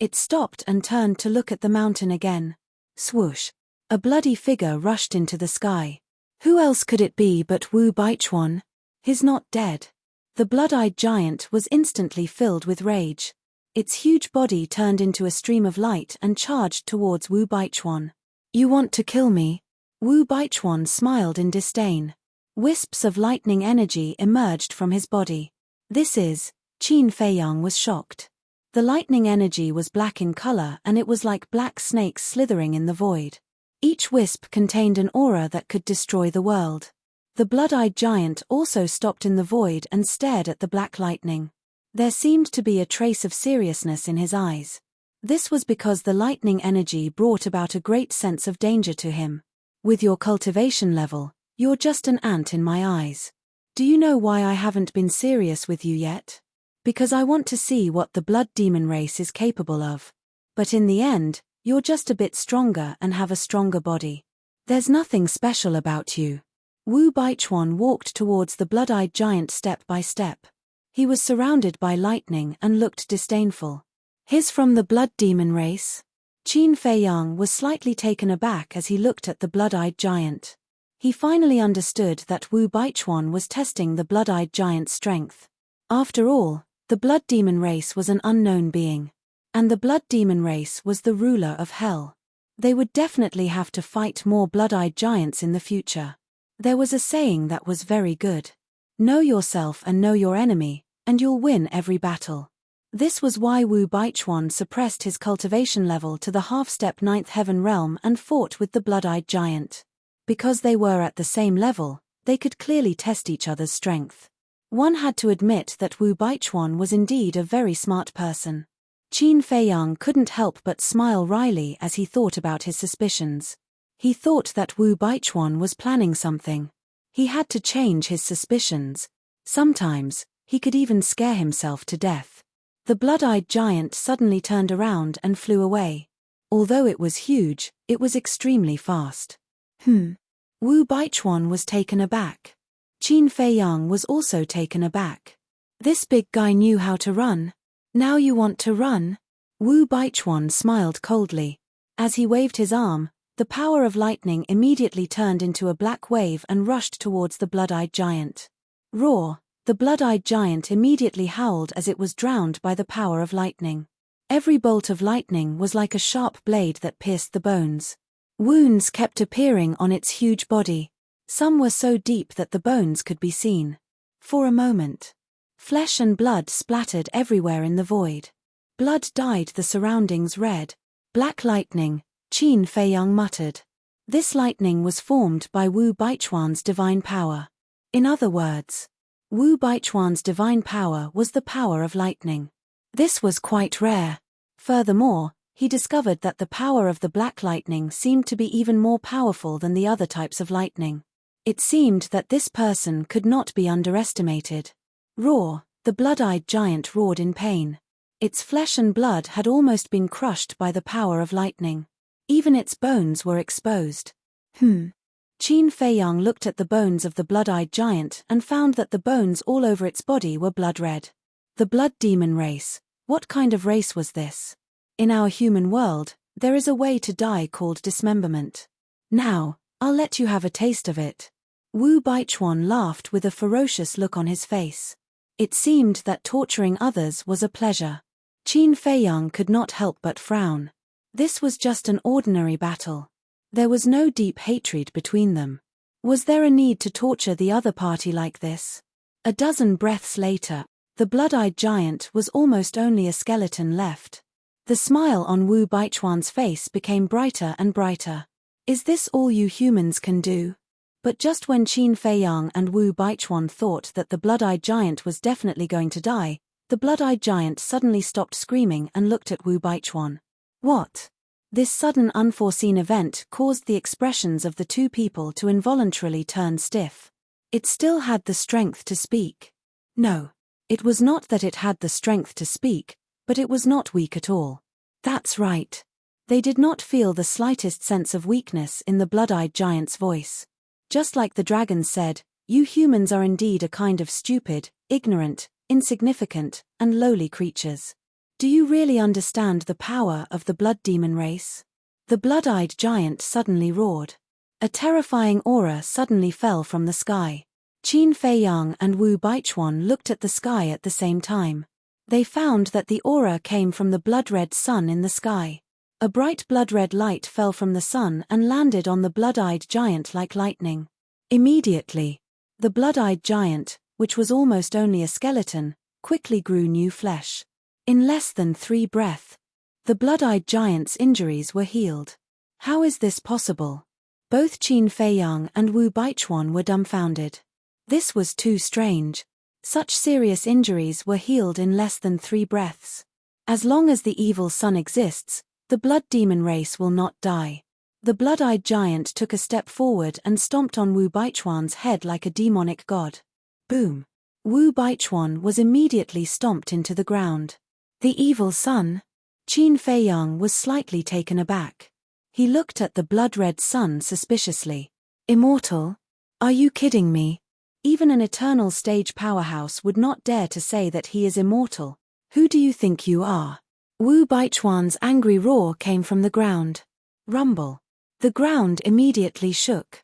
It stopped and turned to look at the mountain again. Swoosh! A bloody figure rushed into the sky. Who else could it be but Wu Baichuan? He's not dead. The blood-eyed giant was instantly filled with rage. Its huge body turned into a stream of light and charged towards Wu Baichuan. You want to kill me? Wu Baichuan smiled in disdain. Wisps of lightning energy emerged from his body. Qin Feiyang was shocked. The lightning energy was black in color and it was like black snakes slithering in the void. Each wisp contained an aura that could destroy the world. The blood-eyed giant also stopped in the void and stared at the black lightning. There seemed to be a trace of seriousness in his eyes. This was because the lightning energy brought about a great sense of danger to him. With your cultivation level, you're just an ant in my eyes. Do you know why I haven't been serious with you yet? Because I want to see what the blood demon race is capable of. But in the end, you're just a bit stronger and have a stronger body. There's nothing special about you. Wu Baichuan walked towards the blood-eyed giant step by step. He was surrounded by lightning and looked disdainful. He's from the blood demon race? Qin Feiyang was slightly taken aback as he looked at the blood-eyed giant. He finally understood that Wu Baichuan was testing the blood-eyed giant's strength. After all, the blood demon race was an unknown being. And the blood demon race was the ruler of hell. They would definitely have to fight more blood-eyed giants in the future. There was a saying that was very good. Know yourself and know your enemy, and you'll win every battle. This was why Wu Baichuan suppressed his cultivation level to the half-step 9th heaven realm and fought with the blood-eyed giant. Because they were at the same level, they could clearly test each other's strength. One had to admit that Wu Baichuan was indeed a very smart person. Qin Feiyang couldn't help but smile wryly as he thought about his suspicions. He thought that Wu Baichuan was planning something. He had to change his suspicions. Sometimes, he could even scare himself to death. The blood-eyed giant suddenly turned around and flew away. Although it was huge, it was extremely fast. Wu Baichuan was taken aback. Qin Feiyang was also taken aback. This big guy knew how to run. Now you want to run? Wu Baichuan smiled coldly. As he waved his arm, the power of lightning immediately turned into a black wave and rushed towards the blood-eyed giant. Roar! The blood-eyed giant immediately howled as it was drowned by the power of lightning. Every bolt of lightning was like a sharp blade that pierced the bones. Wounds kept appearing on its huge body. Some were so deep that the bones could be seen. For a moment, flesh and blood splattered everywhere in the void. Blood dyed the surroundings red. Black lightning, Qin Feiyang muttered. This lightning was formed by Wu Baichuan's divine power. In other words, Wu Baichuan's divine power was the power of lightning. This was quite rare. Furthermore, he discovered that the power of the black lightning seemed to be even more powerful than the other types of lightning. It seemed that this person could not be underestimated. Roar! The blood-eyed giant roared in pain. Its flesh and blood had almost been crushed by the power of lightning. Even its bones were exposed. Qin Feiyang looked at the bones of the blood-eyed giant and found that the bones all over its body were blood red. The blood demon race. What kind of race was this? In our human world, There is a way to die called dismemberment. Now, I'll let you have a taste of it. Wu Baichuan laughed with a ferocious look on his face. It seemed that torturing others was a pleasure. Qin Feiyang could not help but frown. This was just an ordinary battle. There was no deep hatred between them. Was there a need to torture the other party like this? A dozen breaths later, the blood-eyed giant was almost only a skeleton left. The smile on Wu Baichuan's face became brighter and brighter. Is this all you humans can do? But just when Qin Feiyang and Wu Baichuan thought that the blood-eyed giant was definitely going to die, the blood-eyed giant suddenly stopped screaming and looked at Wu Baichuan. What? This sudden unforeseen event caused the expressions of the two people to involuntarily turn stiff. It still had the strength to speak. No. It was not that it had the strength to speak, but it was not weak at all. That's right. They did not feel the slightest sense of weakness in the blood-eyed giant's voice. Just like the dragon said, you humans are indeed a kind of stupid, ignorant, insignificant, and lowly creatures. Do you really understand the power of the blood demon race? The blood-eyed giant suddenly roared. A terrifying aura suddenly fell from the sky. Qin Feiyang and Wu Baichuan looked at the sky at the same time. They found that the aura came from the blood-red sun in the sky. A bright blood-red light fell from the sun and landed on the blood-eyed giant like lightning. Immediately, the blood-eyed giant, which was almost only a skeleton, quickly grew new flesh. In less than 3 breaths, the blood-eyed giant's injuries were healed. How is this possible? Both Qin Feiyang and Wu Baichuan were dumbfounded. This was too strange. Such serious injuries were healed in less than 3 breaths. As long as the evil sun exists, the blood demon race will not die. The blood-eyed giant took a step forward and stomped on Wu Baichuan's head like a demonic god. Boom! Wu Baichuan was immediately stomped into the ground. The evil sun? Qin Feiyang was slightly taken aback. He looked at the blood-red sun suspiciously. Immortal? Are you kidding me? Even an eternal stage powerhouse would not dare to say that he is immortal. Who do you think you are? Wu Baichuan's angry roar came from the ground. Rumble. The ground immediately shook.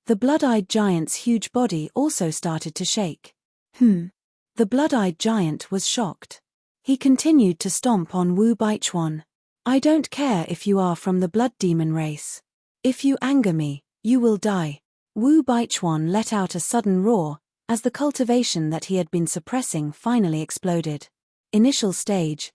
The blood-eyed giant's huge body also started to shake. The blood-eyed giant was shocked. He continued to stomp on Wu Baichuan. I don't care if you are from the blood demon race. If you anger me, you will die. Wu Baichuan let out a sudden roar, as the cultivation that he had been suppressing finally exploded. Initial stage,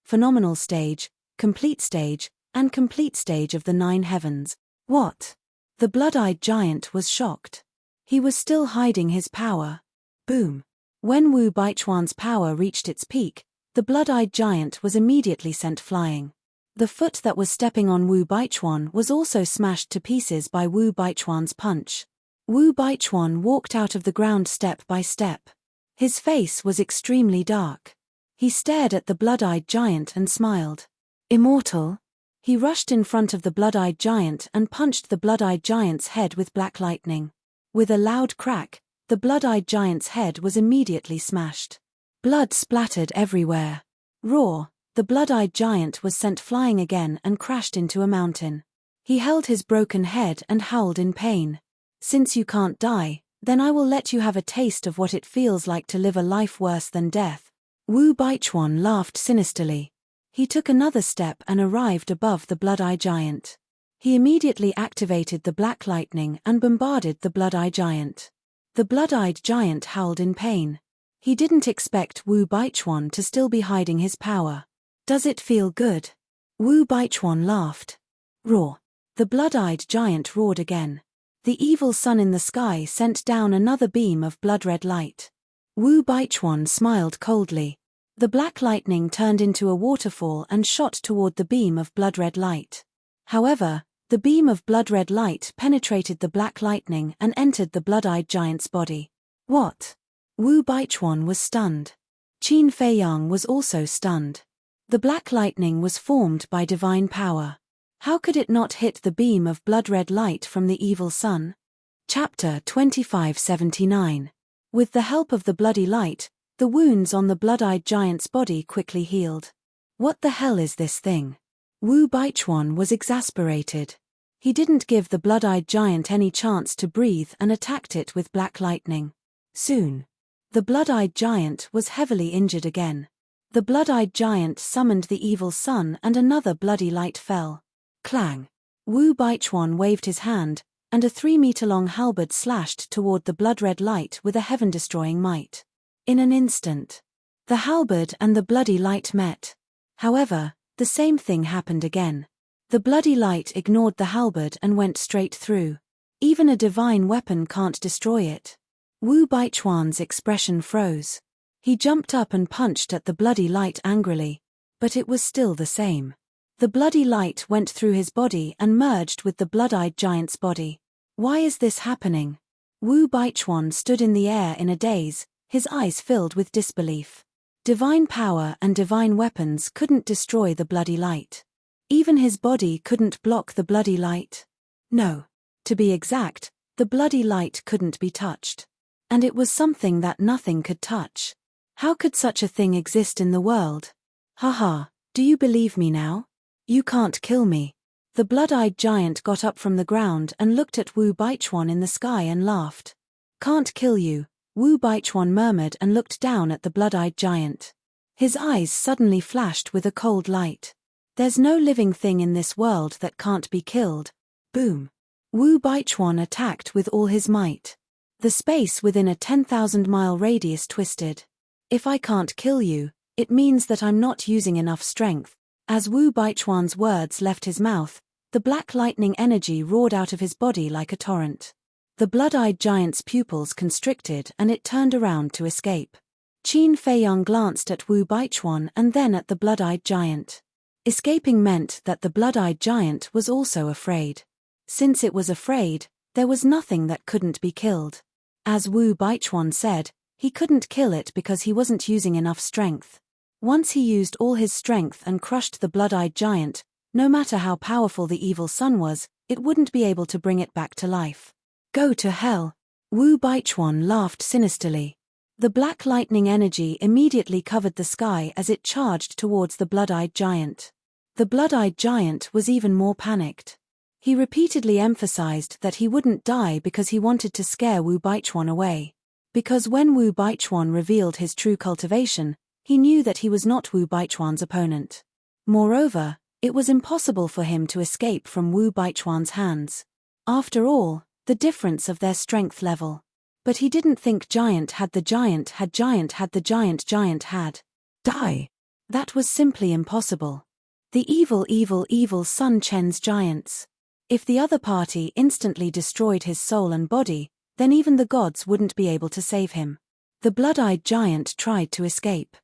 phenomenal stage, complete stage, and complete stage of the 9 heavens. What? The blood-eyed giant was shocked. He was still hiding his power. Boom. When Wu Baichuan's power reached its peak, the blood-eyed giant was immediately sent flying. The foot that was stepping on Wu Baichuan was also smashed to pieces by Wu Baichuan's punch. Wu Baichuan walked out of the ground step by step. His face was extremely dark. He stared at the blood-eyed giant and smiled. Immortal? He rushed in front of the blood-eyed giant and punched the blood-eyed giant's head with black lightning. With a loud crack, the blood-eyed giant's head was immediately smashed. Blood splattered everywhere. Roar! The blood-eyed giant was sent flying again and crashed into a mountain. He held his broken head and howled in pain. Since you can't die, then I will let you have a taste of what it feels like to live a life worse than death. Wu Baichuan laughed sinisterly. He took another step and arrived above the blood-eyed giant. He immediately activated the black lightning and bombarded the blood-eyed giant. The blood-eyed giant howled in pain. He didn't expect Wu Baichuan to still be hiding his power. Does it feel good? Wu Baichuan laughed. Roar! The blood-eyed giant roared again. The evil sun in the sky sent down another beam of blood-red light. Wu Baichuan smiled coldly. The black lightning turned into a waterfall and shot toward the beam of blood-red light. However, the beam of blood-red light penetrated the black lightning and entered the blood-eyed giant's body. What? Wu Baichuan was stunned. Qin Feiyang was also stunned. The black lightning was formed by divine power. How could it not hit the beam of blood-red light from the evil sun? Chapter 2579. With the help of the bloody light, the wounds on the blood-eyed giant's body quickly healed. What the hell is this thing? Wu Baichuan was exasperated. He didn't give the blood-eyed giant any chance to breathe and attacked it with black lightning. Soon, the blood-eyed giant was heavily injured again. The blood-eyed giant summoned the evil sun and another bloody light fell. Clang! Wu Baichuan waved his hand, and a 3-meter-long halberd slashed toward the blood-red light with a heaven-destroying might. In an instant, the halberd and the bloody light met. However, the same thing happened again. The bloody light ignored the halberd and went straight through. Even a divine weapon can't destroy it. Wu Baichuan's expression froze. He jumped up and punched at the bloody light angrily. But it was still the same. The bloody light went through his body and merged with the blood-eyed giant's body. Why is this happening? Wu Baichuan stood in the air in a daze, his eyes filled with disbelief. Divine power and divine weapons couldn't destroy the bloody light. Even his body couldn't block the bloody light. No. To be exact, the bloody light couldn't be touched. And it was something that nothing could touch. How could such a thing exist in the world? Haha, do you believe me now? You can't kill me. The blood-eyed giant got up from the ground and looked at Wu Baichuan in the sky and laughed. Can't kill you, Wu Baichuan murmured and looked down at the blood-eyed giant. His eyes suddenly flashed with a cold light. There's no living thing in this world that can't be killed. Boom! Wu Baichuan attacked with all his might. The space within a 10,000-mile radius twisted. If I can't kill you, it means that I'm not using enough strength. As Wu Baichuan's words left his mouth, the black lightning energy roared out of his body like a torrent. The blood-eyed giant's pupils constricted and it turned around to escape. Qin Feiyang glanced at Wu Baichuan and then at the blood-eyed giant. Escaping meant that the blood-eyed giant was also afraid. Since it was afraid, there was nothing that couldn't be killed. As Wu Baichuan said, he couldn't kill it because he wasn't using enough strength. Once he used all his strength and crushed the blood-eyed giant, no matter how powerful the evil sun was, it wouldn't be able to bring it back to life. Go to hell! Wu Baichuan laughed sinisterly. The black lightning energy immediately covered the sky as it charged towards the blood-eyed giant. The blood-eyed giant was even more panicked. He repeatedly emphasized that he wouldn't die because he wanted to scare Wu Baichuan away. Because when Wu Baichuan revealed his true cultivation, he knew that he was not Wu Baichuan's opponent. Moreover, it was impossible for him to escape from Wu Baichuan's hands. After all, the difference of their strength level. But he didn't think giant had the giant had the giant had. Die! That was simply impossible. The evil Sun Chen's giants. If the other party instantly destroyed his soul and body, then even the gods wouldn't be able to save him. The blood-eyed giant tried to escape.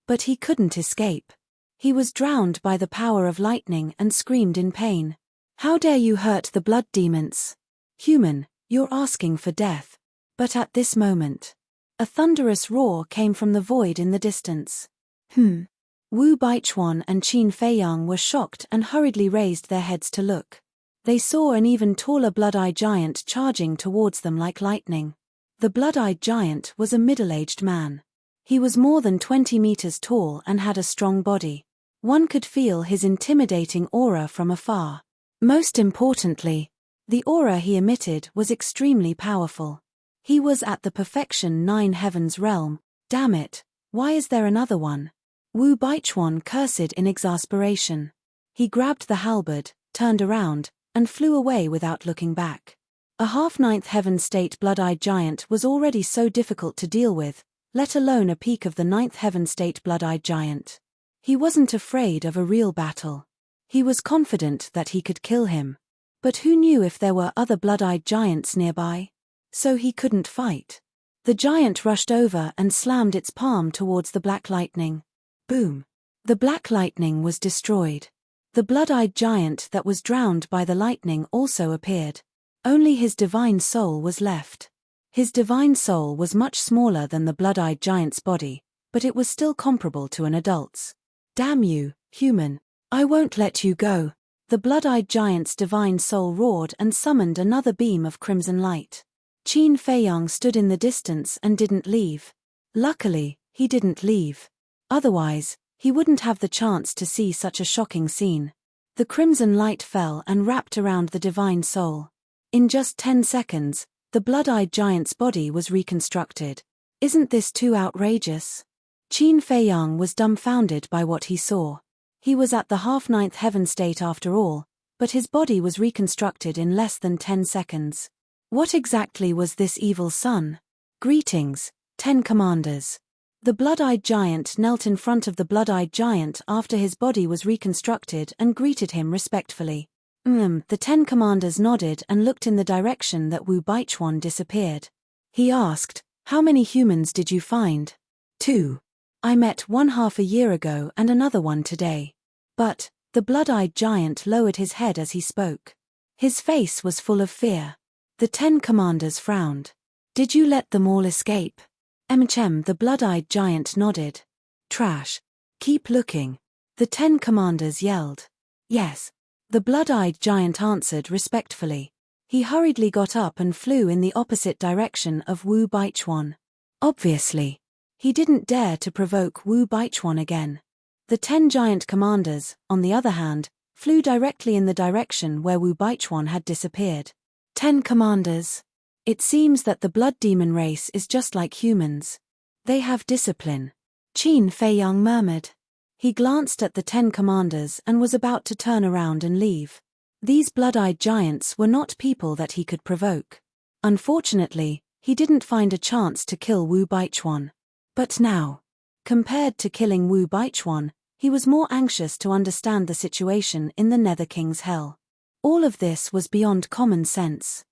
But he couldn't escape. He was drowned by the power of lightning and screamed in pain. How dare you hurt the blood demons? Human, you're asking for death. But at this moment, a thunderous roar came from the void in the distance. Wu Baichuan and Qin Feiyang were shocked and hurriedly raised their heads to look. They saw an even taller blood-eyed giant charging towards them like lightning. The blood-eyed giant was a middle-aged man. He was more than 20 meters tall and had a strong body. One could feel his intimidating aura from afar. Most importantly, the aura he emitted was extremely powerful. He was at the perfection 9 heavens realm. Damn it, why is there another one? Wu Baichuan cursed in exasperation. He grabbed the halberd, turned around, and flew away without looking back. A half-9th heaven state blood-eyed giant was already so difficult to deal with, let alone a peak of the 9th heaven state blood-eyed giant. He wasn't afraid of a real battle. He was confident that he could kill him. But who knew if there were other blood-eyed giants nearby? So he couldn't fight. The giant rushed over and slammed its palm towards the black lightning. Boom! The black lightning was destroyed. The blood-eyed giant that was drowned by the lightning also appeared. Only his divine soul was left. His divine soul was much smaller than the blood-eyed giant's body, but it was still comparable to an adult's. Damn you, human! I won't let you go! The blood-eyed giant's divine soul roared and summoned another beam of crimson light. Qin Feiyang stood in the distance and didn't leave. Luckily, he didn't leave. Otherwise, he wouldn't have the chance to see such a shocking scene. The crimson light fell and wrapped around the divine soul. In just 10 seconds, the blood-eyed giant's body was reconstructed. Isn't this too outrageous? Qin Feiyang was dumbfounded by what he saw. He was at the half-ninth heaven state after all, but his body was reconstructed in less than 10 seconds. What exactly was this evil son? Greetings, 10 commanders. The blood-eyed giant knelt in front of the blood-eyed giant after his body was reconstructed and greeted him respectfully. The 10 commanders nodded and looked in the direction that Wu Baichuan disappeared. He asked, "How many humans did you find?" 2. I met one half a year ago and another one today. But, the blood-eyed giant lowered his head as he spoke. His face was full of fear. The 10 commanders frowned. Did you let them all escape? The blood-eyed giant nodded. Trash. Keep looking. The 10 commanders yelled. Yes. The blood-eyed giant answered respectfully. He hurriedly got up and flew in the opposite direction of Wu Baichuan. Obviously, he didn't dare to provoke Wu Baichuan again. The 10 giant commanders, on the other hand, flew directly in the direction where Wu Baichuan had disappeared. 10 commanders. It seems that the blood demon race is just like humans. They have discipline. Qin Feiyang murmured. He glanced at the 10 commanders and was about to turn around and leave. These blood-eyed giants were not people that he could provoke. Unfortunately, he didn't find a chance to kill Wu Baichuan. But now, compared to killing Wu Baichuan, he was more anxious to understand the situation in the Nether King's hell. All of this was beyond common sense.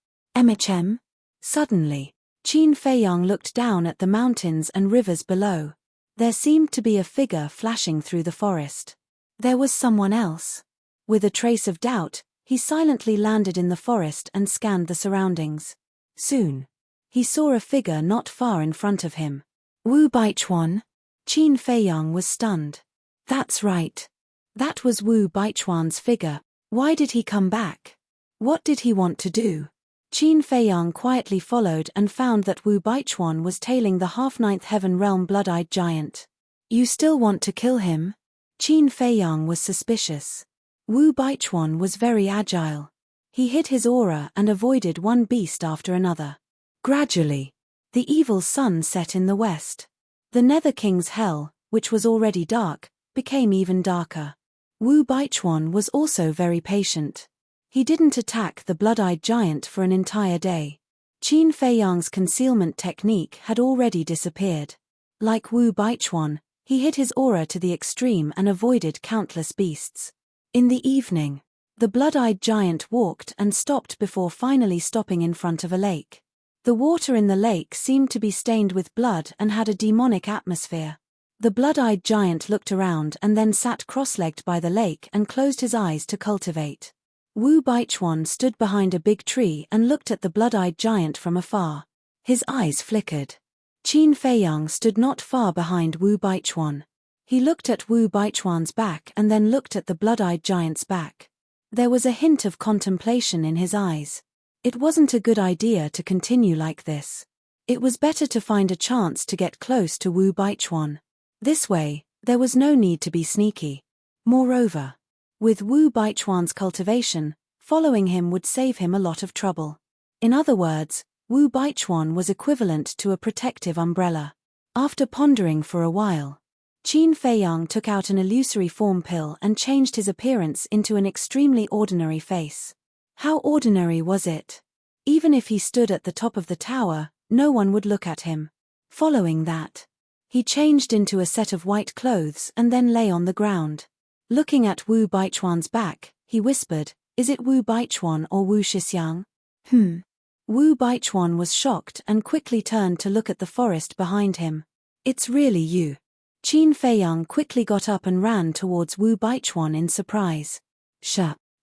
Suddenly, Qin Feiyang looked down at the mountains and rivers below. There seemed to be a figure flashing through the forest. There was someone else. With a trace of doubt, he silently landed in the forest and scanned the surroundings. Soon, he saw a figure not far in front of him. Wu Baichuan? Qin Feiyang was stunned. That's right. That was Wu Baichuan's figure. Why did he come back? What did he want to do? Qin Feiyang quietly followed and found that Wu Baichuan was tailing the half-ninth heaven realm blood-eyed giant. You still want to kill him? Qin Feiyang was suspicious. Wu Baichuan was very agile. He hid his aura and avoided one beast after another. Gradually, the evil sun set in the west. The Nether King's hell, which was already dark, became even darker. Wu Baichuan was also very patient. He didn't attack the blood-eyed giant for an entire day. Qin Feiyang's concealment technique had already disappeared. Like Wu Baichuan, he hid his aura to the extreme and avoided countless beasts. In the evening, the blood-eyed giant walked and stopped before finally stopping in front of a lake. The water in the lake seemed to be stained with blood and had a demonic atmosphere. The blood-eyed giant looked around and then sat cross-legged by the lake and closed his eyes to cultivate. Wu Baichuan stood behind a big tree and looked at the blood-eyed giant from afar. His eyes flickered. Qin Feiyang stood not far behind Wu Baichuan. He looked at Wu Baichuan's back and then looked at the blood-eyed giant's back. There was a hint of contemplation in his eyes. It wasn't a good idea to continue like this. It was better to find a chance to get close to Wu Baichuan. This way, there was no need to be sneaky. Moreover, with Wu Baichuan's cultivation, following him would save him a lot of trouble. In other words, Wu Baichuan was equivalent to a protective umbrella. After pondering for a while, Qin Feiyang took out an illusory form pill and changed his appearance into an extremely ordinary face. How ordinary was it? Even if he stood at the top of the tower, no one would look at him. Following that, he changed into a set of white clothes and then lay on the ground. Looking at Wu Baichuan's back, he whispered, "Is it Wu Baichuan or Wu Shixiang?" Wu Baichuan was shocked and quickly turned to look at the forest behind him. "It's really you." Qin Feiyang quickly got up and ran towards Wu Baichuan in surprise.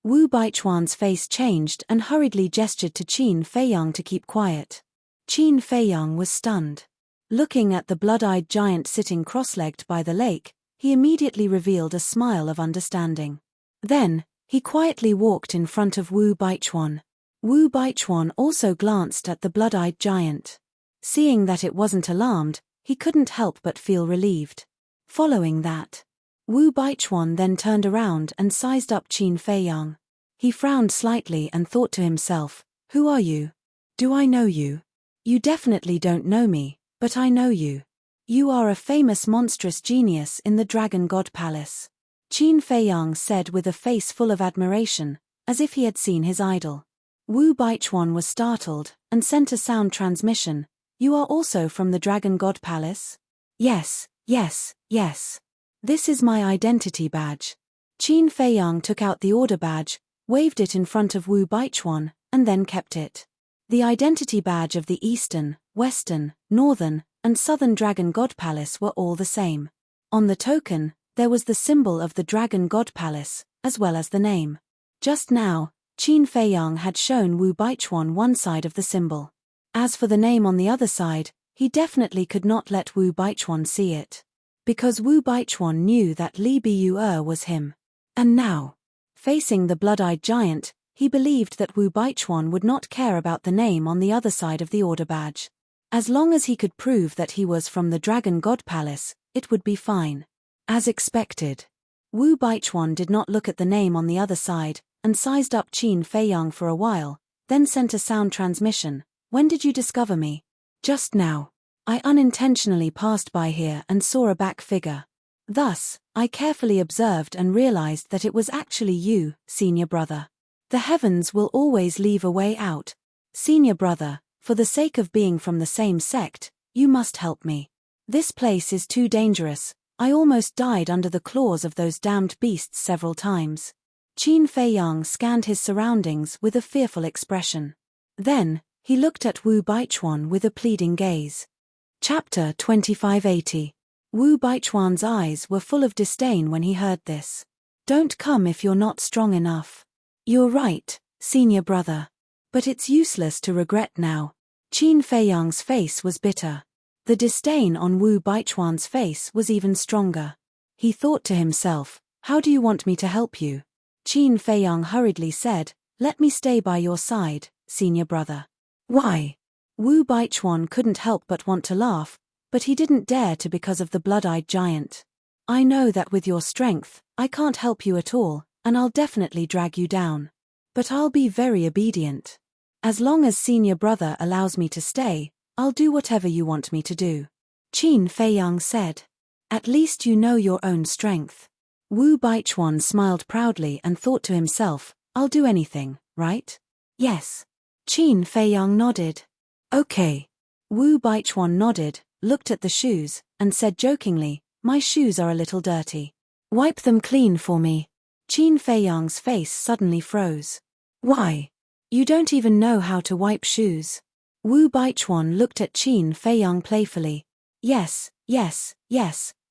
Wu Baichuan's face changed and hurriedly gestured to Qin Feiyang to keep quiet. Qin Feiyang was stunned. Looking at the blood-eyed giant sitting cross-legged by the lake, he immediately revealed a smile of understanding. Then, he quietly walked in front of Wu Baichuan. Wu Baichuan also glanced at the blood-eyed giant. Seeing that it wasn't alarmed, he couldn't help but feel relieved. Following that, Wu Baichuan then turned around and sized up Qin Feiyang. He frowned slightly and thought to himself, "Who are you? Do I know you? You definitely don't know me, but I know you. You are a famous monstrous genius in the Dragon God Palace." Qin Feiyang said with a face full of admiration, as if he had seen his idol. Wu Baichuan was startled, and sent a sound transmission. "You are also from the Dragon God Palace?" "Yes, yes, yes. This is my identity badge." Qin Feiyang took out the order badge, waved it in front of Wu Baichuan, and then kept it. The identity badge of the Eastern, Western, Northern, and Southern Dragon God Palace were all the same. On the token, there was the symbol of the Dragon God Palace, as well as the name. Just now, Qin Feiyang had shown Wu Baichuan one side of the symbol. As for the name on the other side, he definitely could not let Wu Baichuan see it. Because Wu Baichuan knew that Li Biyue was him. And now, facing the blood-eyed giant, he believed that Wu Baichuan would not care about the name on the other side of the order badge. As long as he could prove that he was from the Dragon God Palace, it would be fine. As expected, Wu Baichuan did not look at the name on the other side, and sized up Qin Feiyang for a while, then sent a sound transmission. "When did you discover me?" "Just now. I unintentionally passed by here and saw a back figure. Thus, I carefully observed and realized that it was actually you, senior brother. The heavens will always leave a way out. Senior brother, for the sake of being from the same sect, you must help me. This place is too dangerous. I almost died under the claws of those damned beasts several times." Qin Feiyang scanned his surroundings with a fearful expression. Then, he looked at Wu Baichuan with a pleading gaze. Chapter 2580. Wu Baichuan's eyes were full of disdain when he heard this. "Don't come if you're not strong enough." "You're right, senior brother. But it's useless to regret now." Qin Feiyang's face was bitter. The disdain on Wu Baichuan's face was even stronger. He thought to himself, "How do you want me to help you?" Qin Feiyang hurriedly said, "Let me stay by your side, senior brother." "Why?" Wu Baichuan couldn't help but want to laugh, but he didn't dare to because of the blood-eyed giant. "I know that with your strength, I can't help you at all, and I'll definitely drag you down. But I'll be very obedient. As long as senior brother allows me to stay, I'll do whatever you want me to do." Qin Feiyang said. "At least you know your own strength." Wu Baichuan smiled proudly and thought to himself, "I'll do anything, right?" "Yes." Qin Feiyang nodded. "Okay." Wu Baichuan nodded, looked at the shoes, and said jokingly, "My shoes are a little dirty. Wipe them clean for me." Qin Feiyang's face suddenly froze. "Why? You don't even know how to wipe shoes." Wu Baichuan looked at Qin Feiyang playfully. Yes,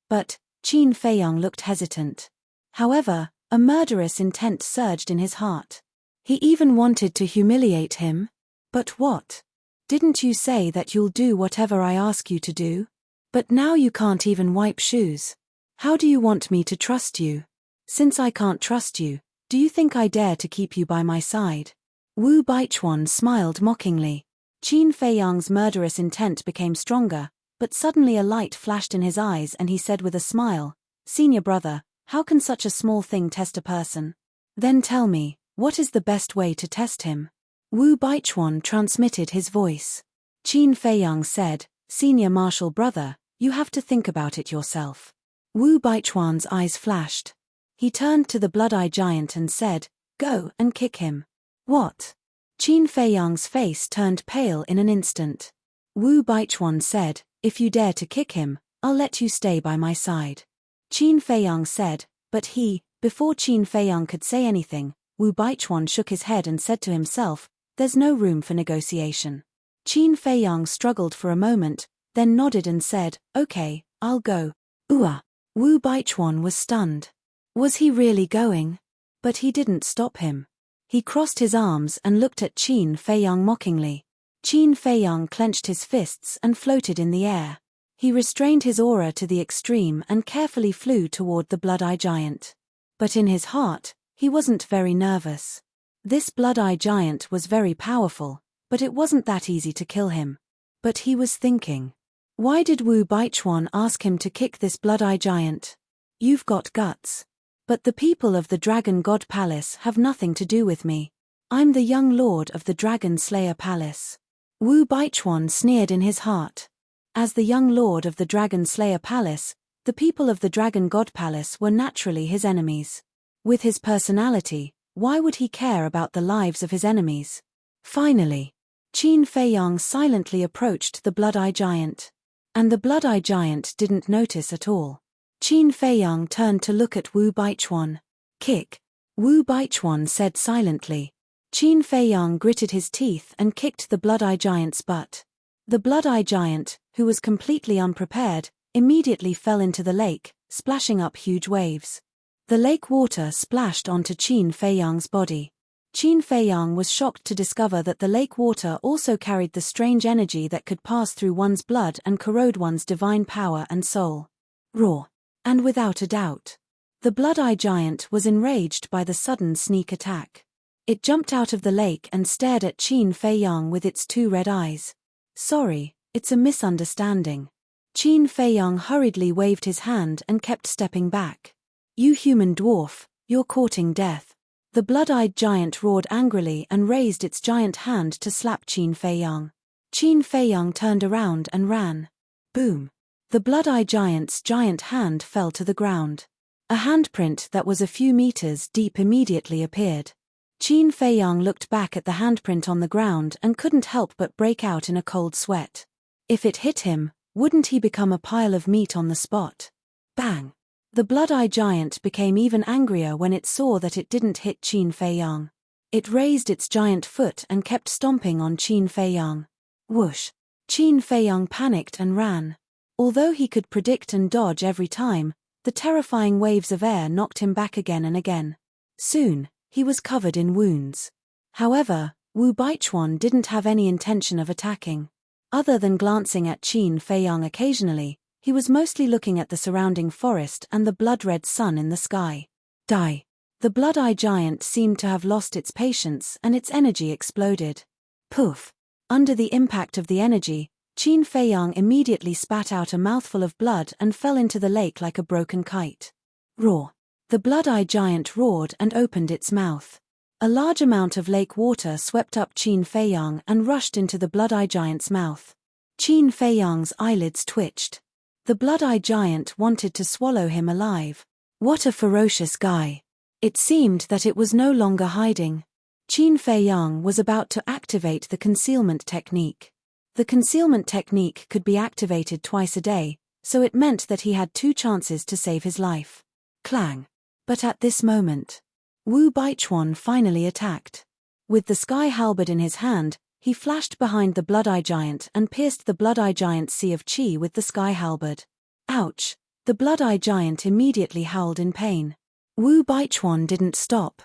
but Qin Feiyang looked hesitant. However, a murderous intent surged in his heart. He even wanted to humiliate him. "But what? Didn't you say that you'll do whatever I ask you to do? But now you can't even wipe shoes. How do you want me to trust you? Since I can't trust you, do you think I dare to keep you by my side?" Wu Baichuan smiled mockingly. Qin Feiyang's murderous intent became stronger, but suddenly a light flashed in his eyes and he said with a smile, "Senior brother, how can such a small thing test a person? Then tell me, what is the best way to test him?" Wu Baichuan transmitted his voice. Qin Feiyang said, "Senior martial brother, you have to think about it yourself." Wu Baichuan's eyes flashed. He turned to the blood-eye giant and said, "Go and kick him." "What?" Qin Feiyang's face turned pale in an instant. Wu Baichuan said, "If you dare to kick him, I'll let you stay by my side." Qin Feiyang said, but before Qin Feiyang could say anything, Wu Baichuan shook his head and said to himself, "There's no room for negotiation." Qin Feiyang struggled for a moment, then nodded and said, "Okay, I'll go." Wu Baichuan was stunned. Was he really going? But he didn't stop him. He crossed his arms and looked at Qin Feiyang mockingly. Qin Feiyang clenched his fists and floated in the air. He restrained his aura to the extreme and carefully flew toward the blood-eye giant. But in his heart, he wasn't very nervous. This blood-eye giant was very powerful, but it wasn't that easy to kill him. But he was thinking, why did Wu Baichuan ask him to kick this blood-eye giant? You've got guts. But the people of the Dragon God Palace have nothing to do with me. I'm the young lord of the Dragon Slayer Palace. Wu Baichuan sneered in his heart. As the young lord of the Dragon Slayer Palace, the people of the Dragon God Palace were naturally his enemies. With his personality, why would he care about the lives of his enemies? Finally, Qin Feiyang silently approached the Blood-Eye Giant. And the Blood-Eye Giant didn't notice at all. Qin Feiyang turned to look at Wu Baichuan. Kick. Wu Baichuan said silently. Qin Feiyang gritted his teeth and kicked the Blood-Eye Giant's butt. The Blood-Eye Giant, who was completely unprepared, immediately fell into the lake, splashing up huge waves. The lake water splashed onto Qin Feiyang's body. Qin Feiyang was shocked to discover that the lake water also carried the strange energy that could pass through one's blood and corrode one's divine power and soul. Raw. And without a doubt, the Blood-Eye Giant was enraged by the sudden sneak attack. It jumped out of the lake and stared at Qin Feiyang with its two red eyes. Sorry, it's a misunderstanding. Qin Feiyang hurriedly waved his hand and kept stepping back. You human dwarf, you're courting death. The Blood-Eyed Giant roared angrily and raised its giant hand to slap Qin Feiyang. Qin Feiyang turned around and ran. Boom. The Blood-Eye Giant's giant hand fell to the ground. A handprint that was a few meters deep immediately appeared. Qin Feiyang looked back at the handprint on the ground and couldn't help but break out in a cold sweat. If it hit him, wouldn't he become a pile of meat on the spot? Bang! The Blood-Eye Giant became even angrier when it saw that it didn't hit Qin Feiyang. It raised its giant foot and kept stomping on Qin Feiyang. Whoosh! Qin Feiyang panicked and ran. Although he could predict and dodge every time, the terrifying waves of air knocked him back again and again. Soon, he was covered in wounds. However, Wu Baichuan didn't have any intention of attacking. Other than glancing at Qin Feiyang occasionally, he was mostly looking at the surrounding forest and the blood-red sun in the sky. Die. The Blood-Eye Giant seemed to have lost its patience and its energy exploded. Poof. Under the impact of the energy, Qin Feiyang immediately spat out a mouthful of blood and fell into the lake like a broken kite. Roar. The Blood-Eye Giant roared and opened its mouth. A large amount of lake water swept up Qin Feiyang and rushed into the Blood-Eye Giant's mouth. Qin Feiyang's eyelids twitched. The Blood-Eye Giant wanted to swallow him alive. What a ferocious guy. It seemed that it was no longer hiding. Qin Feiyang was about to activate the concealment technique. The concealment technique could be activated twice a day, so it meant that he had 2 chances to save his life. Clang. But at this moment, Wu Baichuan finally attacked. With the sky halberd in his hand, he flashed behind the Blood-Eye Giant and pierced the Blood-Eye Giant's sea of chi with the sky halberd. Ouch! The Blood-Eye Giant immediately howled in pain. Wu Baichuan didn't stop.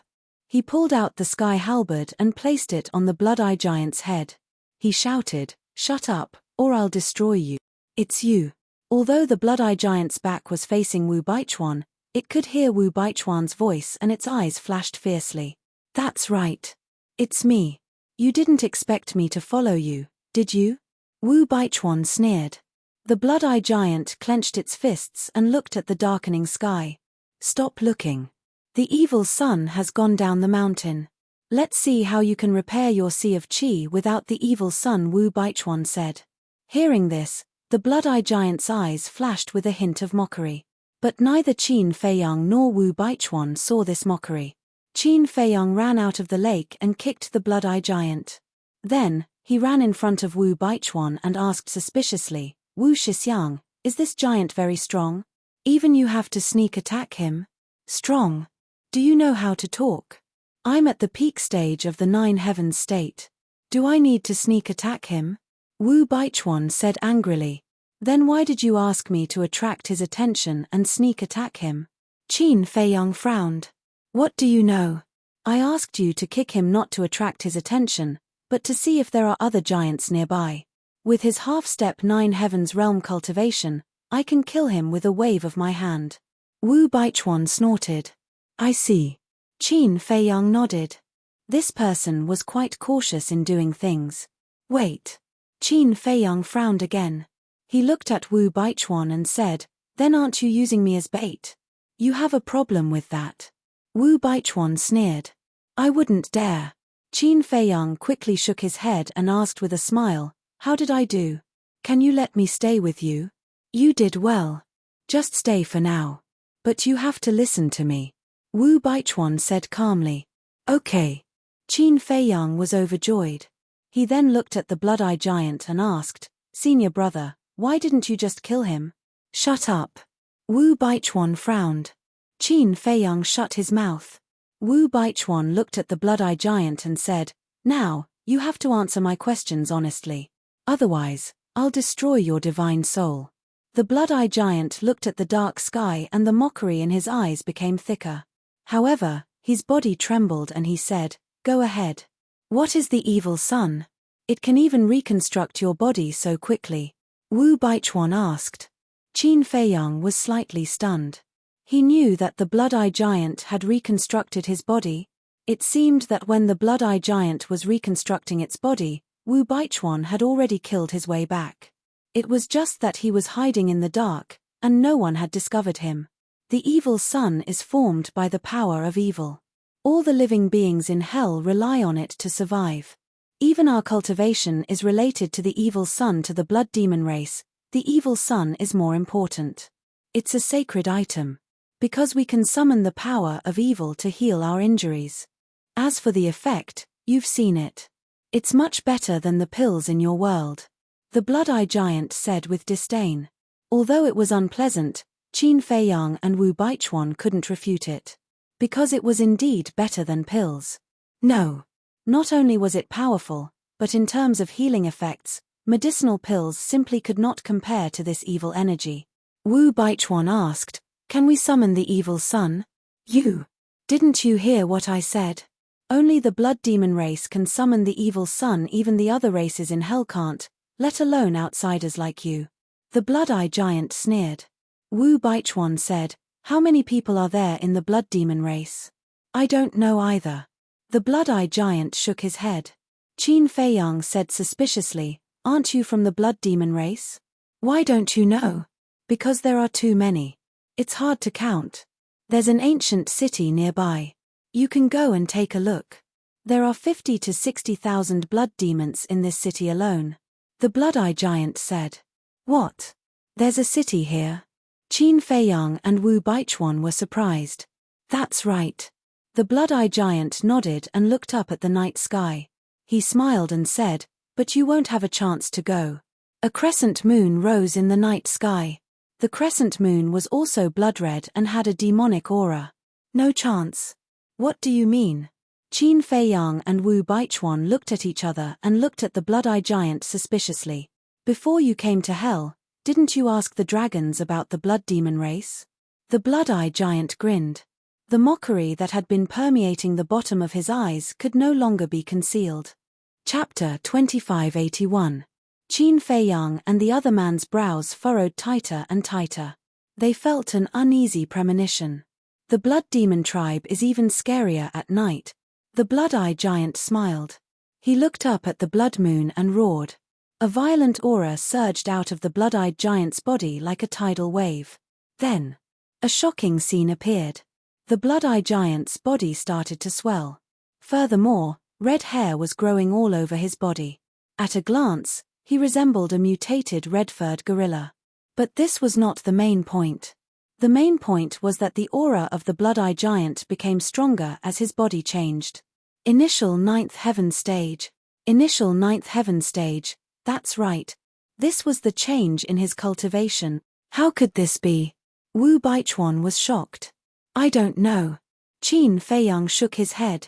He pulled out the sky halberd and placed it on the Blood-Eye Giant's head. He shouted, "Shut up, or I'll destroy you." It's you. Although the Blood-Eye Giant's back was facing Wu Baichuan, it could hear Wu Baichuan's voice and its eyes flashed fiercely. That's right. It's me. You didn't expect me to follow you, did you? Wu Baichuan sneered. The Blood-Eye Giant clenched its fists and looked at the darkening sky. Stop looking. The evil sun has gone down the mountain. Let's see how you can repair your sea of chi without the evil sun, Wu Baichuan said. Hearing this, the Blood-Eye Giant's eyes flashed with a hint of mockery. But neither Qin Feiyang nor Wu Baichuan saw this mockery. Qin Feiyang ran out of the lake and kicked the Blood-Eye Giant. Then, he ran in front of Wu Baichuan and asked suspiciously, "Wu Shixiang, is this giant very strong? Even you have to sneak attack him? Strong? Do you know how to talk? I'm at the peak stage of the 9 heavens state. Do I need to sneak attack him?" Wu Baichuan said angrily. Then why did you ask me to attract his attention and sneak attack him? Qin Feiyang frowned. What do you know? I asked you to kick him not to attract his attention, but to see if there are other giants nearby. With his half-step 9 heavens realm cultivation, I can kill him with a wave of my hand. Wu Baichuan snorted. I see. Qin Feiyang nodded. This person was quite cautious in doing things. Wait. Qin Feiyang frowned again. He looked at Wu Baichuan and said, "Then aren't you using me as bait?" You have a problem with that. Wu Baichuan sneered. I wouldn't dare. Qin Feiyang quickly shook his head and asked with a smile, how did I do? Can you let me stay with you? You did well. Just stay for now. But you have to listen to me. Wu Baichuan said calmly. Okay. Qin Feiyang was overjoyed. He then looked at the Blood-Eye Giant and asked, Senior brother, why didn't you just kill him? Shut up. Wu Baichuan frowned. Qin Feiyang shut his mouth. Wu Baichuan looked at the Blood-Eye Giant and said, Now, you have to answer my questions honestly. Otherwise, I'll destroy your divine soul. The Blood-Eye Giant looked at the dark sky and the mockery in his eyes became thicker. However, his body trembled and he said, Go ahead. What is the evil sun? It can even reconstruct your body so quickly. Wu Baichuan asked. Qin Feiyang was slightly stunned. He knew that the Blood-Eye Giant had reconstructed his body. It seemed that when the Blood-Eye Giant was reconstructing its body, Wu Baichuan had already killed his way back. It was just that he was hiding in the dark, and no one had discovered him. The evil sun is formed by the power of evil. All the living beings in hell rely on it to survive. Even our cultivation is related to the evil sun. To the blood demon race, the evil sun is more important. It's a sacred item. Because we can summon the power of evil to heal our injuries. As for the effect, you've seen it. It's much better than the pills in your world. The Blood-Eye Giant said with disdain. Although it was unpleasant, Qin Feiyang and Wu Baichuan couldn't refute it. Because it was indeed better than pills. No. Not only was it powerful, but in terms of healing effects, medicinal pills simply could not compare to this evil energy. Wu Baichuan asked, Can we summon the evil sun? Didn't you hear what I said? Only the blood demon race can summon the evil sun. Even the other races in hell can't, let alone outsiders like you. The Blood-Eye Giant sneered. Wu Baichuan said, How many people are there in the blood demon race? I don't know either. The Blood-Eye Giant shook his head. Qin Feiyang said suspiciously, Aren't you from the blood demon race? Why don't you know? Because there are too many. It's hard to count. There's an ancient city nearby. You can go and take a look. There are 50 to 60,000 blood demons in this city alone. The Blood-Eye Giant said. What? There's a city here? Qin Feiyang and Wu Baichuan were surprised. That's right. The Blood-Eye Giant nodded and looked up at the night sky. He smiled and said, But you won't have a chance to go. A crescent moon rose in the night sky. The crescent moon was also blood-red and had a demonic aura. No chance. What do you mean? Qin Feiyang and Wu Baichuan looked at each other and looked at the Blood-Eye Giant suspiciously. Before you came to hell, didn't you ask the dragons about the blood demon race? The Blood-Eye Giant grinned. The mockery that had been permeating the bottom of his eyes could no longer be concealed. Chapter 2581. Qin Feiyang and the other man's brows furrowed tighter and tighter. They felt an uneasy premonition. The blood demon tribe is even scarier at night. The Blood-Eye Giant smiled. He looked up at the blood moon and roared. A violent aura surged out of the Blood-Eyed Giant's body like a tidal wave. Then, a shocking scene appeared. The Blood-Eye Giant's body started to swell. Furthermore, red hair was growing all over his body. At a glance, he resembled a mutated red-furred gorilla. But this was not the main point. The main point was that the aura of the Blood-Eye Giant became stronger as his body changed. Initial ninth heaven stage. Initial ninth heaven stage, that's right. This was the change in his cultivation. How could this be? Wu Baichuan was shocked. I don't know. Qin Feiyang shook his head.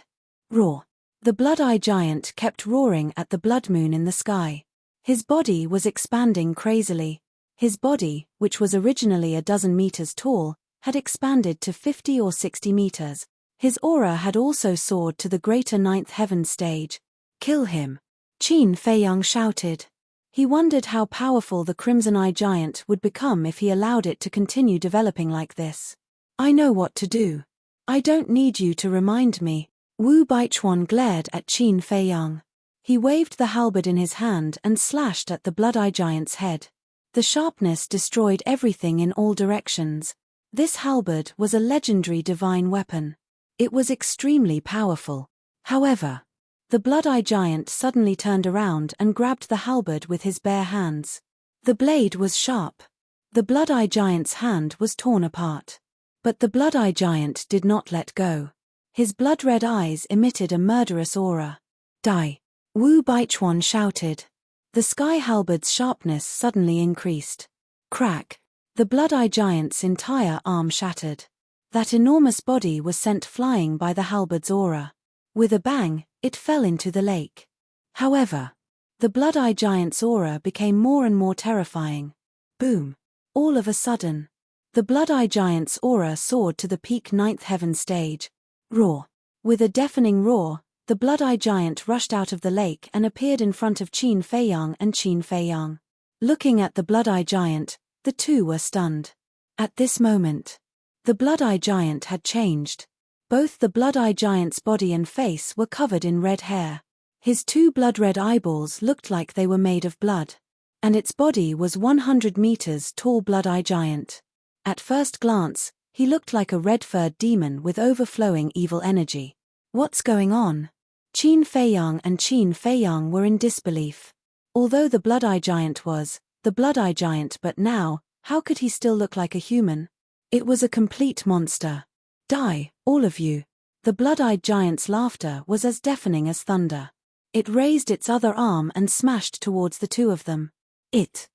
Roar. The Blood-Eye Giant kept roaring at the blood moon in the sky. His body was expanding crazily. His body, which was originally a dozen meters tall, had expanded to 50 or 60 meters. His aura had also soared to the greater ninth heaven stage. Kill him. Qin Feiyang shouted. He wondered how powerful the Crimson-Eye Giant would become if he allowed it to continue developing like this. I know what to do. I don't need you to remind me. Wu Baichuan glared at Qin Feiyang. He waved the halberd in his hand and slashed at the Blood-Eye Giant's head. The sharpness destroyed everything in all directions. This halberd was a legendary divine weapon. It was extremely powerful. However, the Blood-Eye Giant suddenly turned around and grabbed the halberd with his bare hands. The blade was sharp. The Blood-Eye Giant's hand was torn apart. But the Blood-Eye Giant did not let go. His blood-red eyes emitted a murderous aura. Die! Wu Baichuan shouted. The sky halberd's sharpness suddenly increased. Crack! The Blood-Eye Giant's entire arm shattered. That enormous body was sent flying by the halberd's aura. With a bang, it fell into the lake. However, the Blood-Eye Giant's aura became more and more terrifying. Boom! All of a sudden, the Blood-Eye Giant's aura soared to the peak ninth heaven stage. Roar! With a deafening roar, the Blood-Eye Giant rushed out of the lake and appeared in front of Qin Feiyang and Qin Feiyang. Looking at the Blood-Eye Giant, the two were stunned. At this moment, the Blood-Eye Giant had changed. Both the Blood-Eye Giant's body and face were covered in red hair. His two blood-red eyeballs looked like they were made of blood. And its body was 100 meters tall. Blood-Eye Giant. At first glance, he looked like a red-furred demon with overflowing evil energy. What's going on? Qin Feiyang and Qin Feiyang were in disbelief. Although the Blood-Eye Giant was the Blood-Eye Giant, but now, how could he still look like a human? It was a complete monster. Die, all of you. The Blood-Eyed Giant's laughter was as deafening as thunder. It raised its other arm and smashed towards the two of them. Qin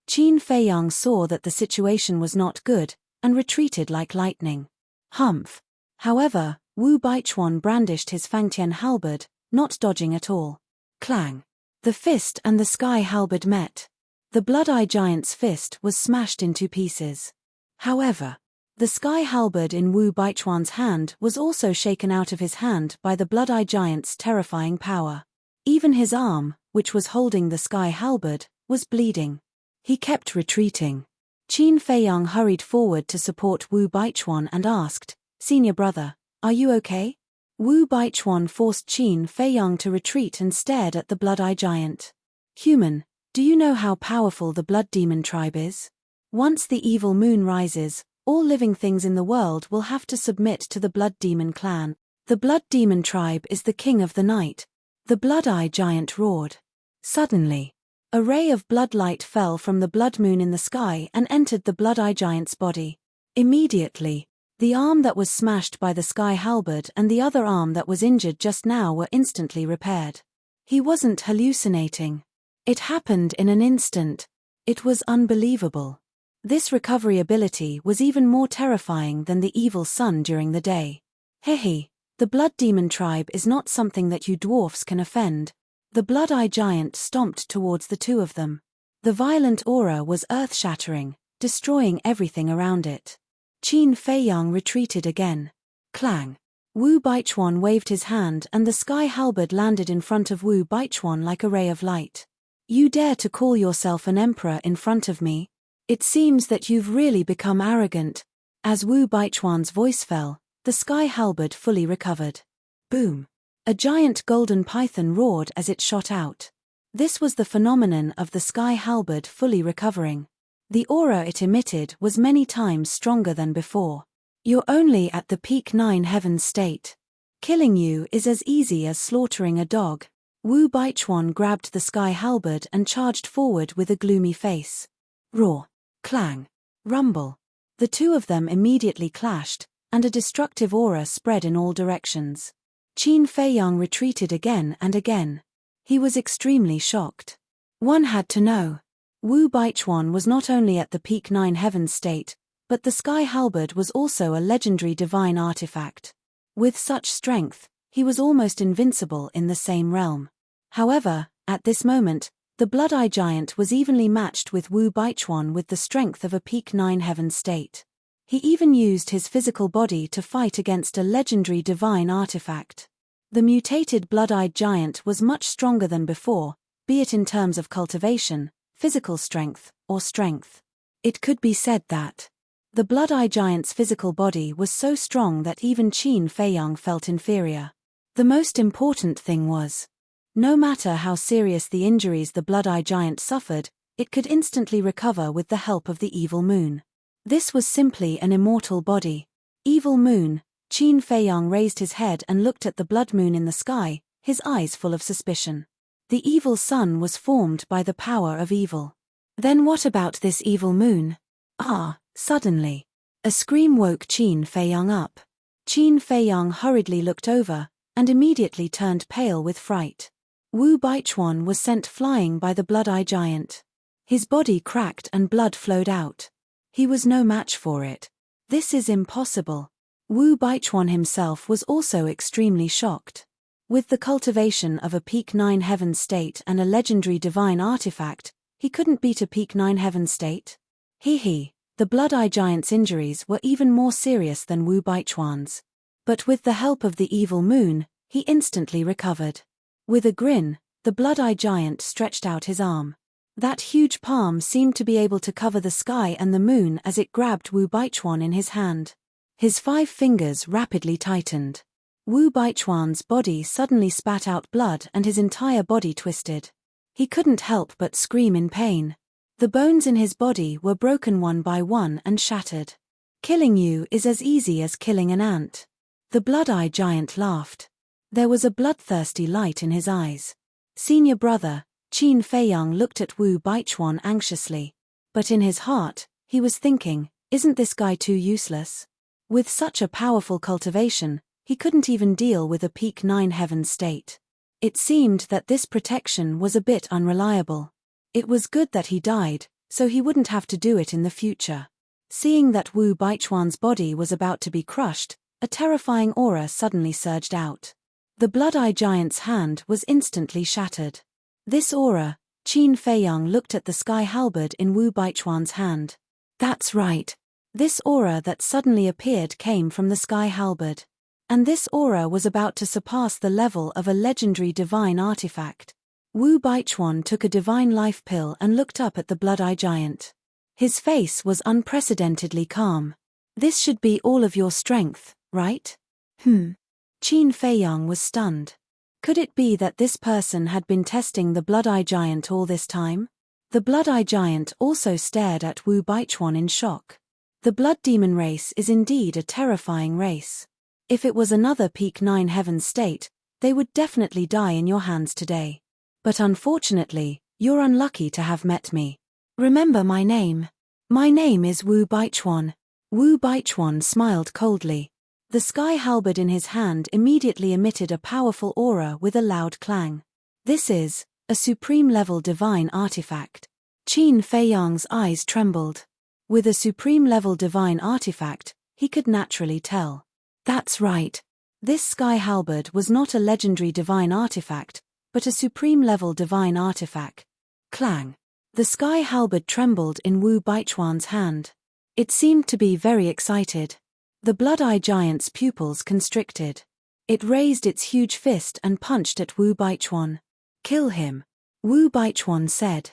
Feiyang saw that the situation was not good, and retreated like lightning. Humph! However, Wu Baichuan brandished his Fangtian halberd, not dodging at all. Clang! The fist and the sky halberd met. The Blood-Eye Giant's fist was smashed into pieces. However, the sky halberd in Wu Baichuan's hand was also shaken out of his hand by the Blood-Eye Giant's terrifying power. Even his arm, which was holding the sky halberd, was bleeding. He kept retreating. Qin Feiyang hurried forward to support Wu Baichuan and asked, "Senior brother, are you okay?" Wu Baichuan forced Qin Feiyang to retreat and stared at the Blood-Eye Giant. "Human, do you know how powerful the Blood Demon tribe is? Once the evil moon rises, all living things in the world will have to submit to the Blood Demon clan. The Blood Demon tribe is the king of the night." The Blood-Eye Giant roared. Suddenly, a ray of blood light fell from the blood moon in the sky and entered the Blood-Eye Giant's body. Immediately, the arm that was smashed by the sky halberd and the other arm that was injured just now were instantly repaired. He wasn't hallucinating. It happened in an instant. It was unbelievable. This recovery ability was even more terrifying than the evil sun during the day. Hehe, the Blood Demon tribe is not something that you dwarfs can offend. The Blood-Eye Giant stomped towards the two of them. The violent aura was earth-shattering, destroying everything around it. Qin Feiyang retreated again. Clang! Wu Baichuan waved his hand and the sky halberd landed in front of Wu Baichuan like a ray of light. "You dare to call yourself an emperor in front of me? It seems that you've really become arrogant." As Wu Baichuan's voice fell, the sky halberd fully recovered. Boom! A giant golden python roared as it shot out. This was the phenomenon of the sky halberd fully recovering. The aura it emitted was many times stronger than before. "You're only at the peak 9 heaven state. Killing you is as easy as slaughtering a dog." Wu Baichuan grabbed the sky halberd and charged forward with a gloomy face. Roar! Clang! Rumble! The two of them immediately clashed, and a destructive aura spread in all directions. Qin Feiyang retreated again and again. He was extremely shocked. One had to know. Wu Baichuan was not only at the peak 9 heaven state, but the sky halberd was also a legendary divine artifact. With such strength, he was almost invincible in the same realm. However, at this moment, the Blood-Eye Giant was evenly matched with Wu Baichuan with the strength of a peak 9 heaven state. He even used his physical body to fight against a legendary divine artifact. The mutated Blood-Eyed Giant was much stronger than before, be it in terms of cultivation, physical strength, or strength. It could be said that the Blood-Eye Giant's physical body was so strong that even Qin Feiyang felt inferior. The most important thing was, no matter how serious the injuries the Blood-Eye Giant suffered, it could instantly recover with the help of the evil moon. This was simply an immortal body. Evil moon. Qin Feiyang raised his head and looked at the blood moon in the sky, his eyes full of suspicion. The evil sun was formed by the power of evil. Then what about this evil moon? Suddenly. A scream woke Qin Feiyang up. Qin Feiyang hurriedly looked over, and immediately turned pale with fright. Wu Baichuan was sent flying by the blood-eye giant. His body cracked and blood flowed out. He was no match for it. This is impossible. Wu Baichuan himself was also extremely shocked. With the cultivation of a peak 9 heaven state and a legendary divine artifact, he couldn't beat a peak 9 heaven state? The blood-eye giant's injuries were even more serious than Wu Baichuan's. But with the help of the evil moon, he instantly recovered. With a grin, the blood-eye giant stretched out his arm. That huge palm seemed to be able to cover the sky and the moon as it grabbed Wu Baichuan in his hand. His 5 fingers rapidly tightened. Wu Baichuan's body suddenly spat out blood and his entire body twisted. He couldn't help but scream in pain. The bones in his body were broken one by one and shattered. Killing you is as easy as killing an ant. The blood-eye giant laughed. There was a bloodthirsty light in his eyes. Senior brother, Qin Feiyang looked at Wu Baichuan anxiously. But in his heart, he was thinking, isn't this guy too useless? With such a powerful cultivation, he couldn't even deal with a peak 9 heaven state. It seemed that this protection was a bit unreliable. It was good that he died, so he wouldn't have to do it in the future. Seeing that Wu Baichuan's body was about to be crushed, a terrifying aura suddenly surged out. The blood-eye giant's hand was instantly shattered. This aura, Qin Feiyang looked at the sky halberd in Wu Baichuan's hand. That's right. This aura that suddenly appeared came from the sky halberd. And this aura was about to surpass the level of a legendary divine artifact. Wu Baichuan took a divine life pill and looked up at the blood-eye giant. His face was unprecedentedly calm. This should be all of your strength, right? Qin Feiyang was stunned. Could it be that this person had been testing the blood-eye giant all this time? The blood-eye giant also stared at Wu Baichuan in shock. The blood demon race is indeed a terrifying race. If it was another peak 9 heaven state, they would definitely die in your hands today. But unfortunately, you're unlucky to have met me. Remember my name. My name is Wu Baichuan. Wu Baichuan smiled coldly. The sky halberd in his hand immediately emitted a powerful aura with a loud clang. This is a supreme-level divine artifact. Qin Feiyang's eyes trembled. With a supreme-level divine artifact, he could naturally tell. That's right. This sky halberd was not a legendary divine artifact, but a supreme-level divine artifact. Clang. The sky halberd trembled in Wu Baichuan's hand. It seemed to be very excited. The blood-eye giant's pupils constricted. It raised its huge fist and punched at Wu Baichuan. Kill him, Wu Baichuan said.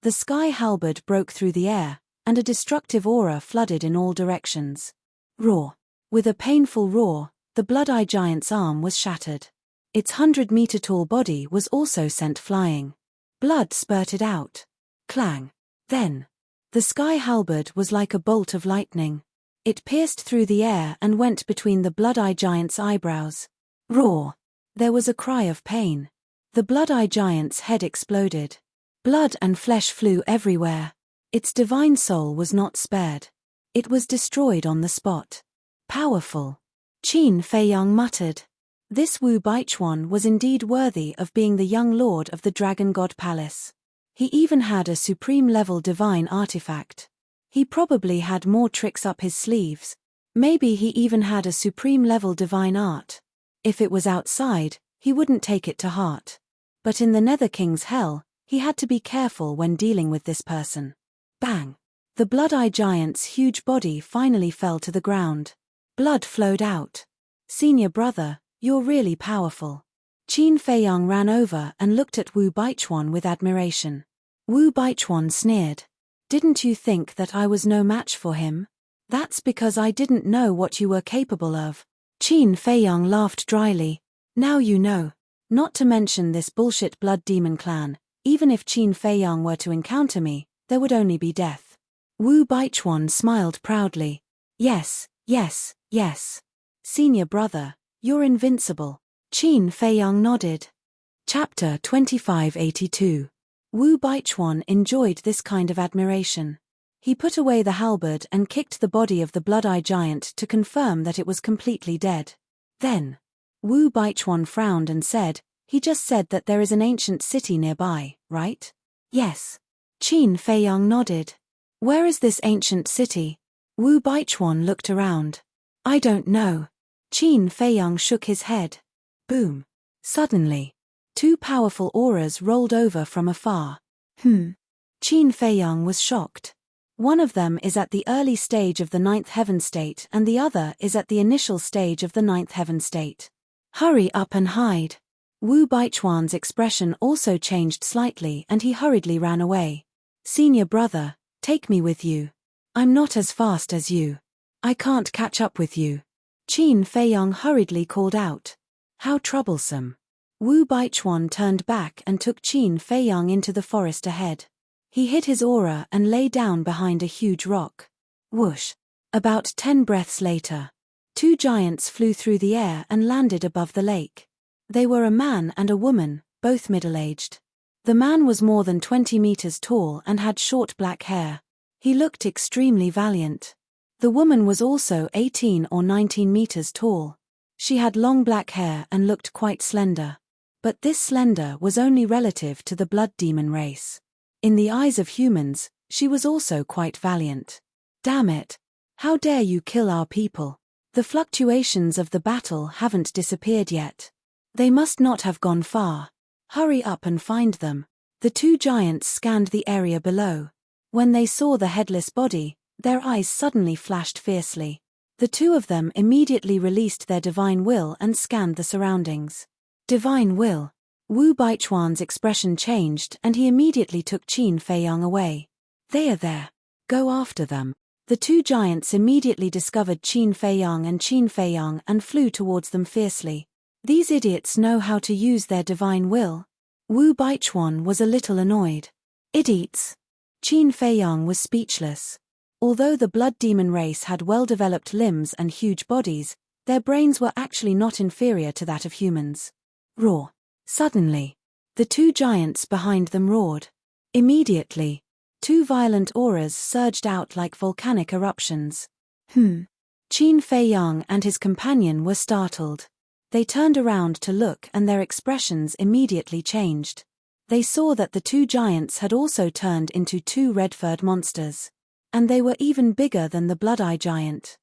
The sky halberd broke through the air, and a destructive aura flooded in all directions. Roar. With a painful roar, the blood-eye giant's arm was shattered. Its 100-meter-tall body was also sent flying. Blood spurted out. Clang. Then. The sky halberd was like a bolt of lightning. It pierced through the air and went between the blood-eye giant's eyebrows. Roar. There was a cry of pain. The blood-eye giant's head exploded. Blood and flesh flew everywhere. Its divine soul was not spared. It was destroyed on the spot. Powerful. Qin Feiyang muttered. This Wu Baichuan was indeed worthy of being the young lord of the Dragon God Palace. He even had a supreme-level divine artifact. He probably had more tricks up his sleeves. Maybe he even had a supreme-level divine art. If it was outside, he wouldn't take it to heart. But in the Nether King's hell, he had to be careful when dealing with this person. Bang! The blood-eye giant's huge body finally fell to the ground. Blood flowed out. Senior brother, you're really powerful. Qin Feiyang ran over and looked at Wu Baichuan with admiration. Wu Baichuan sneered. Didn't you think that I was no match for him? That's because I didn't know what you were capable of. Qin Feiyang laughed dryly. Now you know. Not to mention this bullshit blood demon clan, even if Qin Feiyang were to encounter me, there would only be death. Wu Baichuan smiled proudly. Yes, yes, yes. Senior brother, you're invincible. Qin Feiyang nodded. Chapter 2582. Wu Baichuan enjoyed this kind of admiration. He put away the halberd and kicked the body of the blood-eye giant to confirm that it was completely dead. Then, Wu Baichuan frowned and said, he just said that there is an ancient city nearby, right? Yes. Qin Feiyang nodded. Where is this ancient city? Wu Baichuan looked around. I don't know. Qin Feiyang shook his head. Boom. Suddenly, two powerful auras rolled over from afar. Qin Feiyang was shocked. One of them is at the early stage of the ninth heaven state and the other is at the initial stage of the ninth heaven state. Hurry up and hide. Wu Baichuan's expression also changed slightly and he hurriedly ran away. Senior brother, take me with you. I'm not as fast as you. I can't catch up with you. Qin Feiyang hurriedly called out. How troublesome. Wu Baichuan turned back and took Qin Feiyang into the forest ahead. He hid his aura and lay down behind a huge rock. Whoosh. About 10 breaths later, two giants flew through the air and landed above the lake. They were a man and a woman, both middle-aged. The man was more than 20 meters tall and had short black hair. He looked extremely valiant. The woman was also 18 or 19 meters tall. She had long black hair and looked quite slender. But this slender was only relative to the blood demon race. In the eyes of humans, she was also quite valiant. Damn it! How dare you kill our people? The fluctuations of the battle haven't disappeared yet. They must not have gone far. Hurry up and find them. The two giants scanned the area below. When they saw the headless body, their eyes suddenly flashed fiercely. The two of them immediately released their divine will and scanned the surroundings. Divine will. Wu Baichuan's expression changed and he immediately took Qin Feiyang away. They are there. Go after them. The two giants immediately discovered Qin Feiyang and flew towards them fiercely. These idiots know how to use their divine will. Wu Baichuan was a little annoyed. Idiots. Qin Feiyang was speechless. Although the blood demon race had well-developed limbs and huge bodies, their brains were actually not inferior to that of humans. Roar. Suddenly, the two giants behind them roared. Immediately, two violent auras surged out like volcanic eruptions. Qin Feiyang and his companion were startled. They turned around to look and their expressions immediately changed. They saw that the two giants had also turned into two red-furred monsters. And they were even bigger than the blood-eye giant.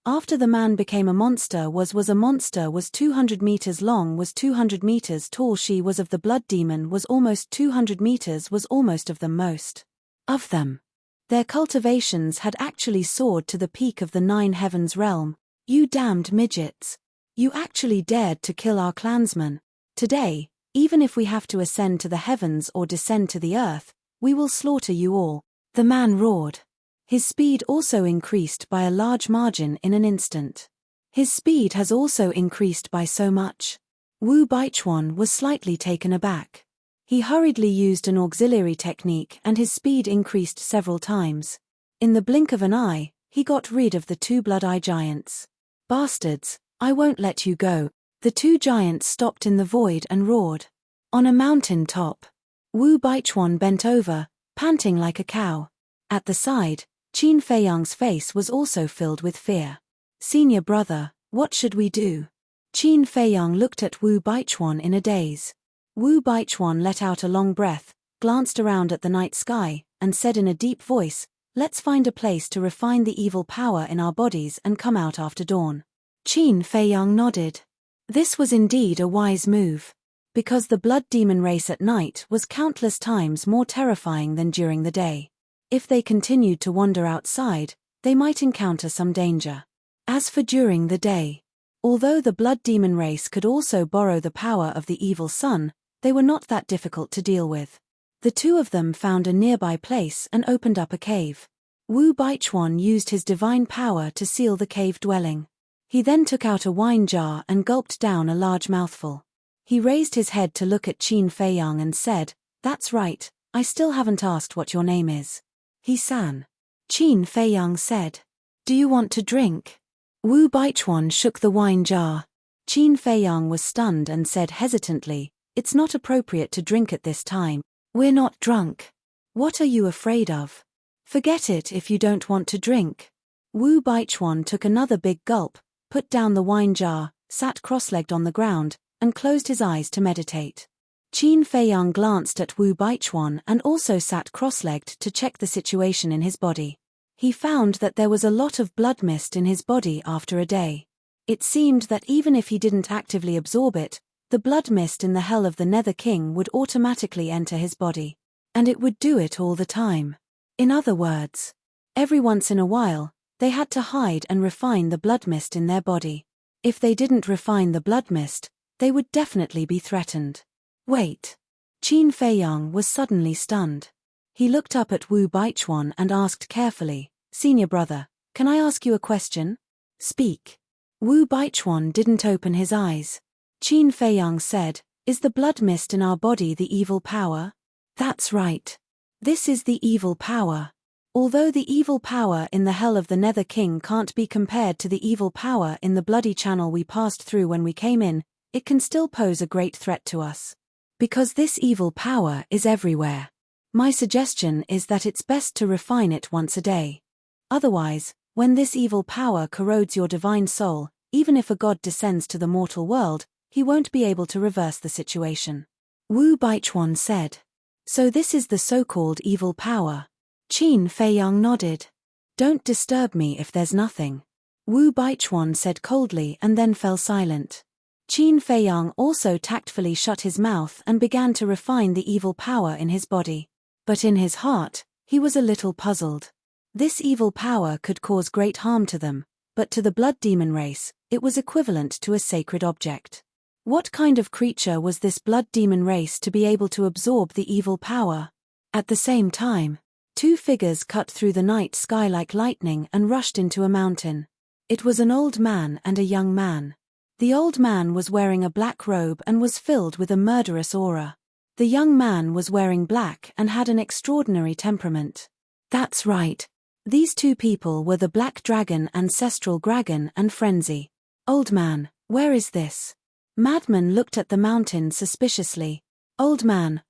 After the man became a monster was 200 meters long, was 200 meters tall. She was of the blood demon was almost 200 meters, was almost of them most. Of them. Their cultivations had actually soared to the peak of the 9 heavens realm. You damned midgets. You actually dared to kill our clansmen. Today, even if we have to ascend to the heavens or descend to the earth, we will slaughter you all. The man roared. His speed also increased by a large margin in an instant. His speed has also increased by so much. Wu Baichuan was slightly taken aback. He hurriedly used an auxiliary technique and his speed increased several times. In the blink of an eye, he got rid of the two blood-eye giants. Bastards, I won't let you go. The two giants stopped in the void and roared. On a mountain top, Wu Baichuan bent over, panting like a cow. At the side, Qin Feiyang's face was also filled with fear. Senior brother, what should we do? Qin Feiyang looked at Wu Baichuan in a daze. Wu Baichuan let out a long breath, glanced around at the night sky, and said in a deep voice, let's find a place to refine the evil power in our bodies and come out after dawn. Qin Feiyang nodded. This was indeed a wise move. Because the blood demon race at night was countless times more terrifying than during the day. If they continued to wander outside, they might encounter some danger. As for during the day, although the blood demon race could also borrow the power of the evil sun, they were not that difficult to deal with. The two of them found a nearby place and opened up a cave. Wu Baichuan used his divine power to seal the cave dwelling. He then took out a wine jar and gulped down a large mouthful. He raised his head to look at Qin Feiyang and said, that's right, I still haven't asked what your name is. He-san. Qin Feiyang said. Do you want to drink? Wu Baichuan shook the wine jar. Qin Feiyang was stunned and said hesitantly, it's not appropriate to drink at this time. We're not drunk. What are you afraid of? Forget it if you don't want to drink. Wu Baichuan took another big gulp, put down the wine jar, sat cross-legged on the ground, and closed his eyes to meditate. Qin Feiyang glanced at Wu Baichuan and also sat cross-legged to check the situation in his body. He found that there was a lot of blood mist in his body after a day. It seemed that even if he didn't actively absorb it, the blood mist in the hell of the Nether King would automatically enter his body. And it would do it all the time. In other words, every once in a while, they had to hide and refine the blood mist in their body. If they didn't refine the blood mist, they would definitely be threatened. Wait. Qin Feiyang was suddenly stunned. He looked up at Wu Baichuan and asked carefully, Senior brother, can I ask you a question? Speak. Wu Baichuan didn't open his eyes. Qin Feiyang said, is the blood mist in our body the evil power? That's right. This is the evil power. Although the evil power in the hell of the Nether King can't be compared to the evil power in the bloody channel we passed through when we came in, it can still pose a great threat to us. Because this evil power is everywhere. My suggestion is that it's best to refine it once a day. Otherwise, when this evil power corrodes your divine soul, even if a god descends to the mortal world, he won't be able to reverse the situation. Wu Baichuan said. So this is the so-called evil power. Qin Feiyang nodded. Don't disturb me if there's nothing. Wu Baichuan said coldly and then fell silent. Qin Feiyang also tactfully shut his mouth and began to refine the evil power in his body. But in his heart, he was a little puzzled. This evil power could cause great harm to them, but to the blood demon race, it was equivalent to a sacred object. What kind of creature was this blood demon race to be able to absorb the evil power? At the same time, two figures cut through the night sky like lightning and rushed into a mountain. It was an old man and a young man. The old man was wearing a black robe and was filled with a murderous aura. The young man was wearing black and had an extraordinary temperament. That's right. These two people were the Black Dragon, Ancestral Dragon, and Frenzy. Old man, where is this? Madman looked at the mountain suspiciously. Old man,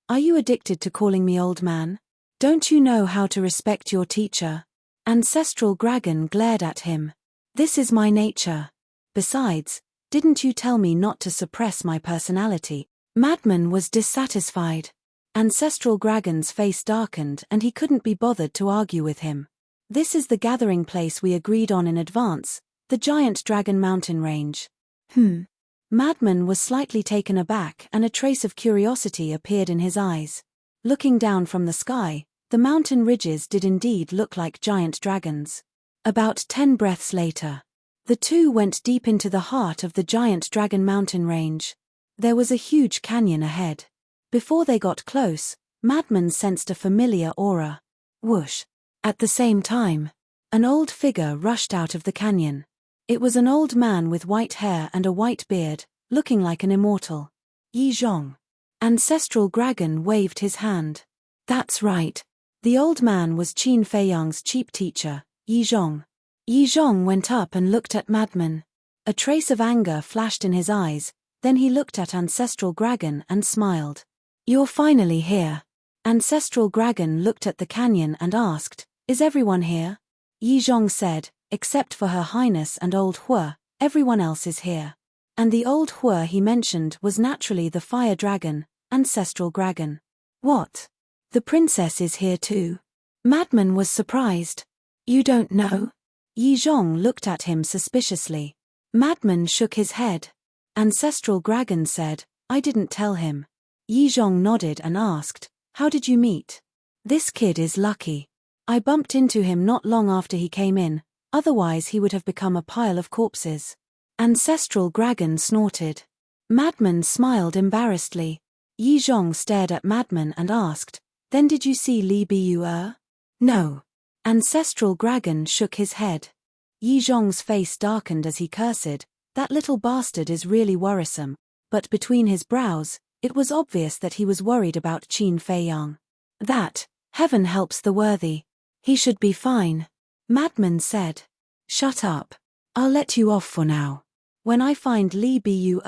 are you addicted to calling me old man? Don't you know how to respect your teacher? Ancestral Dragon glared at him. This is my nature. Besides, didn't you tell me not to suppress my personality? Madman was dissatisfied. Ancestral Dragon's face darkened and he couldn't be bothered to argue with him. This is the gathering place we agreed on in advance, the Giant Dragon Mountain Range. Madman was slightly taken aback and a trace of curiosity appeared in his eyes. Looking down from the sky, the mountain ridges did indeed look like giant dragons. About 10 breaths later, the two went deep into the heart of the Giant Dragon Mountain Range. There was a huge canyon ahead. Before they got close, Madman sensed a familiar aura. Whoosh! At the same time, an old figure rushed out of the canyon. It was an old man with white hair and a white beard, looking like an immortal. Yi Zhong. Ancestral Dragon waved his hand. That's right. The old man was Qin Feiyang's cheap teacher, Yi Zhong. Yi Zhong went up and looked at Madman. A trace of anger flashed in his eyes, then he looked at Ancestral Dragon and smiled. You're finally here. Ancestral Dragon looked at the canyon and asked, is everyone here? Yi Zhong said, except for Her Highness and Old Hua, everyone else is here. And the Old Hua he mentioned was naturally the Fire Dragon, Ancestral Dragon. What? The princess is here too? Madman was surprised. You don't know? Yi Zhong looked at him suspiciously. Madman shook his head. Ancestral Dragon said, I didn't tell him. Yi Zhong nodded and asked, how did you meet? This kid is lucky. I bumped into him not long after he came in, otherwise he would have become a pile of corpses. Ancestral Dragon snorted. Madman smiled embarrassedly. Yi Zhong stared at Madman and asked, then did you see Li Biu? No. Ancestral Dragon shook his head. Yi Zhong's face darkened as he cursed, that little bastard is really worrisome, but between his brows, it was obvious that he was worried about Qin Feiyang. That, heaven helps the worthy. He should be fine. Madman said. Shut up. I'll let you off for now. When I find Li Bu,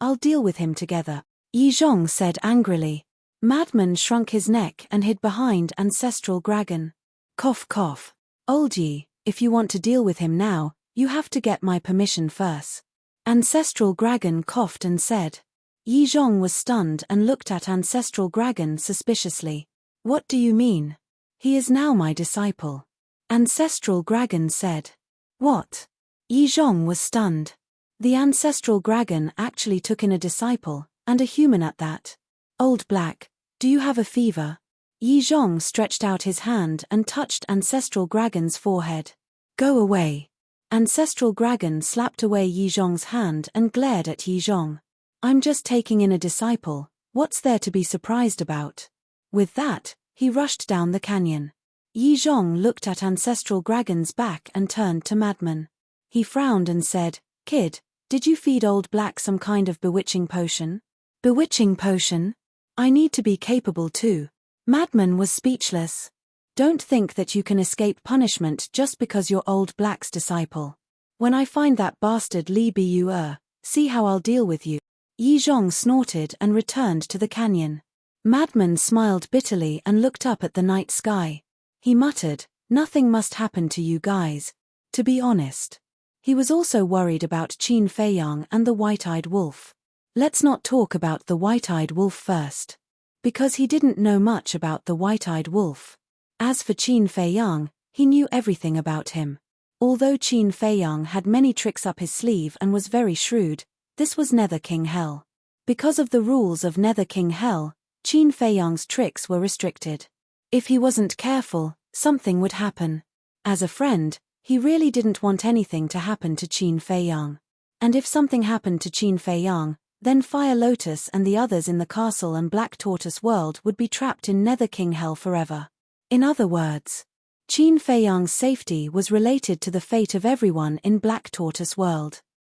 I'll deal with him together, Yi Zhong said angrily. Madman shrunk his neck and hid behind Ancestral Dragon. Cough cough. Old Yi, if you want to deal with him now, you have to get my permission first. Ancestral Dragon coughed and said. Yi Zhong was stunned and looked at Ancestral Dragon suspiciously. What do you mean? He is now my disciple. Ancestral Dragon said. What? Yi Zhong was stunned. The Ancestral Dragon actually took in a disciple, and a human at that. Old Black, do you have a fever? Yi Zhong stretched out his hand and touched Ancestral Dragon's forehead. Go away. Ancestral Dragon slapped away Yi Zhong's hand and glared at Yi Zhong. I'm just taking in a disciple, what's there to be surprised about? With that, he rushed down the canyon. Yi Zhong looked at Ancestral Dragon's back and turned to Madman. He frowned and said, Kid, did you feed Old Black some kind of bewitching potion? Bewitching potion? I need to be capable too. Madman was speechless. Don't think that you can escape punishment just because you're Old Black's disciple. When I find that bastard Li Bu, see how I'll deal with you. Yi Zhong snorted and returned to the canyon. Madman smiled bitterly and looked up at the night sky. He muttered, nothing must happen to you guys. To be honest. He was also worried about Qin Feiyang and the white-eyed wolf. Let's not talk about the white-eyed wolf first. Because he didn't know much about the white-eyed wolf. As for Qin Feiyang, he knew everything about him. Although Qin Feiyang had many tricks up his sleeve and was very shrewd, this was Nether King Hell. Because of the rules of Nether King Hell, Qin Feiyang's tricks were restricted. If he wasn't careful, something would happen. As a friend, he really didn't want anything to happen to Qin Feiyang. And if something happened to Qin Feiyang, then Fire Lotus and the others in the castle and Black Tortoise world would be trapped in Nether King Hell forever. In other words, Qin Feiyang's safety was related to the fate of everyone in Black Tortoise world.